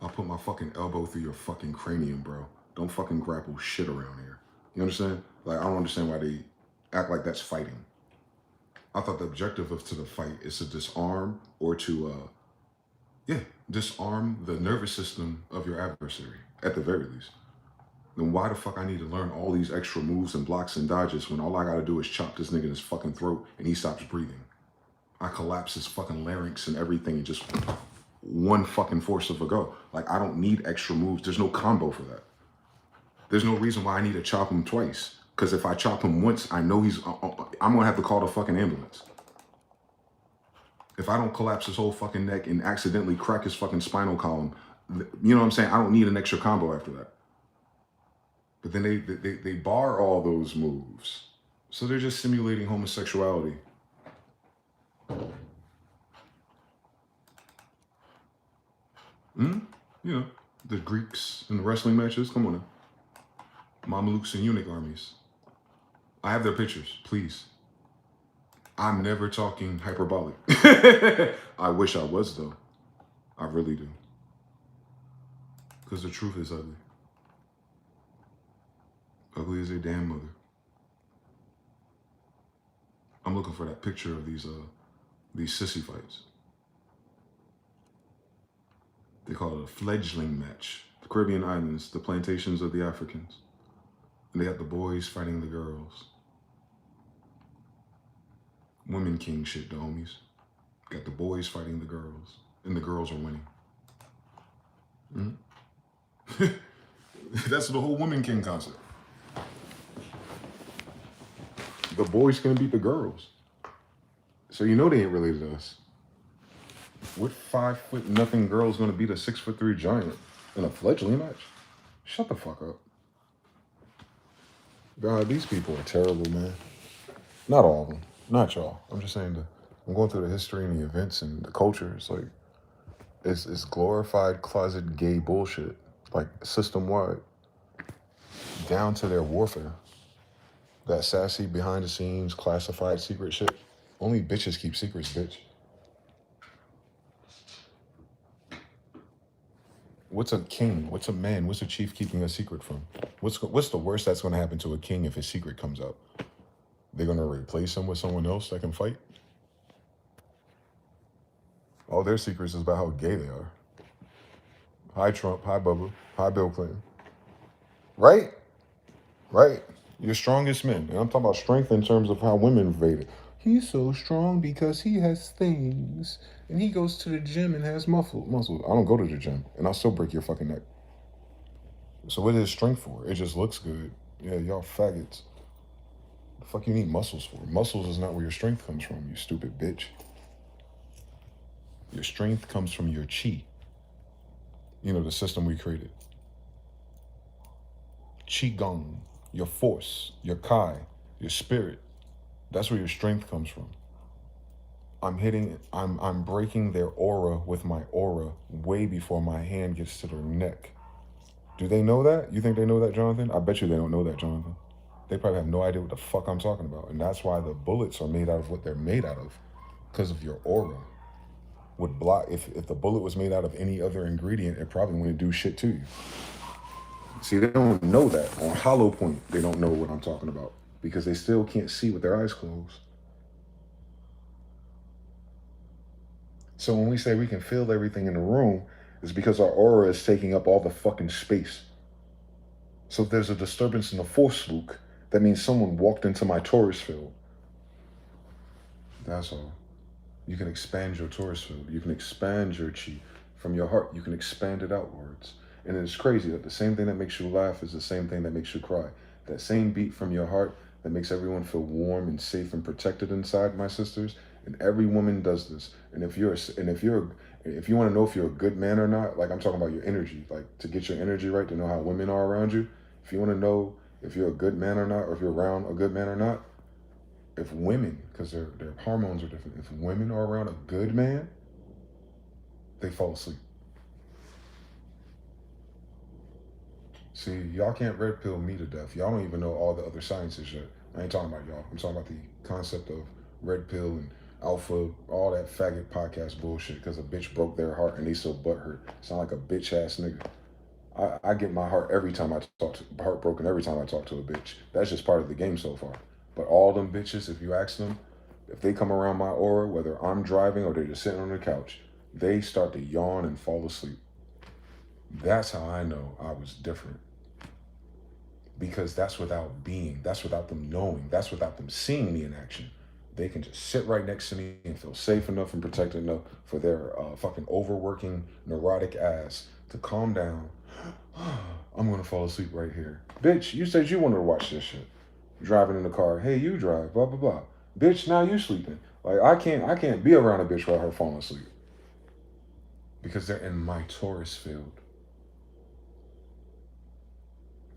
I'll put my fucking elbow through your fucking cranium, bro. Don't fucking grapple shit around here. You understand? Like, I don't understand why they act like that's fighting. I thought the objective of the fight is to disarm or to, disarm the nervous system of your adversary, at the very least. Then why the fuck I need to learn all these extra moves and blocks and dodges when all I gotta do is chop this nigga in his fucking throat and he stops breathing? I collapse his fucking larynx and everything in just one fucking force of a go. Like, I don't need extra moves. There's no combo for that. There's no reason why I need to chop him twice. Because if I chop him once, I know I'm gonna have to call the fucking ambulance. If I don't collapse his whole fucking neck and accidentally crack his fucking spinal column, you know what I'm saying? I don't need an extra combo after that. But then they bar all those moves. So they're just simulating homosexuality. You know, the Greeks in the wrestling matches, come on now. Mamelukes and eunuch armies. I have their pictures, please. I'm never talking hyperbolic. I wish I was, though. I really do. Because the truth is ugly. Ugly as a damn mother. I'm looking for that picture of these sissy fights. They call it a fledgling match. The Caribbean islands, the plantations of the Africans. And they got the boys fighting the girls. Women king shit, the homies. Got the boys fighting the girls. And the girls are winning. That's the whole women king concept. The boys can beat the girls. So you know they ain't related to us. What 5'0" girl is gonna beat a 6'3" giant in a fledgling match? Shut the fuck up. God, these people are terrible, man. Not all of them. Not y'all. I'm just saying I'm going through the history and the events and the culture. It's like, it's glorified closet gay bullshit. Like, system-wide. Down to their warfare. That sassy, behind the scenes, classified secret shit. Only bitches keep secrets, bitch. What's a king? What's a man? What's a chief keeping a secret from? What's the worst that's going to happen to a king if his secret comes out? They're going to replace him with someone else that can fight? All their secrets is about how gay they are. Hi, Trump. Hi, Bubba. Hi, Bill Clinton. Right? Right? Your strongest men. And I'm talking about strength in terms of how women rate it. He's so strong because he has things. And he goes to the gym and has muscles. I don't go to the gym. And I'll still break your fucking neck. So what is strength for? It just looks good. Yeah, y'all faggots. The fuck you need muscles for? Muscles is not where your strength comes from, you stupid bitch. Your strength comes from your chi. You know, the system we created. Qigong, your force, your kai, your spirit. That's where your strength comes from. I'm breaking their aura with my aura way before my hand gets to their neck. Do they know that? You think they know that, Jonathan? I bet you they don't know that, Jonathan. They probably have no idea what the fuck I'm talking about. And that's why the bullets are made out of what they're made out of. Because of your aura. Would block, if the bullet was made out of any other ingredient, it probably wouldn't do shit to you. See, they don't know that. On hollow point, they don't know what I'm talking about. Because they still can't see with their eyes closed. So when we say we can feel everything in the room, it's because our aura is taking up all the fucking space. So if there's a disturbance in the force, Luke, that means someone walked into my torus field. That's all. You can expand your torus field. You can expand your chi from your heart. You can expand it outwards. And it's crazy that the same thing that makes you laugh is the same thing that makes you cry. That same beat from your heart that makes everyone feel warm and safe and protected inside, my sisters. And every woman does this. And if you want to know if you're a good man or not, like I'm talking about your energy, like to get your energy right, to know how women are around you. If you want to know if you're a good man or not, or if you're around a good man or not, if women, because their hormones are different, if women are around a good man, they fall asleep. See, y'all can't red pill me to death. Y'all don't even know all the other sciences yet. I ain't talking about y'all. I'm talking about the concept of red pill and alpha, all that faggot podcast bullshit because a bitch broke their heart and they still butthurt. Sound like a bitch ass nigga. I get my heart every time I talk to, heartbroken every time I talk to a bitch. That's just part of the game so far. But all them bitches, if you ask them, if they come around my aura, whether I'm driving or they're just sitting on the couch, they start to yawn and fall asleep. That's how I know I was different. Because that's without being, that's without them knowing, that's without them seeing me in action. They can just sit right next to me and feel safe enough and protected enough for their fucking overworking, neurotic ass to calm down. I'm gonna fall asleep right here. Bitch, you said you wanted to watch this shit. Driving in the car, hey, you drive, blah, blah, blah. Bitch, now you sleeping. Like, I can't be around a bitch while her falling asleep. Because they're in my torus field.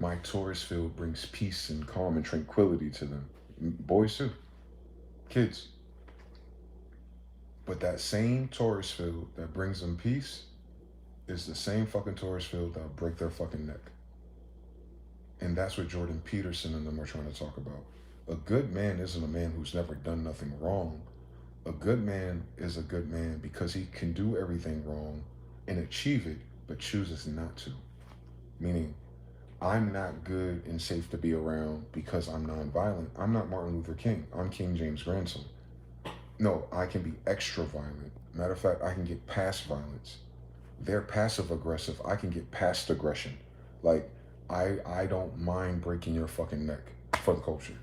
My torus field brings peace and calm and tranquility to them. Boys too. Kids. But that same torus field that brings them peace is the same fucking torus field that'll break their fucking neck. And that's what Jordan Peterson and them are trying to talk about. A good man isn't a man who's never done nothing wrong. A good man is a good man because he can do everything wrong and achieve it, but chooses not to. Meaning, I'm not good and safe to be around because I'm nonviolent. I'm not Martin Luther King. I'm King James' grandson. No, I can be extra violent. Matter of fact, I can get past violence. They're passive aggressive. I can get past aggression. Like, I don't mind breaking your fucking neck for the culture.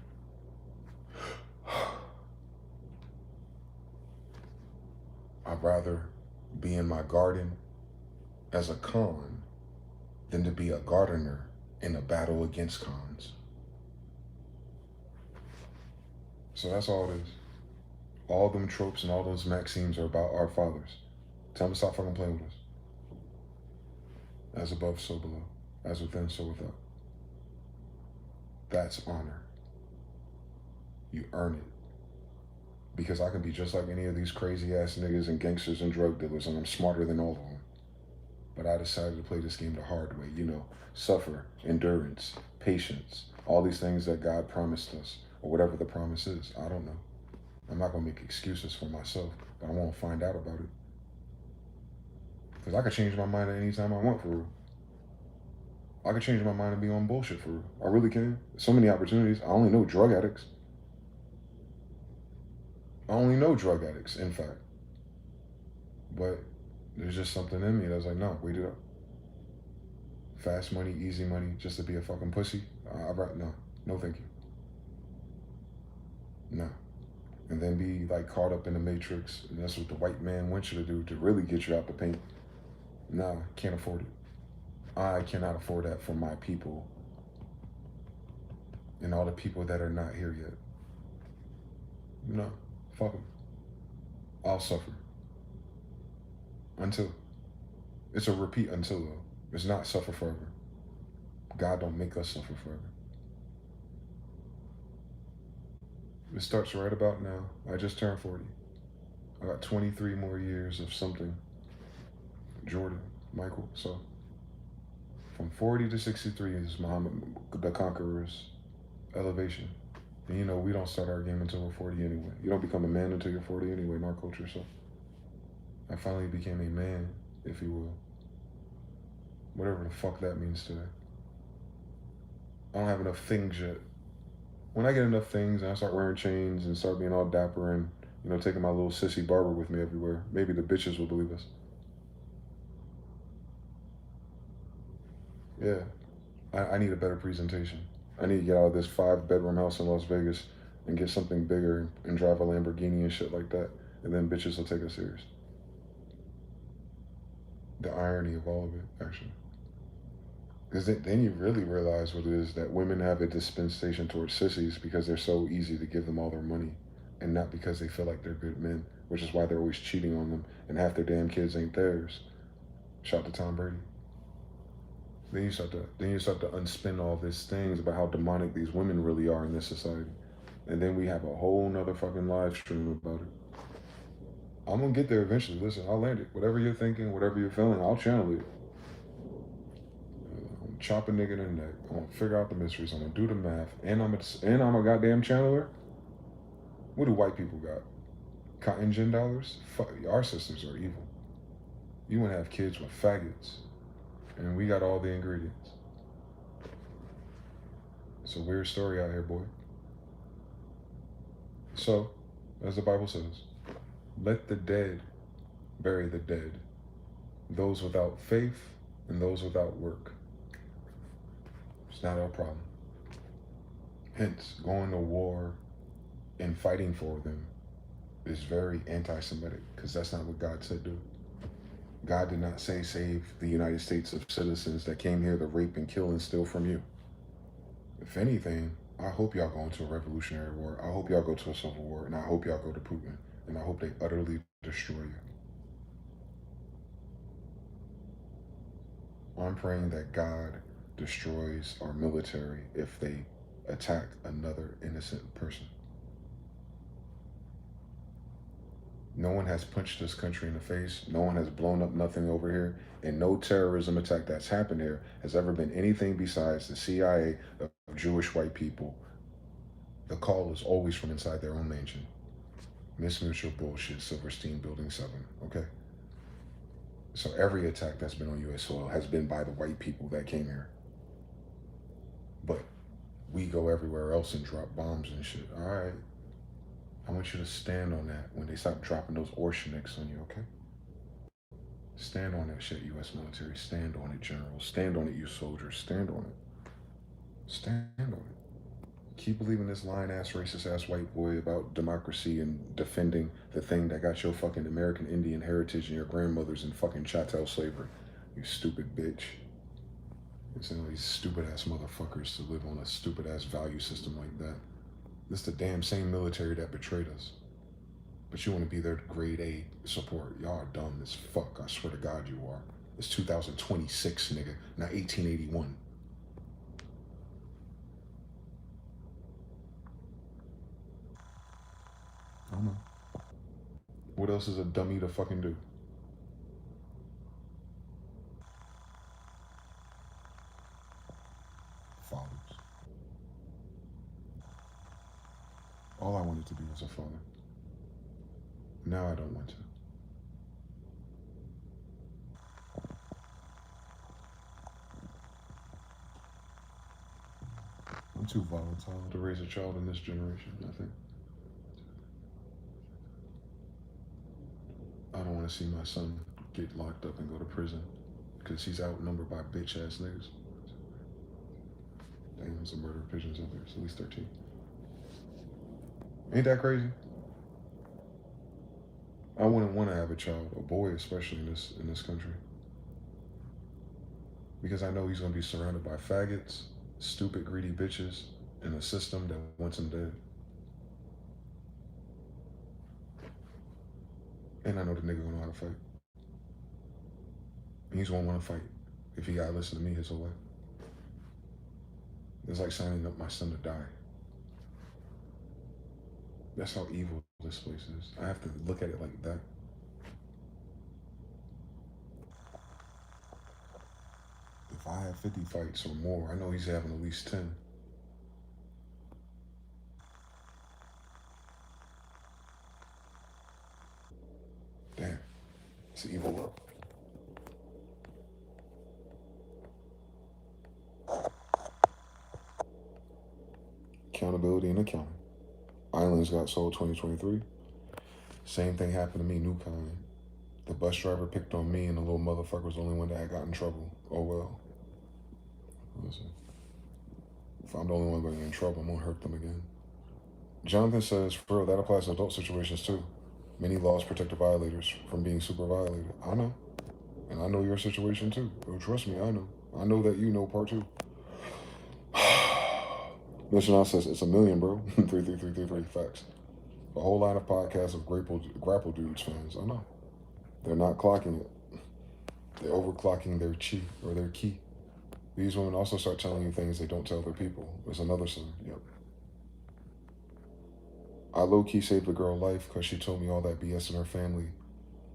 I'd rather be in my garden as a Khan than to be a gardener in a battle against Khans. So that's all it is. All them tropes and all those maximes are about our fathers. Tell them to stop fucking playing with us. As above, so below. As within, so without. That's honor. You earn it. Because I can be just like any of these crazy ass niggas and gangsters and drug dealers, and I'm smarter than all of them. But I decided to play this game the hard way, you know, suffer, endurance, patience, All these things that God promised us, or whatever the promise is. I don't know. I'm not going to make excuses for myself, but I want to find out about it. Because I could change my mind at any time I want, for real. I could change my mind and be on bullshit, for real. I really can. So many opportunities. I only know drug addicts. I only know drug addicts, in fact. But there's just something in me that's like, no, wait it up. Fast money, easy money, just to be a fucking pussy. No, no, thank you. No. And then be like caught up in the matrix, and that's what the white man wants you to do to really get you out the paint. Nah, can't afford it. I cannot afford that for my people and all the people that are not here yet. No, fuck them. I'll suffer until. It's a repeat until though. It's not suffer forever. God don't make us suffer forever. It starts right about now. I just turned 40. I got 23 more years of something. Jordan, Michael. So from 40 to 63 is Muhammad the Conqueror's elevation. And you know, we don't start our game until we're 40 anyway. You don't become a man until you're 40 anyway in our culture. So I finally became a man, if you will. Whatever the fuck that means today. I don't have enough things yet. When I get enough things and I start wearing chains and start being all dapper and, you know, taking my little sissy barber with me everywhere, maybe the bitches will believe us. Yeah. I need a better presentation. I need to get out of this 5-bedroom house in Las Vegas and get something bigger and drive a Lamborghini and shit like that. And then bitches will take us serious. The irony of all of it, actually. Because then you really realize what it is that women have a dispensation towards sissies because they're so easy to give them all their money and not because they feel like they're good men, which is why they're always cheating on them and half their damn kids ain't theirs. Shout to Tom Brady. Then you start to unspin all these things about how demonic these women really are in this society. And then we have a whole nother fucking live stream about it. I'm gonna get there eventually. Listen, I'll land it. Whatever you're thinking, whatever you're feeling, I'll channel it. I'm gonna chop a nigga in the neck. I'm gonna figure out the mysteries. I'm gonna do the math. And I'm a goddamn channeler. What do white people got? Cotton gin dollars? Fuck, our sisters are evil. You wanna have kids with faggots. And we got all the ingredients. It's a weird story out here, boy. So, as the Bible says, let the dead bury the dead, those without faith and those without work. It's not our problem. Hence, going to war and fighting for them is very anti-Semitic, because that's not what God said do. God did not say save the United States of citizens that came here to rape and kill and steal from you. If anything, I hope y'all go into a revolutionary war. I hope y'all go to a civil war, and I hope y'all go to Putin, and I hope they utterly destroy you. I'm praying that God destroys our military if they attack another innocent person. No one has punched this country in the face. No one has blown up nothing over here. And no terrorism attack that's happened here has ever been anything besides the CIA of Jewish white people. The call is always from inside their own mansion. Miss Mutual bullshit, Silverstein Building 7, okay? So every attack that's been on U.S. soil has been by the white people that came here. But we go everywhere else and drop bombs and shit. All right. I want you to stand on that when they stop dropping those Orshniks on you, okay? Stand on that shit, U.S. military. Stand on it, generals. Stand on it, you soldiers. Stand on it. Stand on it. Keep believing this lying-ass, racist-ass white boy about democracy and defending the thing that got your fucking American Indian heritage and your grandmothers in fucking chattel slavery. You stupid bitch. It's one of these stupid-ass motherfuckers to live on a stupid-ass value system like that. This the damn same military that betrayed us. But you want to be their grade A support. Y'all are dumb as fuck. I swear to God you are. It's 2026, nigga, not 1881. I don't know. What else is a dummy to fucking do? Fathers. to be as a father. Now I don't want to. I'm too volatile to raise a child in this generation, I think. I don't want to see my son get locked up and go to prison because he's outnumbered by bitch ass niggas. Damn, there's some murder pigeons out there. It's at least 13. Ain't that crazy? I wouldn't want to have a child, a boy especially in this country, because I know he's gonna be surrounded by faggots, stupid greedy bitches, and a system that wants him dead. And I know the nigga gonna know how to fight. And he's gonna want to fight if he gotta listen to me his whole life. It's like signing up my son to die. That's how evil this place is. I have to look at it like that. If I have 50 fights or more, I know he's having at least 10. Damn, it's an evil world. Accountability and accounting. Islands got sold 2023. Same thing happened to me, new kind. The bus driver picked on me and the little motherfucker was the only one that got in trouble. Oh well. Listen, if I'm the only one going to get in trouble, I'm going to hurt them again. Jonathan says, for real, that applies to adult situations too. Many laws protect the violators from being super violated. I know. And I know your situation too. Oh, trust me, I know. I know that you know part two. Mission says, it's a million, bro. 33333 facts. A whole line of podcasts of grapple dudes fans. I know. They're not clocking it. They're overclocking their chi or their key. These women also start telling you things they don't tell their people. There's another sign. Yep. I low-key saved a girl life because she told me all that BS in her family,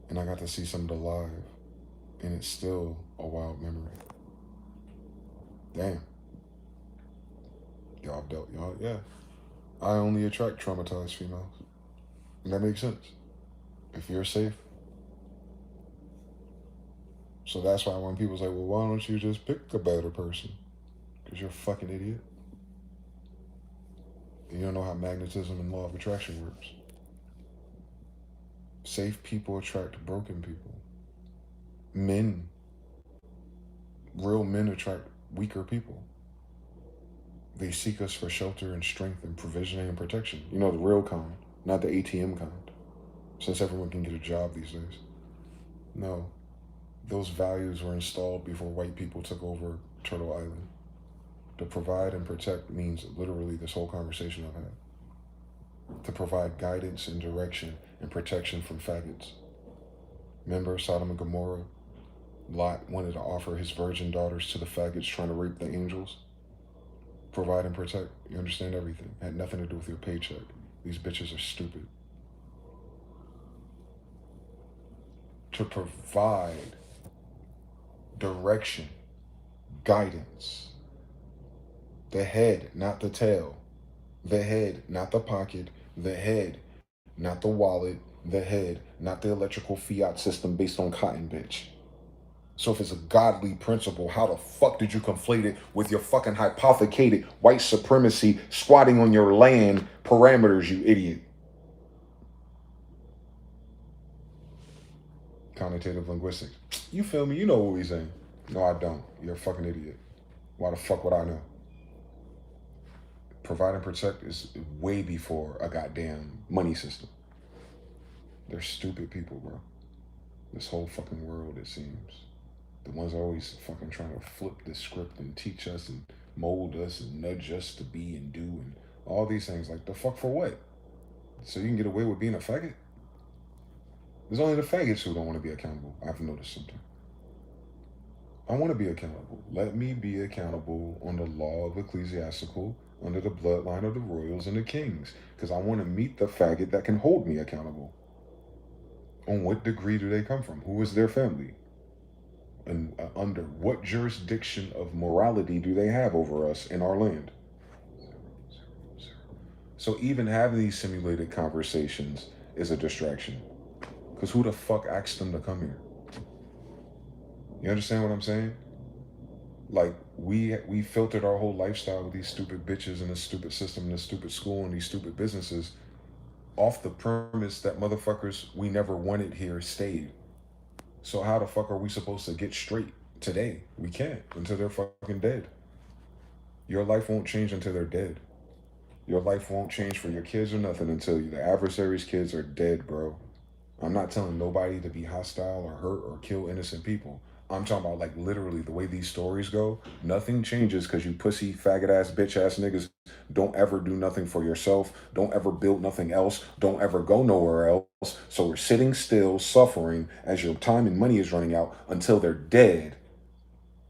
and I got to see some of it live, and it's still a wild memory. Damn. Y'all dealt, y'all, yeah. I only attract traumatized females. And that makes sense. If you're safe. So that's why when people's like, well, why don't you just pick a better person? Because you're a fucking idiot. And you don't know how magnetism and law of attraction works. Safe people attract broken people. Men, real men attract weaker people. They seek us for shelter and strength and provisioning and protection. You know, the real kind, not the ATM kind. Since everyone can get a job these days. No, those values were installed before white people took over Turtle Island. To provide and protect means literally this whole conversation I've had. To provide guidance and direction and protection from faggots. Remember Sodom and Gomorrah? Lot wanted to offer his virgin daughters to the faggots trying to rape the angels. Provide and protect. You understand everything. It had nothing to do with your paycheck. These bitches are stupid. To provide direction, guidance. The head, not the tail. The head, not the pocket. The head, not the wallet. The head, not the electrical fiat system based on cotton, bitch. So if it's a godly principle, how the fuck did you conflate it with your fucking hypothecated white supremacy squatting on your land parameters, you idiot? Connotative linguistics. You feel me? You know what we're saying. No, I don't. You're a fucking idiot. Why the fuck would I know? Provide and protect is way before a goddamn money system. They're stupid people, bro. This whole fucking world, it seems. The ones always fucking trying to flip the script and teach us and mold us and nudge us to be and do and all these things. Like, the fuck for what? So you can get away with being a faggot? There's only the faggots who don't want to be accountable. I've noticed something. I want to be accountable. Let me be accountable on the law of ecclesiastical under the bloodline of the royals and the kings. Because I want to meet the faggot that can hold me accountable. On what degree do they come from? Who is their family? And under what jurisdiction of morality do they have over us in our land? So even having these simulated conversations is a distraction. Because who the fuck asked them to come here? You understand what I'm saying? Like we filtered our whole lifestyle with these stupid bitches and this stupid system and this stupid school and these stupid businesses off the premise that motherfuckers we never wanted here stayed. So how the fuck are we supposed to get straight today? We can't until they're fucking dead. Your life won't change until they're dead. Your life won't change for your kids or nothing until the adversary's kids are dead, bro. I'm not telling nobody to be hostile or hurt or kill innocent people. I'm talking about like literally the way these stories go. Nothing changes because you pussy, faggot ass, bitch ass niggas don't ever do nothing for yourself. Don't ever build nothing else. Don't ever go nowhere else. So we're sitting still, suffering as your time and money is running out until they're dead.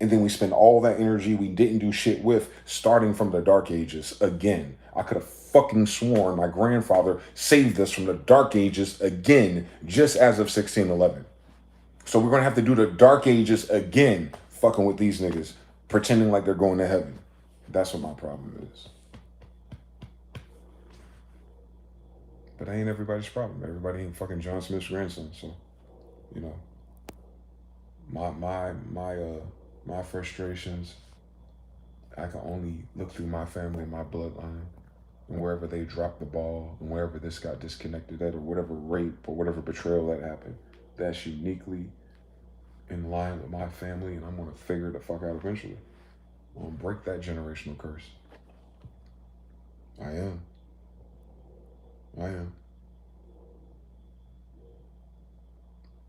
And then we spend all that energy we didn't do shit with starting from the dark ages again. I could have fucking sworn my grandfather saved us from the dark ages again just as of 1611. So we're going to have to do the dark ages again fucking with these niggas pretending like they're going to heaven. That's what my problem is. But that ain't everybody's problem. Everybody ain't fucking John Smith's grandson. So, you know, my frustrations, I can only look through my family and my bloodline, and wherever they dropped the ball, and wherever this got disconnected at, or whatever rape or whatever betrayal that happened, that's uniquely in line with my family, and I'm gonna figure the fuck out eventually. I'm gonna break that generational curse. I am.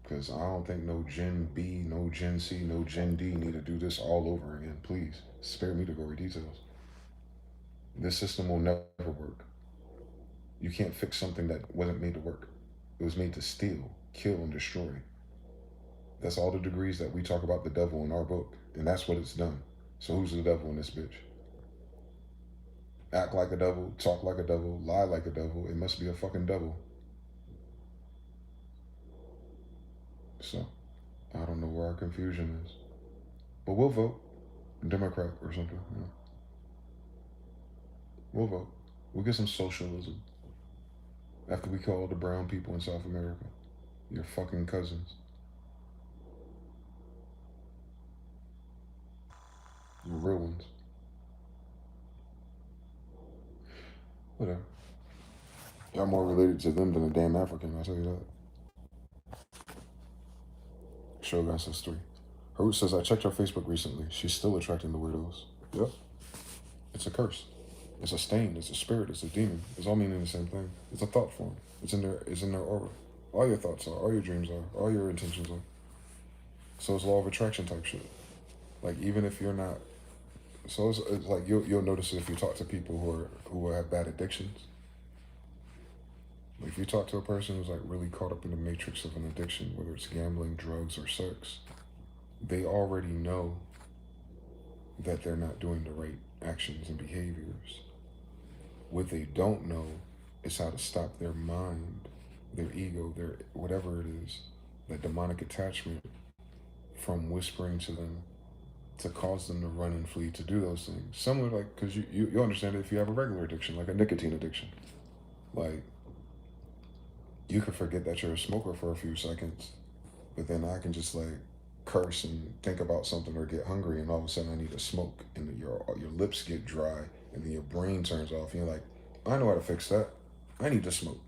Because I don't think no Gen B, no Gen C, no Gen D need to do this all over again. Please, spare me the gory details. This system will never work. You can't fix something that wasn't made to work. It was made to steal, kill, and destroy. That's all the degrees that we talk about the devil in our book. And that's what it's done. So who's the devil in this bitch? Act like a devil, talk like a devil, lie like a devil. It must be a fucking devil. So, I don't know where our confusion is. But we'll vote Democrat or something. You know. We'll vote. We'll get some socialism. After we call the brown people in South America your fucking cousins. Your real ones. Whatever. Y'all more related to them than a damn African, I'll tell you that. Shogun says 3. Harut says, I checked her Facebook recently. She's still attracting the weirdos. Yep. It's a curse. It's a stain. It's a spirit. It's a demon. It's all meaning the same thing. It's a thought form. It's in their aura. All your thoughts are. All your dreams are. All your intentions are. So it's law of attraction type shit. Like even if you're not, so it's like you'll notice it if you talk to people who have bad addictions. Like if you talk to a person who's like really caught up in the matrix of an addiction, whether it's gambling, drugs, or sex, they already know that they're not doing the right actions and behaviors. What they don't know is how to stop their mind, their ego, their whatever it is, that demonic attachment from whispering to them to cause them to run and flee to do those things. Similar, like, because you understand it if you have a regular addiction, like a nicotine addiction. Like, you can forget that you're a smoker for a few seconds, but then I can just like curse and think about something or get hungry, and all of a sudden I need to smoke, and your lips get dry, and then your brain turns off, and you're like, I know how to fix that. I need to smoke.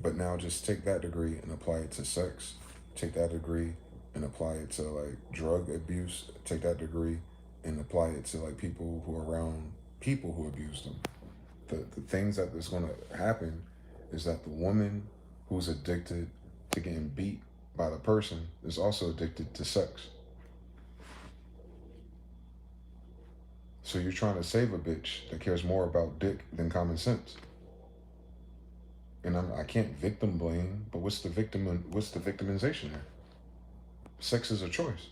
But now just take that degree and apply it to sex. Take that degree and apply it to like drug abuse. Take that degree and apply it to like people who are around people who abuse them. The things that is going to happen is that the woman who's addicted to getting beat by the person is also addicted to sex. So you're trying to save a bitch that cares more about dick than common sense. And I can't victim blame, but what's the victimization here? Sex is a choice.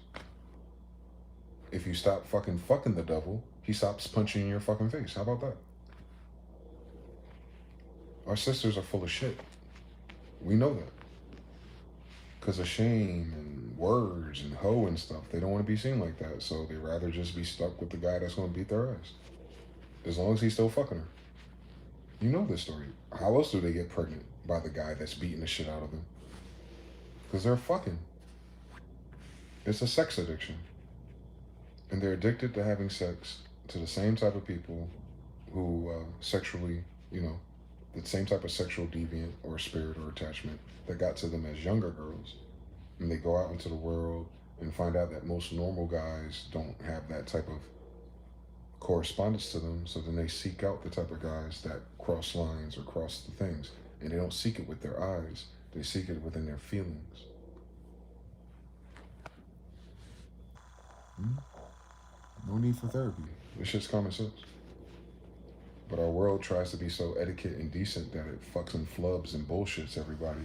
If you stop fucking the devil, he stops punching in your fucking face. How about that? Our sisters are full of shit. We know that. Because of shame and words and hoe and stuff. They don't want to be seen like that. So they rather just be stuck with the guy that's going to beat their ass. As long as he's still fucking her. You know this story. How else do they get pregnant by the guy that's beating the shit out of them? Because they're fucking. It's a sex addiction. And they're addicted to having sex to the same type of people who sexually, you know, the same type of sexual deviant or spirit or attachment that got to them as younger girls. And they go out into the world and find out that most normal guys don't have that type of correspondence to them. So then they seek out the type of guys that cross lines or cross the things. And they don't seek it with their eyes, they seek it within their feelings. No need for therapy. It's just common sense. But our world tries to be so etiquette and decent that it fucks and flubs and bullshits everybody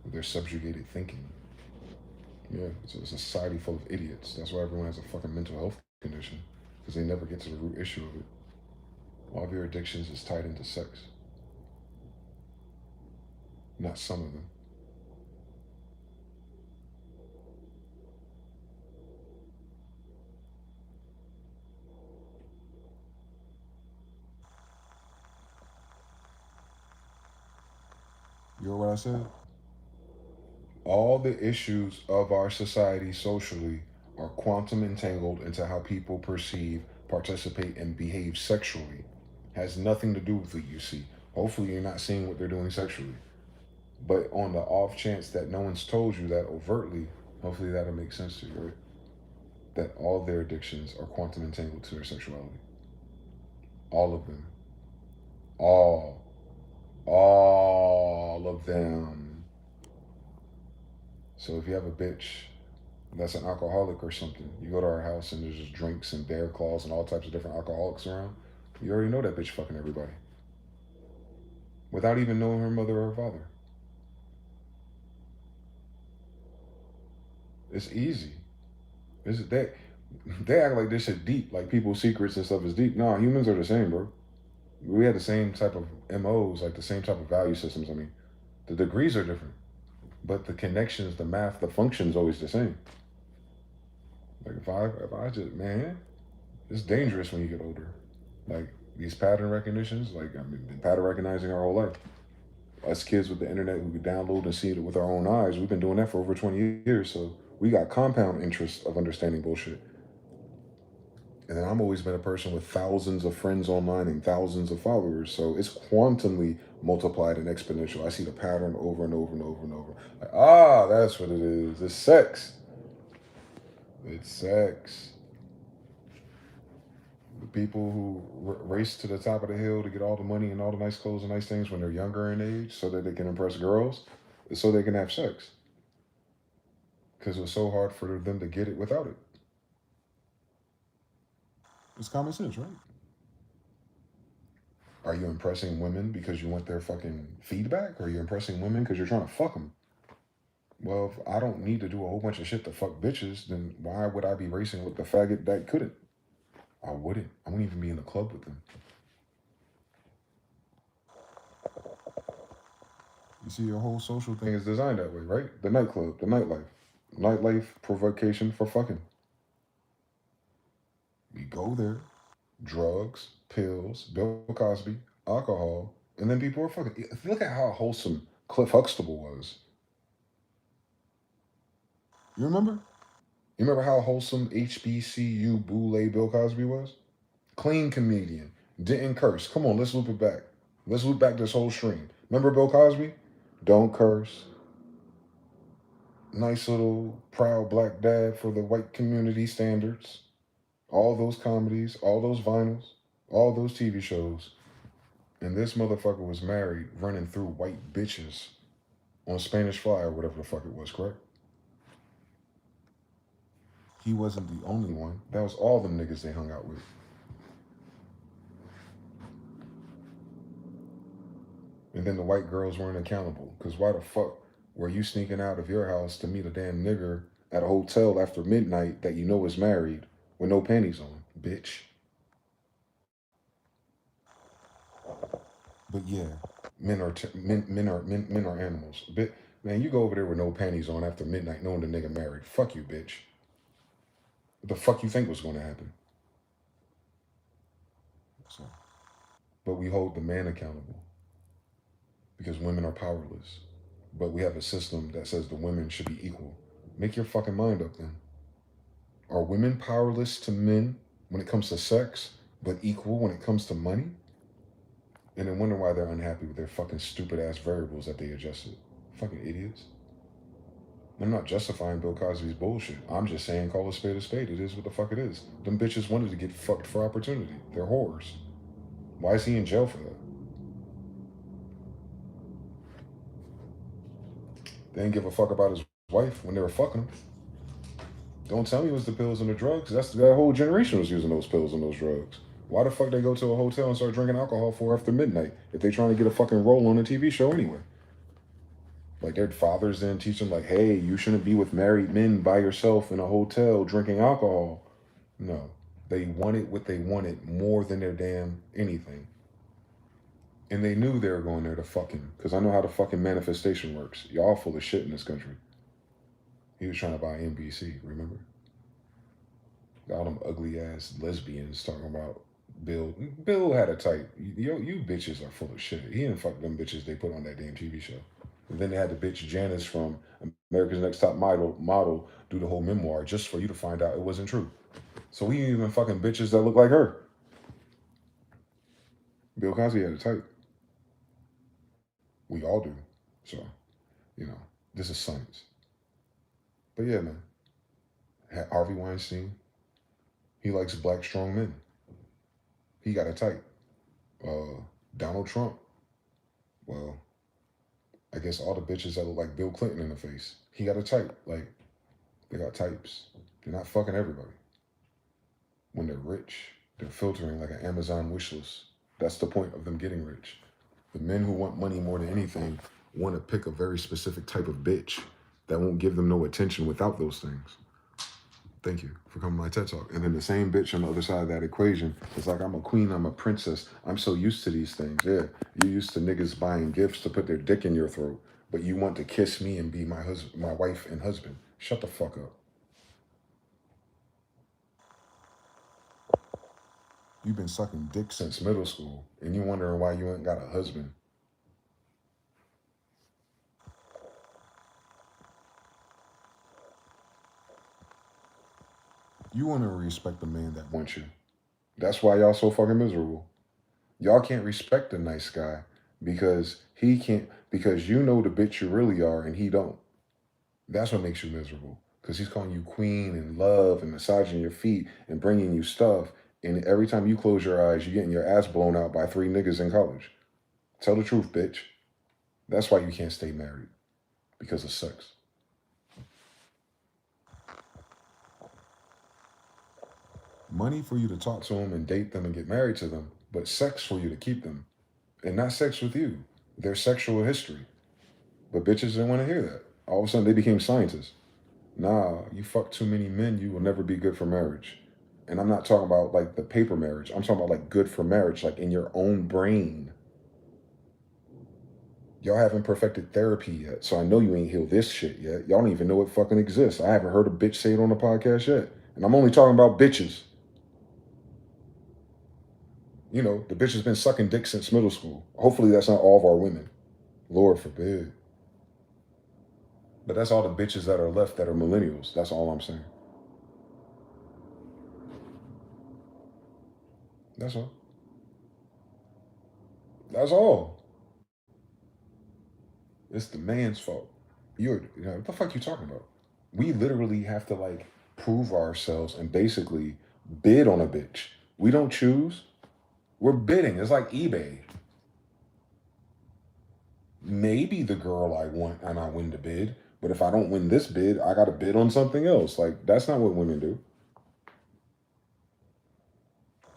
with their subjugated thinking. Yeah, it's a society full of idiots. That's why everyone has a fucking mental health condition, because they never get to the root issue of it. All of your addictions is tied into sex. Not some of them. You heard what I said? All the issues of our society socially are quantum entangled into how people perceive, participate, and behave sexually. Has nothing to do with what you see. Hopefully, you're not seeing what they're doing sexually. But on the off chance that no one's told you that overtly, hopefully that'll make sense to you, right? That all their addictions are quantum entangled to their sexuality. All of them. All. All of them. So if you have a bitch that's an alcoholic or something, you go to our house and there's just drinks and bear claws and all types of different alcoholics around, you already know that bitch fucking everybody. Without even knowing her mother or father. It's easy. They act like this shit deep, like people's secrets and stuff is deep. Nah, humans are the same, bro. We have the same type of MOs, like the same type of value systems. I mean, the degrees are different, but the connections, the math, the function's always the same. Like if I just, man, it's dangerous when you get older. Like these pattern recognitions, like I mean, been pattern recognizing our whole life. Us kids with the internet who could download and see it with our own eyes, we've been doing that for over 20 years. So we got compound interest of understanding bullshit. And then I'm always been a person with thousands of friends online and thousands of followers. So it's quantumly multiplied and exponential. I see the pattern over and over and over and over. Like, that's what it is. It's sex. It's sex. The people who race to the top of the hill to get all the money and all the nice clothes and nice things when they're younger in age so that they can impress girls, so they can have sex. Because it's so hard for them to get it without it. It's common sense, right? Are you impressing women because you want their fucking feedback? Or are you impressing women because you're trying to fuck them? Well, if I don't need to do a whole bunch of shit to fuck bitches, then why would I be racing with the faggot that couldn't? I wouldn't. I wouldn't even be in the club with them. You see, your whole social thing is designed that way, right? The nightclub, the nightlife. Nightlife provocation for fucking. We go there, drugs, pills, Bill Cosby, alcohol, and then people are fucking. Look at how wholesome Cliff Huxtable was. You remember? You remember how wholesome HBCU Boule Bill Cosby was? Clean comedian, didn't curse. Come on, let's loop it back. Let's loop back this whole stream. Remember Bill Cosby? Don't curse. Nice little proud black dad for the white community standards. All those comedies, all those vinyls, all those TV shows. And this motherfucker was married, running through white bitches on Spanish Fly or whatever the fuck it was, correct? He wasn't the only one. That was all them niggas they hung out with. And then the white girls weren't accountable. Because why the fuck were you sneaking out of your house to meet a damn nigger at a hotel after midnight that you know is married with no panties on, bitch? But yeah, men are animals. But man, you go over there with no panties on after midnight knowing the nigga married. Fuck you, bitch. What the fuck you think was going to happen? So, but we hold the man accountable because women are powerless. But we have a system that says the women should be equal. Make your fucking mind up then. Are women powerless to men when it comes to sex, but equal when it comes to money? And then wonder why they're unhappy with their fucking stupid ass variables that they adjusted. Fucking idiots. I'm not justifying Bill Cosby's bullshit. I'm just saying call a spade a spade. It is what the fuck it is. Them bitches wanted to get fucked for opportunity. They're whores. Why is he in jail for that? They didn't give a fuck about his wife when they were fucking him. Don't tell me it was the pills and the drugs. That whole generation was using those pills and those drugs. Why the fuck they go to a hotel and start drinking alcohol after midnight if they trying to get a fucking role on a TV show anyway? Like their fathers didn't teach them like, hey, you shouldn't be with married men by yourself in a hotel drinking alcohol. No. They wanted what they wanted more than their damn anything. And they knew they were going there to fucking, because I know how the fucking manifestation works. Y'all full of shit in this country. He was trying to buy NBC, remember? All them ugly ass lesbians talking about Bill. Bill had a type. You bitches are full of shit. He didn't fuck them bitches they put on that damn TV show. And then they had the bitch Janice from America's Next Top Model do the whole memoir just for you to find out it wasn't true. So he ain't even fucking bitches that look like her. Bill Cosby had a type. We all do. So, this is science. But yeah, man. Harvey Weinstein, he likes black strong men. He got a type. Donald Trump, well, I guess all the bitches that look like Bill Clinton in the face. He got a type. Like, they got types. They're not fucking everybody. When they're rich, they're filtering like an Amazon wish list. That's the point of them getting rich. The men who want money more than anything want to pick a very specific type of bitch that won't give them no attention without those things. Thank you for coming to my TED Talk. And then the same bitch on the other side of that equation is like, I'm a queen, I'm a princess. I'm so used to these things. Yeah, you're used to niggas buying gifts to put their dick in your throat, but you want to kiss me and be my wife and husband. Shut the fuck up. You've been sucking dick since middle school, and you wondering why you ain't got a husband. You want to respect the man that wants you. That's why y'all so fucking miserable. Y'all can't respect a nice guy because he can't, because you know the bitch you really are and he don't. That's what makes you miserable. Because he's calling you queen and love and massaging your feet and bringing you stuff. And every time you close your eyes, you're getting your ass blown out by 3 niggas in college. Tell the truth, bitch. That's why you can't stay married. Because of sex. Money for you to talk to them and date them and get married to them, but sex for you to keep them. And not sex with you. Their sexual history. But bitches didn't want to hear that. All of a sudden they became scientists. Nah, you fuck too many men, you will never be good for marriage. And I'm not talking about like the paper marriage. I'm talking about like good for marriage, like in your own brain. Y'all haven't perfected therapy yet, so I know you ain't healed this shit yet. Y'all don't even know it fucking exists. I haven't heard a bitch say it on the podcast yet. And I'm only talking about bitches. The bitch has been sucking dick since middle school. Hopefully that's not all of our women. Lord forbid. But that's all the bitches that are left that are millennials. That's all I'm saying. That's all. That's all. It's the man's fault. What the fuck you talking about? We literally have to like prove ourselves and basically bid on a bitch. We don't choose. We're bidding. It's like eBay. Maybe the girl I want and I win the bid, but if I don't win this bid, I got to bid on something else. Like that's not what women do.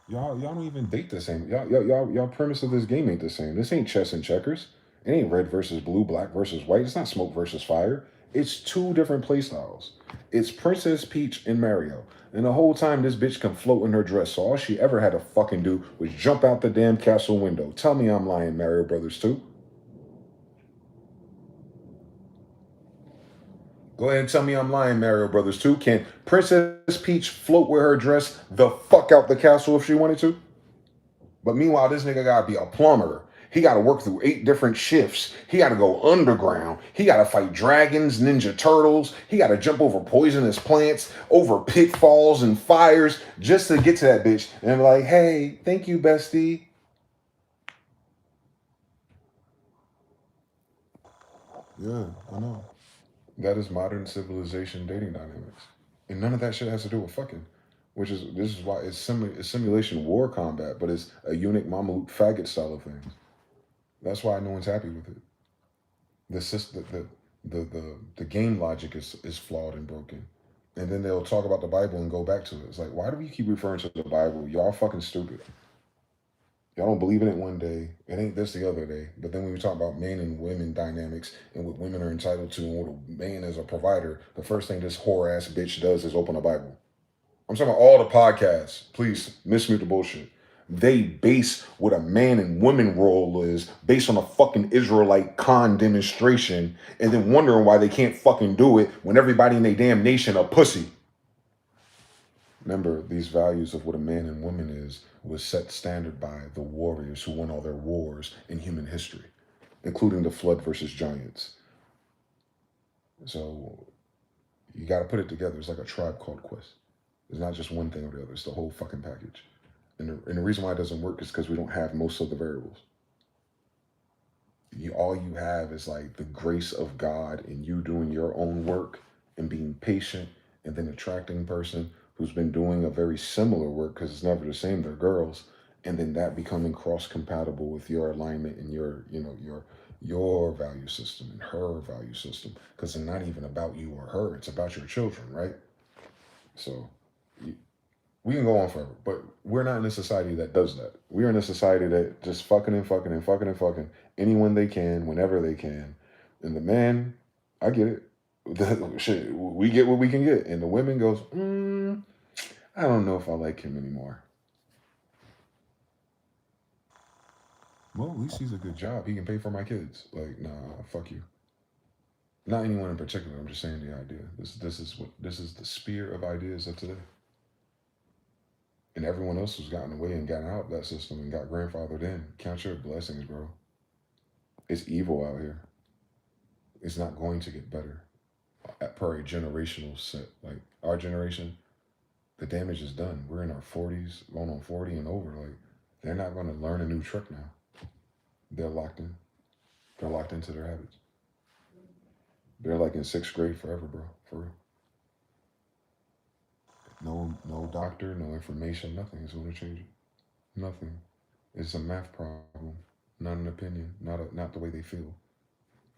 Y'all don't even date the same. Y'all premise of this game ain't the same. This ain't chess and checkers. It ain't red versus blue, black versus white. It's not smoke versus fire. It's 2 different play styles. It's Princess Peach and Mario. And the whole time this bitch can float in her dress. So all she ever had to fucking do was jump out the damn castle window. Tell me I'm lying, Mario Brothers 2. Go ahead and tell me I'm lying, Mario Brothers 2. Can Princess Peach float with her dress the fuck out the castle if she wanted to? But meanwhile, this nigga gotta be a plumber. He gotta work through 8 different shifts. He gotta go underground. He gotta fight dragons, ninja turtles. He gotta jump over poisonous plants, over pitfalls and fires just to get to that bitch. And I'm like, hey, thank you, bestie. Yeah, I know. That is modern civilization dating dynamics. And none of that shit has to do with fucking. This is why it's simulation war combat, but it's a eunuch Mameluke faggot style of things. That's why no one's happy with it. The game logic is flawed and broken. And then they'll talk about the Bible and go back to it. It's like, why do we keep referring to the Bible? Y'all fucking stupid. Y'all don't believe in it one day. It ain't this the other day. But then when we talk about men and women dynamics and what women are entitled to and what a man is a provider, the first thing this whore ass bitch does is open a Bible. I'm talking about all the podcasts. Please mismute the bullshit. They base what a man and woman role is based on a fucking Israelite con demonstration and then wondering why they can't fucking do it when everybody in their damn nation a pussy. Remember, these values of what a man and woman is was set standard by the warriors who won all their wars in human history, including the flood versus giants. So you got to put it together. It's like a tribe called Quest. It's not just one thing or the other. It's the whole fucking package. And the reason why it doesn't work is because we don't have most of the variables. All you have is like the grace of God and you doing your own work and being patient and then attracting a person who's been doing a very similar work because it's never the same. They're girls. And then that becoming cross-compatible with your alignment and your value system and her value system. Because it's not even about you or her. It's about your children, right? So we can go on forever, but we're not in a society that does that. We're in a society that just fucking and fucking and fucking and fucking anyone they can, whenever they can. And the man, I get it. Shit, we get what we can get. And the women goes, I don't know if I like him anymore. Well, at least he's a good job. He can pay for my kids. Like, nah, fuck you. Not anyone in particular. I'm just saying the idea. This is the sphere of ideas of today. And everyone else who's gotten away and gotten out of that system and got grandfathered in. Count your blessings, bro. It's evil out here. It's not going to get better per a generational set. Like our generation, the damage is done. We're in our 40s, going on 40 and over. Like they're not going to learn a new trick now. They're locked in. They're locked into their habits. They're like in 6th grade forever, bro. For real. No doctor, no information, nothing is going to change it. Nothing. It's a math problem, not an opinion, not the way they feel.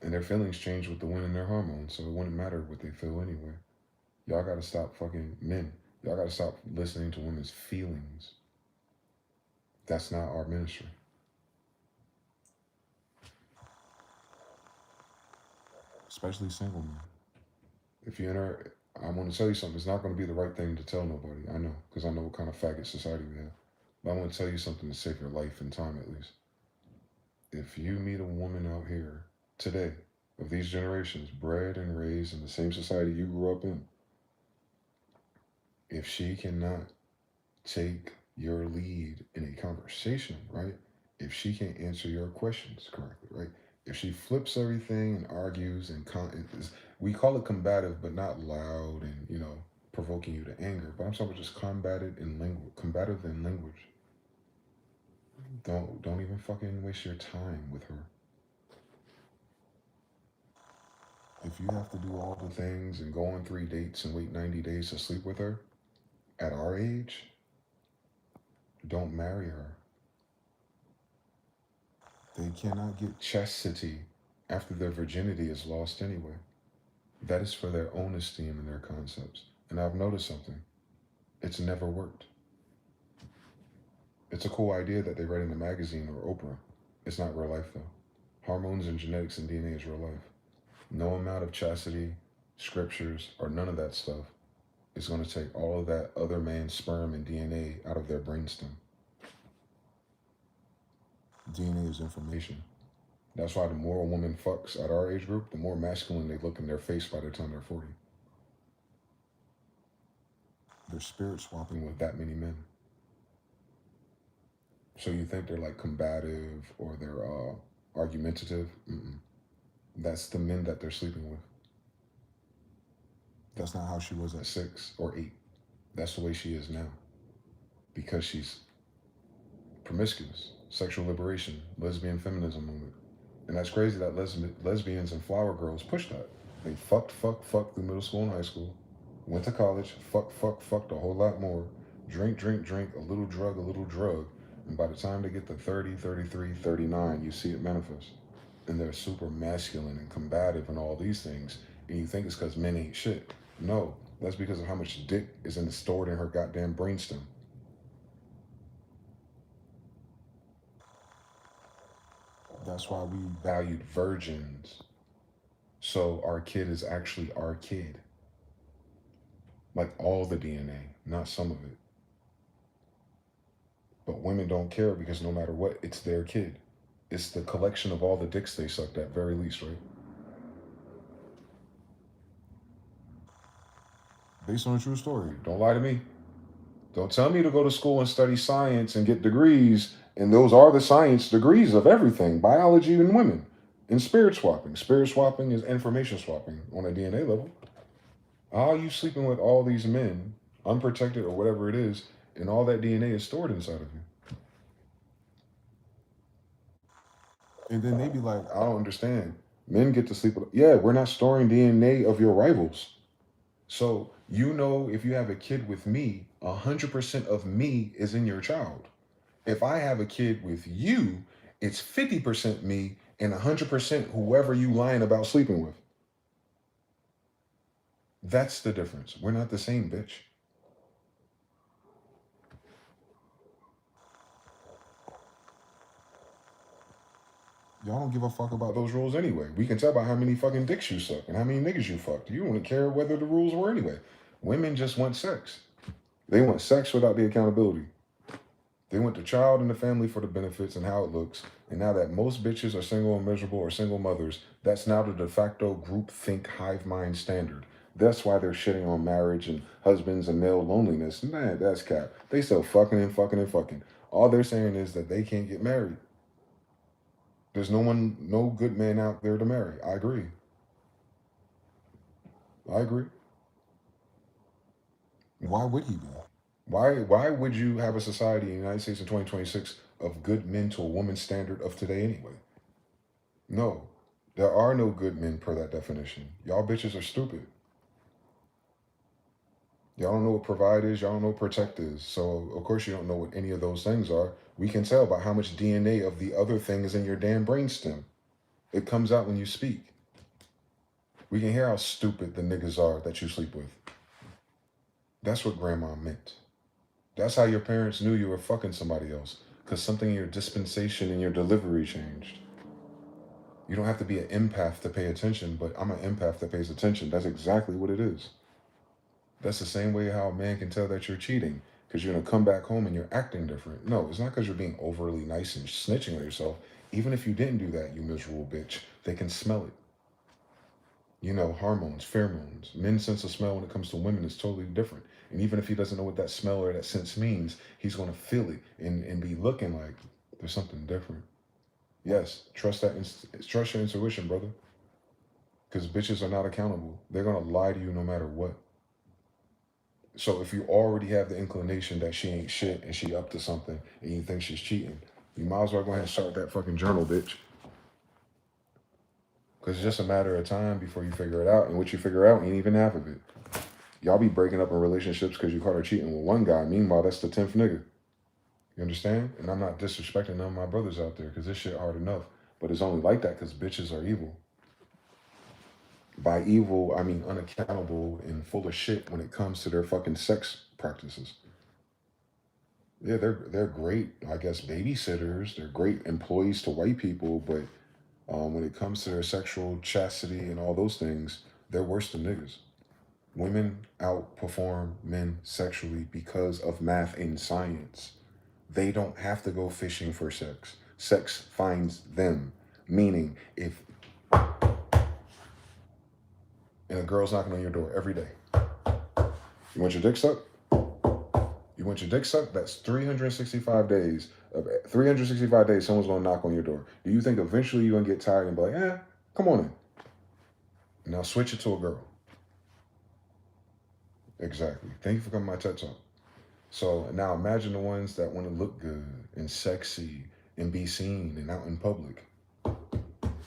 And their feelings change with the wind in their hormones, so it wouldn't matter what they feel anyway. Y'all gotta stop fucking men. Y'all gotta stop listening to women's feelings. That's not our ministry. Especially single men. If you enter, I want to tell you something. It's not going to be the right thing to tell nobody. I know, because I know what kind of faggot society we have. But I want to tell you something to save your life and time at least. If you meet a woman out here today of these generations, bred and raised in the same society you grew up in, if she cannot take your lead in a conversation, right? If she can't answer your questions correctly, right? If she flips everything and argues and we call it combative, but not loud and provoking you to anger. But I'm talking about just combative in language. Don't even fucking waste your time with her. If you have to do all the things and go on 3 dates and wait 90 days to sleep with her, at our age, don't marry her. They cannot get chastity after their virginity is lost anyway. That is for their own esteem and their concepts. And I've noticed something. It's never worked. It's a cool idea that they read in a magazine or Oprah. It's not real life though. Hormones and genetics and DNA is real life. No amount of chastity, scriptures, or none of that stuff is going to take all of that other man's sperm and DNA out of their brainstem. DNA is information. That's why the more a woman fucks at our age group, the more masculine they look in their face by the time they're 40. They're spirit swapping with that many men. So you think they're like combative or they're argumentative? Mm-mm. That's the men that they're sleeping with. That's not how she was at 6 or 8. That's the way she is now because she's promiscuous, sexual liberation, lesbian feminism movement. And that's crazy that lesbians and flower girls push that. They fucked through middle school and high school, went to college, fucked a whole lot more, drink, a little drug. And by the time they get to 30, 33, 39, you see it manifest. And they're super masculine and combative and all these things. And you think it's because men ain't shit. No, that's because of how much dick is stored in her goddamn brainstem. That's why we valued virgins. So our kid is actually our kid. Like all the DNA, not some of it. But women don't care because no matter what, it's their kid. It's the collection of all the dicks they sucked at very least, right? Based on a true story. Don't lie to me. Don't tell me to go to school and study science and get degrees, and those are the science degrees of everything, biology and women. And spirit swapping. Spirit swapping is information swapping on a DNA level. How are you sleeping with all these men, unprotected or whatever it is, and all that DNA is stored inside of you? And then they be like, I don't understand. Men get to sleep with, yeah, we're not storing DNA of your rivals. So, you know, if you have a kid with me, 100% of me is in your child. If I have a kid with you, it's 50% me and 100% whoever you lying about sleeping with. That's the difference. We're not the same, bitch. Y'all don't give a fuck about those rules anyway. We can tell by how many fucking dicks you suck and how many niggas you fucked. You don't care whether the rules were anyway. Women just want sex. They want sex without the accountability. They want the child and the family for the benefits and how it looks. And now that most bitches are single and miserable or single mothers, that's now the de facto group think hive mind standard. That's why they're shitting on marriage and husbands and male loneliness. Man, that's cap. They still fucking and fucking and fucking. All they're saying is that they can't get married. There's no good man out there to marry. I agree. Why would he be? Why would you have a society in the United States in 2026 of good men to a woman's standard of today anyway? No. There are no good men per that definition. Y'all bitches are stupid. Y'all don't know what provide is, y'all don't know what protect is. So of course you don't know what any of those things are. We can tell by how much DNA of the other thing is in your damn brainstem. It comes out when you speak. We can hear how stupid the niggas are that you sleep with. That's what grandma meant. That's how your parents knew you were fucking somebody else. Because something in your dispensation and your delivery changed. You don't have to be an empath to pay attention, but I'm an empath that pays attention. That's exactly what it is. That's the same way how a man can tell that you're cheating. Because you're going to come back home and you're acting different. No, it's not because you're being overly nice and snitching on yourself. Even if you didn't do that, you miserable bitch, they can smell it. You know, hormones, pheromones. Men's sense of smell when it comes to women is totally different. And even if he doesn't know what that smell or that sense means, he's going to feel it and be looking like there's something different. Yes, trust your intuition, brother. Because bitches are not accountable. They're going to lie to you no matter what. So if you already have the inclination that she ain't shit and she up to something and you think she's cheating, you might as well go ahead and start that fucking journal, bitch. Because it's just a matter of time before you figure it out. And what you figure out ain't even half of it. Y'all be breaking up in relationships because you caught her cheating with one guy. Meanwhile, that's the 10th nigga. You understand? And I'm not disrespecting none of my brothers out there because this shit hard enough. But it's only like that because bitches are evil. By evil, I mean unaccountable and full of shit when it comes to their fucking sex practices. Yeah, they're great, I guess, babysitters. They're great employees to white people, but when it comes to their sexual chastity and all those things, they're worse than niggas. Women outperform men sexually because of math and science. They don't have to go fishing for sex. Sex finds them. Meaning, if and a girl's knocking on your door every day. You want your dick sucked? You want your dick sucked? That's 365 days 365 days, someone's gonna knock on your door. Do you think eventually you're gonna get tired and be like, come on in? Now switch it to a girl. Exactly. Thank you for coming to my TED Talk. So now imagine the ones that want to look good and sexy and be seen and out in public.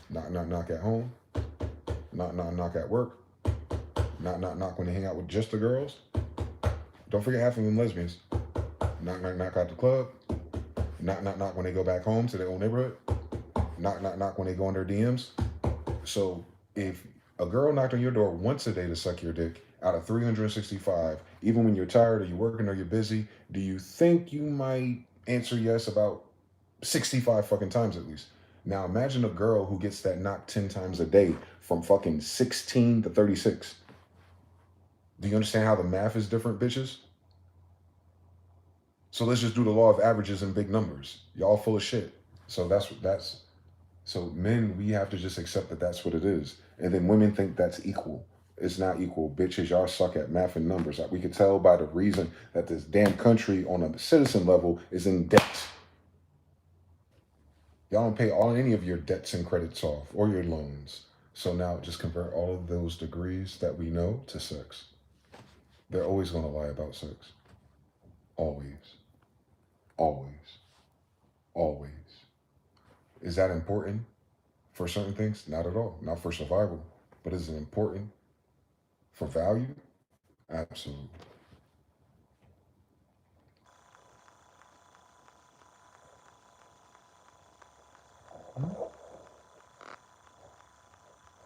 Knock, knock, knock at home. Knock, knock, knock at work. Knock, knock, knock when they hang out with just the girls. Don't forget half of them lesbians. Knock, knock, knock out the club. Knock, knock, knock when they go back home to their own neighborhood. Knock, knock, knock when they go in their DMs. So if a girl knocked on your door once a day to suck your dick out of 365, even when you're tired or you're working or you're busy, do you think you might answer yes about 65 fucking times at least? Now imagine a girl who gets that knock 10 times a day from fucking 16 to 36. Do you understand how the math is different, bitches? So let's just do the law of averages and big numbers. Y'all full of shit. So so men, we have to just accept that that's what it is. And then women think that's equal. It's not equal. Bitches, y'all suck at math and numbers. We could tell by the reason that this damn country on a citizen level is in debt. Y'all don't pay any of your debts and credits off or your loans. So now just convert all of those degrees that we know to sex. They're always going to lie about sex. Always. Always. Always. Is that important for certain things? Not at all. Not for survival. But is it important for value? Absolutely.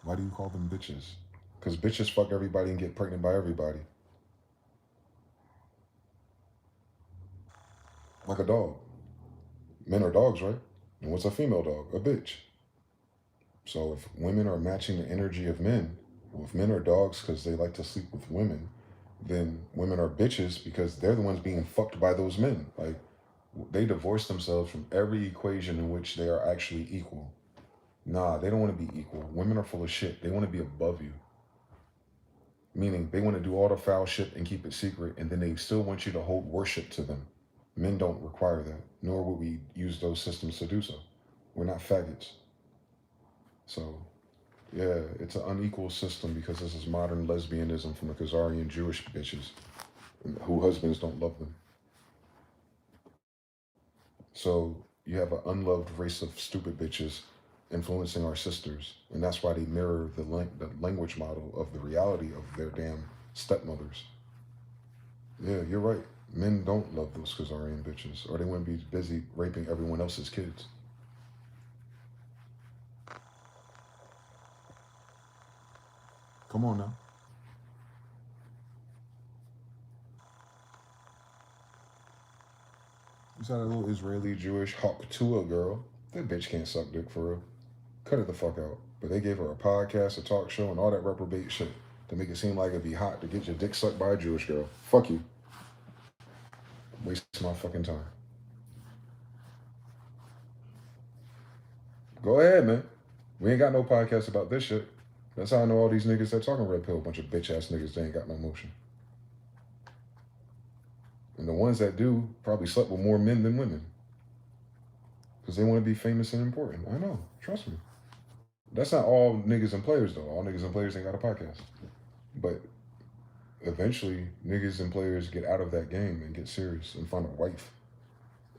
Why do you call them bitches? Because bitches fuck everybody and get pregnant by everybody. Like a dog. Men are dogs, right? And what's a female dog? A bitch. So if women are matching the energy of men, well, if men are dogs because they like to sleep with women, then women are bitches because they're the ones being fucked by those men. Like, they divorce themselves from every equation in which they are actually equal. Nah, they don't want to be equal. Women are full of shit. They want to be above you. Meaning they want to do all the foul shit and keep it secret, and then they still want you to hold worship to them. Men don't require that, nor would we use those systems to do so. We're not faggots. So, yeah, it's an unequal system because this is modern lesbianism from the Khazarian Jewish bitches who husbands don't love them. So you have an unloved race of stupid bitches influencing our sisters, and that's why they mirror the language model of the reality of their damn stepmothers. Yeah, you're right. Men don't love those Khazarian bitches, or they wouldn't be busy raping everyone else's kids. Come on now. You saw that little Israeli Jewish Hawk Tua girl. That bitch can't suck dick for real. Cut it the fuck out. But they gave her a podcast, a talk show, and all that reprobate shit to make it seem like it'd be hot to get your dick sucked by a Jewish girl. Fuck you. Waste my fucking time. Go ahead, man. We ain't got no podcast about this shit. That's how I know all these niggas that talking red pill, a bunch of bitch ass niggas that ain't got no motion. And the ones that do probably slept with more men than women. Because they want to be famous and important. I know. Trust me. That's not all niggas and players, though. All niggas and players ain't got a podcast. But eventually, niggas and players get out of that game and get serious and find a wife.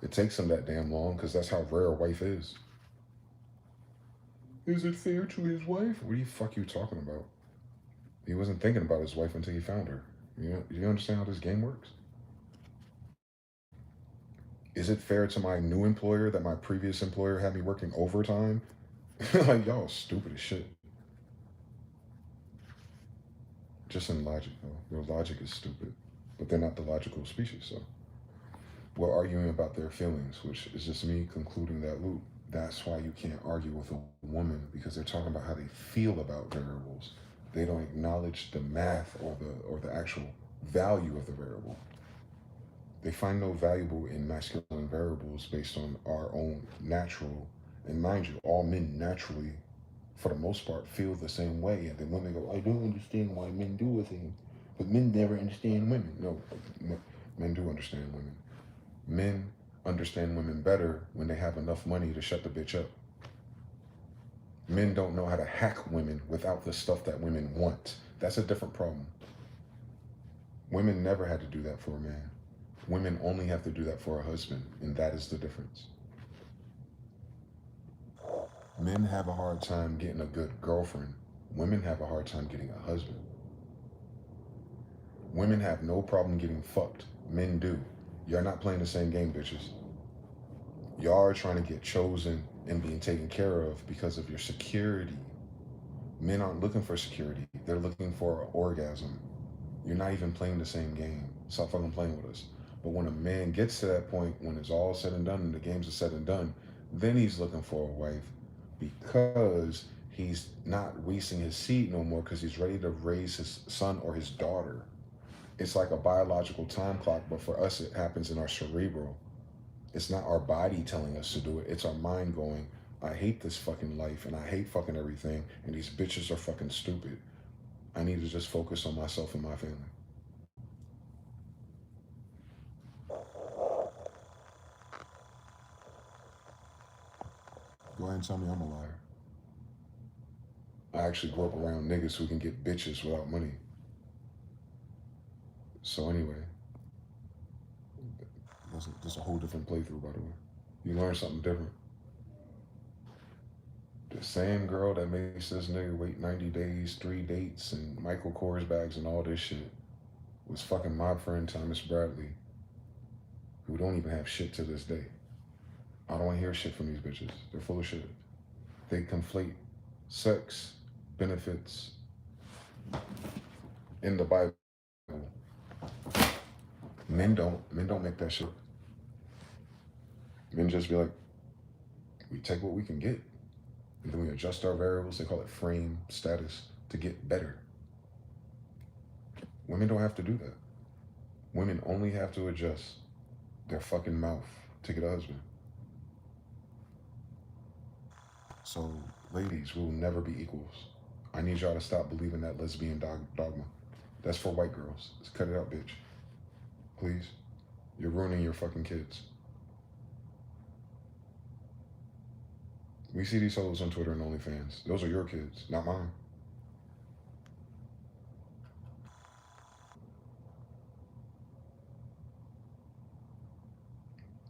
It takes them that damn long because that's how rare a wife is. Is it fair to his wife? What the fuck you talking about? He wasn't thinking about his wife until he found her. You understand how this game works? Is it fair to my new employer that my previous employer had me working overtime? Like, y'all stupid as shit. Just in logic, though. Your logic is stupid. But they're not the logical species, so. We're arguing about their feelings, which is just me concluding that loop. That's why you can't argue with a woman, because they're talking about how they feel about variables. They don't acknowledge the math or the actual value of the variable. They find no valuable in masculine variables based on our own natural, and mind you, all men naturally, for the most part, feel the same way. And then women go, I don't understand why men do a thing. But men never understand women. No, men do understand women. Men understand women better when they have enough money to shut the bitch up. Men don't know how to hack women without the stuff that women want. That's a different problem. Women never had to do that for a man. Women only have to do that for a husband, and that is the difference. Men have a hard time getting a good girlfriend. Women have a hard time getting a husband. Women have no problem getting fucked. Men do. You're not playing the same game, bitches. Y'all are trying to get chosen and being taken care of because of your security. Men aren't looking for security. They're looking for an orgasm. You're not even playing the same game. Stop fucking playing with us. But when a man gets to that point, when it's all said and done and the games are said and done, then he's looking for a wife because he's not wasting his seed no more because he's ready to raise his son or his daughter. It's like a biological time clock, but for us, it happens in our cerebral. It's not our body telling us to do it. It's our mind going, I hate this fucking life and I hate fucking everything and these bitches are fucking stupid. I need to just focus on myself and my family. Go ahead and tell me I'm a liar. I actually grew up around niggas who can get bitches without money. So anyway, that's a whole different playthrough, by the way. You learn something different. The same girl that makes this nigga wait 90 days, 3 dates, and Michael Kors bags and all this shit was fucking my friend Thomas Bradley, who don't even have shit to this day. I don't want to hear shit from these bitches. They're full of shit. They conflate sex, benefits in the Bible. Men don't make that shit. Men just be like, we take what we can get. And then we adjust our variables, they call it frame status, to get better. Women don't have to do that. Women only have to adjust their fucking mouth to get a husband. So, ladies, we will never be equals. I need y'all to stop believing that lesbian dogma. That's for white girls. Just cut it out, bitch. Please. You're ruining your fucking kids. We see these hoes on Twitter and OnlyFans. Those are your kids, not mine.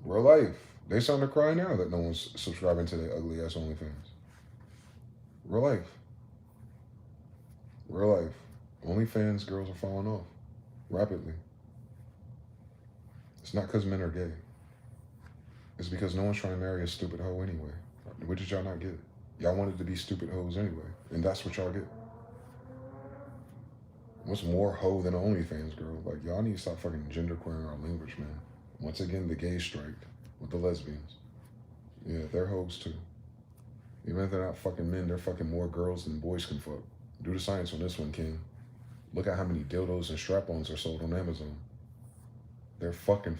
Real life. They starting to cry now that no one's subscribing to their ugly ass OnlyFans. Real life. Real life. OnlyFans girls are falling off rapidly. It's not because men are gay. It's because no one's trying to marry a stupid hoe anyway. What did y'all not get? Y'all wanted to be stupid hoes anyway, and that's what y'all get. What's more hoe than an OnlyFans girl? Like, y'all need to stop fucking genderqueering our language, man. Once again, the gays strike with the lesbians. Yeah, they're hoes too. Even if they're not fucking men, they're fucking more girls than boys can fuck. Do the science on this one, King. Look at how many dildos and strap-ons are sold on Amazon. They're fucking.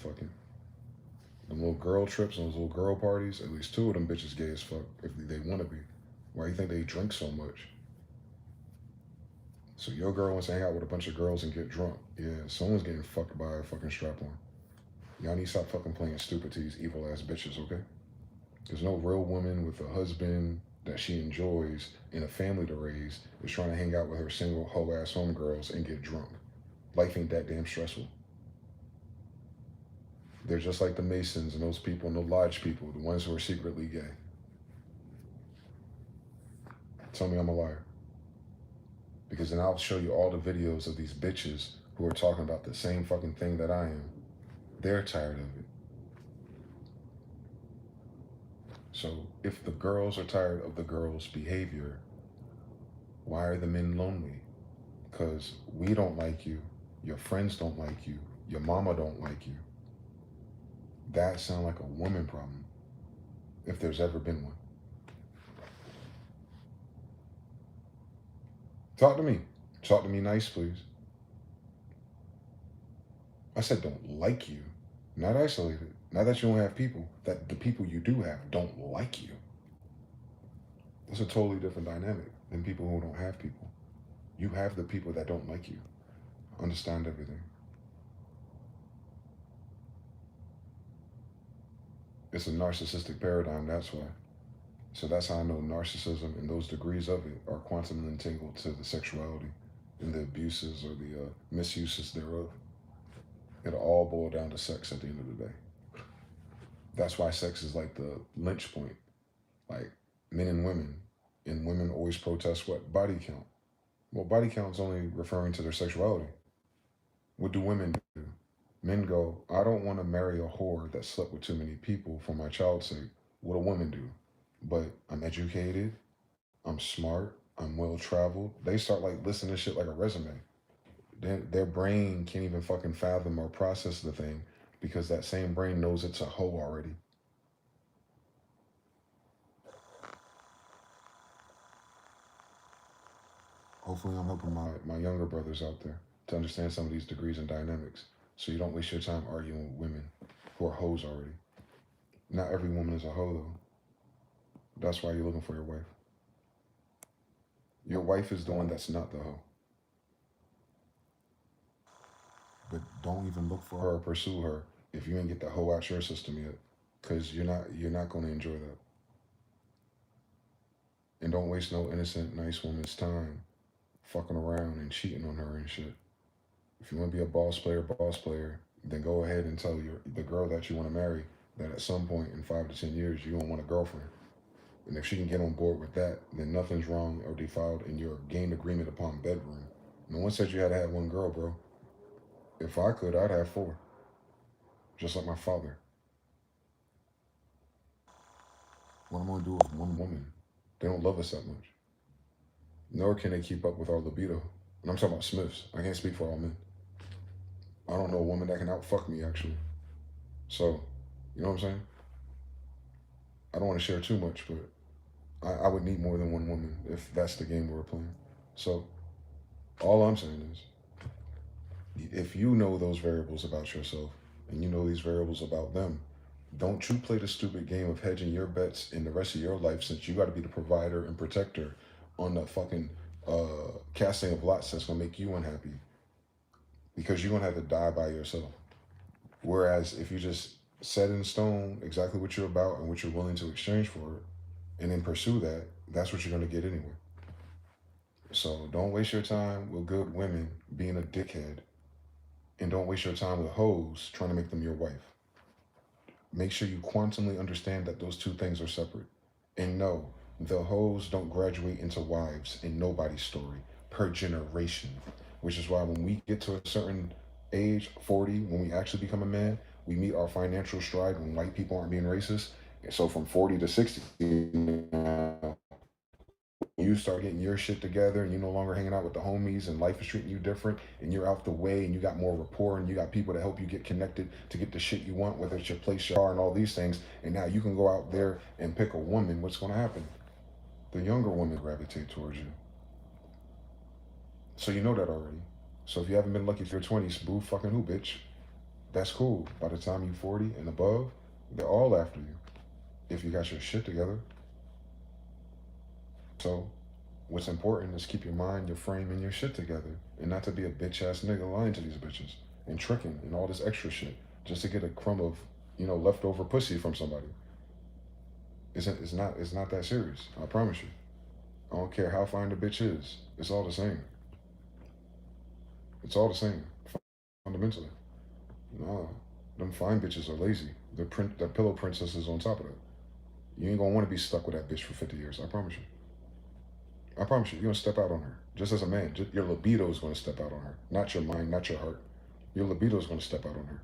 Them little girl trips and those little girl parties, at least 2 of them bitches gay as fuck, if they want to be. Why do you think they drink so much? So your girl wants to hang out with a bunch of girls and get drunk. Yeah, someone's getting fucked by a fucking strap-on. Y'all need to stop fucking playing stupid to these evil-ass bitches, okay? There's no real woman with a husband that she enjoys and a family to raise is trying to hang out with her single hoe-ass homegirls and get drunk. Life ain't that damn stressful. They're just like the Masons and those people and the Lodge people, the ones who are secretly gay. Tell me I'm a liar. Because then I'll show you all the videos of these bitches who are talking about the same fucking thing that I am. They're tired of it. So if the girls are tired of the girls' behavior, why are the men lonely? Because we don't like you, your friends don't like you, your mama don't like you. That sounds like a woman problem, if there's ever been one. Talk to me. Talk to me nice, please. I said don't like you, not isolated. Not that you don't have people, that the people you do have don't like you. That's a totally different dynamic than people who don't have people. You have the people that don't like you. Understand everything. It's a narcissistic paradigm, that's why. So that's how I know narcissism and those degrees of it are quantum entangled to the sexuality and the abuses or the misuses thereof. It'll all boil down to sex at the end of the day. That's why sex is like the lynch point. Like men and women always protest what? Body count. Well, body count's only referring to their sexuality. What do women do? Men go, I don't want to marry a whore that slept with too many people for my child's sake. What do women do? But I'm educated, I'm smart, I'm well traveled. They start like listening to shit like a resume. Their brain can't even fucking fathom or process the thing because that same brain knows it's a hoe already. Hopefully I'm helping my younger brothers out there to understand some of these degrees and dynamics so you don't waste your time arguing with women who are hoes already. Not every woman is a hoe though. That's why you're looking for your wife. Your wife is the one that's not the hoe. But don't even look for her or pursue her if you ain't get the hoe out your system yet. Cause you're not gonna enjoy that. And don't waste no innocent, nice woman's time fucking around and cheating on her and shit. If you want to be a boss player, then go ahead and tell the girl that you want to marry that at some point in 5 to 10 years you don't want a girlfriend. And if she can get on board with that, then nothing's wrong or defiled in your gained agreement upon bedroom. No one said you had to have one girl, bro. If I could, I'd have 4. Just like my father. What am I gonna do with one woman? They don't love us that much. Nor can they keep up with our libido. And I'm talking about Smiths. I can't speak for all men. I don't know a woman that can outfuck me, actually. So, you know what I'm saying? I don't want to share too much, but I would need more than one woman if that's the game we're playing. So, all I'm saying is, if you know those variables about yourself and you know these variables about them, don't you play the stupid game of hedging your bets in the rest of your life since you got to be the provider and protector on the fucking casting of lots that's going to make you unhappy because you're going to have to die by yourself. Whereas if you just set in stone exactly what you're about and what you're willing to exchange for it and then pursue that, that's what you're going to get anyway. So don't waste your time with good women being a dickhead, and don't waste your time with hoes trying to make them your wife. Make sure you quantumly understand that those two things are separate. And no, the hoes don't graduate into wives in nobody's story per generation, which is why when we get to a certain age, 40, when we actually become a man, we meet our financial stride when white people aren't being racist. And so from 40 to 60, you start getting your shit together and you're no longer hanging out with the homies and life is treating you different and you're out the way and you got more rapport and you got people to help you get connected to get the shit you want, whether it's your place, your car, and all these things. And now you can go out there and pick a woman. What's going to happen? The younger women gravitate towards you. So you know that already. So if you haven't been lucky for your 20s, boo fucking who, bitch? That's cool. By the time you're 40 and above, they're all after you. If you got your shit together. So what's important is keep your mind, your frame, and your shit together. And not to be a bitch-ass nigga lying to these bitches. And tricking and all this extra shit. Just to get a crumb of, leftover pussy from somebody. It's not that serious. I promise you. I don't care how fine the bitch is. It's all the same. It's all the same. Fundamentally. Nah. Them fine bitches are lazy. They're pillow princesses on top of that. You ain't gonna want to be stuck with that bitch for 50 years. I promise you. I promise you, you're gonna step out on her. Just as a man, your libido is gonna step out on her. Not your mind, not your heart. Your libido is gonna step out on her.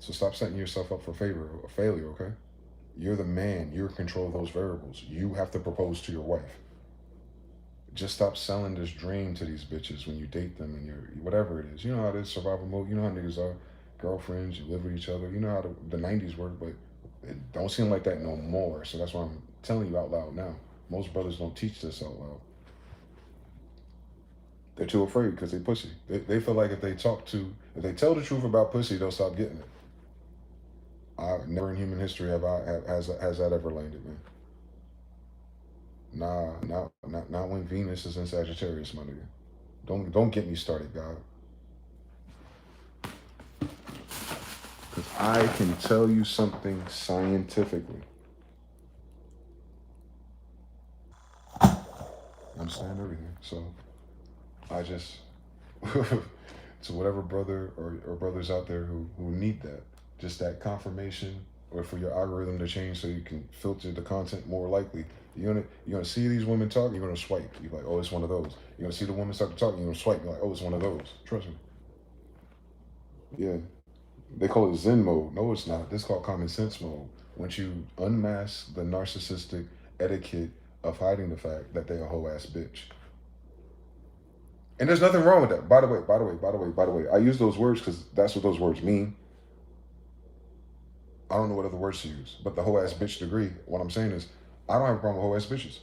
So stop setting yourself up for failure, okay? You're the man. You're in control of those variables. You have to propose to your wife. Just stop selling this dream to these bitches when you date them and you're whatever it is. You know how it is, survival mode. You know how niggas are. Girlfriends, you live with each other. You know how the 90s work, but it don't seem like that no more. So that's why I'm telling you out loud now. Most brothers don't teach this out loud. They're too afraid because they pussy. They feel like if they tell the truth about pussy, they'll stop getting it. Never in human history has that ever landed, man. Nah, not when Venus is in Sagittarius, my nigga. Don't get me started, God. Cause I can tell you something scientifically. I understand everything. So I just to whatever brother or brothers out there who need that, just that confirmation, or for your algorithm to change so you can filter the content more likely. You're gonna see these women talk, you're gonna swipe. You're like, oh, it's one of those. You're gonna see the women start to talk, you're gonna swipe. You're like, oh, it's one of those. Trust me. Yeah, they call it Zen mode. No, it's not. This is called common sense mode. Once you unmask the narcissistic etiquette of hiding the fact that they a whole ass bitch. And there's nothing wrong with that. By the way, I use those words because that's what those words mean. I don't know what other words to use, but the whole ass bitch degree. What I'm saying is, I don't have a problem with whole ass bitches.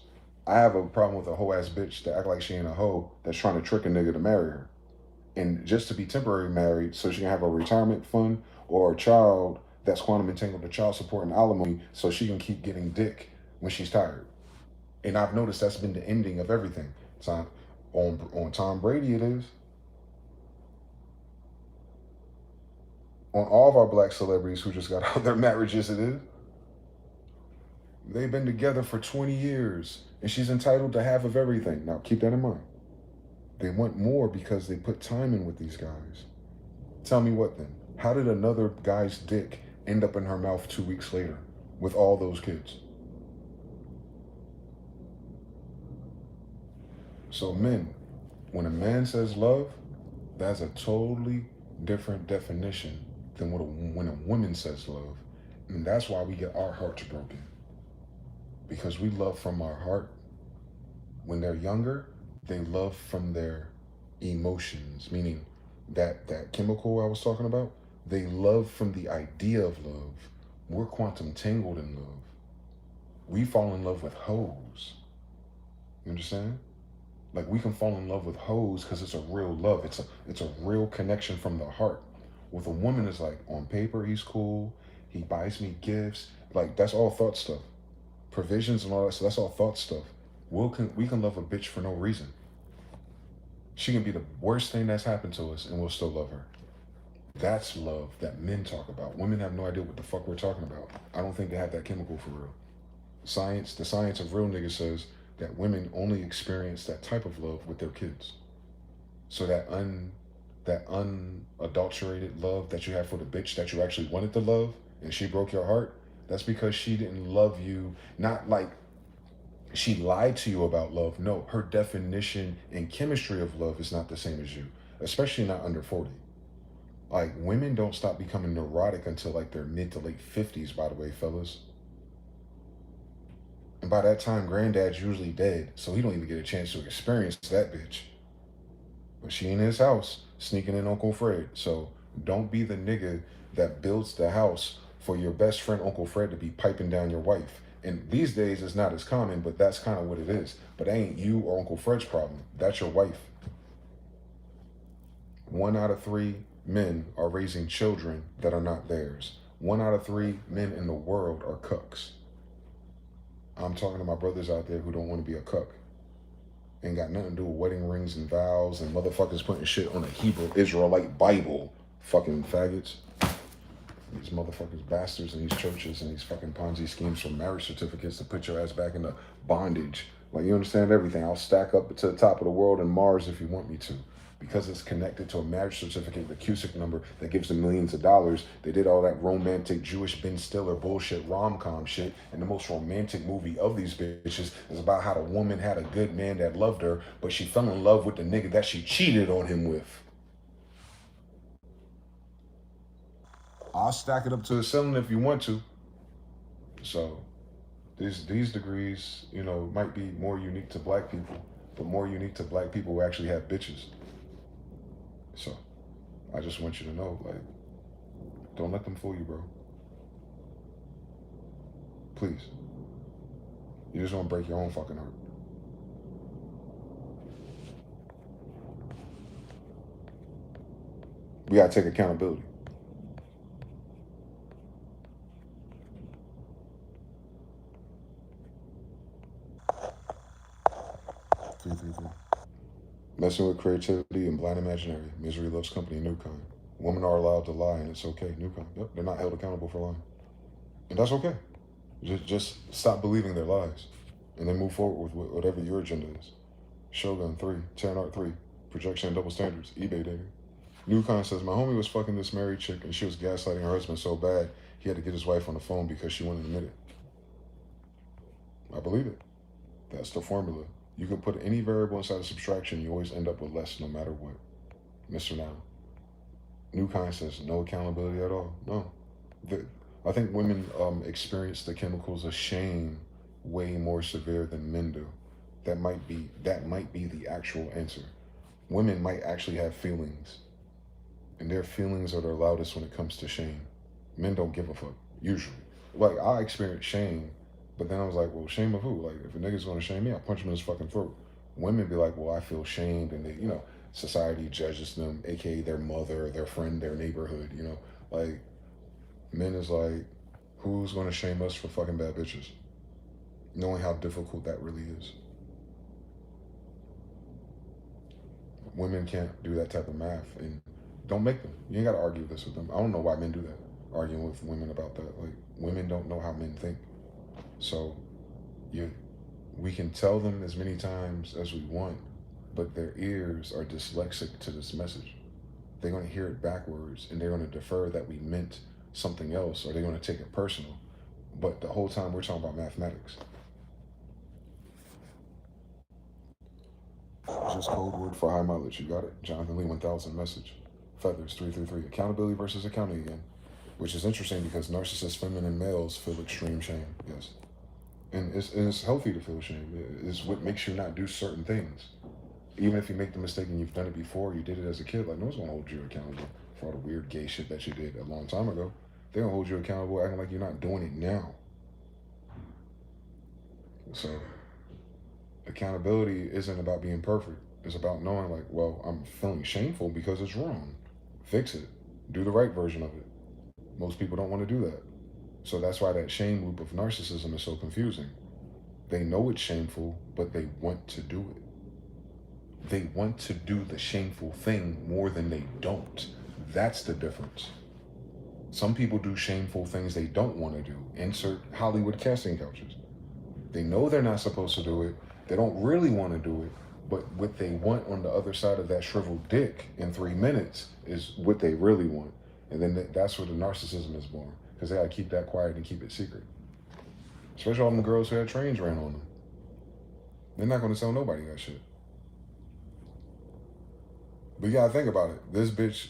I have a problem with a whole ass bitch that act like she ain't a hoe that's trying to trick a nigga to marry her, and just to be temporary married so she can have a retirement fund or a child that's quantum entangled to child support and alimony so she can keep getting dick when she's tired. And I've noticed that's been the ending of everything. So on Tom Brady it is. On all of our black celebrities who just got out of their marriages it is. They've been together for 20 years and she's entitled to half of everything. Now keep that in mind. They want more because they put time in with these guys. Tell me what then? How did another guy's dick end up in her mouth 2 weeks later with all those kids? So men, when a man says love, that's a totally different definition than when a woman says love. And that's why we get our hearts broken. Because we love from our heart. When they're younger, they love from their emotions, meaning that chemical I was talking about, they love from the idea of love. We're quantum tangled in love. We fall in love with hoes. You understand? Like we can fall in love with hoes because it's a real love. It's a real connection from the heart. With a woman, it's like on paper he's cool. He buys me gifts. Like that's all thought stuff. Provisions and all that. So that's all thought stuff. We can love a bitch for no reason. She can be the worst thing that's happened to us, and we'll still love her. That's love that men talk about. Women have no idea what the fuck we're talking about. I don't think they have that chemical for real. The science of real niggas says that women only experience that type of love with their kids. So that unadulterated love that you have for the bitch that you actually wanted to love and she broke your heart, that's because she didn't love you, not like she lied to you about love. No, her definition and chemistry of love is not the same as you, especially not under 40. Like women don't stop becoming neurotic until like their mid to late 50s, by the way, fellas. And by that time, granddad's usually dead, so he don't even get a chance to experience that bitch. But she in his house, sneaking in Uncle Fred. So don't be the nigga that builds the house for your best friend Uncle Fred to be piping down your wife. And these days it's not as common, but that's kind of what it is. But it ain't you or Uncle Fred's problem. That's your wife. 1 out of 3 men are raising children that are not theirs. 1 out of 3 men in the world are cucks. I'm talking to my brothers out there who don't want to be a cuck. Ain't got nothing to do with wedding rings and vows and motherfuckers putting shit on a Hebrew Israelite Bible. Fucking faggots. These motherfuckers bastards in these churches and these fucking Ponzi schemes for marriage certificates to put your ass back into bondage. Like, you understand everything. I'll stack up to the top of the world and Mars if you want me to. Because it's connected to a marriage certificate, the Cusick number that gives them millions of dollars. They did all that romantic Jewish Ben Stiller bullshit rom-com shit. And the most romantic movie of these bitches is about how the woman had a good man that loved her, but she fell in love with the nigga that she cheated on him with. I'll stack it up to the ceiling if you want to. So these degrees, might be more unique to black people, but more unique to black people who actually have bitches. So I just want you to know, like, don't let them fool you, bro. Please. You just want to break your own fucking heart. We gotta take accountability. 333. Messing with creativity and blind imaginary. Misery loves company, new kind. Women are allowed to lie, and it's okay. Yep, they're not held accountable for lying, and that's okay. Just stop believing their lies, and then move forward with whatever your agenda is. Shogun 3, Terran Art 3, projection and double standards, eBay dating. Newcon says, my homie was fucking this married chick and she was gaslighting her husband so bad he had to get his wife on the phone because she wouldn't admit it. I believe it. That's the formula. You can put any variable inside a subtraction, you always end up with less no matter what. Mr. Now. Newcon says, no accountability at all. No. I think women experience the chemicals of shame way more severe than men do. That might be the actual answer. Women might actually have feelings, and their feelings are their loudest when it comes to shame. Men don't give a fuck, usually. Like, I experience shame, but then I was like, well, shame of who? Like, if a nigga's gonna shame me, I'll punch him in his fucking throat. Women be like, well, I feel shamed, and they, society judges them, aka their mother, their friend, their neighborhood, Like, men is like, who's gonna shame us for fucking bad bitches? Knowing how difficult that really is. Women can't do that type of math, and don't make them. You ain't gotta argue this with them. I don't know why men do that, arguing with women about that. Like, women don't know how men think. So, we can tell them as many times as we want, but their ears are dyslexic to this message. They're gonna hear it backwards, and they're gonna defer that we meant something else, or they're gonna take it personal. But the whole time we're talking about mathematics. Just code word for high mileage. You got it. Jonathan Lee 1000 message. Feathers 333. Accountability versus accounting again. Which is interesting because narcissist feminine males feel extreme shame. Yes. And it's healthy to feel shame. It's what makes you not do certain things. Even if you make the mistake and you've done it before, you did it as a kid, like, no one's gonna hold you accountable for all the weird gay shit that you did a long time ago. They're gonna hold you accountable acting like you're not doing it now. So accountability isn't about being perfect. It's about knowing, like, well, I'm feeling shameful because it's wrong. Fix it. Do the right version of it. Most people don't want to do that. So that's why that shame loop of narcissism is so confusing. They know it's shameful, but they want to do it. They want to do the shameful thing more than they don't. That's the difference. Some people do shameful things they don't want to do. Insert Hollywood casting couches. They know they're not supposed to do it. They don't really want to do it, but what they want on the other side of that shriveled dick in 3 minutes is what they really want. And then that's where the narcissism is born, because they gotta keep that quiet and keep it secret. Especially all them girls who had trains ran on them. They're not gonna tell nobody that shit. But you gotta think about it. This bitch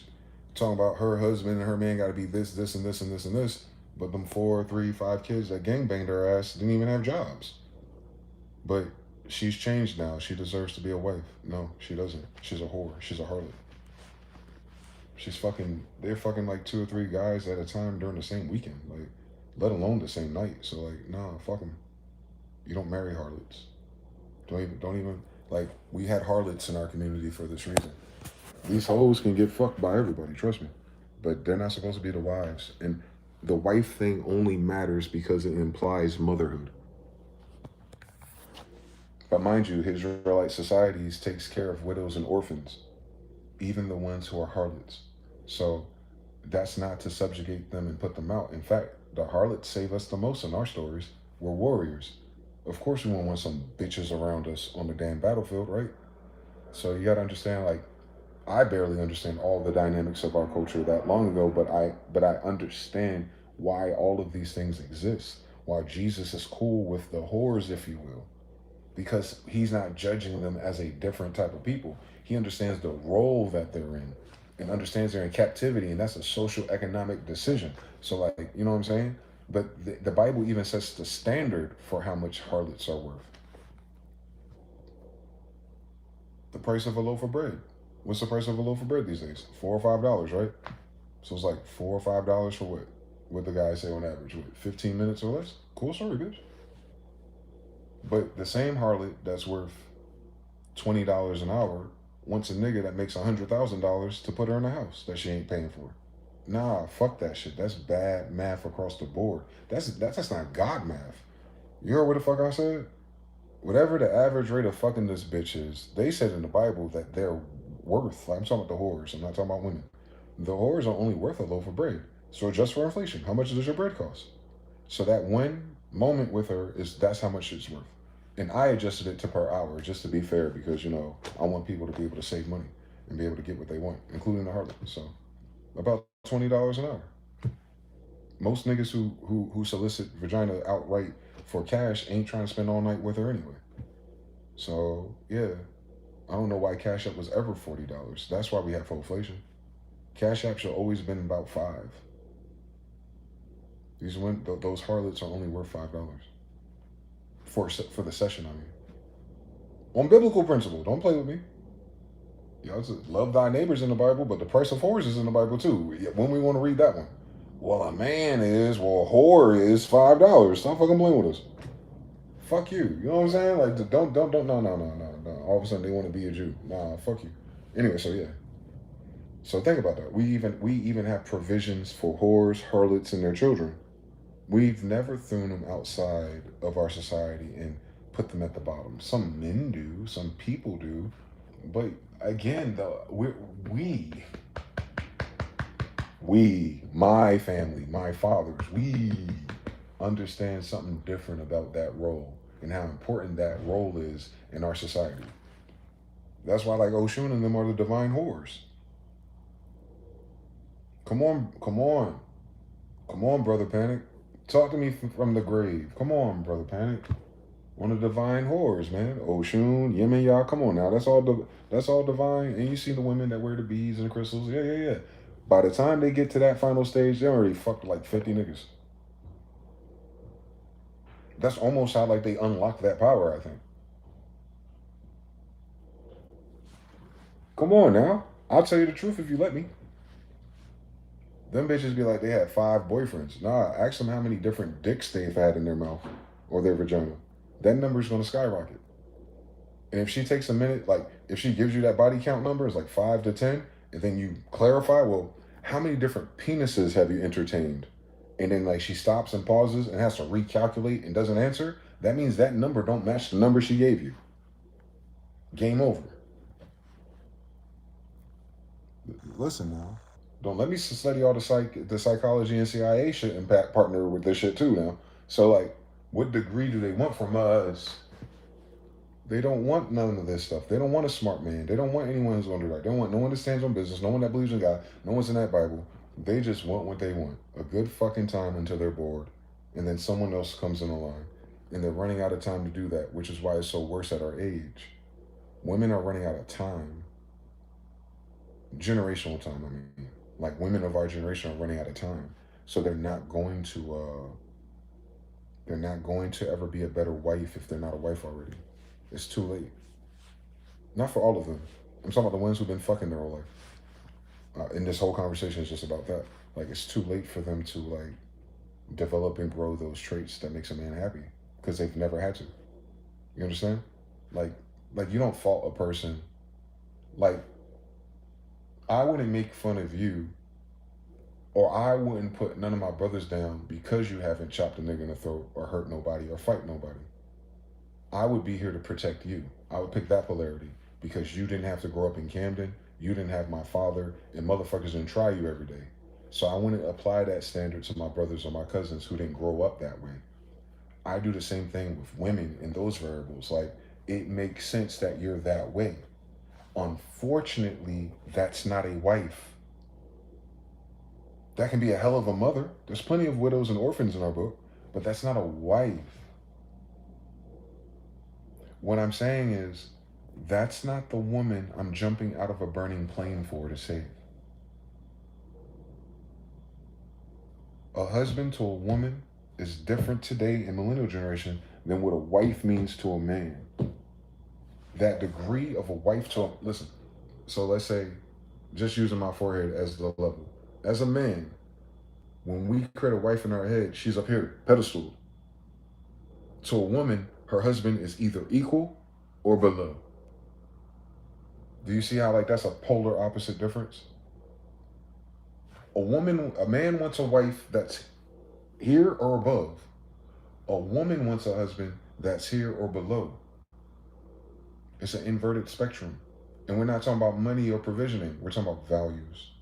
talking about her husband and her man gotta be this, this, and this, and this, and this. But them 4, 3, 5 kids that gangbanged her ass didn't even have jobs. But she's changed now. She deserves to be a wife. No, she doesn't. She's a whore. She's a harlot. They're fucking like 2 or 3 guys at a time during the same weekend. Like, let alone the same night. So, like, nah, fuck them. You don't marry harlots. Don't even, like, we had harlots in our community for this reason. These hoes can get fucked by everybody, trust me. But they're not supposed to be the wives. And the wife thing only matters because it implies motherhood. But mind you, Israelite societies takes care of widows and orphans, even the ones who are harlots. So that's not to subjugate them and put them out. In fact, the harlots save us the most in our stories. We're warriors. Of course we won't want some bitches around us on the damn battlefield, right? So you gotta understand, like, I barely understand all the dynamics of our culture that long ago, but I understand why all of these things exist. Why Jesus is cool with the whores, if you will. Because he's not judging them as a different type of people. He understands the role that they're in and understands they're in captivity, and that's a social economic decision. So, like, you know what I'm saying? But the Bible even sets the standard for how much harlots are worth. The price of a loaf of bread. What's the price of a loaf of bread these days? $4 or $5, right? So it's like $4 or $5 for what? What the guys say on average? What, 15 minutes or less? Cool story, bitch. But the same harlot that's worth $20 an hour wants a nigga that makes $100,000 to put her in a house that she ain't paying for. Nah, fuck that shit. That's bad math across the board. That's not God math. You heard what the fuck I said? Whatever the average rate of fucking this bitch is, they said in the Bible that they're worth, like, I'm talking about the whores, I'm not talking about women. The whores are only worth a loaf of bread. So adjust for inflation. How much does your bread cost? So that one moment with her that's how much it's worth. And I adjusted it to per hour just to be fair because I want people to be able to save money and be able to get what they want, including the harlot. So about $20 an hour. Most niggas who solicit vagina outright for cash ain't trying to spend all night with her anyway. So yeah, I don't know why Cashapp was ever $40. That's why we have inflation. Cashapp should always been about $5. Those harlots are only worth $5 for the session. I mean, on biblical principle, don't play with me. It's love thy neighbors in the Bible, but the price of whores is in the Bible too. When we want to read that one, well, a whore is $5. Stop fucking playing with us. Fuck you. You know what I'm saying? Like, don't, no. All of a sudden they want to be a Jew. Nah, fuck you. Anyway, so yeah. So think about that. We even have provisions for whores, harlots, and their children. We've never thrown them outside of our society and put them at the bottom. Some men do, some people do, but again, my family, my fathers, we understand something different about that role and how important that role is in our society. That's why, like, Oshun and them are the divine whores. Come on, Brother Panic. Talk to me from the grave. Come on, Brother Panic. One of the divine whores, man. Oshun, Yemen, y'all. Come on now. That's all divine. And you see the women that wear the beads and the crystals. Yeah. By the time they get to that final stage, they already fucked like 50 niggas. That's almost how like they unlock that power, I think. Come on now. I'll tell you the truth if you let me. Them bitches be like they had 5 boyfriends. Nah, ask them how many different dicks they've had in their mouth or their vagina. That number's gonna skyrocket. And if she takes a minute, like if she gives you that body count number, it's like 5 to 10, and then you clarify, well, how many different penises have you entertained? And then like she stops and pauses and has to recalculate and doesn't answer, that means that number don't match the number she gave you. Game over. Listen now. Don't let me study all the psychology and CIA shit and partner with this shit too now. So like, what degree do they want from us? They don't want none of this stuff. They don't want a smart man. They don't want anyone who's going to do right. They don't want no one that stands on business, no one that believes in God, no one's in that Bible. They just want what they want. A good fucking time until they're bored. And then someone else comes in the line. And they're running out of time to do that, which is why it's so worse at our age. Women are running out of time. Generational time, I mean. Like women of our generation are running out of time. So they're not going to ever be a better wife if they're not a wife already. It's too late. Not for all of them. I'm talking about the ones who've been fucking their whole life. And this whole conversation is just about that. Like, it's too late for them to, like, develop and grow those traits that makes a man happy. Because they've never had to. You understand? Like you don't fault a person. Like, I wouldn't make fun of you, or I wouldn't put none of my brothers down because you haven't chopped a nigga in the throat or hurt nobody or fight nobody. I would be here to protect you. I would pick that polarity because you didn't have to grow up in Camden. You didn't have my father, and motherfuckers didn't try you every day. So I wouldn't apply that standard to my brothers or my cousins who didn't grow up that way. I do the same thing with women in those variables. Like, it makes sense that you're that way. Unfortunately, that's not a wife. That can be a hell of a mother. There's plenty of widows and orphans in our book, but that's not a wife. What I'm saying is, that's not the woman I'm jumping out of a burning plane for to save. A husband to a woman is different today in millennial generation than what a wife means to a man. That degree of a wife to a, listen, so let's say, just using my forehead as the level. As a man, when we create a wife in our head, she's up here, pedestal. To a woman, her husband is either equal or below. Do you see how like that's a polar opposite difference? A man wants a wife that's here or above. A woman wants a husband that's here or below. It's an inverted spectrum. And we're not talking about money or provisioning. We're talking about values.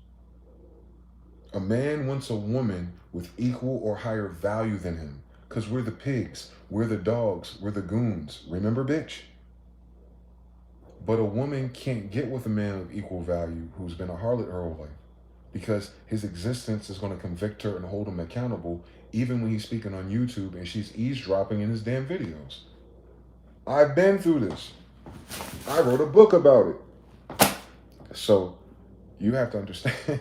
A man wants a woman with equal or higher value than him. Because we're the pigs, we're the dogs, we're the goons. Remember, bitch? But a woman can't get with a man of equal value who's been a harlot her whole life. Because his existence is going to convict her and hold him accountable, even when he's speaking on YouTube and she's eavesdropping in his damn videos. I've been through this. I wrote a book about it. So you have to understand.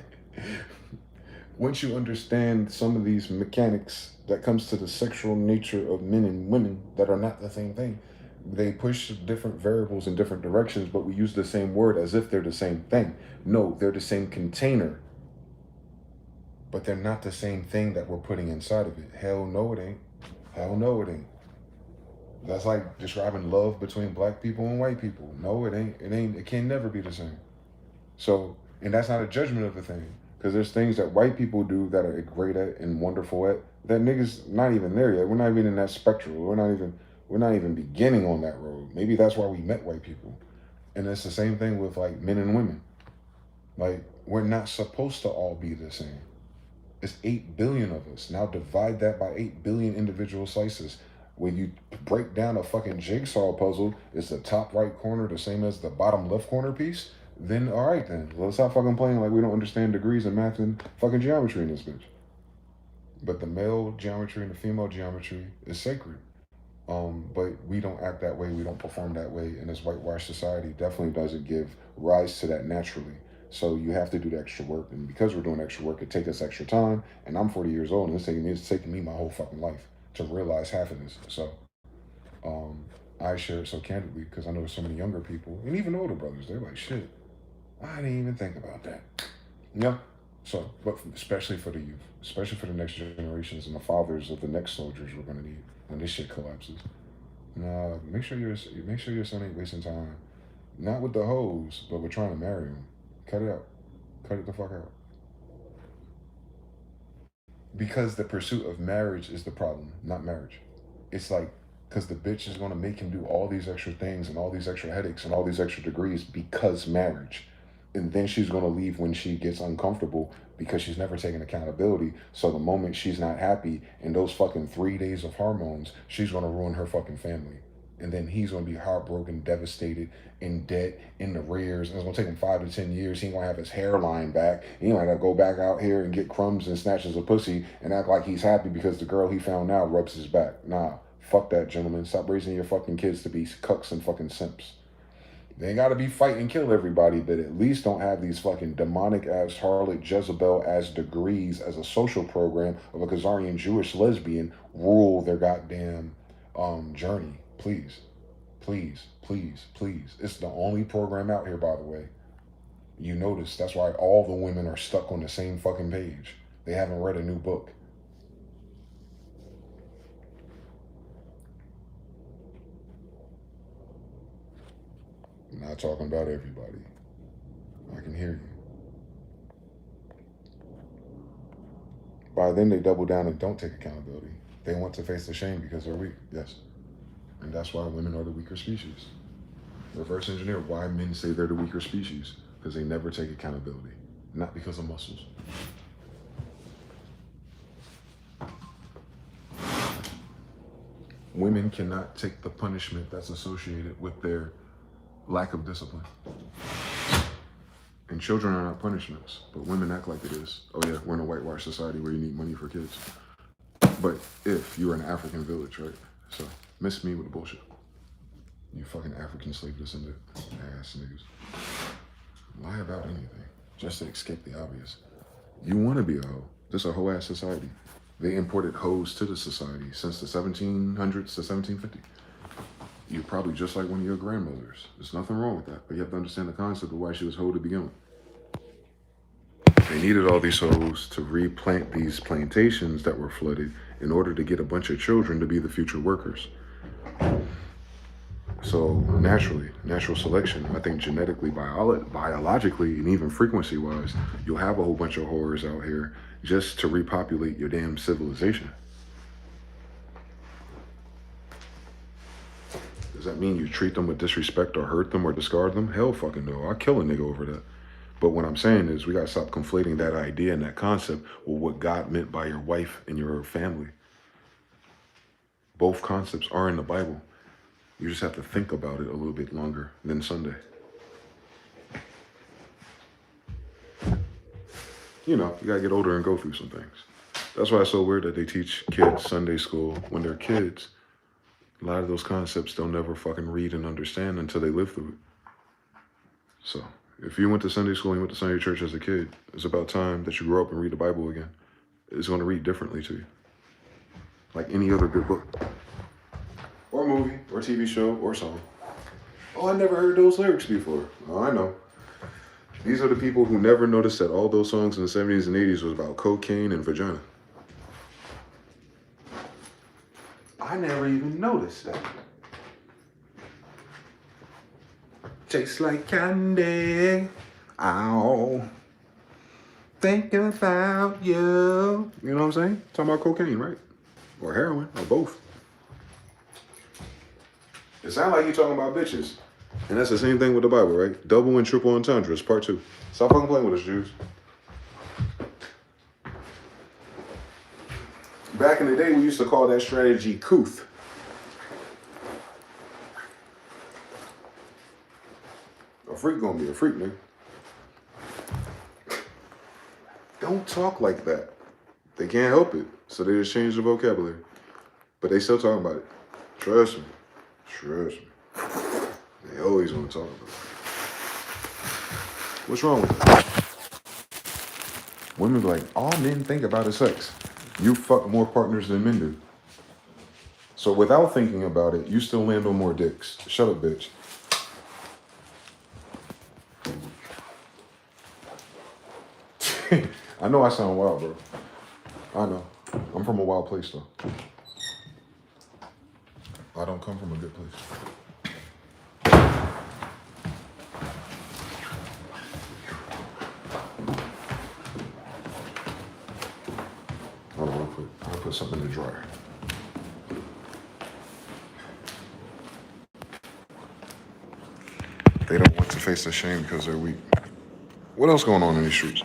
Once you understand some of these mechanics that comes to the sexual nature of men and women that are not the same thing, they push different variables in different directions, but we use the same word as if they're the same thing. No, they're the same container, but they're not the same thing that we're putting inside of it. Hell no, it ain't. Hell no, it ain't. That's like describing love between black people and white people. No, it ain't. It ain't. It can never be the same. So, and that's not a judgment of a thing, because there's things that white people do that are great at and wonderful at that niggas not even there yet. We're not even in that spectrum. We're not even beginning on that road. Maybe that's why we met white people. And it's the same thing with like men and women. Like, we're not supposed to all be the same. It's 8 billion of us. Now divide that by 8 billion individual slices. When you break down a fucking jigsaw puzzle, is the top right corner the same as the bottom left corner piece? Then all right, then let's stop fucking playing like we don't understand degrees and math and fucking geometry in this bitch. But the male geometry and the female geometry is sacred. But we don't act that way. We don't perform that way. And this whitewashed society definitely doesn't give rise to that naturally. So you have to do the extra work. And because we're doing extra work, it takes us extra time. And I'm 40 years old, and it's taking me my whole fucking life to realize half of this. So I share it so candidly because I know there's so many younger people and even older brothers. They're like, shit, I didn't even think about that. Yeah. So, but especially for the youth, especially for the next generations and the fathers of the next soldiers we're gonna need when this shit collapses. Make sure your son ain't wasting time, not with the hoes, but with trying to marry him. Cut it out. Cut it the fuck out. Because the pursuit of marriage is the problem, not marriage. It's like, because the bitch is gonna make him do all these extra things and all these extra headaches and all these extra degrees because marriage. And then she's gonna leave when she gets uncomfortable because she's never taken accountability. So the moment she's not happy in those fucking 3 days of hormones, she's gonna ruin her fucking family. And then he's gonna be heartbroken, devastated, in debt, in the rears. And it's gonna take him 5 to 10 years. He ain't gonna have his hairline back. He might have to go back out here and get crumbs and snatches of pussy and act like he's happy because the girl he found now rubs his back. Nah, fuck that, gentlemen. Stop raising your fucking kids to be cucks and fucking simps. They ain't gotta be fight and kill everybody, but at least don't have these fucking demonic ass harlot Jezebel ass degrees as a social program of a Khazarian Jewish lesbian rule their goddamn journey. Please. Please, please, please. It's the only program out here, by the way. You notice that's why all the women are stuck on the same fucking page. They haven't read a new book. I'm not talking about everybody. I can hear you. By then, they double down and don't take accountability. They want to face the shame because they're weak. Yes. And that's why women are the weaker species. Reverse engineer why men say they're the weaker species. Because they never take accountability. Not because of muscles. Women cannot take the punishment that's associated with their lack of discipline. And children are not punishments, but women act like it is. Oh yeah, we're in a whitewashed society where you need money for kids. But if you're in an African village, right? So, miss me with the bullshit. You fucking African slave descendant ass niggas. Lie about anything, just to escape the obvious. You want to be a hoe. This is a hoe ass society. They imported hoes to the society since the 1700s to 1750. You're probably just like one of your grandmothers. There's nothing wrong with that, but you have to understand the concept of why she was hoe to begin with. They needed all these hoes to replant these plantations that were flooded in order to get a bunch of children to be the future workers. So naturally, natural selection, I think genetically, biologically, and even frequency-wise, you'll have a whole bunch of whores out here just to repopulate your damn civilization. Does that mean you treat them with disrespect or hurt them or discard them? Hell fucking no. I'll kill a nigga over that. But what I'm saying is we got to stop conflating that idea and that concept with what God meant by your wife and your family. Both concepts are in the Bible. You just have to think about it a little bit longer than Sunday. You know, you got to get older and go through some things. That's why it's so weird that they teach kids Sunday school when they're kids. A lot of those concepts they'll never fucking read and understand until they live through it. So, if you went to Sunday school and you went to Sunday church as a kid, it's about time that you grow up and read the Bible again. It's going to read differently to you. Like any other good book. Or movie, or TV show, or song. Oh, I never heard those lyrics before. Oh, I know. These are the people who never noticed that all those songs in the 70s and 80s was about cocaine and vagina. I never even noticed that. Tastes like candy. Ow. Thinking about you. You know what I'm saying? Talking about cocaine, right? Or heroin, or both. It sounds like you're talking about bitches. And that's the same thing with the Bible, right? Double and triple entendres, part 2. Stop fucking playing with us, Jews. Back in the day, we used to call that strategy couth. A freak gonna be a freak, nigga. Don't talk like that. They can't help it, so they just change the vocabulary. But they still talking about it. Trust me. Trust me. They always want to talk about it. What's wrong with it? Women be like, all men think about is sex. You fuck more partners than men do. So without thinking about it, you still land on more dicks. Shut up, bitch. I know I sound wild, bro. I know. I'm from a wild place, though. I don't come from a good place. Hold on, I'll put something in the dryer. They don't want to face the shame because they're weak. What else going on in these streets?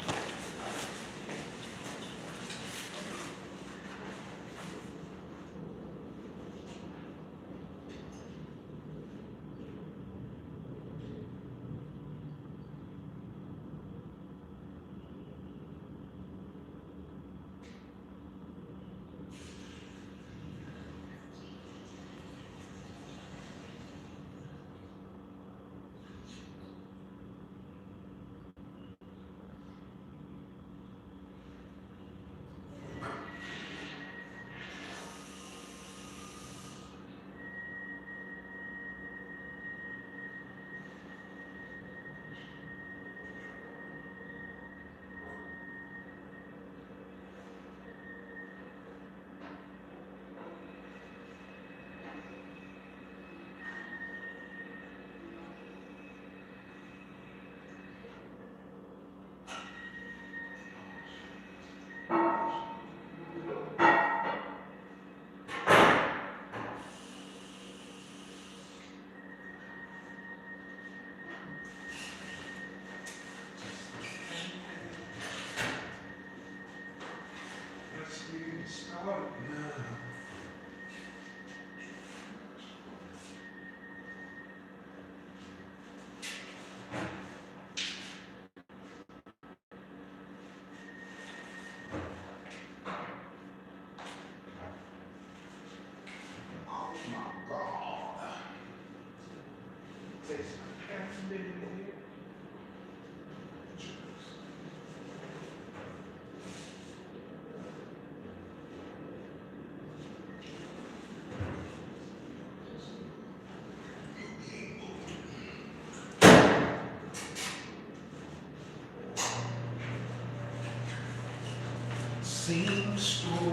Same story.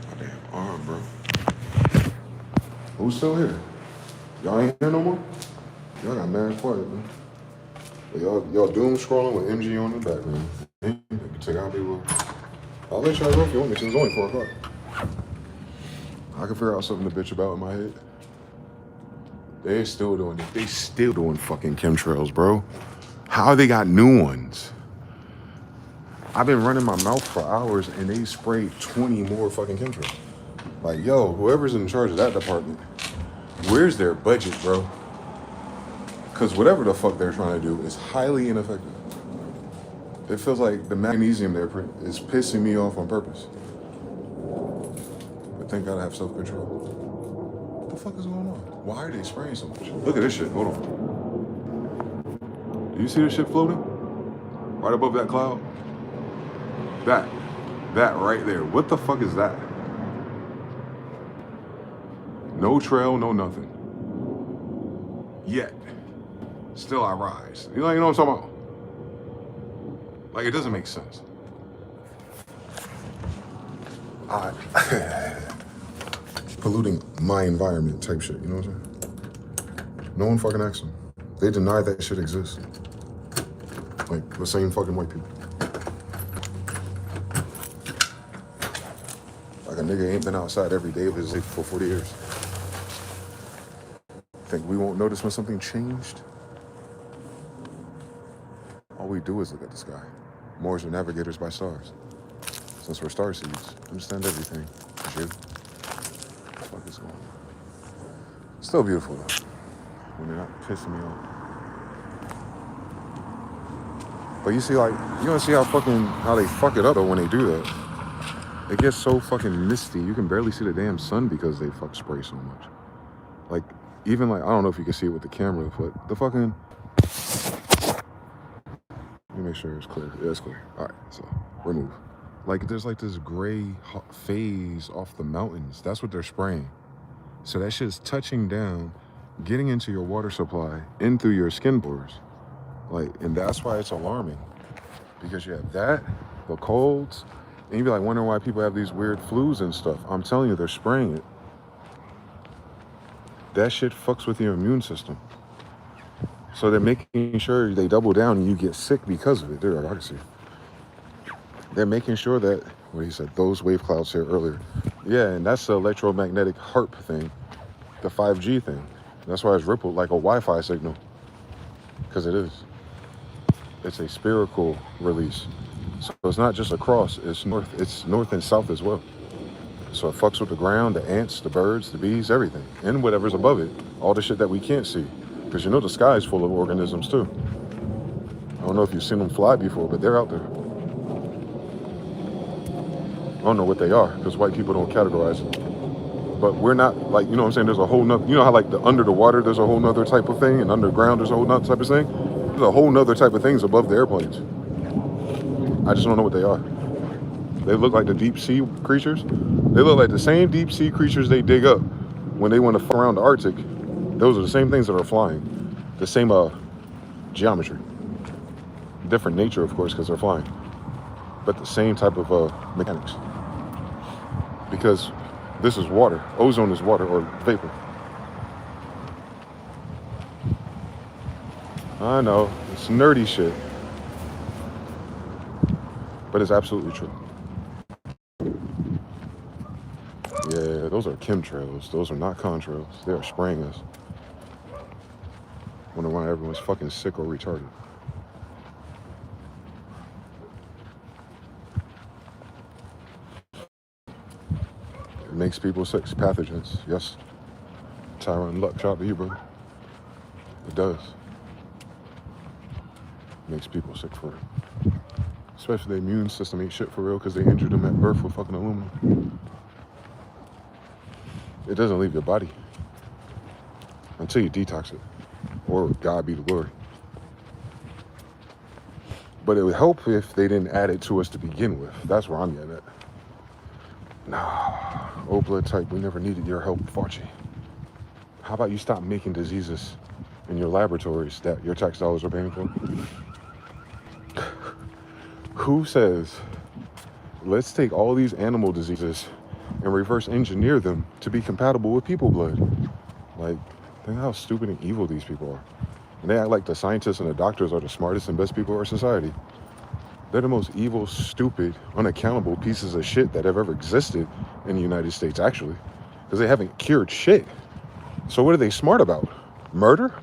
My damn arm, bro. Who's still here? Y'all ain't here no more? Y'all got mad quiet, man. But y'all doom scrolling with MG on the background. You can take out people. I'll let y'all go if you want me to. It's only 4 o'clock. I can figure out something to bitch about in my head. They're still doing it. They still doing fucking chemtrails, bro. How they got new ones? I've been running my mouth for hours and they sprayed 20 more fucking chemtrails. Like, yo, whoever's in charge of that department, where's their budget, bro? Because whatever the fuck they're trying to do is highly ineffective. It feels like the magnesium they're is pissing me off on purpose. But thank God I have self-control. What the fuck is going on? Why are they spraying so much? Look at this shit. Hold on. Do you see this shit floating? Right above that cloud? That right there. What the fuck is that? No trail, no nothing. Yet, still I rise. You know what I'm talking about? Like, it doesn't make sense. Polluting my environment type shit, you know what I'm saying? No one fucking asked them. They deny that shit exists. Like, the same fucking white people. Like, a nigga ain't been outside every day of his life for 40 years. Think we won't notice when something changed? All we do is look at the sky. Moors are navigators by stars. Since we're star seeds, understand everything. Jib. What the fuck is going on? Still beautiful though. When they're not pissing me off. But you see, like, you don't see how they fuck it up though when they do that. It gets so fucking misty, you can barely see the damn sun because they fuck spray so much. Like, even like, I don't know if you can see it with the camera, but the fucking... Let me make sure it's clear. Yeah, it's clear. All right, so remove. Like, there's like this gray phase off the mountains. That's what they're spraying. So that shit's touching down, getting into your water supply, in through your skin pores. Like, and that's why it's alarming. Because you have that, the colds, and you be like wondering why people have these weird flus and stuff. I'm telling you, they're spraying it. That shit fucks with your immune system. So they're making sure they double down and you get sick because of it. There, I can see. They're making sure that, what he said, those wave clouds here earlier. Yeah, and that's the electromagnetic HARP thing, the 5G thing. That's why it's rippled like a Wi-Fi signal. Because it is. It's a spherical release. So it's not just across, it's north and south as well. So it fucks with the ground, the ants, the birds, the bees, everything. And whatever's above it. All the shit that we can't see. Because you know the sky is full of organisms too. I don't know if you've seen them fly before, but they're out there. I don't know what they are, because white people don't categorize them. But we're not, like, you know what I'm saying, there's a whole nother, you know how like under the water there's a whole nother type of thing, and underground there's a whole nother type of thing? There's a whole nother type of things above the airplanes. I just don't know what they are. They look like the deep sea creatures. They look like the same deep sea creatures they dig up when they want to fuck around the Arctic. Those are the same things that are flying. The same geometry. Different nature, of course, because they're flying. But the same type of mechanics. Because this is water. Ozone is water or vapor. I know, it's nerdy shit. But it's absolutely true. Yeah, those are chemtrails. Those are not contrails. They are spraying us. Wonder why everyone's fucking sick or retarded. It makes people sick. Pathogens. Yes. Tyron Luck, shout out to you, bro. It does. It makes people sick for real. Especially the immune system ain't shit for real because they injured them at birth with fucking aluminum. It doesn't leave your body until you detox it. Or God be the glory. But it would help if they didn't add it to us to begin with. That's where I'm getting at. Nah, old blood type, we never needed your help, Fauci. How about you stop making diseases in your laboratories that your tax dollars are paying for? Who says, let's take all these animal diseases and reverse engineer them to be compatible with people blood? Like, think how stupid and evil these people are. And they act like the scientists and the doctors are the smartest and best people in our society. They're the most evil, stupid, unaccountable pieces of shit that have ever existed in the United States, actually. Because they haven't cured shit. So what are they smart about? Murder?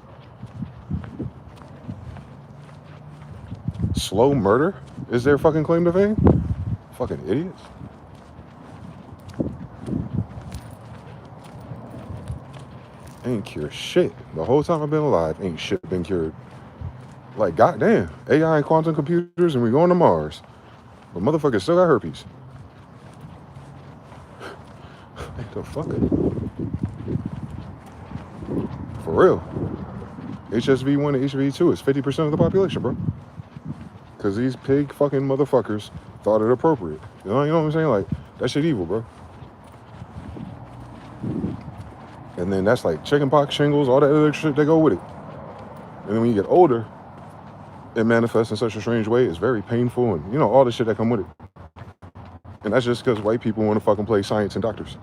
Slow murder is their fucking claim to fame? Fucking idiots. Ain't cured shit. The whole time I've been alive, ain't shit been cured. Like, goddamn, AI and quantum computers and we going to Mars. But motherfuckers still got herpes. What the fuck? For real. HSV1 and HSV2 is 50% of the population, bro. Because these pig fucking motherfuckers thought it appropriate. You know what I'm saying? Like, that shit evil, bro. And then that's like chickenpox, shingles, all that other shit that go with it. And then when you get older, it manifests in such a strange way. It's very painful and, you know, all the shit that come with it. And that's just because white people want to fucking play science and doctors.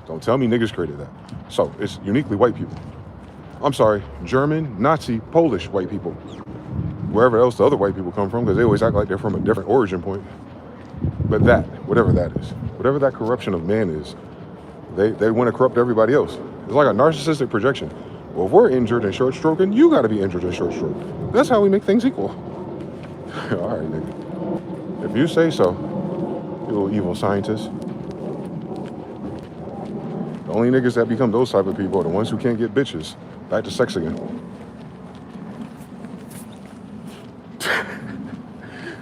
Don't tell me niggas created that. So, it's uniquely white people. I'm sorry, German, Nazi, Polish white people. Wherever else the other white people come from, because they always act like they're from a different origin point. But that, whatever that is, whatever that corruption of man is, they want to corrupt everybody else. It's like a narcissistic projection. Well, if we're injured and short stroking, you got to be injured and short stroke. That's how we make things equal. All right, nigga. If you say so, you little evil scientist. The only niggas that become those type of people are the ones who can't get bitches. Back to sex again.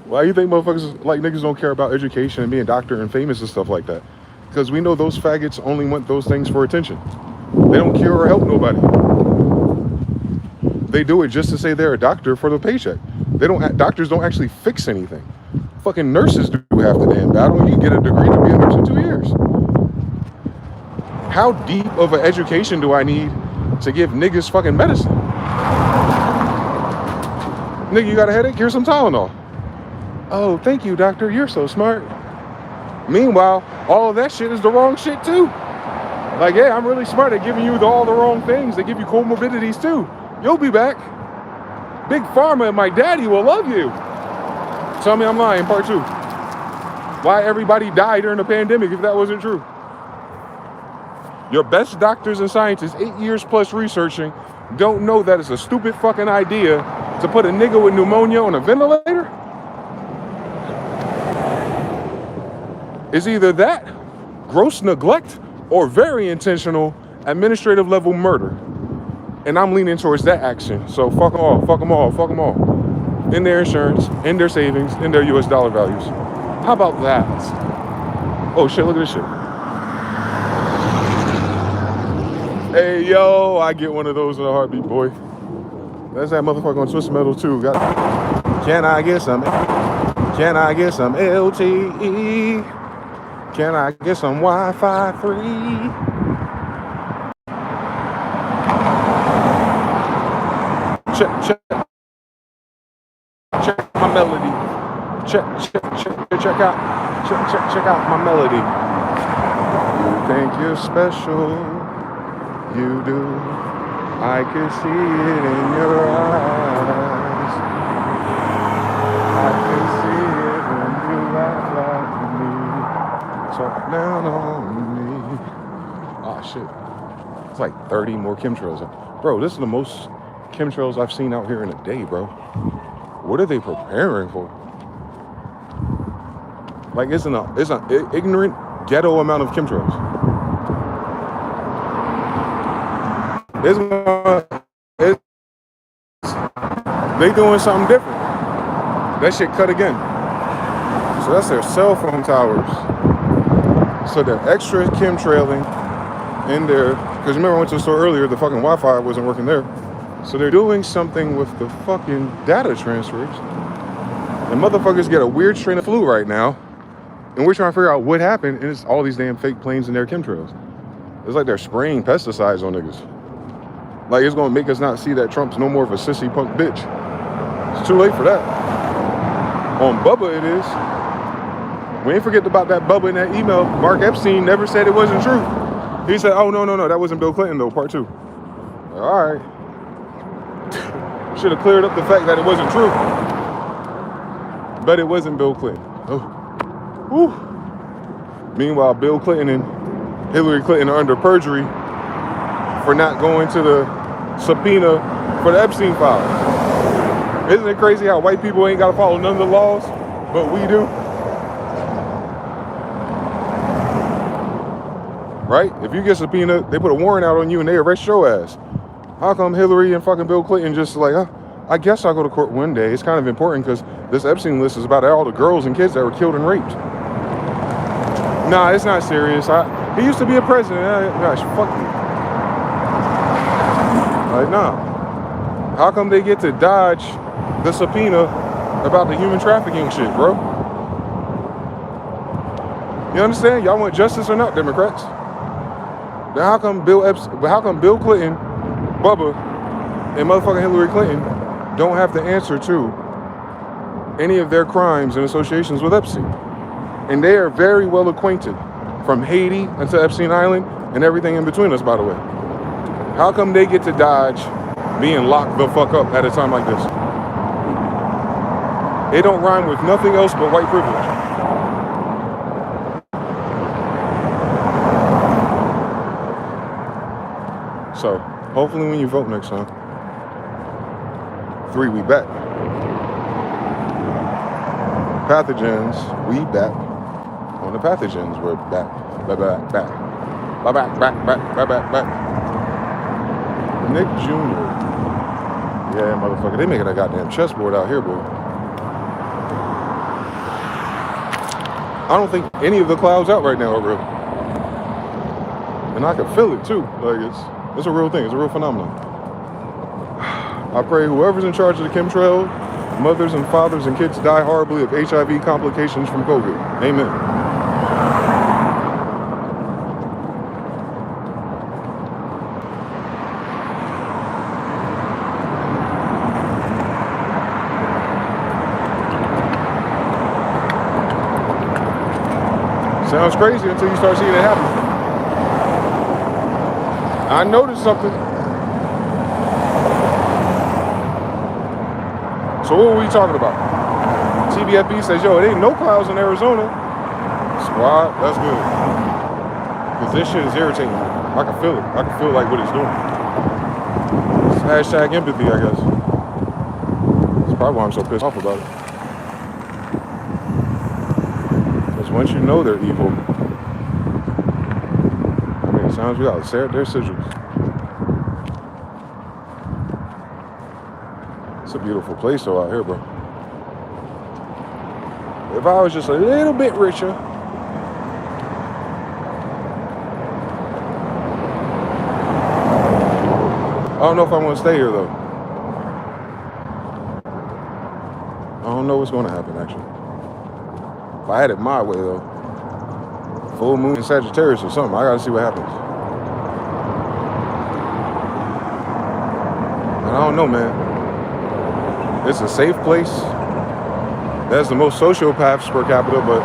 Why do you think motherfuckers like niggas don't care about education and being doctor and famous and stuff like that? Because we know those faggots only want those things for attention. They don't cure or help nobody. They do it just to say they're a doctor for the paycheck. Doctors don't actually fix anything. Fucking nurses do half the damn battle, and you get a degree to be a nurse in 2 years. How deep of an education do I need to give niggas fucking medicine? Nigga, you got a headache? Here's some Tylenol. Oh, thank you, doctor. You're so smart. Meanwhile, all of that shit is the wrong shit too. Like, yeah, I'm really smart at giving you all the wrong things. They give you comorbidities too. You'll be back. Big Pharma and my daddy will love you. Tell me I'm lying, part 2. Why everybody died during the pandemic if that wasn't true? Your best doctors and scientists, 8 years plus researching, don't know that it's a stupid fucking idea to put a nigga with pneumonia on a ventilator? It's either that, gross neglect, or very intentional administrative level murder. And I'm leaning towards that action. So fuck them all, fuck them all, fuck them all. In their insurance, in their savings, in their US dollar values. How about that? Oh shit, look at this shit. Hey yo, I get one of those in a heartbeat, boy. That's that motherfucker on Twisted Metal too. Can I get some? Can I get some LTE? Can I get some Wi-Fi free? Check my melody. Check out my melody. You think you're special? You do. I can see it in your eyes. I can see it when you laugh like me. Talk down on me. Ah, shit. It's like 30 more chemtrails. Bro, this is the most chemtrails I've seen out here in a day, bro. What are they preparing for? Like, it's an ignorant ghetto amount of chemtrails. They doing something different. That shit cut again. So that's their cell phone towers. So they're extra chemtrailing in there. Because remember I went to the store earlier, the fucking Wi-Fi wasn't working there. So they're doing something with the fucking data transfers. And motherfuckers get a weird strain of flu right now. And we're trying to figure out what happened. And it's all these damn fake planes and their chemtrails. It's like they're spraying pesticides on niggas. Like, it's gonna make us not see that Trump's no more of a sissy punk bitch. It's too late for that. On Bubba it is. We ain't forget about that Bubba in that email. Mark Epstein never said it wasn't true. He said, oh, no, that wasn't Bill Clinton though, part 2. All right. Should have cleared up the fact that it wasn't true. But it wasn't Bill Clinton. Oh. Whew. Meanwhile, Bill Clinton and Hillary Clinton are under perjury for not going to the subpoena for the Epstein files. Isn't it crazy how white people ain't got to follow none of the laws, but we do? Right? If you get subpoenaed, they put a warrant out on you and they arrest your ass. How come Hillary and fucking Bill Clinton just like, I guess I'll go to court one day. It's kind of important because this Epstein list is about all the girls and kids that were killed and raped. Nah, it's not serious. He used to be a president. Gosh, fuck you. Like, nah. How come they get to dodge the subpoena about the human trafficking shit, bro? You understand? Y'all want justice or not, Democrats? Then how come Bill Clinton, Bubba, and motherfucking Hillary Clinton don't have to answer to any of their crimes and associations with Epstein? And they are very well acquainted, from Haiti until Epstein Island and everything in between us, by the way. How come they get to dodge being locked the fuck up at a time like this? It don't rhyme with nothing else but white privilege. So, hopefully when you vote next time, 3, we back. Pathogens, we back. On the pathogens, we're back. Back. Nick Jr. Yeah, motherfucker, they making a goddamn chessboard out here, boy. I don't think any of the clouds out right now are real. And I can feel it too. Like it's a real thing. It's a real phenomenon. I pray whoever's in charge of the chemtrail, mothers and fathers and kids die horribly of HIV complications from COVID. Amen. Sounds crazy until you start seeing it happen. I noticed something. So what were we talking about? TBFB says, yo, it ain't no clouds in Arizona. Squad, that's good. Because this shit is irritating me. I can feel it. I can feel like what it's doing. It's hashtag empathy, I guess. That's probably why I'm so pissed off about it. Because once you know they're evil, it sounds you out. Their sigils. It's a beautiful place though out here, bro. If I was just a little bit richer, I don't know if I want to stay here though. I don't know what's going to happen actually. If I had it my way though, full moon in Sagittarius or something, I gotta see what happens. And I don't know, man. It's a safe place. That's the most sociopaths per capita, but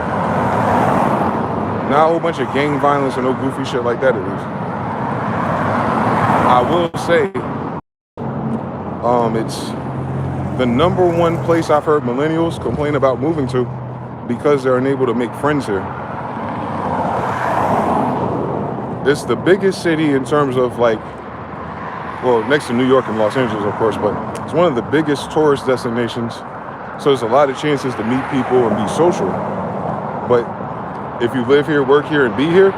not a whole bunch of gang violence or no goofy shit like that at least. I will say, it's the number one place I've heard millennials complain about moving to because they're unable to make friends here. It's the biggest city in terms of like, well, next to New York and Los Angeles, of course, but it's one of the biggest tourist destinations. So there's a lot of chances to meet people and be social. But if you live here, work here, and be here,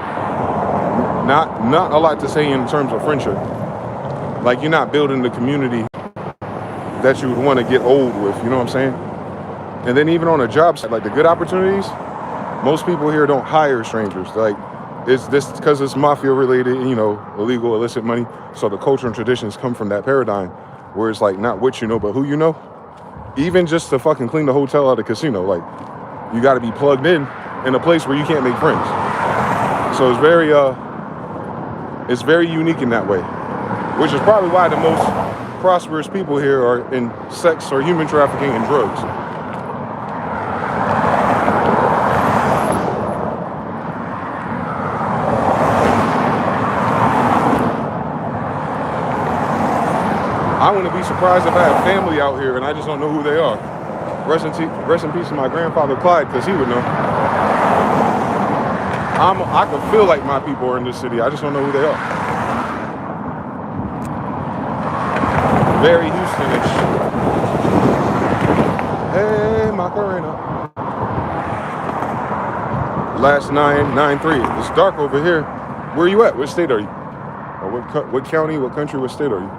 not a lot to say in terms of friendship. Like you're not building the community that you would want to get old with, you know what I'm saying? And then even on a job site, like the good opportunities, most people here don't hire strangers. Like it's this because it's mafia related, you know, illegal, illicit money. So the culture and traditions come from that paradigm where it's like not what you know, but who you know. Even just to fucking clean the hotel at a casino, like you got to be plugged in a place where you can't make friends. So it's very unique in that way, which is probably why the most prosperous people here are in sex or human trafficking and drugs. I wouldn't be surprised if I have family out here and I just don't know who they are. Rest in peace to my grandfather Clyde, because he would know. I can feel like my people are in this city. I just don't know who they are. Very Houstonish. Hey, Macarena. Last 993. It's dark over here. Where are you at? What state are you? Or what county, what country, what state are you?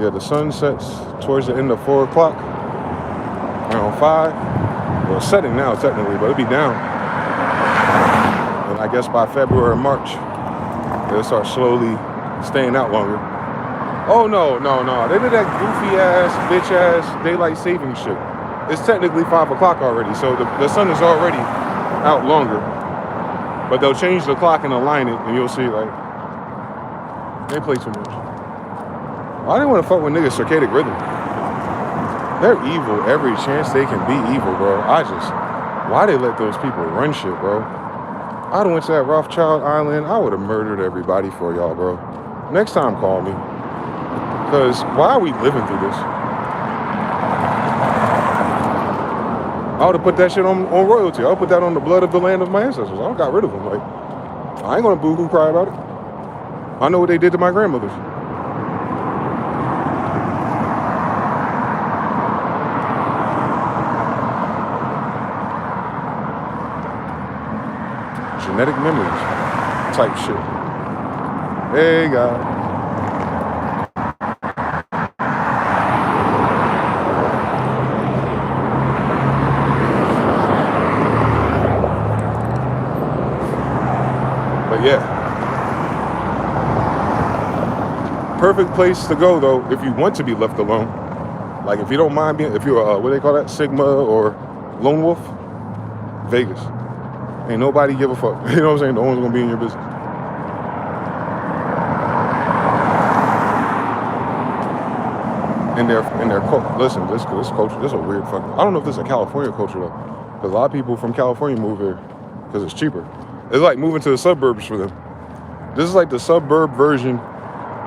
Yeah, the sun sets towards the end of 4 o'clock. Around 5. Well, it's setting now technically, but it'll be down. And I guess by February or March, it'll start slowly staying out longer. Oh, no. They did that goofy ass, bitch ass daylight saving shit. It's technically 5 o'clock already, so the sun is already out longer. But they'll change the clock and align it, and you'll see, like, they play too much. I didn't want to fuck with niggas' circadian rhythm. They're evil every chance they can be evil, bro. Why they let those people run shit, bro? I done went to that Rothschild Island. I would have murdered everybody for y'all, bro. Next time, call me. Because why are we living through this? I would have put that shit on royalty. I would put that on the blood of the land of my ancestors. I got rid of them. Like, I ain't gonna boo-hoo cry about it. I know what they did to my grandmothers. Genetic memories type shit. Hey, God. But yeah. Perfect place to go, though, if you want to be left alone. Like, if you don't mind being, if you're, what do they call that? Sigma or lone wolf? Vegas. Ain't nobody give a fuck. You know what I'm saying? No one's gonna be in your business. And their listen, this culture, this is a weird fucking. I don't know if this is a California culture though, because a lot of people from California move here because it's cheaper. It's like moving to the suburbs for them. This is like the suburb version.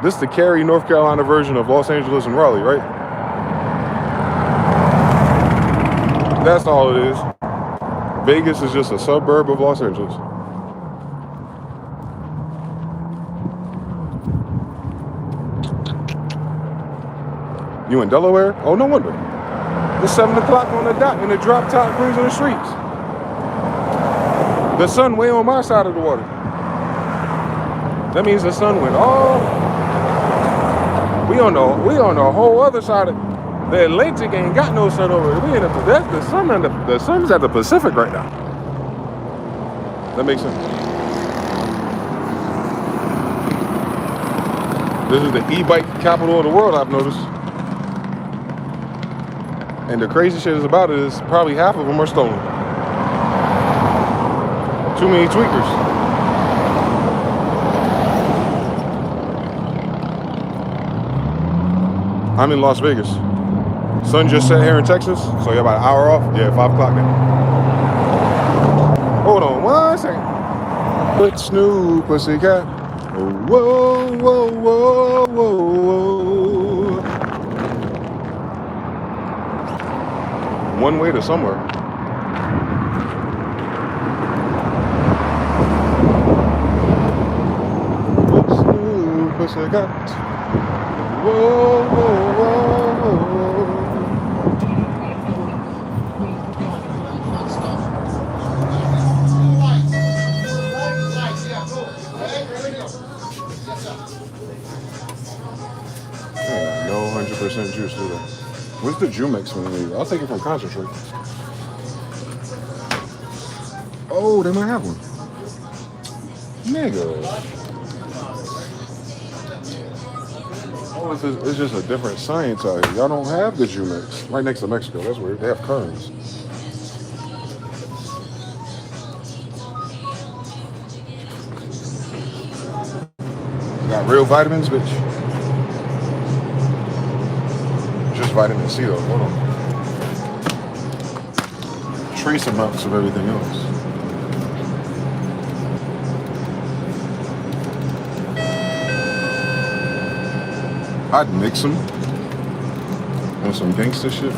This is the Cary, North Carolina version of Los Angeles and Raleigh, right? That's all it is. Vegas is just a suburb of Los Angeles. You in Delaware? Oh, no wonder. It's 7 o'clock on the dot and the drop top cruising the streets. The sun way on my side of the water. That means the sun went all. We on the whole other side of the Atlantic. Ain't got no sun over it. We in the sun and the sun's at the Pacific right now. That makes sense. This is the e-bike capital of the world, I've noticed. And the crazy shit is about it is probably half of them are stolen. Too many tweakers. I'm in Las Vegas. Sun just set here in Texas, so you're about an hour off. Yeah, 5 o'clock now. Hold on 1 second. Put Snoop Pussycat. Whoa, whoa, whoa, whoa, whoa. One way to somewhere. Put Snoop Pussycat. Whoa, whoa, whoa, whoa. No 100% juice, do they? Where's the Jumex when you leave? I'll take it from concentrate. Oh, they might have one. Nigga. Oh, it's just a different science out here. Y'all don't have the Jumex. Right next to Mexico. That's weird. They have currents. Got real vitamins, bitch. Just vitamin C though. Hold on. Trace amounts of everything else. I'd mix them on some gangster shit.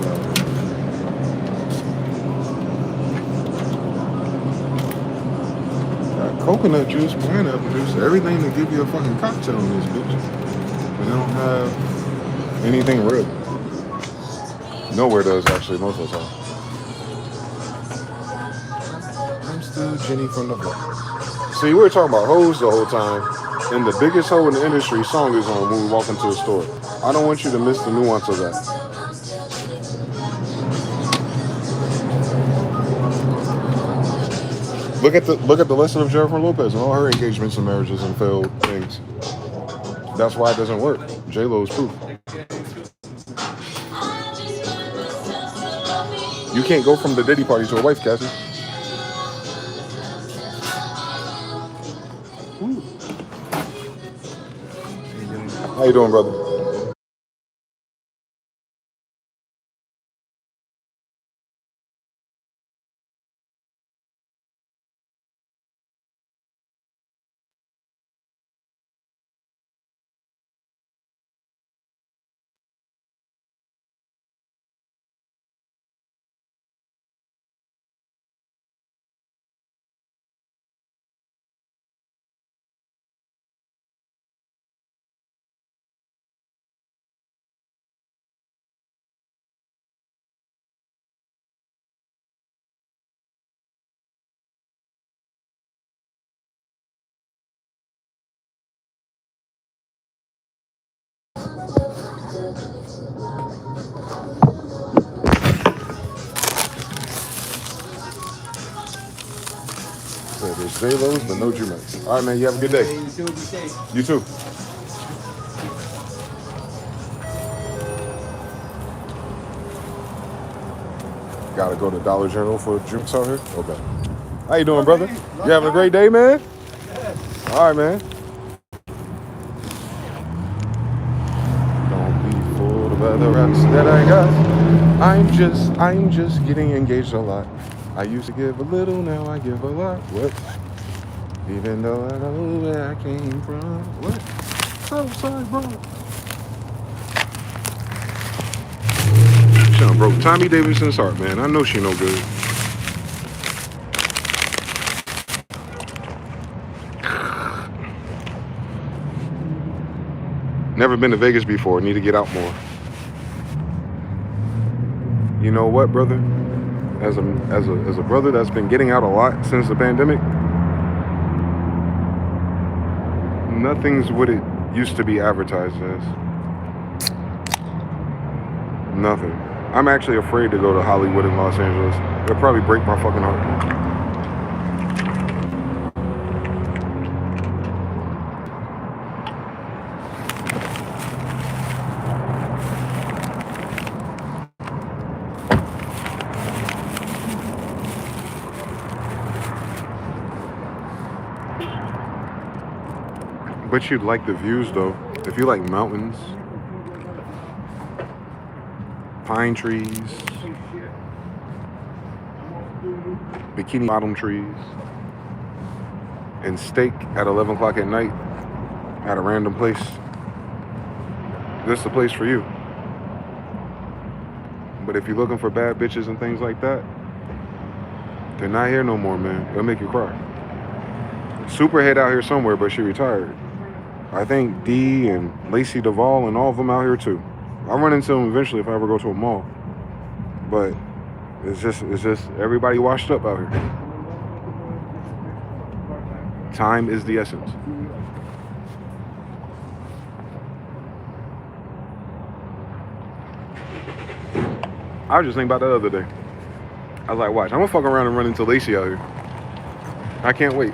Got coconut juice, pineapple juice, everything to give you a fucking cocktail in this bitch. But they don't have anything real. Nowhere does, actually, most of the time. I'm still Jenny from the block. See, we were talking about hoes the whole time, and the biggest hoe in the industry song is on when we walk into a store. I don't want you to miss the nuance of that. Look at the lesson of Jennifer Lopez and all her engagements and marriages and failed things. That's why it doesn't work. J-Lo's proof. You can't go from the Diddy party to a wife, Cassie. How you doing, brother? So there's J-Lo's, but no Jumex. All right, man. You have a good day. You too. Gotta go to Dollar General for Jukes out here? Okay. How you doing, brother? You having a great day, man? All right, man. Don't be fooled by the rats that I got. I'm just getting engaged a lot. I used to give a little, now I give a lot. What? Even though I know where I came from. What? So sorry, bro. She done broke Tommy Davidson's heart, man. I know she no good. Never been to Vegas before. Need to get out more. You know what, brother? As a brother that's been getting out a lot since the pandemic, nothing's what it used to be advertised as. Nothing. I'm actually afraid to go to Hollywood and Los Angeles. It'll probably break my fucking heart. But you'd like the views, though. If you like mountains, pine trees, bikini bottom trees, and steak at 11 o'clock at night at a random place, this is the place for you. But if you're looking for bad bitches and things like that, they're not here no more, man. They'll make you cry. Superhead out here somewhere, but she retired. I think Dee and Lacey Duvall and all of them out here too. I'll run into them eventually if I ever go to a mall. But it's just everybody washed up out here. Time is the essence. I was just thinking about that the other day. I was like, watch, I'm gonna fuck around and run into Lacey out here. I can't wait.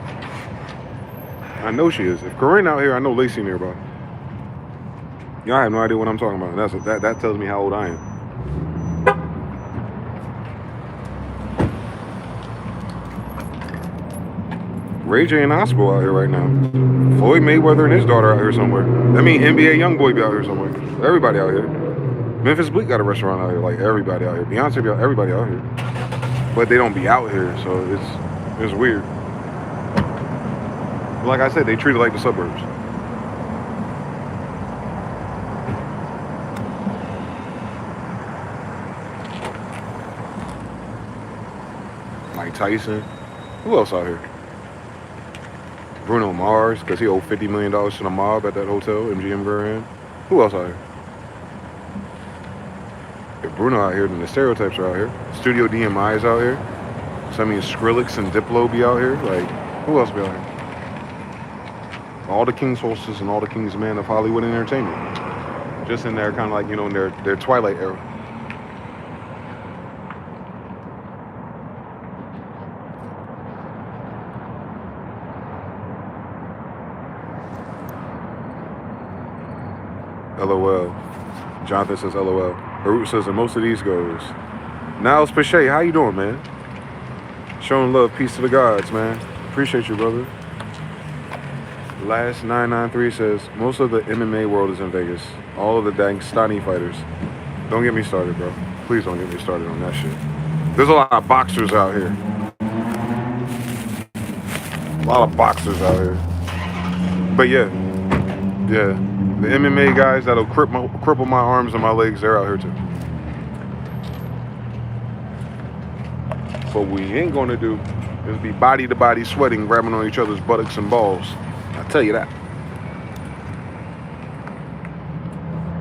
I know she is. If Corinne out here, I know Lacey nearby. Y'all have no idea what I'm talking about. That tells me how old I am. Ray J and Ospo out here right now. Floyd Mayweather and his daughter out here somewhere. I mean, NBA YoungBoy be out here somewhere. Everybody out here. Memphis Bleak got a restaurant out here. Like everybody out here. Beyonce be out. Everybody out here. But they don't be out here, so it's weird. Like I said, they treat it like the suburbs. Mike Tyson. Who else out here? Bruno Mars, because he owed $50 million to the mob at that hotel, MGM Grand. Who else out here? If Bruno out here, then the stereotypes are out here. Studio DMI is out here. So I mean, Skrillex and Diplo be out here. Like, who else be out here? All the king's horses and all the king's men of Hollywood entertainment. Just in there, kind of like, you know, in their twilight era. LOL. Jonathan says LOL. Harut says, and most of these goes. Niles Pache, how you doing, man? Showing love, peace to the gods, man. Appreciate you, brother. Last 993 says, most of the MMA world is in Vegas. All of the Dagestani fighters. Don't get me started, bro. Please don't get me started on that shit. There's a lot of boxers out here. A lot of boxers out here. But yeah. The MMA guys that'll cripple my arms and my legs, they're out here too. What we ain't gonna do is be body to body sweating, grabbing on each other's buttocks and balls. I tell you that.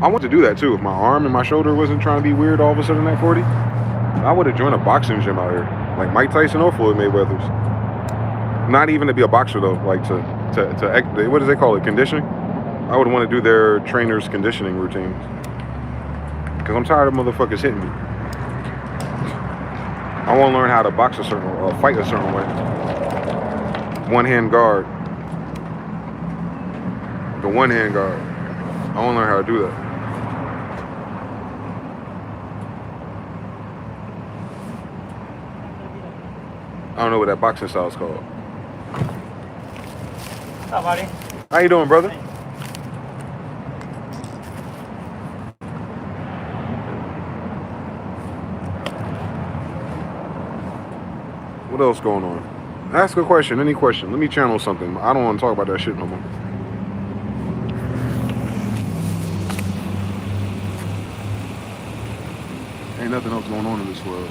I want to do that too. If my arm and my shoulder wasn't trying to be weird all of a sudden at 40, I would have joined a boxing gym out here, like Mike Tyson or Floyd Mayweather's. Not even to be a boxer though, like to what do they call it, conditioning? I would want to do their trainers' conditioning routines. Because I'm tired of motherfuckers hitting me. I want to learn how to box a certain or fight a certain way. One-hand guard. The one-hand guard. I want to learn how to do that. I don't know what that boxing style is called. Hi, buddy. How you doing, brother? What else going on? Ask a question, any question. Let me channel something. I don't want to talk about that shit no more. Ain't nothing else going on in this world.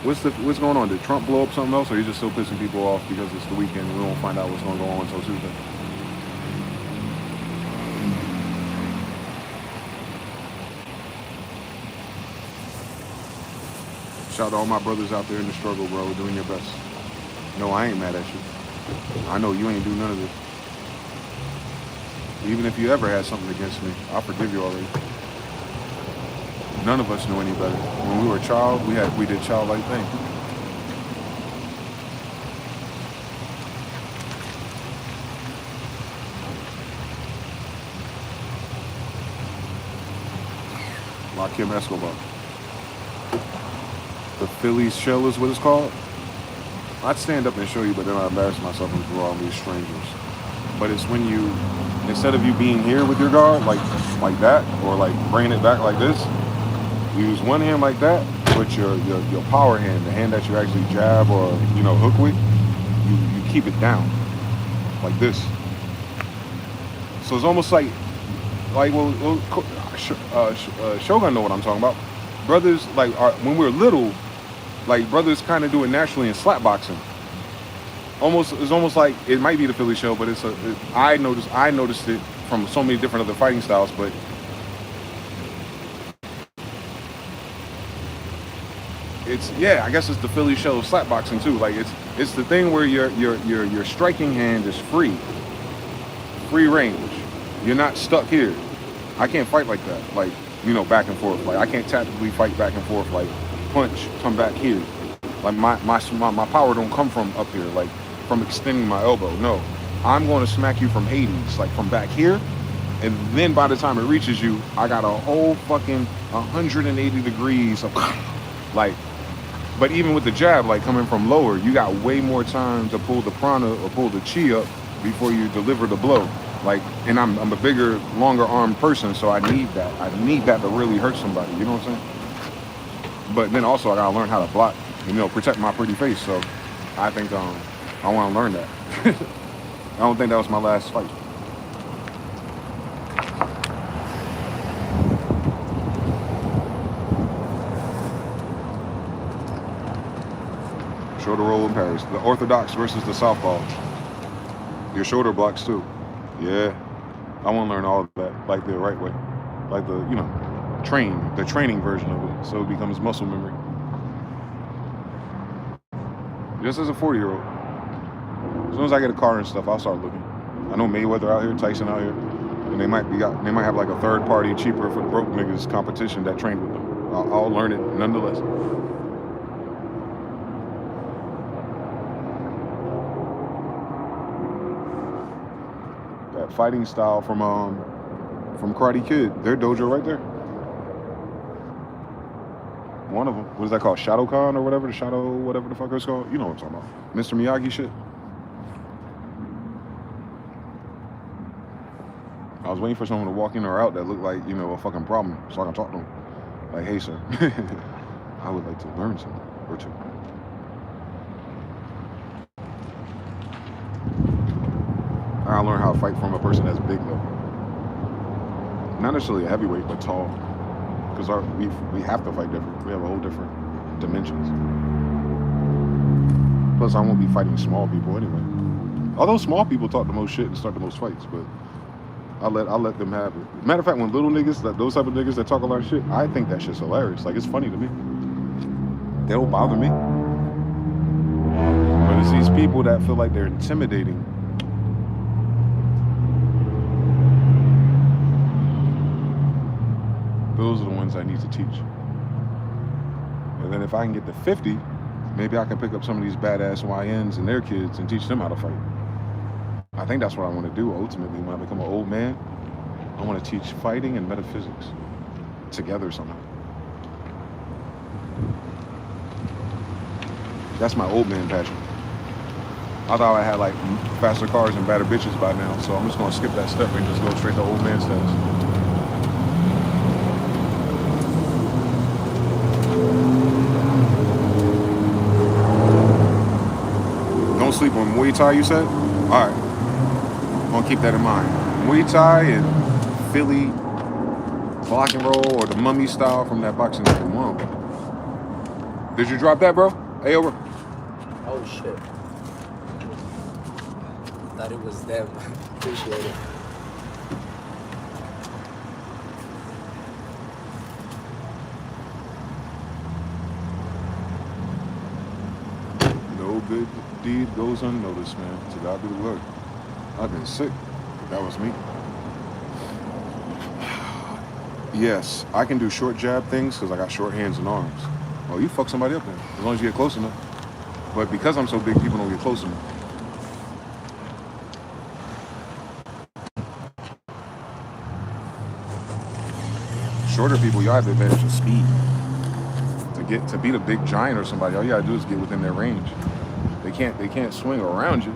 What's going on? Did Trump blow up something else, or are you just still pissing people off because it's the weekend and we won't find out what's going to go on until Tuesday? Shout out to all my brothers out there in the struggle, bro. Doing your best. No, I ain't mad at you. I know you ain't do none of this. Even if you ever had something against me, I forgive you already. None of us knew any better. When we were a child, we did childlike things. Kim Escobar. The Philly shell is what it's called. I'd stand up and show you, but then I'd embarrass myself in front of all these strangers. But it's when you, instead of you being here with your guard, like that, or like bringing it back like this, you use one hand like that, but your power hand, the hand that you actually jab or hook with, you keep it down, like this. So it's almost like Shogun know what I'm talking about. Brothers, when we were little, brothers kind of do it naturally in slap boxing. It's almost like it might be the Philly show, but I noticed it from so many different other fighting styles, but I guess it's the Philly show of slap boxing too. It's the thing where your striking hand is free range. You're not stuck here. I can't fight like that, back and forth. I can't tactically fight back and forth, punch, come back here. My power don't come from up here, from extending my elbow. No, I'm going to smack you from Hades, from back here, and then by the time it reaches you, I got a whole fucking 180 degrees of, but even with the jab, coming from lower, you got way more time to pull the prana or pull the chi up before you deliver the blow. And I'm a bigger, longer armed person, so I need that. I need that to really hurt somebody, you know what I'm saying? But then also I gotta learn how to block, protect my pretty face. So I think I want to learn that. I don't think that was my last fight. Shoulder roll in Paris. The Orthodox versus the Southpaw. Your shoulder blocks too. Yeah. I want to learn all of that, like the right way, like the the training version of it, so it becomes muscle memory. Just as a 40-year-old, as soon as I get a car and stuff, I'll start looking. I know Mayweather out here, Tyson out here, and they might have like a third party cheaper for the broke niggas competition that trained with them. I'll learn it nonetheless. That fighting style from Karate Kid, their dojo right there. One of them. What is that called? Shadokan or whatever? Whatever the fuck it's called. You know what I'm talking about. Mr. Miyagi shit. I was waiting for someone to walk in or out that looked like, a fucking problem so I can talk to them. Like, hey, sir, I would like to learn something or two. I learn how to fight from a person that's big, though. Not necessarily a heavyweight, but tall. Because we have to fight different. We have a whole different dimensions. Plus, I won't be fighting small people anyway. Although small people talk the most shit and start the most fights, but I'll let them have it. Matter of fact, when little niggas, those type of niggas that talk a lot of shit, I think that shit's hilarious. Like, it's funny to me. They don't bother me. But it's these people that feel like they're intimidating. Those are the ones I need to teach. And then if I can get to 50, maybe I can pick up some of these badass YNs and their kids and teach them how to fight. I think that's what I want to do ultimately. When I become an old man, I want to teach fighting and metaphysics together somehow. That's my old man passion. I thought I had like faster cars and better bitches by now, so I'm just going to skip that step and just go straight to old man status. Don't sleep on Muay Thai, you said? All right. I'm gonna keep that in mind. Muay Thai and Philly block and roll, or the mummy style from that boxing game. Whoa. Did you drop that, bro? Hey, over. Oh shit. Thought it was them. Appreciate it. No good deed goes unnoticed, man. To God be the glory. I've been sick. That was me. Yes, I can do short jab things because I got short hands and arms. Oh, you fuck somebody up then, as long as you get close enough. But because I'm so big, people don't get close enough. Shorter people, y'all have the advantage of speed. To beat a big giant or somebody, all you gotta do is get within their range. They can't swing around you.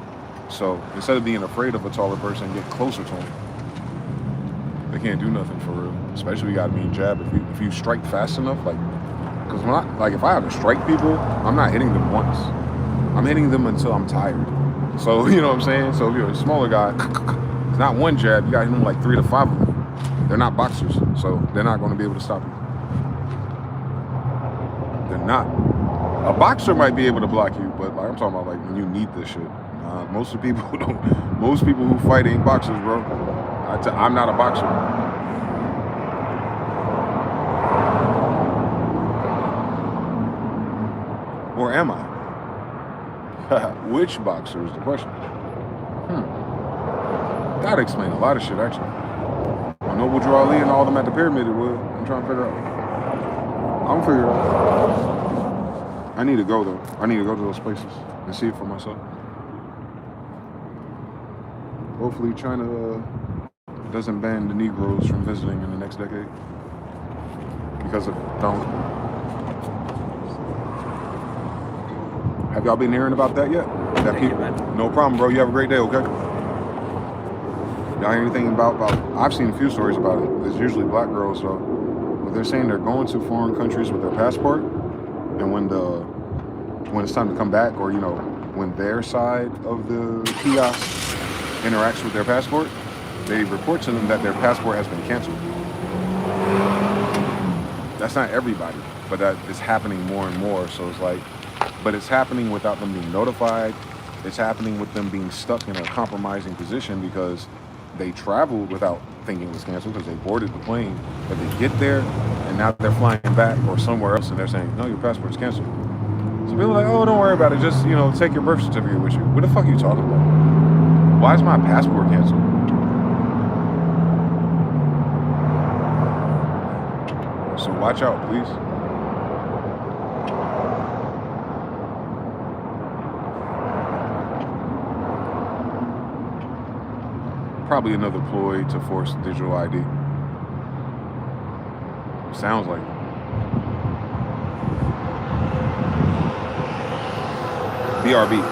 So instead of being afraid of a taller person, get closer to them. They can't do nothing for real. Especially you gotta mean jab. If you strike fast enough, because if I have to strike people, I'm not hitting them once. I'm hitting them until I'm tired. So you know what I'm saying. So if you're a smaller guy, it's not one jab. You gotta hit them like 3 to 5 of them. They're not boxers, so they're not going to be able to stop you. They're not. A boxer might be able to block you, but I'm talking about when you need this shit. Most of the people don't. Most people who fight ain't boxers, bro. I'm not a boxer. Or am I? Which boxer is the question? Gotta explain a lot of shit, actually. Noble Drew Ali and all them at the pyramid, it would. I'm trying to figure out. I'm figuring it out. I need to go, though. I need to go to those places and see it for myself. Hopefully China doesn't ban the Negroes from visiting in the next decade. Because of don't. Have y'all been hearing about that yet? No problem, bro. You have a great day, okay? Y'all hear anything about I've seen a few stories about it. It's usually black girls, so but they're saying they're going to foreign countries with their passport, and when it's time to come back, or when their side of the kiosk interacts with their passport, they report to them that their passport has been canceled. That's not everybody, but that is happening more and more. So it's but it's happening without them being notified, It's happening with them being stuck in a compromising position because they traveled without thinking it was canceled because they boarded the plane, but they get there and now they're flying back or somewhere else and they're saying, no, your passport's canceled. So people are like, oh, don't worry about it. Just, take your birth certificate with you. What the fuck are you talking about? Why is my passport canceled? So watch out, please. Probably another ploy to force digital ID. Sounds like it. BRB.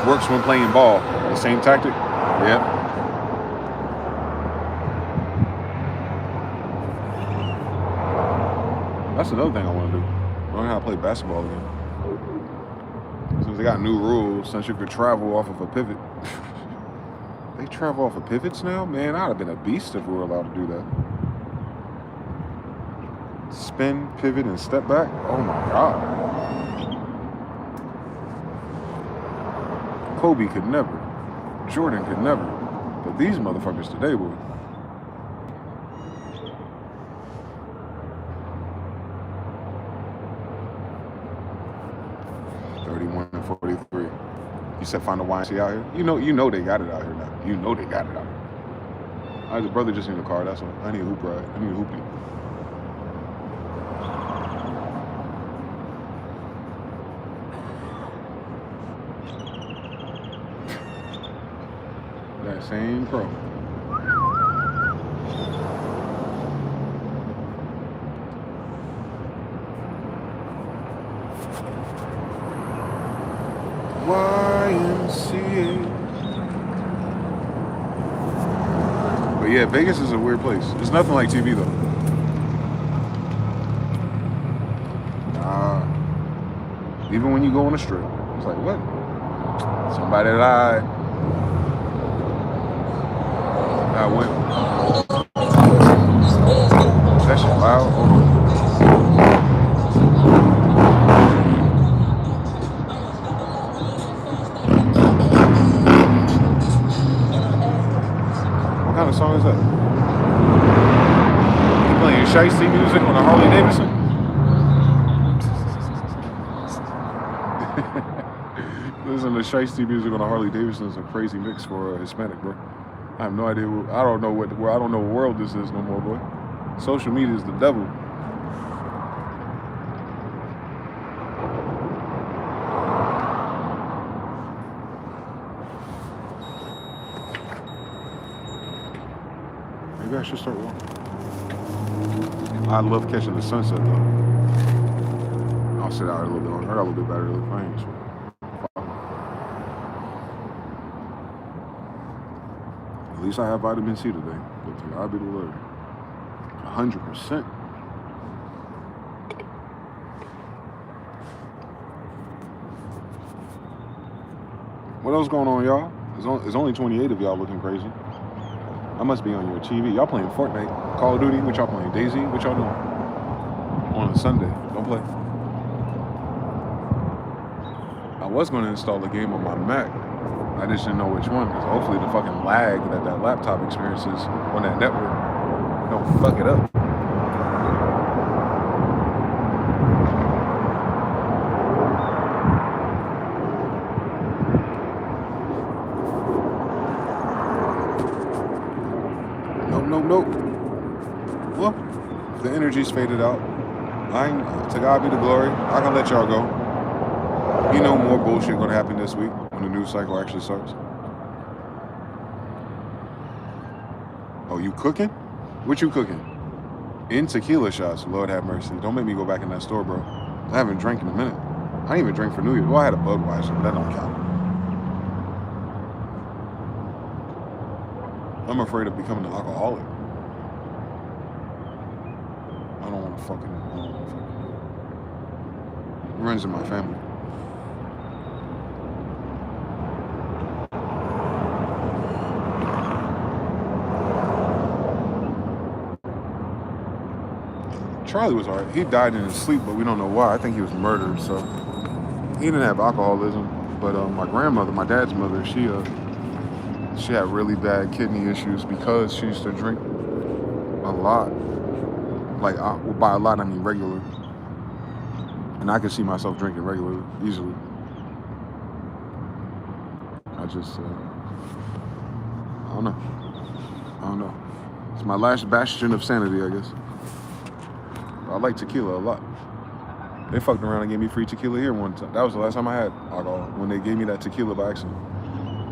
Works when playing ball. The same tactic? Yeah. That's another thing I want to do. Learn how to play basketball again. Since they got new rules, since you could travel off of a pivot. They travel off of pivots now? Man, I'd have been a beast if we were allowed to do that. Spin, pivot, and step back? Oh my God. Kobe could never. Jordan could never. But these motherfuckers today would. And 43. You said find a YMCA out here? You know they got it out here now. You know they got it out here. The brother just need a car, that's all. I need a hoop ride. I need a hoopie. That same pro. YMCA. But yeah, Vegas is a weird place. It's nothing like TV though. Even when you go on a strip, it's like, what? Somebody lied. I went. Is that shit loud? Hold on. What kind of song is that? You playing shiesty music on a Harley Davidson? Listen to shiesty music on a Harley Davidson is a crazy mix for a Hispanic, bro. I have no idea. I don't know what world this is no more, boy. Social media is the devil. Maybe I should start walking. I love catching the sunset though. I'll sit out here a little bit longer. I got a little bit better than playing. So. At least I have vitamin C today. But to God be the Lord. 100%. What else going on, y'all? There's only 28 of y'all looking crazy. I must be on your TV. Y'all playing Fortnite, Call of Duty. What y'all playing? Daisy? What y'all doing? On a Sunday. Don't play. I was going to install a game on my Mac. I just didn't know which one, because hopefully the fucking lag that laptop experiences on that network don't fuck it up. Nope. Well, the energy's faded out. To God be the glory. I can let y'all go. You know more bullshit gonna happen this week when the news cycle actually starts. Oh, you cooking? What you cooking? In tequila shots, Lord have mercy. Don't make me go back in that store, bro. I haven't drank in a minute. I didn't even drink for New Year's. Well, I had a Budweiser, but that don't count. I'm afraid of becoming an alcoholic. I don't want to fucking do it. It runs in my family. Charlie was alright. He died in his sleep, but we don't know why. I think he was murdered, so he didn't have alcoholism. But my grandmother, my dad's mother, she had really bad kidney issues because she used to drink a lot. Like by a lot, I mean regular. And I could see myself drinking regularly, easily. I just, I don't know. I don't know. It's my last bastion of sanity, I guess. But I like tequila a lot. They fucked around and gave me free tequila here one time. That was the last time I had alcohol, when they gave me that tequila by accident.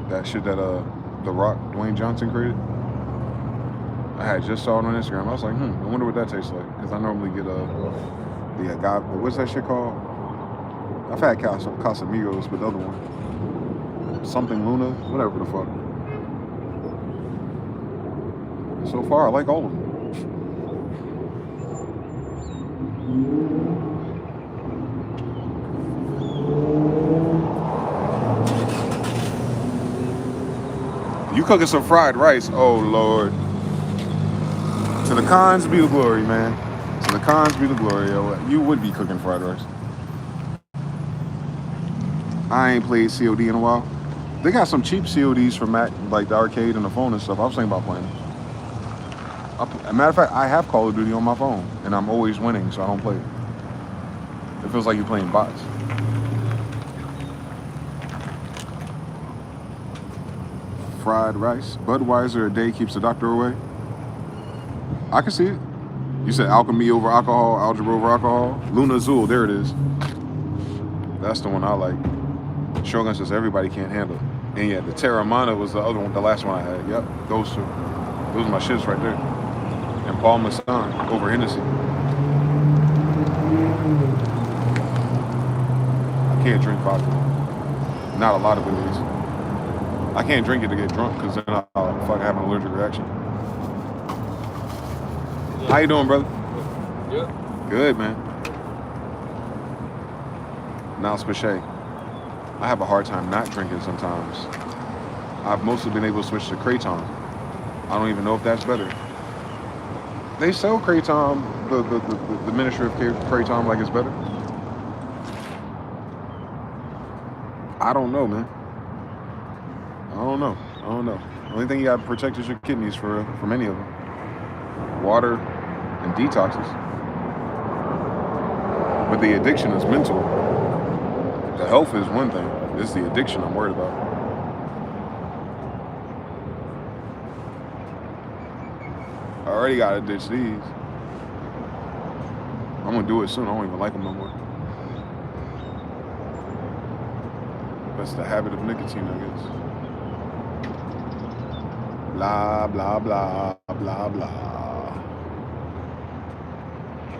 That shit that The Rock, Dwayne Johnson created. I had just saw it on Instagram. I was like, I wonder what that tastes like. Because I normally get the agave, what's that shit called? I've had Casamigos, but the other one. Something Luna, whatever the fuck. So far, I like all of them. You cooking some fried rice? Oh Lord. To the cons be the glory, man. To the cons be the glory. You would be cooking fried rice. I ain't played COD in a while. They got some cheap CODs for Mac, like the arcade and the phone and stuff. I was thinking about playing. As a matter of fact, I have Call of Duty on my phone, and I'm always winning, so I don't play it. It feels like you're playing bots. Fried rice. Budweiser a day keeps the doctor away. I can see it. You said alchemy over alcohol, algebra over alcohol. Luna Azul, there it is. That's the one I like. Shogun says everybody can't handle it. And yeah, the Terramana was the other one, the last one I had. Yep, those two. Those are my shits right there. And Paul Masson over Hennessy. I can't drink vodka. Not a lot of it at least. I can't drink it to get drunk because then I'll fucking have an allergic reaction. How you doing, brother? Good. Good, man. Now, Spachet. I have a hard time not drinking sometimes. I've mostly been able to switch to Kratom. I don't even know if that's better. They sell Kratom, the Ministry of Kratom, like it's better. I don't know, man. I don't know. The only thing you gotta protect is your kidneys from any of them. Water and detoxes. But the addiction is mental. The health is one thing. It's the addiction I'm worried about. I already gotta ditch these. I'm gonna do it soon. I don't even like them no more. That's the habit of nicotine, I guess. Blah, blah, blah, blah, blah.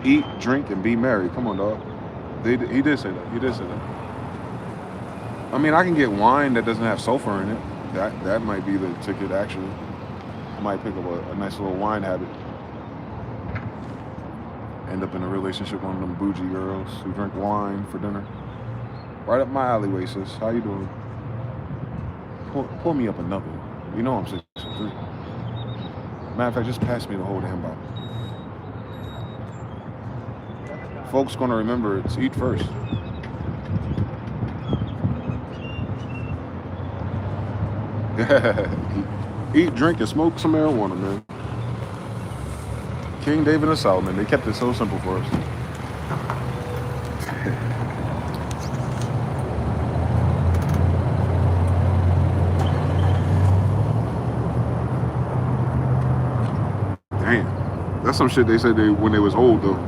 Eat, drink, and be merry. Come on, dog. He did say that. I mean, I can get wine that doesn't have sulfur in it. That might be the ticket, actually. I might pick up a nice little wine habit. End up in a relationship with one of them bougie girls who drink wine for dinner. Right up my alleyway, sis. How you doing? Pull me up another one. You know I'm 6'3". Matter of fact, just pass me the whole damn bottle. Folks gonna remember it's eat first. Eat, drink, and smoke some marijuana, man. King David and Solomon, they kept it so simple for us. Damn. That's some shit they said when they was old, though.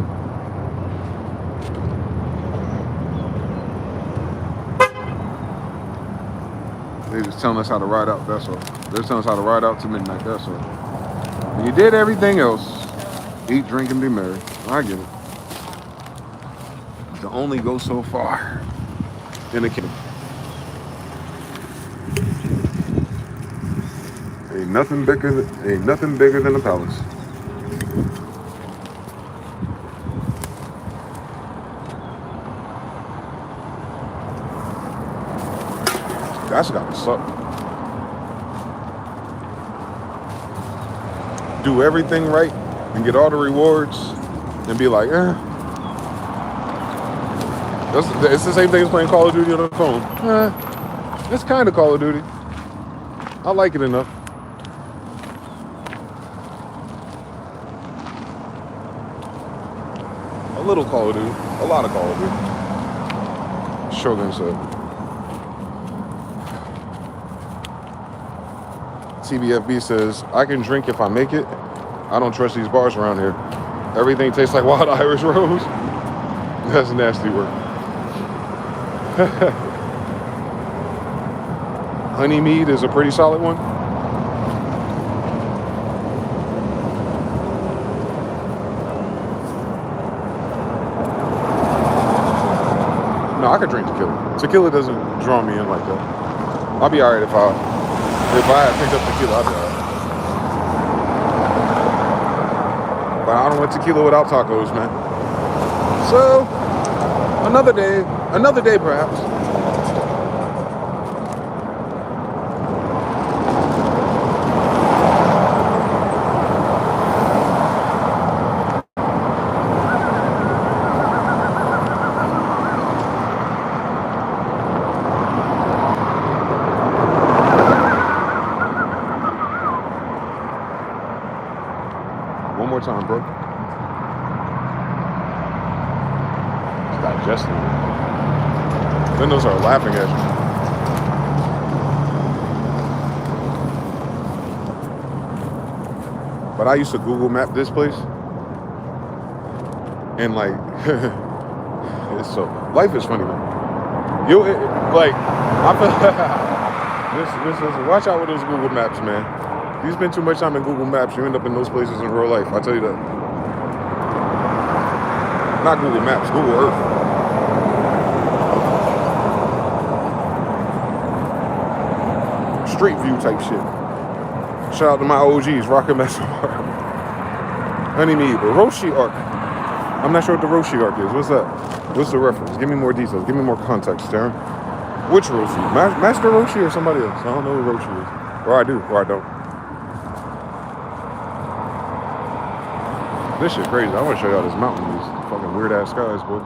They just telling us how to ride out, that's all. They're telling us how to ride out to midnight, that's all. When you did everything else, eat, drink, and be merry. I get it. To only go so far in the kingdom. Ain't nothing bigger than a palace. That's gotta suck. Do everything right and get all the rewards and be like, It's the same thing as playing Call of Duty on the phone. It's kind of Call of Duty. I like it enough. A little Call of Duty. A lot of Call of Duty. Shogun said. TBFB says, I can drink if I make it. I don't trust these bars around here. Everything tastes like wild Irish rose. That's nasty work. Honey mead is a pretty solid one. No, I could drink tequila. Tequila doesn't draw me in like that. I'll be alright if I had picked up tequila, I'd be alright. But I don't want tequila without tacos, man. So, another day perhaps. One more time, bro. It's digesting. Then those are laughing at you. But I used to Google map this place. And like, it's so, life is funny, man. I feel, this is, watch out with those Google maps, man. If you spend too much time in Google Maps, you end up in those places in real life. I tell you that. Not Google Maps, Google Earth. Street view type shit. Shout out to my OGs, Rocket Master Honey Mead, the Roshi arc. I'm not sure what the Roshi arc is. What's that? What's the reference? Give me more details. Give me more context, Darren. Which Roshi? Master Roshi or somebody else? I don't know who Roshi is. Or I do, or I don't. This shit crazy. I want to show y'all this mountain. These fucking weird ass skies, boy.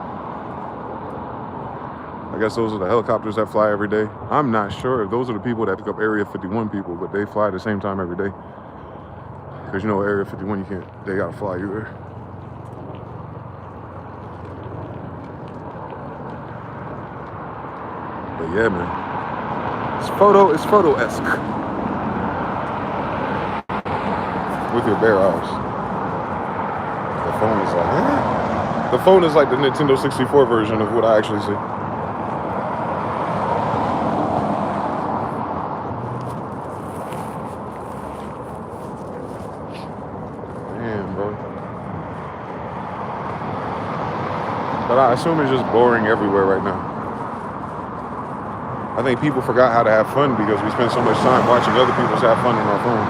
I guess those are the helicopters that fly every day. I'm not sure if those are the people that pick up Area 51 people, but they fly at the same time every day. Because you know, Area 51, they gotta fly you there. But yeah, man. It's photo-esque. With your bare eyes. The phone is like, The phone is like the Nintendo 64 version of what I actually see. Damn, bro. But I assume it's just boring everywhere right now. I think people forgot how to have fun because we spend so much time watching other people's have fun on our phone.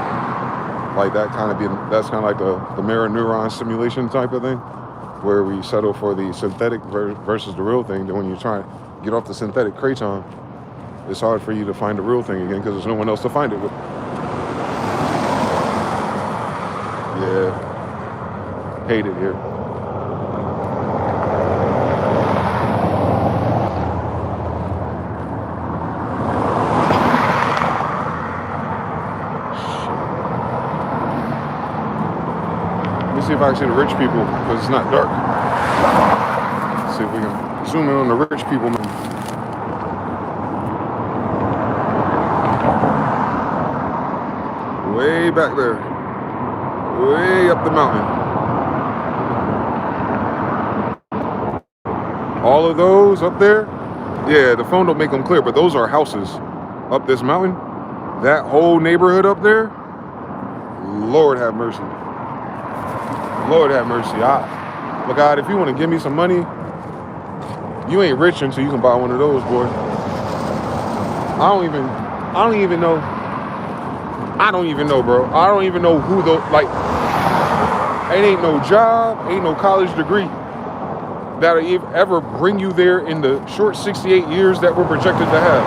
Like that's kind of like the mirror neuron simulation type of thing, where we settle for the synthetic versus the real thing. Then when you try to get off the synthetic craton, it's hard for you to find the real thing again because there's no one else to find it with. Yeah, hate it here. See if I can see the rich people because it's not dark. Let's see if we can zoom in on the rich people. Way back there. Way up the mountain. All of those up there, yeah, the phone don't make them clear, but those are houses up this mountain. That whole neighborhood up there, Lord have mercy. Lord have mercy. Look, God, if you want to give me some money, you ain't rich until you can buy one of those, boy. I don't even know, bro. I don't even know who those, like, it ain't no job, ain't no college degree that'll ever bring you there in the short 68 years that we're projected to have.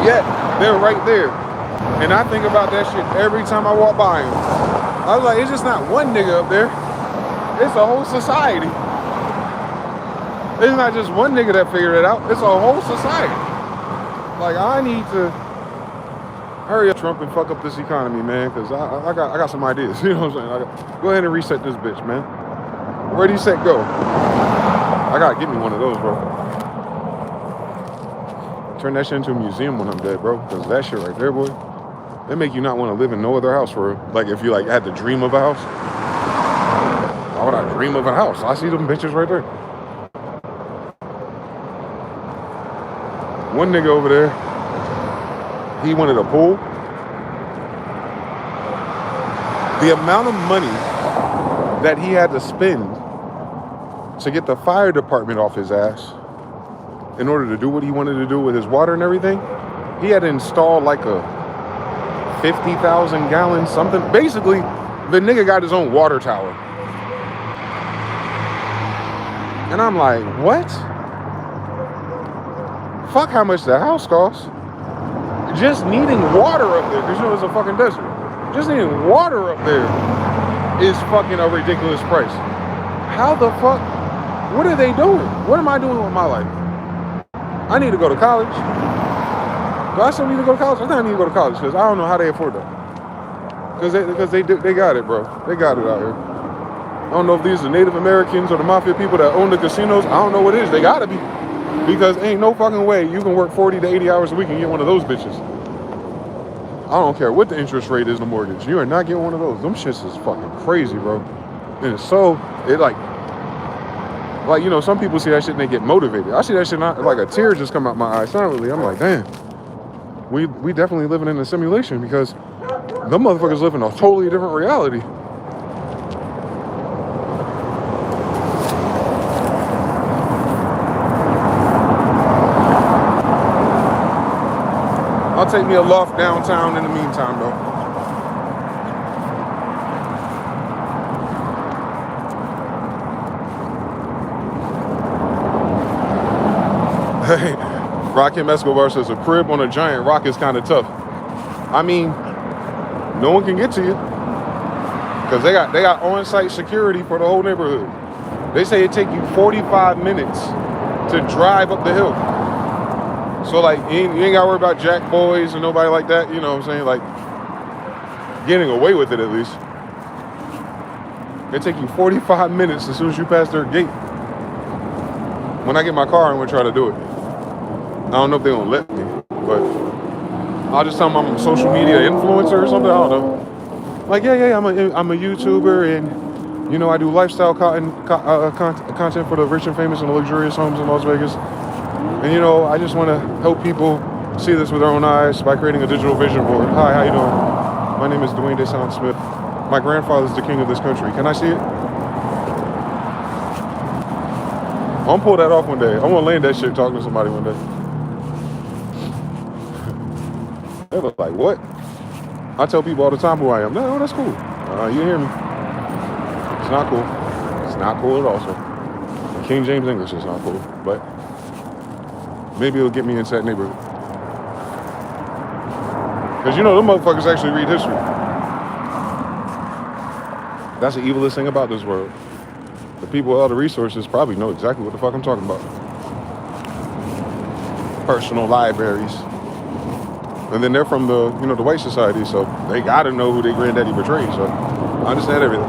Yet, they're right there. And I think about that shit every time I walk by them. I was like, it's just not one nigga up there. It's a whole society. It's not just one nigga that figured it out. It's a whole society. Like, I need to hurry up, Trump, and fuck up this economy, man, because I got some ideas. You know what I'm saying? Go ahead and reset this bitch, man. Ready, set, go. I gotta get me one of those, bro. Turn that shit into a museum when I'm dead, bro, because that shit right there, boy, they make you not want to live in no other house for real. Like, if you like had to dream of a house, why would I dream of a house? I see them bitches right there. One nigga over there, he wanted a pool. The amount of money that he had to spend to get the fire department off his ass in order to do what he wanted to do with his water and everything, he had to install like a 50,000 gallon something. Basically, the nigga got his own water tower. And I'm like, what? Fuck how much the house costs. Just needing water up there, because you know it's a fucking desert. Just needing water up there is fucking a ridiculous price. How the fuck? What are they doing? What am I doing with my life? I need to go to college. Do I still need to go to college? I think I need to go to college because I don't know how they afford that. Because they got it, bro. They got it out here. I don't know if these are Native Americans or the mafia people that own the casinos. I don't know what it is. They gotta be. Because ain't no fucking way you can work 40 to 80 hours a week and get one of those bitches. I don't care what the interest rate is on the mortgage. You are not getting one of those. Them shits is fucking crazy, bro. And it's so, it like, you know, some people see that shit and they get motivated. I see that shit, not like a tear just come out my eye silently. I'm like, damn, we definitely living in a simulation because them motherfuckers live in a totally different reality. I'll take me a loft downtown in the meantime, though. Hey, Rakim Escobar says a crib on a giant rock is kind of tough. I mean, no one can get to you because they got on-site security for the whole neighborhood. They say it take you 45 minutes to drive up the hill. So like you ain't gotta worry about jack boys and nobody like that, you know what I'm saying? Like getting away with it at least. It take you 45 minutes as soon as you pass their gate. When I get my car, I'm gonna try to do it. I don't know if they're gonna let me, but I'll just tell them I'm a social media influencer or something. I don't know. Like yeah, I'm a YouTuber and you know I do lifestyle content for the rich and famous and the luxurious homes in Las Vegas. And you know, I just want to help people see this with their own eyes by creating a digital vision board. Hi, how you doing? My name is Dwayne Deshaun Smith. My grandfather's the king of this country. Can I see it? I'm gonna pull that off one day. I'm gonna land that shit talking to somebody one day. They look like, what? I tell people all the time who I am. No, that's cool. You hear me? It's not cool. It's not cool at all, sir. King James English is not cool, but maybe it'll get me into that neighborhood. Because you know, them motherfuckers actually read history. That's the evilest thing about this world. The people with all the resources probably know exactly what the fuck I'm talking about. Personal libraries. And then they're from the, you know, the white society, so they gotta know who their granddaddy betrayed, so I understand everything.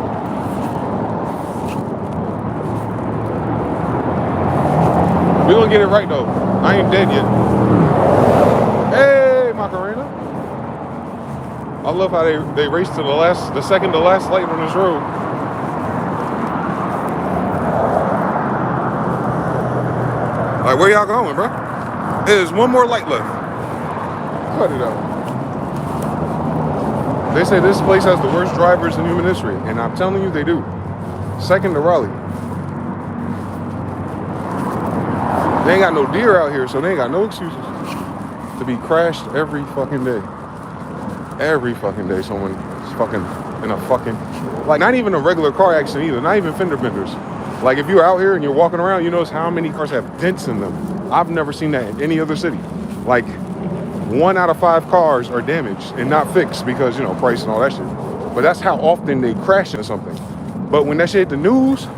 We're gonna get it right though. I ain't dead yet. Hey, Macarena. I love how they race to the second to last light on this road. Like, where y'all going, bro? There's one more light left. Cut it out. They say this place has the worst drivers in human history, and I'm telling you they do. Second to Raleigh. They ain't got no deer out here, so they ain't got no excuses to be crashed every fucking day. Every fucking day someone is fucking in a fucking, like not even a regular car accident either, not even fender benders. Like if you're out here and you're walking around, you notice how many cars have dents in them. I've never seen that in any other city. Like 1 out of 5 cars are damaged and not fixed because, you know, price and all that shit. But that's how often they crash into something. But when that shit hit the news,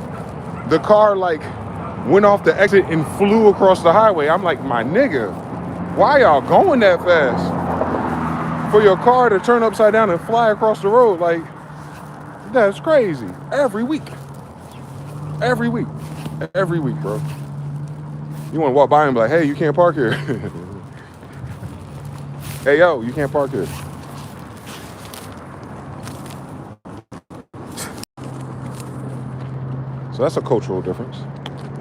the car like went off the exit and flew across the highway. I'm like, my nigga, Why y'all going that fast? For your car to turn upside down and fly across the road, like, that's crazy. Every week. Every week. Every week, bro. You want to walk by and be like, hey, you can't park here. Hey, yo, you can't park here. So that's a cultural difference.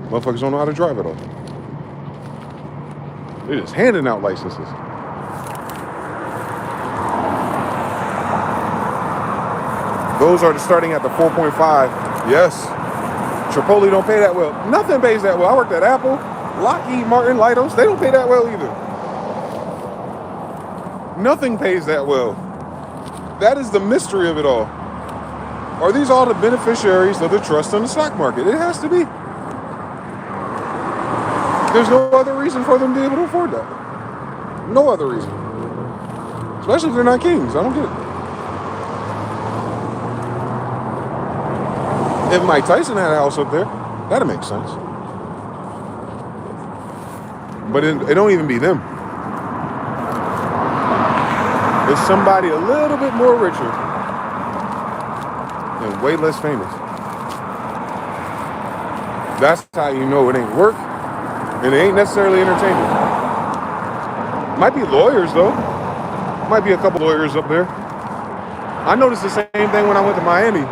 Motherfuckers don't know how to drive at all. They're just handing out licenses. Those are starting at the 4.5. Yes. Chipotle don't pay that well. Nothing pays that well. I worked at Apple, Lockheed Martin, Leidos. They don't pay that well either. Nothing pays that well. That is the mystery of it all. Are these all the beneficiaries of the trust in the stock market? It has to be. There's no other reason for them to be able to afford that. No other reason. Especially if they're not kings. I don't get it. If Mike Tyson had a house up there, that'd make sense. But it don't even be them. It's somebody a little bit more richer and way less famous. That's how you know it ain't work, and it ain't necessarily entertainment. Might be lawyers though. Might be a couple lawyers up there. I noticed the same thing when I went to Miami.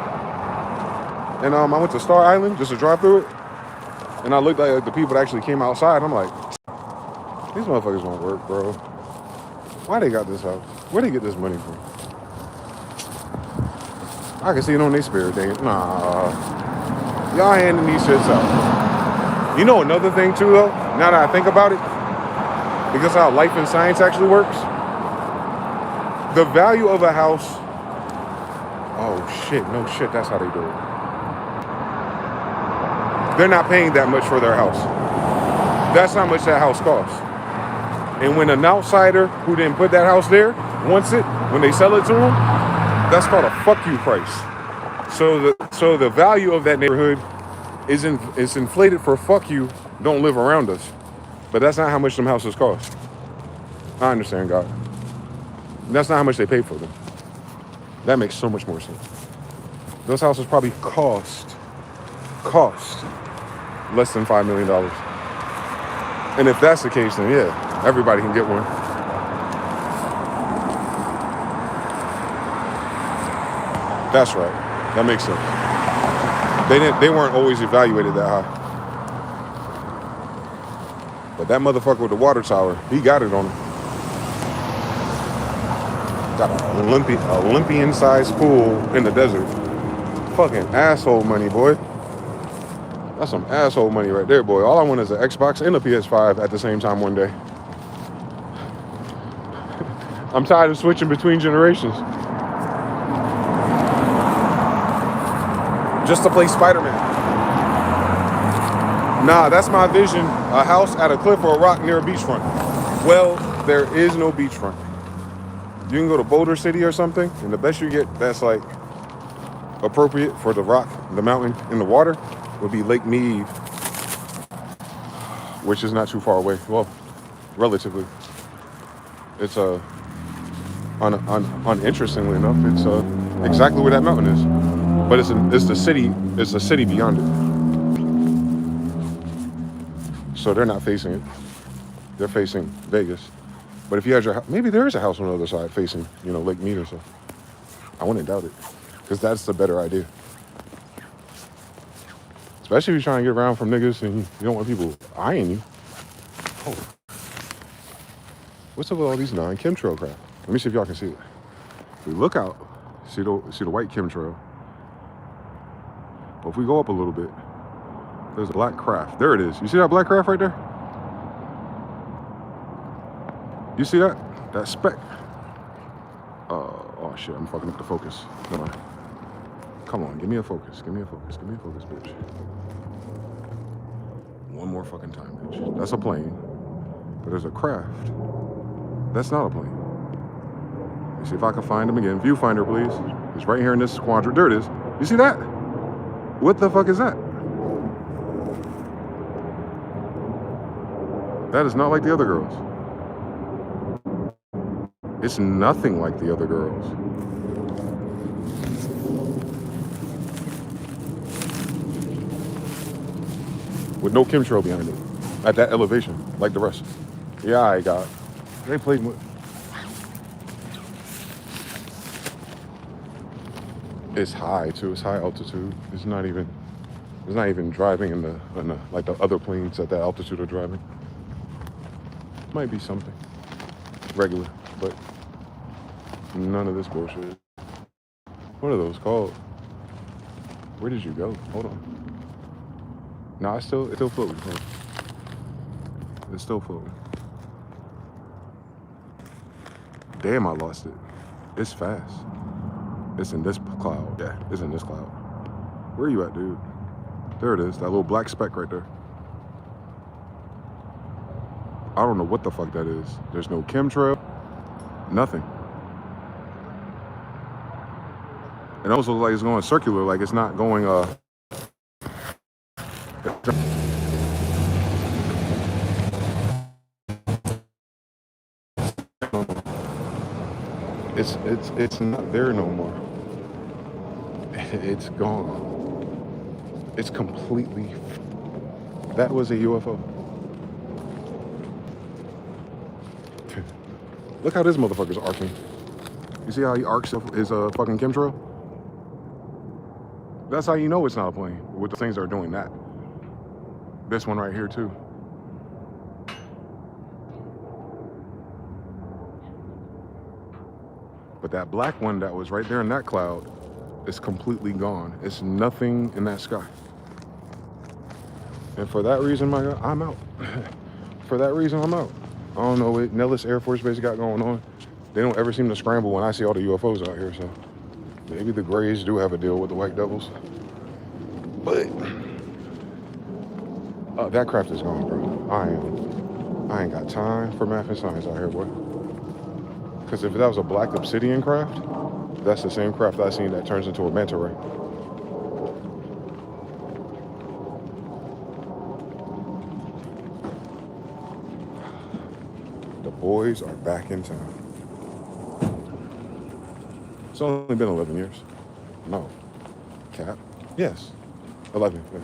And I went to Star Island just to drive through it. And I looked at the people that actually came outside. I'm like, these motherfuckers won't work, bro. Why they got this house? Where they get this money from? I can see it on their spirit. Nah. Y'all handing these shits out. You know another thing too though, now that I think about it, because how life and science actually works, the value of a house, oh shit, no shit, that's how they do it. They're not paying that much for their house. That's how much that house costs. And when an outsider who didn't put that house there wants it, when they sell it to them, that's called a fuck you price. So the value of that neighborhood is inflated for fuck you, don't live around us. But that's not how much them houses cost. I understand, God. That's not how much they pay for them. That makes so much more sense. Those houses probably cost less than $5 million. And if that's the case, then yeah, everybody can get one. That's right. That makes sense. They weren't always evaluated that high. But that motherfucker with the water tower, he got it on him. Got an Olympian-sized pool in the desert. Fucking asshole money, boy. That's some asshole money right there, boy. All I want is an Xbox and a PS5 at the same time one day. I'm tired of switching between generations. Just to play Spider-Man. Nah, that's my vision. A house at a cliff or a rock near a beachfront. Well, there is no beachfront. You can go to Boulder City or something, and the best you get that's like appropriate for the rock, the mountain, and the water would be Lake Mead, which is not too far away. Well, relatively. It's uninterestingly enough, it's exactly where that mountain is. But it's the city beyond it. So they're not facing it. They're facing Vegas. But if you had your house, maybe there is a house on the other side facing, Lake Mead or so. I wouldn't doubt it. Because that's the better idea. Especially if you're trying to get around from niggas and you don't want people eyeing you. Oh. What's up with all these non-chemtrail crap? Let me see if y'all can see it. If we look out, see the white chemtrail. But if we go up a little bit, there's a black craft. There it is. You see that black craft right there? You see that? That speck. Oh shit, I'm fucking up the focus. Come on. Come on, give me a focus. Give me a focus, bitch. One more fucking time, bitch. That's a plane. But there's a craft. That's not a plane. Let me see if I can find him again. Viewfinder, please. It's right here in this quadrant. There it is. You see that? What the fuck is that? That is not like the other girls. It's nothing like the other girls. With no chemtrail behind it. At that elevation, like the rest. Yeah, I got. They played with. It's high too. It's high altitude. It's not even driving in the like the other planes at that altitude are driving. Might be something regular, but none of this bullshit. What are those called? Where did you go? Hold on. No, it's still floating. Hold on. It's still floating. Damn, I lost it. It's fast. It's in this cloud. Yeah, it's in this cloud. Where are you at, dude? There it is, that little black speck right there. I don't know what the fuck that is. There's no chemtrail, nothing. It almost looks like it's going circular, like it's not going, it's not there no more. It's gone. It's completely, that was a UFO. Look how this motherfucker's arcing. You see how he arcs his fucking chemtrail? That's how you know it's not a plane, with the things that are doing that. This one right here too. But that black one that was right there in that cloud is completely gone. It's nothing in that sky. And for that reason, my God, I'm out. For that reason, I'm out. I don't know what Nellis Air Force Base got going on. They don't ever seem to scramble when I see all the UFOs out here, so maybe the Greys do have a deal with the White Devils. But that craft is gone, bro. I ain't got time for math and science out here, boy. Because if that was a black obsidian craft, that's the same craft I seen that turns into a manta ray. The boys are back in town. It's only been 11 years. No. Cap? Yes. 11. Yeah.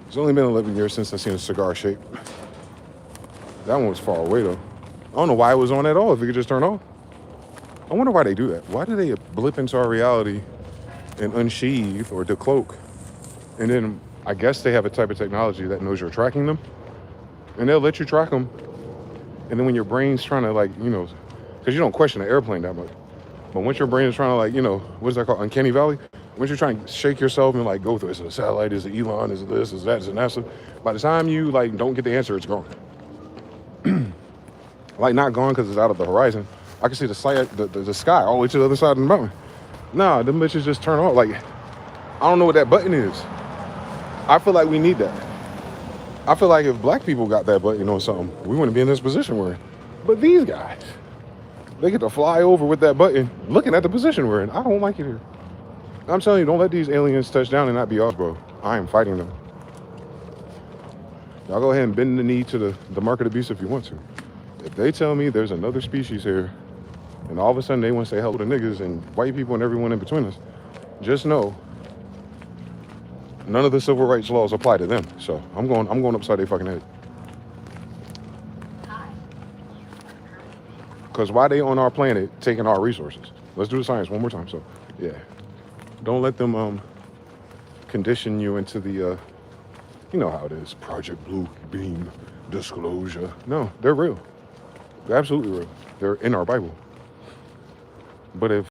It's only been 11 years since I seen a cigar shape. That one was far away though. I don't know why it was on at all if it could just turn off. I wonder why they do that. Why do they blip into our reality and unsheath or decloak? And then I guess they have a type of technology that knows you're tracking them. And they'll let you track them. And then when your brain's trying to like, you know, because you don't question an airplane that much. But once your brain is trying to like, you know, what is that called? Uncanny valley? Once you're trying to shake yourself and like go through, is it a satellite, is it Elon, is it this, is that, is it NASA? By the time you like don't get the answer, it's gone. Like not gone because it's out of the horizon. I can see the sky all the way to the other side of the mountain. Nah, them bitches just turn off. Like, I don't know what that button is. I feel like we need that. I feel like if black people got that button or something, we wouldn't be in this position we're in. But these guys, they get to fly over with that button, looking at the position we're in. I don't like it here. I'm telling you, don't let these aliens touch down and not be ours, bro. I am fighting them. Y'all go ahead and bend the knee to the mark of the beast if you want to. If they tell me there's another species here, and all of a sudden they want to say hello to niggas and white people and everyone in between us, just know none of the civil rights laws apply to them. So I'm going upside their fucking head. Because why they on our planet taking our resources? Let's do the science one more time. So yeah, don't let them condition you into the you know how it is, Project Blue Beam disclosure. No, they're real. They're absolutely real. They're in our Bible. But if